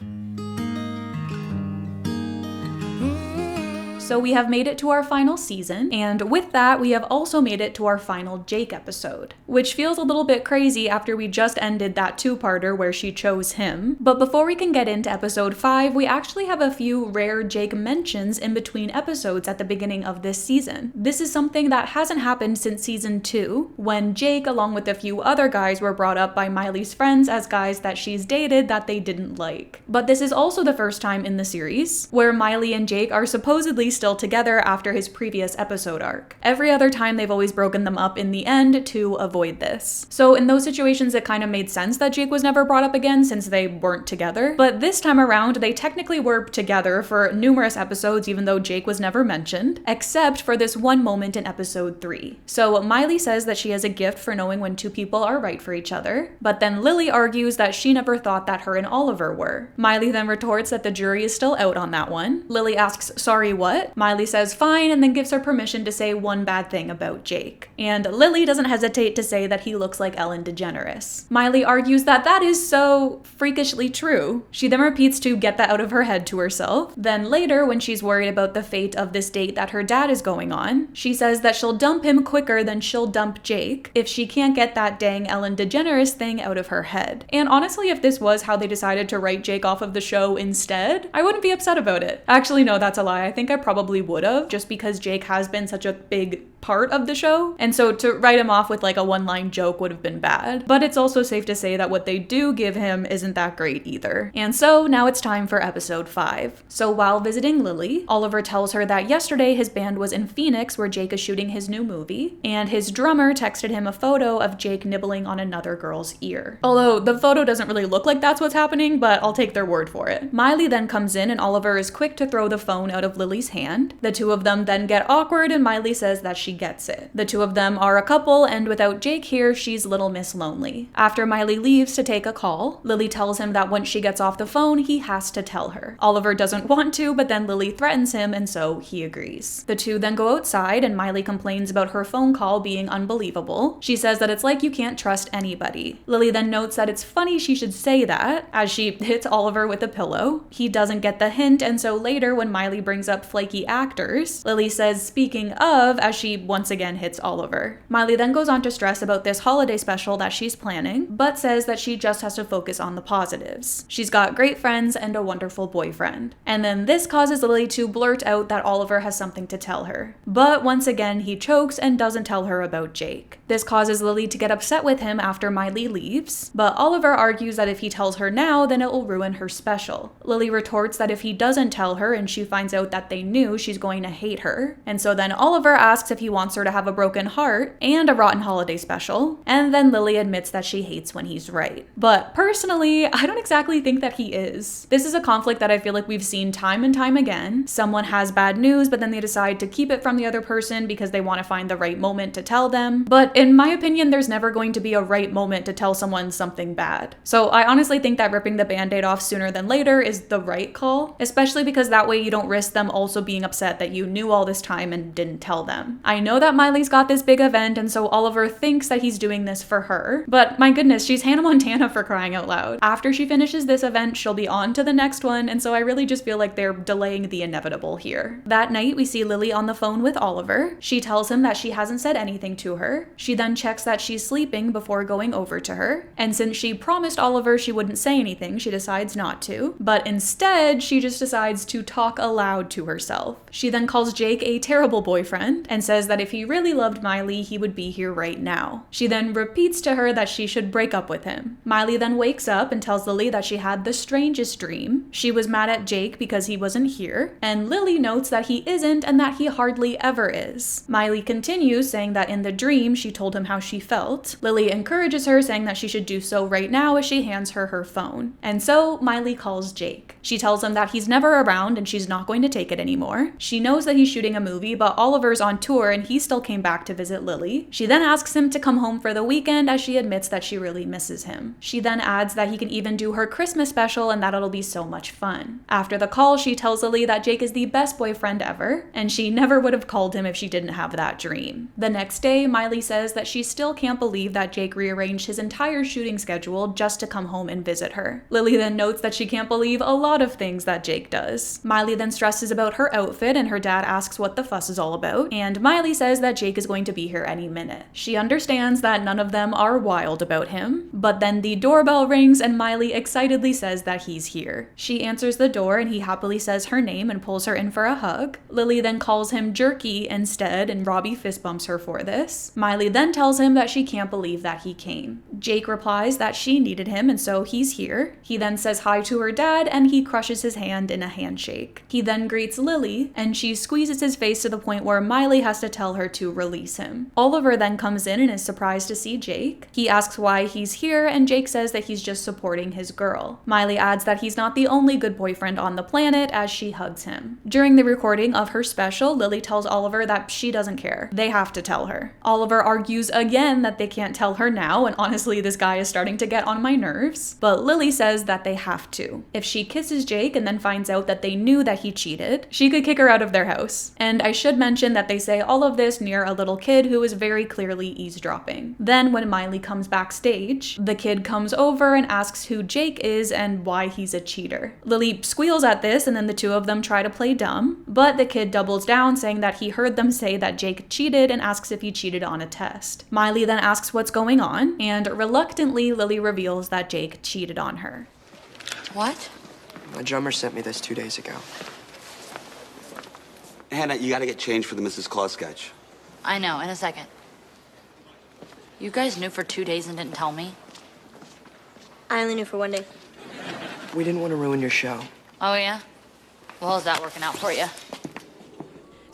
So we have made it to our final season, and with that, we have also made it to our final Jake episode, which feels a little bit crazy after we just ended that two-parter where she chose him. But before we can get into episode 5, we actually have a few rare Jake mentions in between episodes at the beginning of this season. This is something that hasn't happened since season 2, when Jake, along with a few other guys, were brought up by Miley's friends as guys that she's dated that they didn't like. But this is also the first time in the series where Miley and Jake are supposedly still together after his previous episode arc. Every other time they've always broken them up in the end to avoid this. So in those situations it kind of made sense that Jake was never brought up again since they weren't together, but this time around they technically were together for numerous episodes even though Jake was never mentioned, except for this one moment in episode 3. So Miley says that she has a gift for knowing when two people are right for each other, but then Lily argues that she never thought that her and Oliver were. Miley then retorts that the jury is still out on that one. Lily asks, "Sorry, what?" Miley says fine and then gives her permission to say one bad thing about Jake. And Lily doesn't hesitate to say that he looks like Ellen DeGeneres. Miley argues that that is so freakishly true. She then repeats to get that out of her head to herself. Then later, when she's worried about the fate of this date that her dad is going on, she says that she'll dump him quicker than she'll dump Jake if she can't get that dang Ellen DeGeneres thing out of her head. And honestly, if this was how they decided to write Jake off of the show instead, I wouldn't be upset about it. Actually, no, that's a lie. I think I probably would have, just because Jake has been such a big part of the show, and so to write him off with like a one-line joke would have been bad. But it's also safe to say that what they do give him isn't that great either. And so now it's time for episode 5. So while visiting Lily, Oliver tells her that yesterday his band was in Phoenix where Jake is shooting his new movie, and his drummer texted him a photo of Jake nibbling on another girl's ear. Although the photo doesn't really look like that's what's happening, but I'll take their word for it. Miley then comes in and Oliver is quick to throw the phone out of Lily's hand. The two of them then get awkward and Miley says that she gets it. The two of them are a couple, and without Jake here, she's Little Miss Lonely. After Miley leaves to take a call, Lily tells him that once she gets off the phone, he has to tell her. Oliver doesn't want to, but then Lily threatens him, and so he agrees. The two then go outside, and Miley complains about her phone call being unbelievable. She says that it's like you can't trust anybody. Lily then notes that it's funny she should say that, as she hits Oliver with a pillow. He doesn't get the hint, and so later when Miley brings up flaky actors, Lily says, speaking of, as she once again hits Oliver. Miley then goes on to stress about this holiday special that she's planning, but says that she just has to focus on the positives. She's got great friends and a wonderful boyfriend. And then this causes Lily to blurt out that Oliver has something to tell her. But once again, he chokes and doesn't tell her about Jake. This causes Lily to get upset with him after Miley leaves, but Oliver argues that if he tells her now, then it will ruin her special. Lily retorts that if he doesn't tell her and she finds out that they knew, she's going to hate her. And so then Oliver asks if he wants her to have a broken heart and a rotten holiday special, and then Lily admits that she hates when he's right. But personally, I don't exactly think that he is. This is a conflict that I feel like we've seen time and time again. Someone has bad news, but then they decide to keep it from the other person because they want to find the right moment to tell them. But in my opinion, there's never going to be a right moment to tell someone something bad. So I honestly think that ripping the band-aid off sooner than later is the right call, especially because that way you don't risk them also being upset that you knew all this time and didn't tell them. I know that Miley's got this big event, and so Oliver thinks that he's doing this for her, but my goodness, she's Hannah Montana for crying out loud. After she finishes this event, she'll be on to the next one, and so I really just feel like they're delaying the inevitable here. That night, we see Lily on the phone with Oliver. She tells him that she hasn't said anything to her. She then checks that she's sleeping before going over to her, and since she promised Oliver she wouldn't say anything, she decides not to, but instead, she just decides to talk aloud to herself. She then calls Jake a terrible boyfriend and says that if he really loved Miley, he would be here right now. She then repeats to her that she should break up with him. Miley then wakes up and tells Lily that she had the strangest dream. She was mad at Jake because he wasn't here, and Lily notes that he isn't and that he hardly ever is. Miley continues, saying that in the dream she told him how she felt. Lily encourages her, saying that she should do so right now as she hands her her phone. And so Miley calls Jake. She tells him that he's never around and she's not going to take it anymore. She knows that he's shooting a movie, but Oliver's on tour and he still came back to visit Lily. She then asks him to come home for the weekend as she admits that she really misses him. She then adds that he can even do her Christmas special and that it'll be so much fun. After the call, she tells Lily that Jake is the best boyfriend ever, and she never would have called him if she didn't have that dream. The next day, Miley says that she still can't believe that Jake rearranged his entire shooting schedule just to come home and visit her. Lily then notes that she can't believe a lot of things that Jake does. Miley then stresses about her outfit, and her dad asks what the fuss is all about, and Miley says that Jake is going to be here any minute. She understands that none of them are wild about him, but then the doorbell rings and Miley excitedly says that he's here. She answers the door and he happily says her name and pulls her in for a hug. Lily then calls him Jerky instead, and Robbie fist bumps her for this. Miley then tells him that she can't believe that he came. Jake replies that she needed him and so he's here. He then says hi to her dad and he crushes his hand in a handshake. He then greets Lily and she squeezes his face to the point where Miley has to tell her to release him. Oliver then comes in and is surprised to see Jake. He asks why he's here and Jake says that he's just supporting his girl. Miley adds that he's not the only good boyfriend on the planet as she hugs him. During the recording of her special, Lily tells Oliver that she doesn't care. They have to tell her. Oliver argues again that they can't tell her now, and honestly this guy is starting to get on my nerves, but Lily says that they have to. If she kisses Jake and then finds out that they knew that he cheated, she could kick her out of their house. And I should mention that they say all of this near a little kid who is very clearly eavesdropping. Then when Miley comes backstage, the kid comes over and asks who Jake is and why he's a cheater. Lily squeals at this and then the two of them try to play dumb, but the kid doubles down saying that he heard them say that Jake cheated and asks if he cheated on a test. Miley then asks what's going on, and reluctantly Lily reveals that Jake cheated on her. What? My drummer sent me this 2 days ago. Hannah, you gotta get changed for the Mrs. Claus sketch. I know, in a second. You guys knew for 2 days and didn't tell me? I only knew for 1 day. We didn't want to ruin your show. Oh, yeah? Well, how's that working out for you?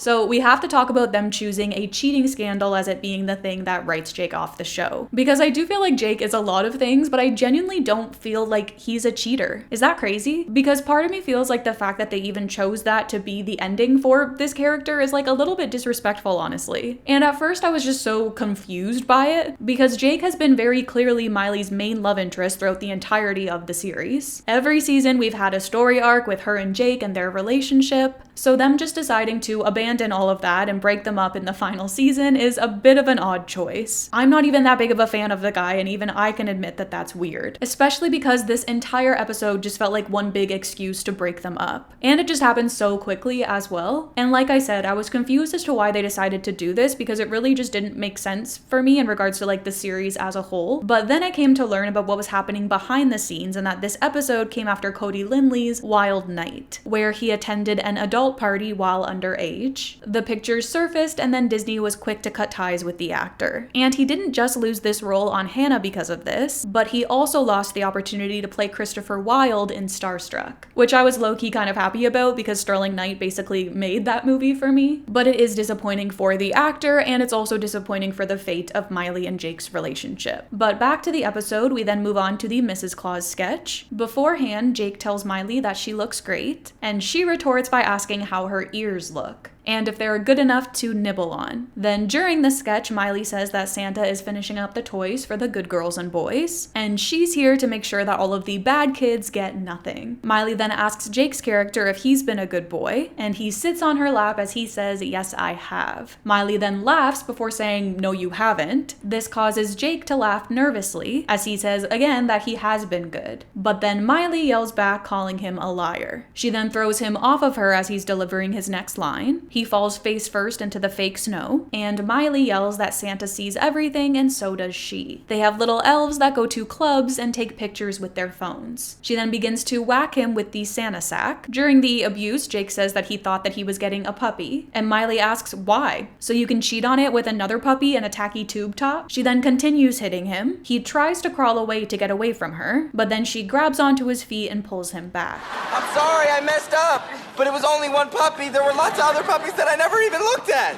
So we have to talk about them choosing a cheating scandal as it being the thing that writes Jake off the show. Because I do feel like Jake is a lot of things, but I genuinely don't feel like he's a cheater. Is that crazy? Because part of me feels like the fact that they even chose that to be the ending for this character is like a little bit disrespectful, honestly. And at first I was just so confused by it, because Jake has been very clearly Miley's main love interest throughout the entirety of the series. Every season we've had a story arc with her and Jake and their relationship, so them just deciding to abandon all of that and break them up in the final season is a bit of an odd choice. I'm not even that big of a fan of the guy, and even I can admit that that's weird, especially because this entire episode just felt like one big excuse to break them up. And it just happened so quickly as well. And like I said, I was confused as to why they decided to do this, because it really just didn't make sense for me in regards to like the series as a whole. But then I came to learn about what was happening behind the scenes, and that this episode came after Cody Lindley's wild night, where he attended an adult party while underage. The pictures surfaced, and then Disney was quick to cut ties with the actor. And he didn't just lose this role on Hannah because of this, but he also lost the opportunity to play Christopher Wilde in Starstruck, which I was low-key kind of happy about because Sterling Knight basically made that movie for me. But it is disappointing for the actor, and it's also disappointing for the fate of Miley and Jake's relationship. But back to the episode, we then move on to the Mrs. Claus sketch. Beforehand, Jake tells Miley that she looks great, and she retorts by asking how her ears look and if they're good enough to nibble on. Then during the sketch, Miley says that Santa is finishing up the toys for the good girls and boys, and she's here to make sure that all of the bad kids get nothing. Miley then asks Jake's character if he's been a good boy, and he sits on her lap as he says, "Yes, I have." Miley then laughs before saying, "No, you haven't." This causes Jake to laugh nervously as he says again that he has been good. But then Miley yells back, calling him a liar. She then throws him off of her as he's delivering his next line. He falls face first into the fake snow, and Miley yells that Santa sees everything, and so does she. They have little elves that go to clubs and take pictures with their phones. She then begins to whack him with the Santa sack. During the abuse, Jake says that he thought that he was getting a puppy, and Miley asks why. "So you can cheat on it with another puppy and a tacky tube top?" She then continues hitting him. He tries to crawl away to get away from her, but then she grabs onto his feet and pulls him back. I'm sorry, I messed up. But it was only one puppy. There were lots of other puppies that I never even looked at.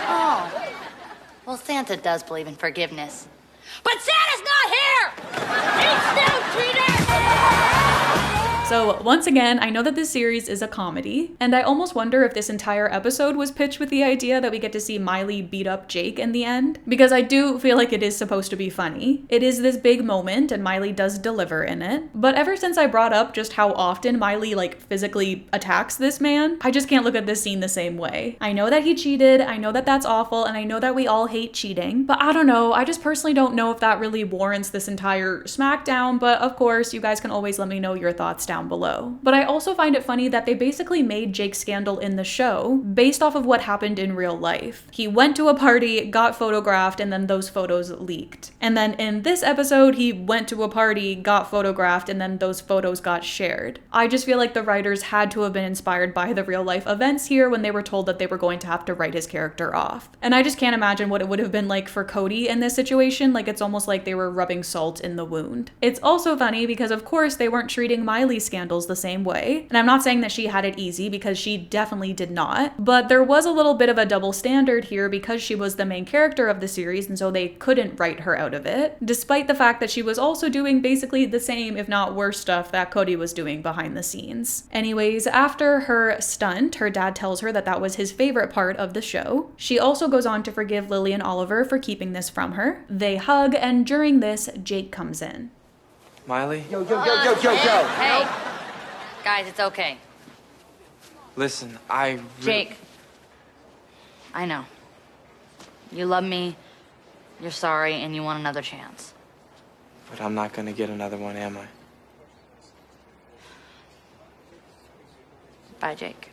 Oh. Well, Santa does believe in forgiveness. But Santa's not here! Eat snow, cheater! So once again, I know that this series is a comedy, and I almost wonder if this entire episode was pitched with the idea that we get to see Miley beat up Jake in the end, because I do feel like it is supposed to be funny. It is this big moment, and Miley does deliver in it. But ever since I brought up just how often Miley like physically attacks this man, I just can't look at this scene the same way. I know that he cheated, I know that that's awful, and I know that we all hate cheating, but I don't know, I just personally don't know if that really warrants this entire smackdown, but of course, you guys can always let me know your thoughts down below. But I also find it funny that they basically made Jake's scandal in the show based off of what happened in real life. He went to a party, got photographed, and then those photos leaked. And then in this episode, he went to a party, got photographed, and then those photos got shared. I just feel like the writers had to have been inspired by the real life events here when they were told that they were going to have to write his character off. And I just can't imagine what it would have been like for Cody in this situation. Like, it's almost like they were rubbing salt in the wound. It's also funny because of course they weren't treating Miley's scandals the same way. And I'm not saying that she had it easy, because she definitely did not. But there was a little bit of a double standard here because she was the main character of the series, and so they couldn't write her out of it, despite the fact that she was also doing basically the same, if not worse stuff that Cody was doing behind the scenes. Anyways, after her stunt, her dad tells her that that was his favorite part of the show. She also goes on to forgive Lily and Oliver for keeping this from her. They hug, and during this, Jake comes in. Miley? Yo. Hey. Guys, it's okay. Listen, Jake. I know. You love me, you're sorry, and you want another chance. But I'm not gonna get another one, am I? Bye, Jake.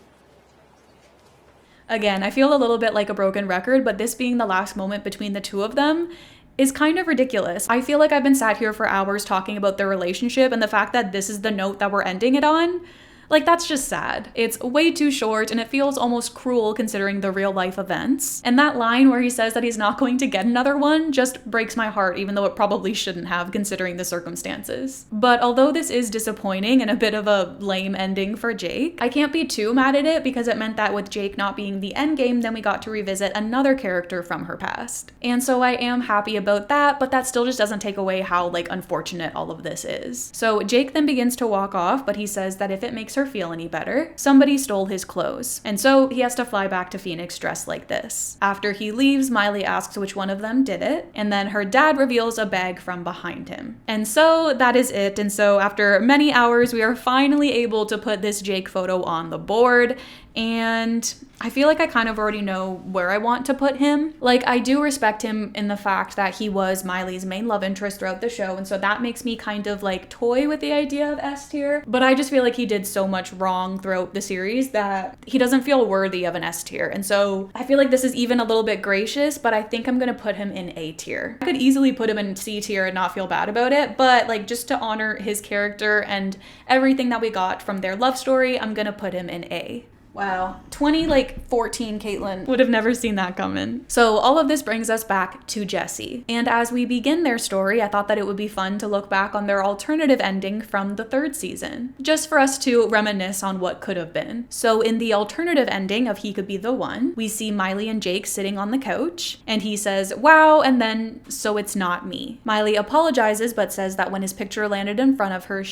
Again, I feel a little bit like a broken record, but this being the last moment between the two of them is kind of ridiculous. I feel like I've been sat here for hours talking about their relationship, and the fact that this is the note that we're ending it on, Like, that's just sad. It's way too short and it feels almost cruel considering the real life events. And that line where he says that he's not going to get another one just breaks my heart, even though it probably shouldn't have considering the circumstances. But although this is disappointing and a bit of a lame ending for Jake, I can't be too mad at it because it meant that with Jake not being the endgame, then we got to revisit another character from her past. And so I am happy about that, but that still just doesn't take away how like unfortunate all of this is. So Jake then begins to walk off, but he says that if it makes her feel any better, somebody stole his clothes. And so he has to fly back to Phoenix dressed like this. After he leaves, Miley asks which one of them did it, and then her dad reveals a bag from behind him. And so that is it. And so after many hours, we are finally able to put this Jake photo on the board. And I feel like I kind of already know where I want to put him. Like, I do respect him in the fact that he was Miley's main love interest throughout the show, and so that makes me kind of like toy with the idea of S tier. But I just feel like he did so much wrong throughout the series that he doesn't feel worthy of an S tier. And so I feel like this is even a little bit gracious, but I think I'm gonna put him in A tier. I could easily put him in C tier and not feel bad about it, but like just to honor his character and everything that we got from their love story, I'm gonna put him in A. Wow, 2014 Caitlin would have never seen that coming. So all of this brings us back to Jesse. And as we begin their story, I thought that it would be fun to look back on their alternative ending from the 3rd season, just for us to reminisce on what could have been. So in the alternative ending of He Could Be the One, we see Miley and Jake sitting on the couch, and he says, "Wow," and then, "So it's not me." Miley apologizes, but says that when his picture landed in front of her,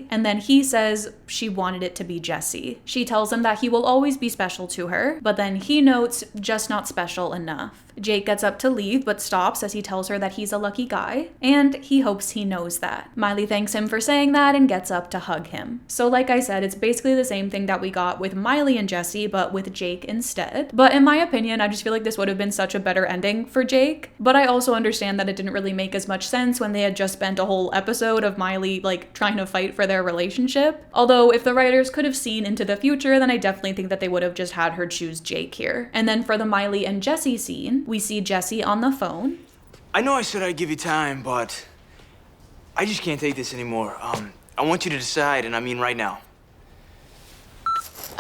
and then he says she wanted it to be Jesse. She tells him that he will always be special to her, but then he notes, just not special enough. Jake gets up to leave, but stops as he tells her that he's a lucky guy, and he hopes he knows that. Miley thanks him for saying that and gets up to hug him. So like I said, it's basically the same thing that we got with Miley and Jesse, but with Jake instead. But in my opinion, I just feel like this would have been such a better ending for Jake, but I also understand that it didn't really make as much sense when they had just spent a whole episode of Miley like trying to fight for their relationship. Although if the writers could have seen into the future, then I definitely think that they would have just had her choose Jake here. And then for the Miley and Jesse scene, we see Jesse on the phone. I know I said I'd give you time, but I just can't take this anymore. I want you to decide, and I mean right now.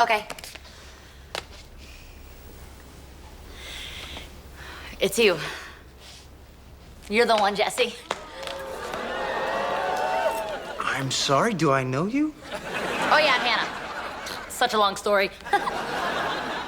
Okay. It's you. You're the one, Jesse. I'm sorry, do I know you? Oh yeah, I'm Hannah. Such a long story.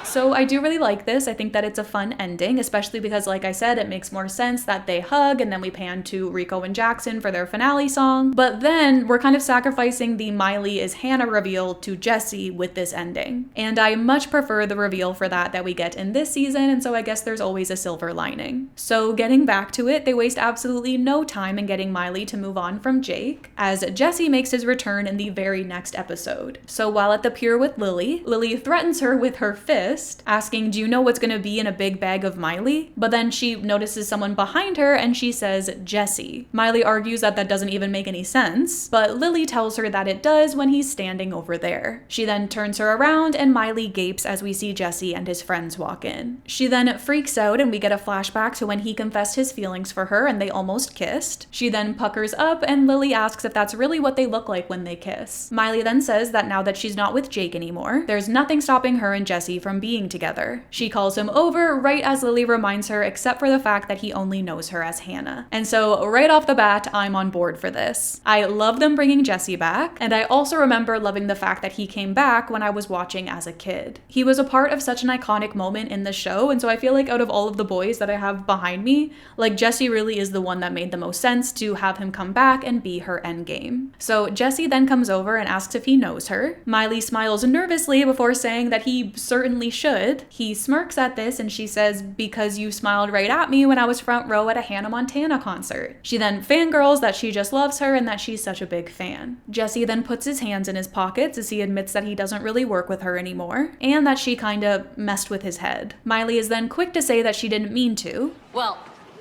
So I do really like this. I think that it's a fun ending, especially because, like I said, it makes more sense that they hug and then we pan to Rico and Jackson for their finale song. But then we're kind of sacrificing the Miley is Hannah reveal to Jesse with this ending. And I much prefer the reveal for that we get in this season, and so I guess there's always a silver lining. So getting back to it, they waste absolutely no time in getting Miley to move on from Jake, as Jesse makes his return in the very next episode. So while at the pier with Lily, Lily threatens her with her fist, asking, "Do you know what's gonna be in a big bag of Miley?" But then she notices someone behind her and she says, "Jesse." Miley argues that that doesn't even make any sense, but Lily tells her that it does when he's standing over there. She then turns her around and Miley gapes as we see Jesse and his friends walk in. She then freaks out and we get a flashback to when he confessed his feelings for her and they almost kissed. She then puckers up and Lily asks if that's really what they look like when they kiss. Miley then says that now that she's not with Jake anymore, there's nothing stopping her and Jesse from being together. She calls him over right as Lily reminds her, except for the fact that he only knows her as Hannah. And so right off the bat, I'm on board for this. I love them bringing Jesse back, and I also remember loving the fact that he came back when I was watching as a kid. He was a part of such an iconic moment in the show, and so I feel like out of all of the boys that I have behind me, like Jesse really is the one that made the most sense to have him come back and be her endgame. So Jesse then comes over and asks if he knows her. Miley smiles nervously before saying that he certainly should. He smirks at this and she says, "Because you smiled right at me when I was front row at a Hannah Montana concert." She then fangirls that she just loves her and that she's such a big fan. Jesse then puts his hands in his pockets as he admits that he doesn't really work with her anymore and that she kinda messed with his head. Miley is then quick to say that she didn't mean to. Well,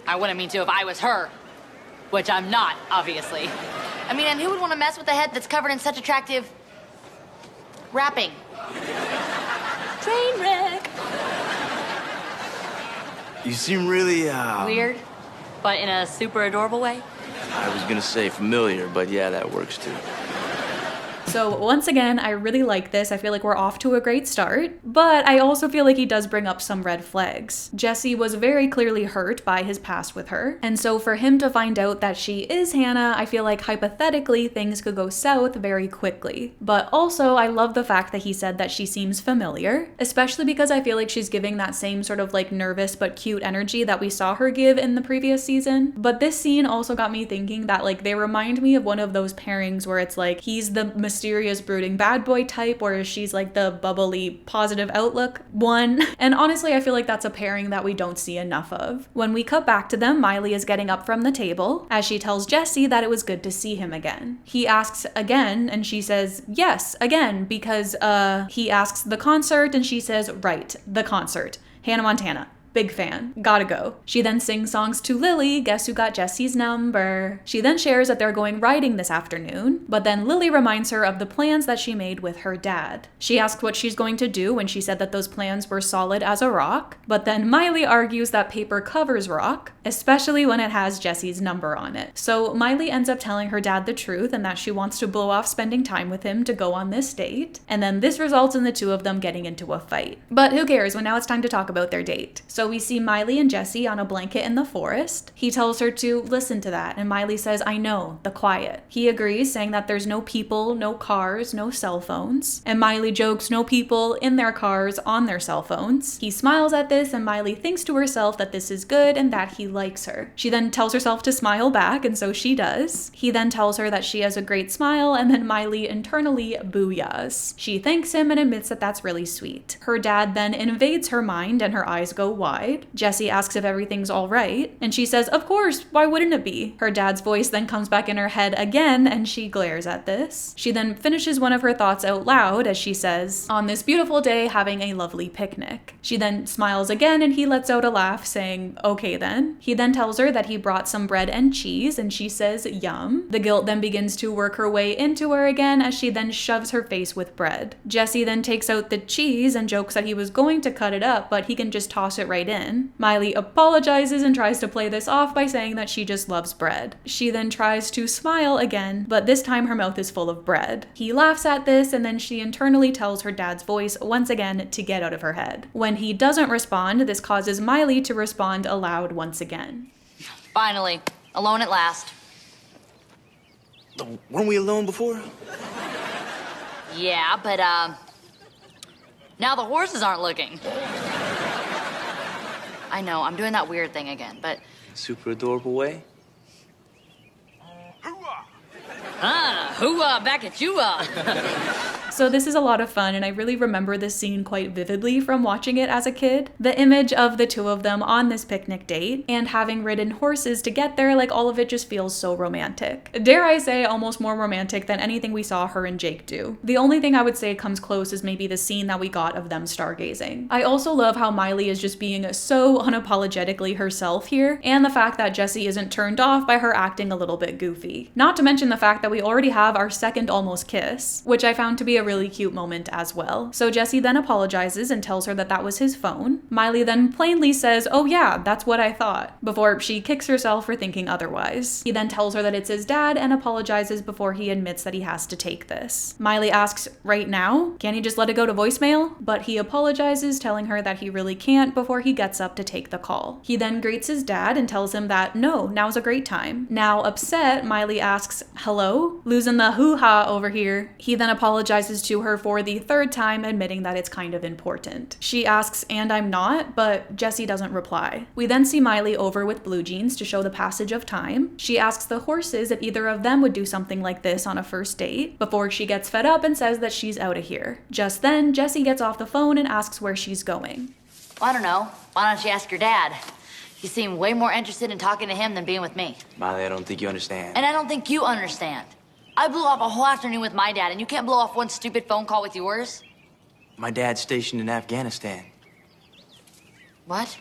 I wouldn't mean to if I was her, which I'm not, obviously. I mean, and who would want to mess with a head that's covered in such attractive wrapping? Train wreck. You seem really, Weird, but in a super adorable way. I was gonna say familiar, but yeah, that works too. So once again, I really like this. I feel like we're off to a great start, but I also feel like he does bring up some red flags. Jesse was very clearly hurt by his past with her, and so for him to find out that she is Hannah, I feel like hypothetically things could go south very quickly. But also, I love the fact that he said that she seems familiar, especially because I feel like she's giving that same sort of like nervous but cute energy that we saw her give in the previous season. But this scene also got me thinking that like they remind me of one of those pairings where it's like he's the mysterious brooding bad boy type, whereas she's like the bubbly positive outlook one. And honestly, I feel like that's a pairing that we don't see enough of. When we cut back to them, Miley is getting up from the table as she tells Jesse that it was good to see him again. He asks again and she says, yes, again, because he asks the concert and she says, right, the concert. Hannah Montana. Big fan. Gotta go. She then sings songs to Lily, guess who got Jesse's number. She then shares that they're going riding this afternoon, but then Lily reminds her of the plans that she made with her dad. She asks what she's going to do when she said that those plans were solid as a rock, but then Miley argues that paper covers rock, especially when it has Jesse's number on it. So Miley ends up telling her dad the truth and that she wants to blow off spending time with him to go on this date, and then this results in the two of them getting into a fight. But who cares when now it's time to talk about their date. So we see Miley and Jesse on a blanket in the forest. He tells her to listen to that, and Miley says, I know, the quiet. He agrees, saying that there's no people, no cars, no cell phones. And Miley jokes, no people in their cars on their cell phones. He smiles at this, and Miley thinks to herself that this is good and that he likes her. She then tells herself to smile back, and so she does. He then tells her that she has a great smile, and then Miley internally booyahs. She thanks him and admits that that's really sweet. Her dad then invades her mind, and her eyes go wide. Jesse asks if everything's all right, and she says, of course, why wouldn't it be? Her dad's voice then comes back in her head again, and she glares at this. She then finishes one of her thoughts out loud as she says, on this beautiful day, having a lovely picnic. She then smiles again, and he lets out a laugh, saying, okay then. He then tells her that he brought some bread and cheese, and she says, yum. The guilt then begins to work her way into her again as she then shoves her face with bread. Jesse then takes out the cheese and jokes that he was going to cut it up, but he can just toss it right in. Miley apologizes and tries to play this off by saying that she just loves bread. She then tries to smile again, but this time her mouth is full of bread. He laughs at this, and then she internally tells her dad's voice once again to get out of her head. When he doesn't respond, this causes Miley to respond aloud once again. Finally, alone at last. Weren't we alone before? Yeah, but now the horses aren't looking. I know, I'm doing that weird thing again, but... Super adorable way. Hoo-ah, back at you. So this is a lot of fun, and I really remember this scene quite vividly from watching it as a kid. The image of the two of them on this picnic date, and having ridden horses to get there, like all of it just feels so romantic. Dare I say, almost more romantic than anything we saw her and Jake do. The only thing I would say comes close is maybe the scene that we got of them stargazing. I also love how Miley is just being so unapologetically herself here, and the fact that Jesse isn't turned off by her acting a little bit goofy. Not to mention the fact that we already have our second almost kiss, which I found to be a really cute moment as well. So Jesse then apologizes and tells her that that was his phone. Miley then plainly says, oh yeah, that's what I thought, before she kicks herself for thinking otherwise. He then tells her that it's his dad and apologizes before he admits that he has to take this. Miley asks, right now? Can't he just let it go to voicemail? But he apologizes, telling her that he really can't before he gets up to take the call. He then greets his dad and tells him that no, now's a great time. Now upset, Miley asks, hello? Losing the hoo-ha over here. He then apologizes to her for the third time, admitting that it's kind of important. She asks, and I'm not, but Jesse doesn't reply. We then see Miley over with Blue Jeans to show the passage of time. She asks the horses if either of them would do something like this on a first date, before she gets fed up and says that she's out of here. Just then, Jesse gets off the phone and asks where she's going. I don't know. Why don't you ask your dad? You seem way more interested in talking to him than being with me. Miley, I don't think you understand. And I don't think you understand. I blew off a whole afternoon with my dad, and you can't blow off one stupid phone call with yours? My dad's stationed in Afghanistan. What?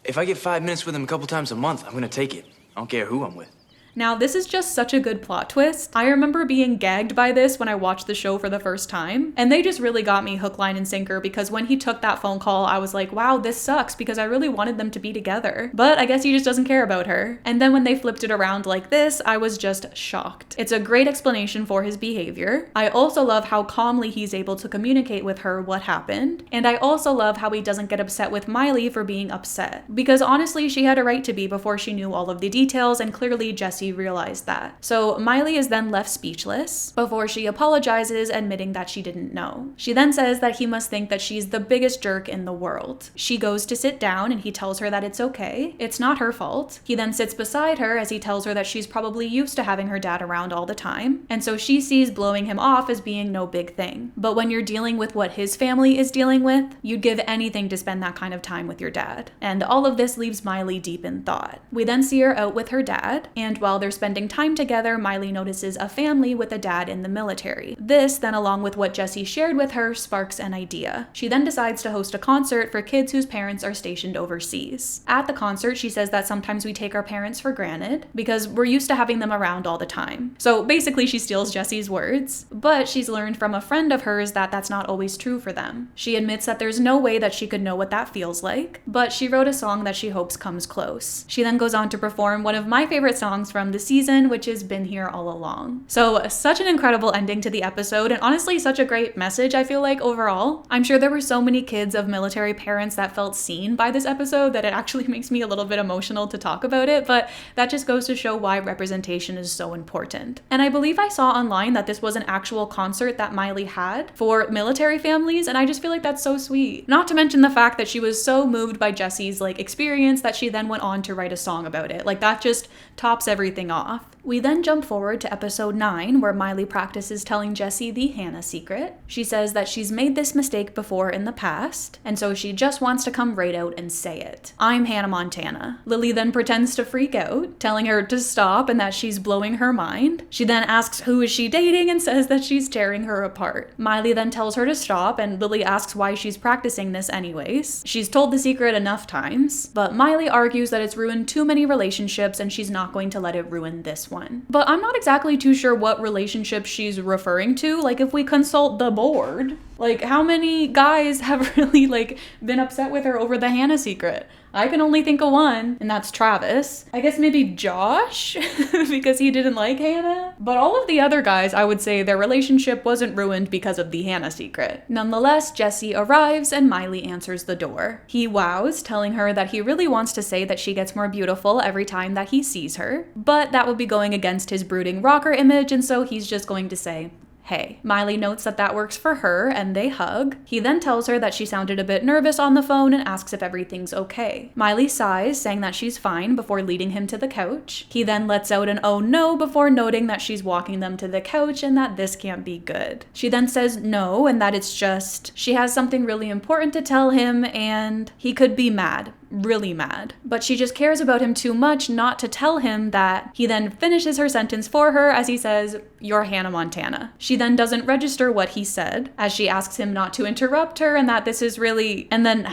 If I get 5 minutes with him a couple times a month, I'm gonna take it. I don't care who I'm with. Now, this is just such a good plot twist. I remember being gagged by this when I watched the show for the first time, and they just really got me hook, line, and sinker because when he took that phone call, I was like, wow, this sucks because I really wanted them to be together. But I guess he just doesn't care about her. And then when they flipped it around like this, I was just shocked. It's a great explanation for his behavior. I also love how calmly he's able to communicate with her what happened. And I also love how he doesn't get upset with Miley for being upset. Because honestly, she had a right to be before she knew all of the details, and clearly Jesse realized that. So Miley is then left speechless before she apologizes, admitting that she didn't know. She then says that he must think that she's the biggest jerk in the world. She goes to sit down and he tells her that it's okay. It's not her fault. He then sits beside her as he tells her that she's probably used to having her dad around all the time. And so she sees blowing him off as being no big thing. But when you're dealing with what his family is dealing with, you'd give anything to spend that kind of time with your dad. And all of this leaves Miley deep in thought. We then see her out with her dad, and while they're spending time together, Miley notices a family with a dad in the military. This, then along with what Jesse shared with her, sparks an idea. She then decides to host a concert for kids whose parents are stationed overseas. At the concert, she says that sometimes we take our parents for granted because we're used to having them around all the time. So basically she steals Jesse's words, but she's learned from a friend of hers that that's not always true for them. She admits that there's no way that she could know what that feels like, but she wrote a song that she hopes comes close. She then goes on to perform one of my favorite songs from the season, which has Been Here All Along. So such an incredible ending to the episode, and honestly such a great message, I feel like, overall. I'm sure there were so many kids of military parents that felt seen by this episode that it actually makes me a little bit emotional to talk about it, but that just goes to show why representation is so important. And I believe I saw online that this was an actual concert that Miley had for military families, and I just feel like that's so sweet. Not to mention the fact that she was so moved by Jesse's experience that she then went on to write a song about it. That just tops everything off. We then jump forward to episode 9, where Miley practices telling Jesse the Hannah secret. She says that she's made this mistake before in the past, and so she just wants to come right out and say it. I'm Hannah Montana. Lily then pretends to freak out, telling her to stop and that she's blowing her mind. She then asks who is she dating and says that she's tearing her apart. Miley then tells her to stop, and Lily asks why she's practicing this anyways. She's told the secret enough times, but Miley argues that it's ruined too many relationships and she's not going to let it ruin this one. But I'm not exactly too sure what relationship she's referring to. If we consult the board, how many guys have really been upset with her over the Hannah secret? I can only think of one, and that's Travis. I guess maybe Josh, because he didn't like Hannah. But all of the other guys, I would say their relationship wasn't ruined because of the Hannah secret. Nonetheless, Jesse arrives and Miley answers the door. He wows, telling her that he really wants to say that she gets more beautiful every time that he sees her, but that would be going against his brooding rocker image, and so he's just going to say, hey. Miley notes that that works for her, and they hug. He then tells her that she sounded a bit nervous on the phone and asks if everything's okay. Miley sighs, saying that she's fine before leading him to the couch. He then lets out an oh no before noting that she's walking them to the couch and that this can't be good. She then says no, and that it's just she has something really important to tell him and he could be mad. Really mad. But she just cares about him too much not to tell him that. He then finishes her sentence for her as he says, "You're Hannah Montana." She then doesn't register what he said as she asks him not to interrupt her and that this is really... And then,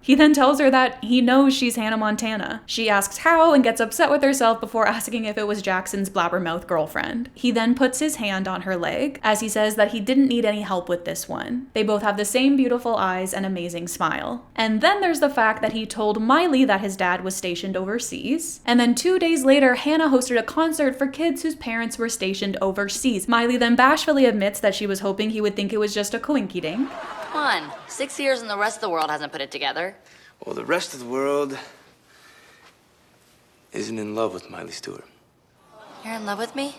He then tells her that he knows she's Hannah Montana. She asks how and gets upset with herself before asking if it was Jackson's blabbermouth girlfriend. He then puts his hand on her leg as he says that he didn't need any help with this one. They both have the same beautiful eyes and amazing smile. And then there's the fact that he told Miley that his dad was stationed overseas. And then 2 days later, Hannah hosted a concert for kids whose parents were stationed overseas. Miley then bashfully admits that she was hoping he would think it was just a coinkydink. Come on, 6 years and the rest of the world hasn't put it together. Well, the rest of the world isn't in love with Miley Stewart. You're in love with me?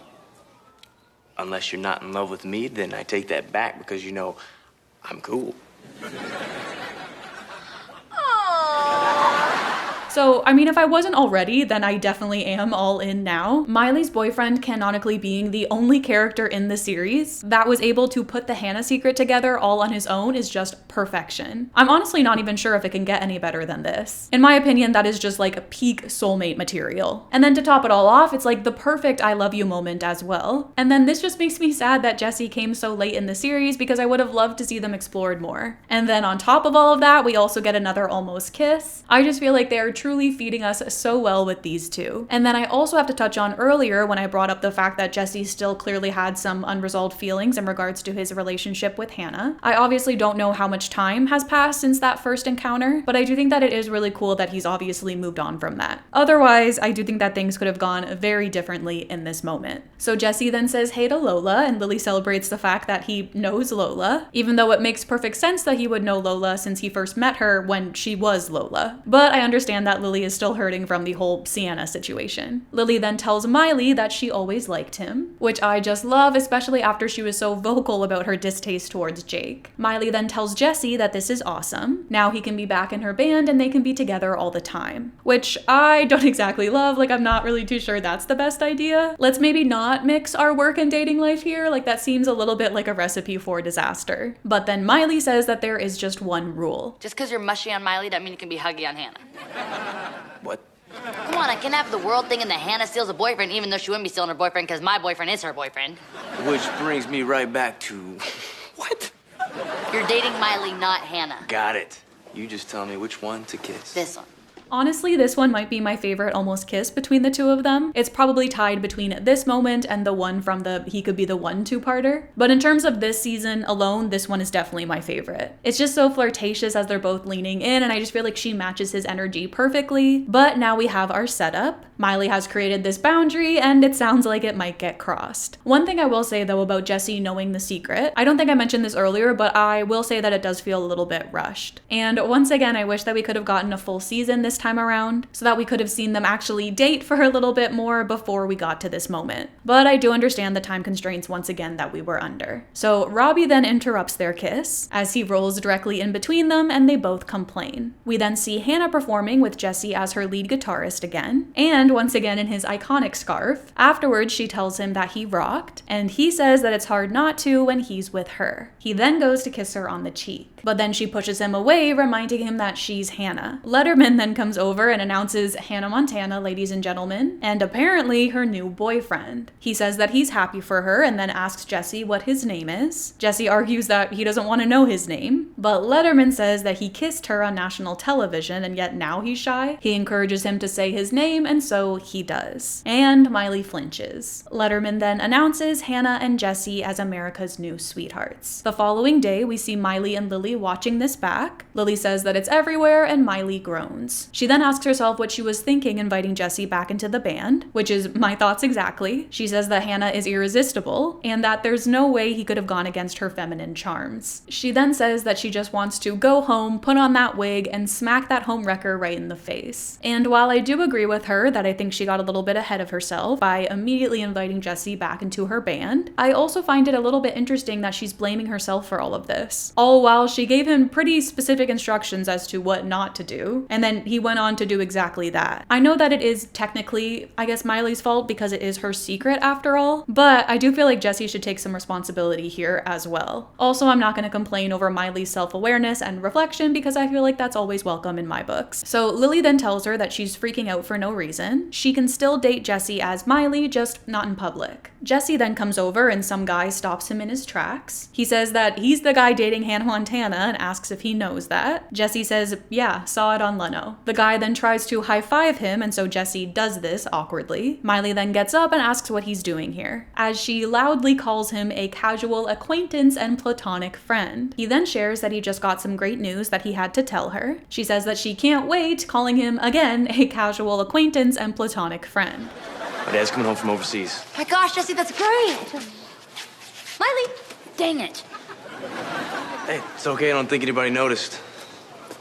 Unless you're not in love with me, then I take that back because, you know, I'm cool. So, I mean, if I wasn't already, then I definitely am all in now. Miley's boyfriend canonically being the only character in the series that was able to put the Hannah secret together all on his own is just perfection. I'm honestly not even sure if it can get any better than this. In my opinion, that is just like a peak soulmate material. And then to top it all off, it's like the perfect I love you moment as well. And then this just makes me sad that Jesse came so late in the series because I would have loved to see them explored more. And then on top of all of that, we also get another almost kiss. I just feel like they are truly feeding us so well with these two. And then I also have to touch on earlier when I brought up the fact that Jesse still clearly had some unresolved feelings in regards to his relationship with Hannah. I obviously don't know how much time has passed since that first encounter, but I do think that it is really cool that he's obviously moved on from that. Otherwise, I do think that things could have gone very differently in this moment. So Jesse then says hey to Lola, and Lily celebrates the fact that he knows Lola, even though it makes perfect sense that he would know Lola since he first met her when she was Lola. But I understand that Lily is still hurting from the whole Sienna situation. Lily then tells Miley that she always liked him, which I just love, especially after she was so vocal about her distaste towards Jake. Miley then tells Jesse that this is awesome. Now he can be back in her band and they can be together all the time, which I don't exactly love. Like, I'm not really too sure that's the best idea. Let's maybe not mix our work and dating life here. Like, that seems a little bit like a recipe for disaster. But then Miley says that there is just one rule. Just because you're mushy on Miley doesn't mean you can be huggy on Hannah. What? Come on, I can have the world thinking that Hannah steals a boyfriend even though she wouldn't be stealing her boyfriend because my boyfriend is her boyfriend. Which brings me right back to... You're dating Miley, not Hannah. Got it. You just tell me which one to kiss. This one. Honestly, this one might be my favorite almost kiss between the two of them. It's probably tied between this moment and the one from the He Could Be the One two-parter. But in terms of this season alone, this one is definitely my favorite. It's just so flirtatious as they're both leaning in, and I just feel like she matches his energy perfectly. But now we have our setup. Miley has created this boundary, and it sounds like it might get crossed. One thing I will say though about Jesse knowing the secret, I don't think I mentioned this earlier, but I will say that it does feel a little bit rushed. And once again, I wish that we could have gotten a full season this time around so that we could have seen them actually date for a little bit more before we got to this moment. But I do understand the time constraints once again that we were under. So Robbie then interrupts their kiss as he rolls directly in between them and they both complain. We then see Hannah performing with Jesse as her lead guitarist again, and once again in his iconic scarf. Afterwards, she tells him that he rocked, and he says that it's hard not to when he's with her. He then goes to kiss her on the cheek, but then she pushes him away, reminding him that she's Hannah. Letterman then comes over and announces Hannah Montana, ladies and gentlemen, and apparently her new boyfriend. He says that he's happy for her and then asks Jesse what his name is. Jesse argues that he doesn't want to know his name, but Letterman says that he kissed her on national television and yet now he's shy. He encourages him to say his name, and so he does. And Miley flinches. Letterman then announces Hannah and Jesse as America's new sweethearts. The following day, we see Miley and Lily watching this back. Lily says that it's everywhere and Miley groans. She then asks herself what she was thinking inviting Jesse back into the band, which is my thoughts exactly. She says that Hannah is irresistible and that there's no way he could have gone against her feminine charms. She then says that she just wants to go home, put on that wig, and smack that home wrecker right in the face. And while I do agree with her that I think she got a little bit ahead of herself by immediately inviting Jesse back into her band, I also find it a little bit interesting that she's blaming herself for all of this, all while she gave him pretty specific instructions as to what not to do, and then he went on to do exactly that. I know that it is technically, I guess, Miley's fault because it is her secret after all, but I do feel like Jesse should take some responsibility here as well. Also, I'm not going to complain over Miley's self-awareness and reflection because I feel like that's always welcome in my books. So Lily then tells her that she's freaking out for no reason. She can still date Jesse as Miley, just not in public. Jesse then comes over and some guy stops him in his tracks. He says that he's the guy dating Hannah Montana and asks if he knows that. Jesse says, yeah, saw it on Leno. The guy then tries to high-five him, and so Jesse does this awkwardly. Miley then gets up and asks what he's doing here, as she loudly calls him a casual acquaintance and platonic friend. He then shares that he just got some great news that he had to tell her. She says that she can't wait, calling him again a casual acquaintance and platonic friend. My dad's coming home from overseas. My gosh, Jesse, that's great. Miley, dang it. Hey, it's okay, I don't think anybody noticed.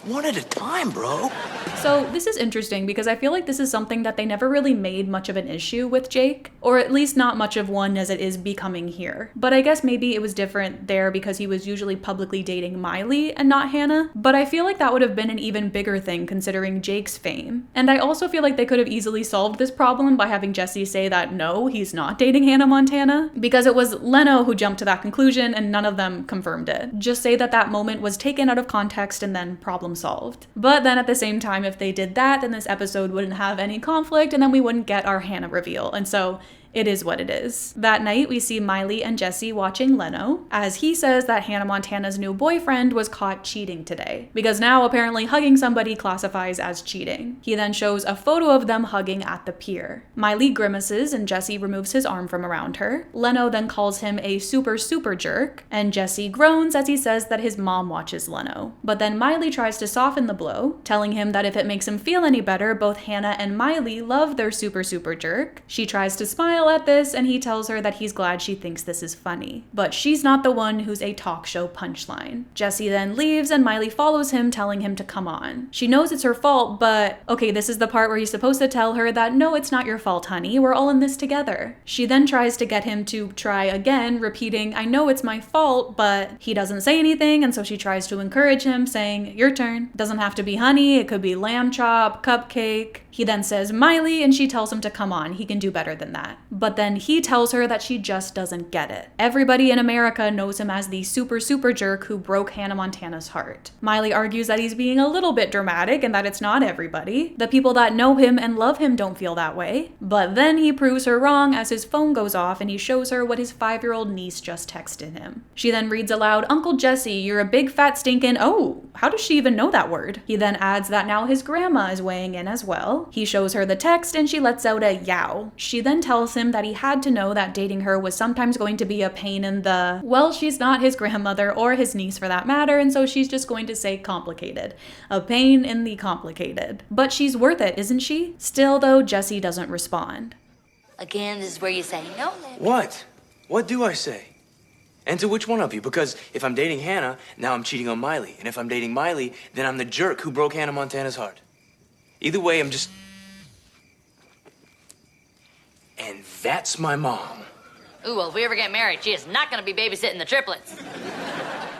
One at a time, bro. So this is interesting because I feel like this is something that they never really made much of an issue with Jake, or at least not much of one as it is becoming here. But I guess maybe it was different there because he was usually publicly dating Miley and not Hannah, but I feel like that would have been an even bigger thing considering Jake's fame. And I also feel like they could have easily solved this problem by having Jesse say that no, he's not dating Hannah Montana, because it was Leno who jumped to that conclusion and none of them confirmed it. Just say that that moment was taken out of context and then problem solved. But then at the same time, if they did that, then this episode wouldn't have any conflict and then we wouldn't get our Hannah reveal. And so it is what it is. That night, we see Miley and Jesse watching Leno, as he says that Hannah Montana's new boyfriend was caught cheating today, because now apparently hugging somebody classifies as cheating. He then shows a photo of them hugging at the pier. Miley grimaces and Jesse removes his arm from around her. Leno then calls him a super jerk, and Jesse groans as he says that his mom watches Leno. But then Miley tries to soften the blow, telling him that if it makes him feel any better, both Hannah and Miley love their super jerk. She tries to smile at this, and he tells her that he's glad she thinks this is funny. But she's not the one who's a talk show punchline. Jesse then leaves, and Miley follows him, telling him to come on. She knows it's her fault, but okay, this is the part where he's supposed to tell her that no, it's not your fault, honey, we're all in this together. She then tries to get him to try again, repeating, I know it's my fault, but he doesn't say anything, and so she tries to encourage him, saying, your turn. Doesn't have to be honey, it could be lamb chop, cupcake. He then says Miley, and she tells him to come on, he can do better than that. But then he tells her that she just doesn't get it. Everybody in America knows him as the super jerk who broke Hannah Montana's heart. Miley argues that he's being a little bit dramatic and that it's not everybody. The people that know him and love him don't feel that way. But then he proves her wrong as his phone goes off and he shows her what his 5-year-old niece just texted him. She then reads aloud, Uncle Jesse, you're a big fat stinkin', oh, how does she even know that word? He then adds that now his grandma is weighing in as well. He shows her the text and she lets out a yow. She then tells him that he had to know that dating her was sometimes going to be a pain in the, well, she's not his grandmother or his niece for that matter, and so she's just going to say complicated. A pain in the complicated. But she's worth it, isn't she? Still though, Jesse doesn't respond. Again, this is where you say no. What? What do I say? And to which one of you? Because if I'm dating Hannah, now I'm cheating on Miley. And if I'm dating Miley, then I'm the jerk who broke Hannah Montana's heart. Either way, I'm just... And that's my mom. Ooh, well, if we ever get married, she is not going to be babysitting the triplets.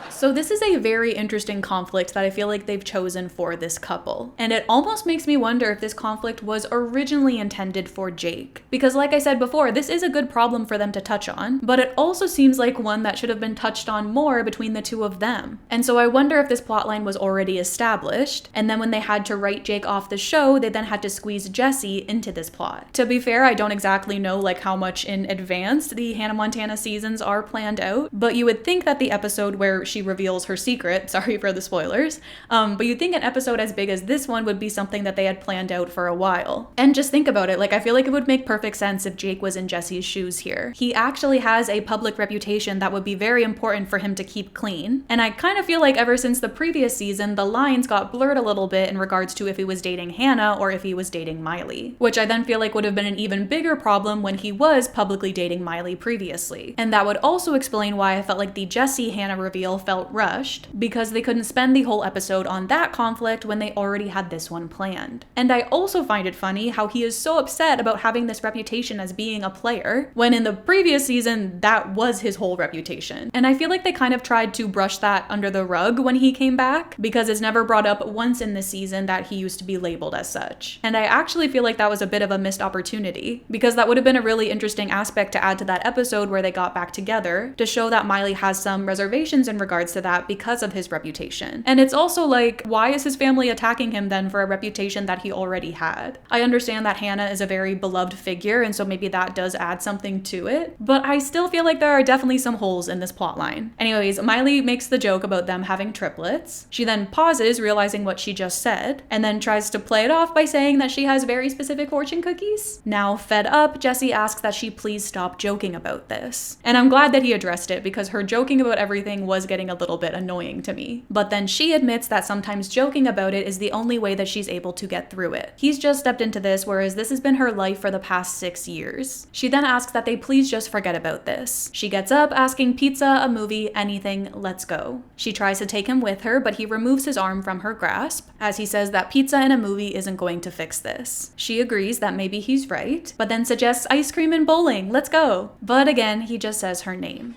So this is a very interesting conflict that I feel like they've chosen for this couple. And it almost makes me wonder if this conflict was originally intended for Jake. Because like I said before, this is a good problem for them to touch on, but it also seems like one that should have been touched on more between the two of them. And so I wonder if this plotline was already established, and then when they had to write Jake off the show, they then had to squeeze Jesse into this plot. To be fair, I don't exactly know like how much in advance the Hannah Montana seasons are planned out, but you would think that the episode where she reveals her secret, sorry for the spoilers, but you'd think an episode as big as this one would be something that they had planned out for a while. And just think about it, like I feel like it would make perfect sense if Jake was in Jesse's shoes here. He actually has a public reputation that would be very important for him to keep clean, and I kind of feel like ever since the previous season, the lines got blurred a little bit in regards to if he was dating Hannah or if he was dating Miley, which I then feel like would have been an even bigger problem when he was publicly dating Miley previously. And that would also explain why I felt like the Jesse-Hannah reveal felt rushed, because they couldn't spend the whole episode on that conflict when they already had this one planned. And I also find it funny how he is so upset about having this reputation as being a player, when in the previous season, that was his whole reputation. And I feel like they kind of tried to brush that under the rug when he came back, because it's never brought up once in this season that he used to be labeled as such. And I actually feel like that was a bit of a missed opportunity, because that would have been a really interesting aspect to add to that episode where they got back together, to show that Miley has some reservations in regards to that because of his reputation. And it's also like, why is his family attacking him then for a reputation that he already had? I understand that Hannah is a very beloved figure, and so maybe that does add something to it, but I still feel like there are definitely some holes in this plotline. Anyways, Miley makes the joke about them having triplets. She then pauses, realizing what she just said, and then tries to play it off by saying that she has very specific fortune cookies. Now fed up, Jesse asks that she please stop joking about this. And I'm glad that he addressed it, because her joking about everything was getting a little bit annoying to me. But then she admits that sometimes joking about it is the only way that she's able to get through it. He's just stepped into this, whereas this has been her life for the past 6 years. She then asks that they please just forget about this. She gets up, asking pizza, a movie, anything, let's go. She tries to take him with her, but he removes his arm from her grasp, as he says that pizza and a movie isn't going to fix this. She agrees that maybe he's right, but then suggests ice cream and bowling, let's go. But again, he just says her name.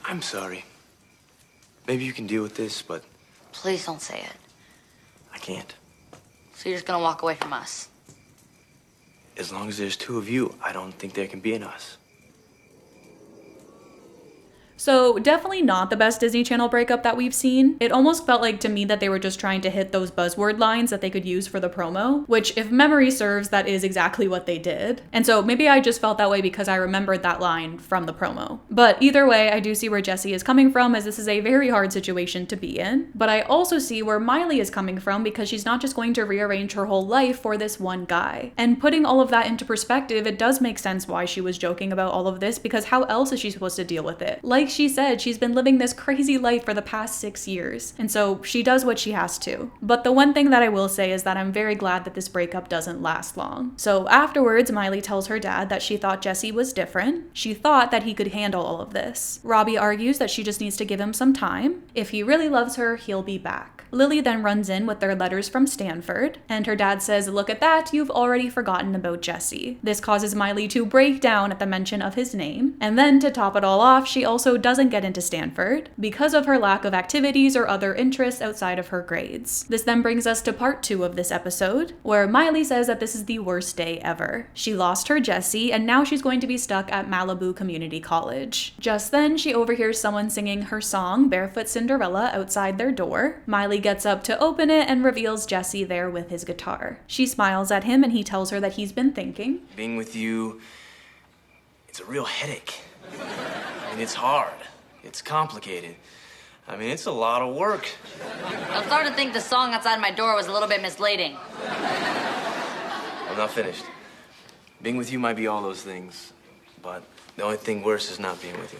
I'm sorry. Maybe you can deal with this, but... Please don't say it. I can't. So you're just gonna walk away from us? As long as there's two of you, I don't think there can be an us. So definitely not the best Disney Channel breakup that we've seen. It almost felt like to me that they were just trying to hit those buzzword lines that they could use for the promo, which if memory serves, that is exactly what they did. And so maybe I just felt that way because I remembered that line from the promo. But either way, I do see where Jessie is coming from, as this is a very hard situation to be in. But I also see where Miley is coming from, because she's not just going to rearrange her whole life for this one guy. And putting all of that into perspective, it does make sense why she was joking about all of this, because how else is she supposed to deal with it? Like she said, she's been living this crazy life for the past 6 years. And so she does what she has to. But the one thing that I will say is that I'm very glad that this breakup doesn't last long. So afterwards, Miley tells her dad that she thought Jessie was different. She thought that he could handle all of this. Robbie argues that she just needs to give him some time. If he really loves her, he'll be back. Lily then runs in with their letters from Stanford, and her dad says, "Look at that, you've already forgotten about Jessie." This causes Miley to break down at the mention of his name, and then to top it all off, she also doesn't get into Stanford because of her lack of activities or other interests outside of her grades. This then brings us to part 2 of this episode, where Miley says that this is the worst day ever. She lost her Jessie, and now she's going to be stuck at Malibu Community College. Just then, she overhears someone singing her song, Barefoot Cinderella, outside their door. Miley gets up to open it and reveals Jessie there with his guitar. She smiles at him and he tells her that he's been thinking. Being with you, it's a real headache. I mean, it's hard. It's complicated. I mean, it's a lot of work. I'm starting to think the song outside my door was a little bit misleading. I'm not finished. Being with you might be all those things, but the only thing worse is not being with you.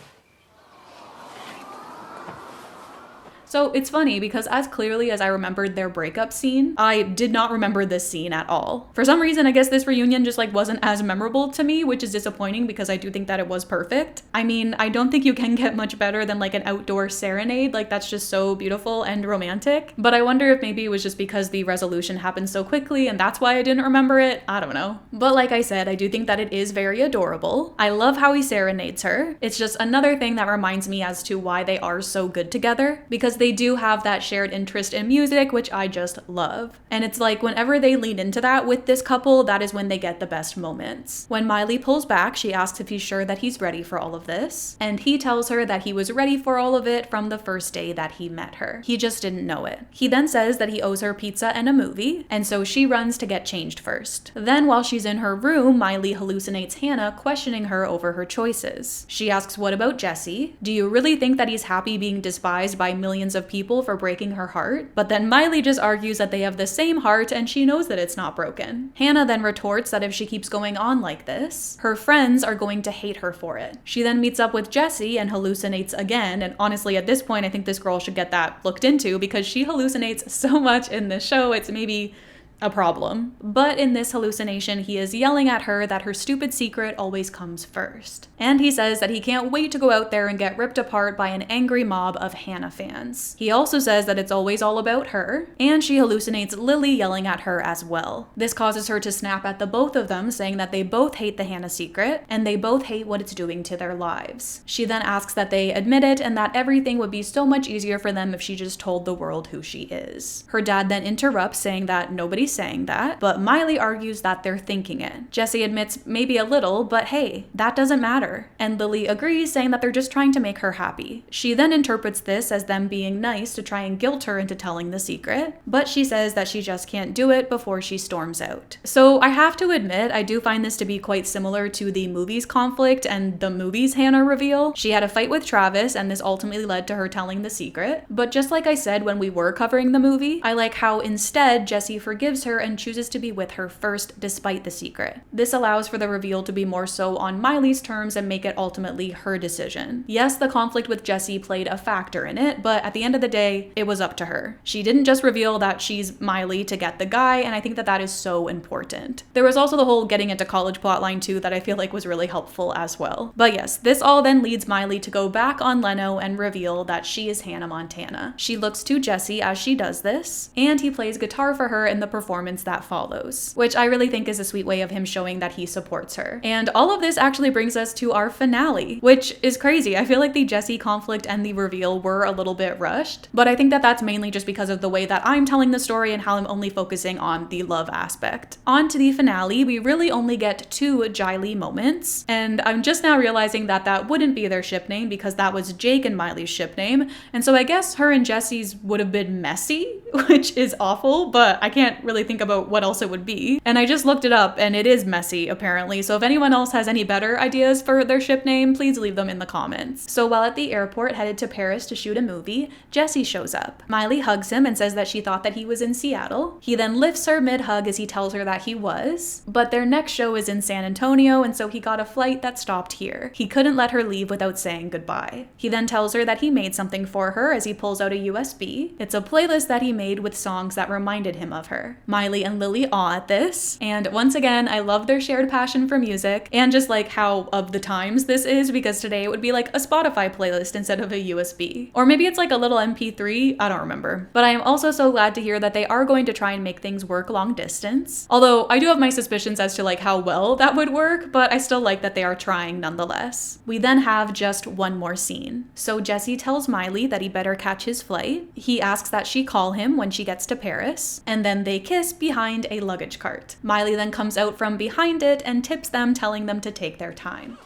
So it's funny because as clearly as I remembered their breakup scene, I did not remember this scene at all. For some reason, I guess this reunion just wasn't as memorable to me, which is disappointing because I do think that it was perfect. I mean, I don't think you can get much better than an outdoor serenade. That's just so beautiful and romantic. But I wonder if maybe it was just because the resolution happened so quickly and that's why I didn't remember it. I don't know. But like I said, I do think that it is very adorable. I love how he serenades her. It's just another thing that reminds me as to why they are so good together, because they do have that shared interest in music, which I just love. And it's whenever they lean into that with this couple, that is when they get the best moments. When Miley pulls back, she asks if he's sure that he's ready for all of this. And he tells her that he was ready for all of it from the first day that he met her. He just didn't know it. He then says that he owes her pizza and a movie, and so she runs to get changed first. Then while she's in her room, Miley hallucinates Hannah, questioning her over her choices. She asks, "What about Jessie? Do you really think that he's happy being despised by millions of people for breaking her heart?" But then Miley just argues that they have the same heart and she knows that it's not broken. Hannah then retorts that if she keeps going on like this, her friends are going to hate her for it. She then meets up with Jessie and hallucinates again, and honestly at this point I think this girl should get that looked into because she hallucinates so much in this show, it's maybe a problem. But in this hallucination, he is yelling at her that her stupid secret always comes first. And he says that he can't wait to go out there and get ripped apart by an angry mob of Hannah fans. He also says that it's always all about her, and she hallucinates Lily yelling at her as well. This causes her to snap at the both of them, saying that they both hate the Hannah secret, and they both hate what it's doing to their lives. She then asks that they admit it, and that everything would be so much easier for them if she just told the world who she is. Her dad then interrupts, saying that nobody's saying that, but Miley argues that they're thinking it. Jessie admits maybe a little, but hey, that doesn't matter. And Lily agrees, saying that they're just trying to make her happy. She then interprets this as them being nice to try and guilt her into telling the secret, but she says that she just can't do it before she storms out. So I have to admit, I do find this to be quite similar to the movie's conflict and the movie's Hannah reveal. She had a fight with Travis, and this ultimately led to her telling the secret. But just like I said when we were covering the movie, I like how instead Jessie forgives her and chooses to be with her first despite the secret. This allows for the reveal to be more so on Miley's terms and make it ultimately her decision. Yes, the conflict with Jessie played a factor in it, but at the end of the day, it was up to her. She didn't just reveal that she's Miley to get the guy, and I think that that is so important. There was also the whole getting into college plotline too that I feel like was really helpful as well. But yes, this all then leads Miley to go back on Leno and reveal that she is Hannah Montana. She looks to Jessie as she does this, and he plays guitar for her in the performance performance that follows, which I really think is a sweet way of him showing that he supports her. And all of this actually brings us to our finale, which is crazy. I feel like the Jesse conflict and the reveal were a little bit rushed, but I think that that's mainly just because of the way that I'm telling the story and how I'm only focusing on the love aspect. On to the finale, we really only get 2 Jiley moments, and I'm just now realizing that that wouldn't be their ship name because that was Jake and Miley's ship name, and so I guess her and Jesse's would have been Messy, which is awful, but I can't really think about what else it would be. And I just looked it up and it is Messy apparently, so if anyone else has any better ideas for their ship name, please leave them in the comments. So while at the airport headed to Paris to shoot a movie, Jesse shows up. Miley hugs him and says that she thought that he was in Seattle. He then lifts her mid-hug as he tells her that he was, but their next show is in San Antonio, and so he got a flight that stopped here. He couldn't let her leave without saying goodbye. He then tells her that he made something for her as he pulls out a USB. It's a playlist that he made with songs that reminded him of her. Miley and Lily awe at this, and once again, I love their shared passion for music and just like how of the times this is, because today it would be like a Spotify playlist instead of a USB. Or maybe it's like a little MP3, I don't remember. But I am also so glad to hear that they are going to try and make things work long distance. Although I do have my suspicions as to like how well that would work, but I still like that they are trying nonetheless. We then have just one more scene. So Jesse tells Miley that he better catch his flight. He asks that she call him when she gets to Paris, and then they kiss behind a luggage cart. Miley then comes out from behind it and tips them, telling them to take their time.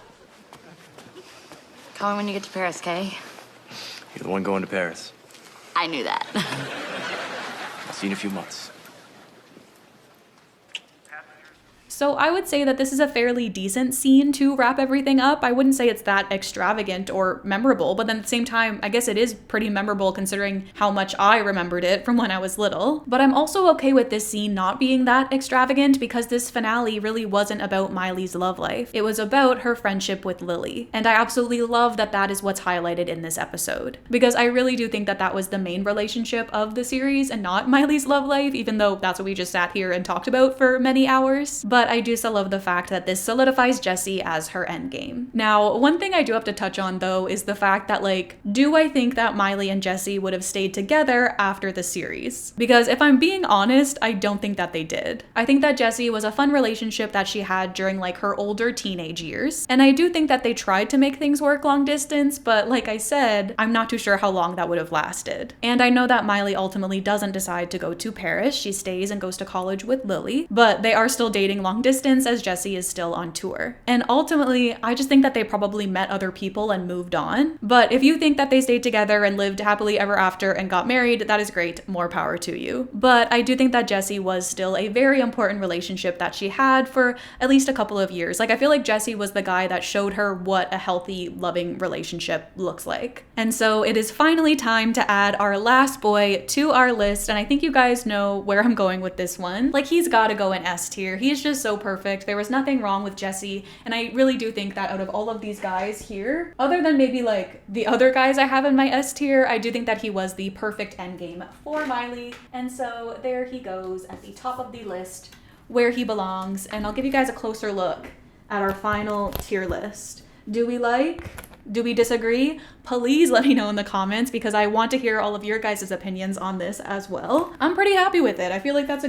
Call me when you get to Paris, Kay? You're the one going to Paris. I knew that. I'll see you in a few months. So I would say that this is a fairly decent scene to wrap everything up. I wouldn't say it's that extravagant or memorable, but then at the same time, I guess it is pretty memorable considering how much I remembered it from when I was little. But I'm also okay with this scene not being that extravagant because this finale really wasn't about Miley's love life. It was about her friendship with Lily. And I absolutely love that that is what's highlighted in this episode, because I really do think that that was the main relationship of the series and not Miley's love life, even though that's what we just sat here and talked about for many hours. But I do still love the fact that this solidifies Jesse as her endgame. Now, one thing I do have to touch on though is the fact that like, do I think that Miley and Jesse would have stayed together after the series? Because if I'm being honest, I don't think that they did. I think that Jesse was a fun relationship that she had during like her older teenage years. And I do think that they tried to make things work long distance, but like I said, I'm not too sure how long that would have lasted. And I know that Miley ultimately doesn't decide to go to Paris. She stays and goes to college with Lily, but they are still dating long distance as Jesse is still on tour. And ultimately, I just think that they probably met other people and moved on. But if you think that they stayed together and lived happily ever after and got married, that is great, more power to you. But I do think that Jesse was still a very important relationship that she had for at least a couple of years. Like I feel like Jesse was the guy that showed her what a healthy, loving relationship looks like. And so it is finally time to add our last boy to our list, and I think you guys know where I'm going with this one. Like he's gotta go in S tier. He's just so perfect. There was nothing wrong with Jesse, and I really do think that out of all of these guys here, other than maybe like the other guys I have in my S tier, I do think that he was the perfect endgame for Miley. And so there he goes at the top of the list where he belongs. And I'll give you guys a closer look at our final tier list. Do we like? Do we disagree? Please let me know in the comments because I want to hear all of your guys' opinions on this as well. I'm pretty happy with it. I feel like it's a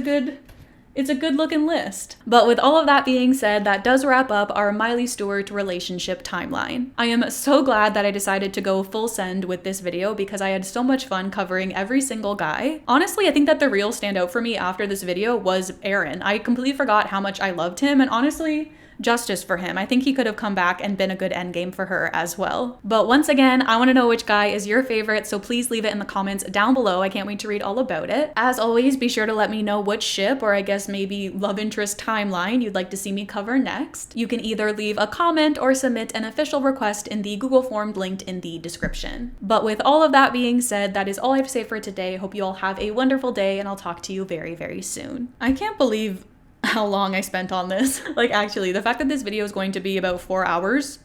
good looking list. But with all of that being said, that does wrap up our Miley Stewart relationship timeline. I am so glad that I decided to go full send with this video because I had so much fun covering every single guy. Honestly, I think that the real standout for me after this video was Aaron. I completely forgot how much I loved him, and honestly, justice for him. I think he could have come back and been a good endgame for her as well. But once again, I want to know which guy is your favorite, so please leave it in the comments down below. I can't wait to read all about it. As always, be sure to let me know which ship, or I guess maybe love interest timeline, you'd like to see me cover next. You can either leave a comment or submit an official request in the Google form linked in the description. But with all of that being said, that is all I have to say for today. Hope you all have a wonderful day, and I'll talk to you very, very soon. I can't believe how long I spent on this. Like actually, the fact that this video is going to be about 4 hours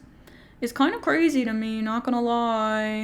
is kind of crazy to me, not gonna lie.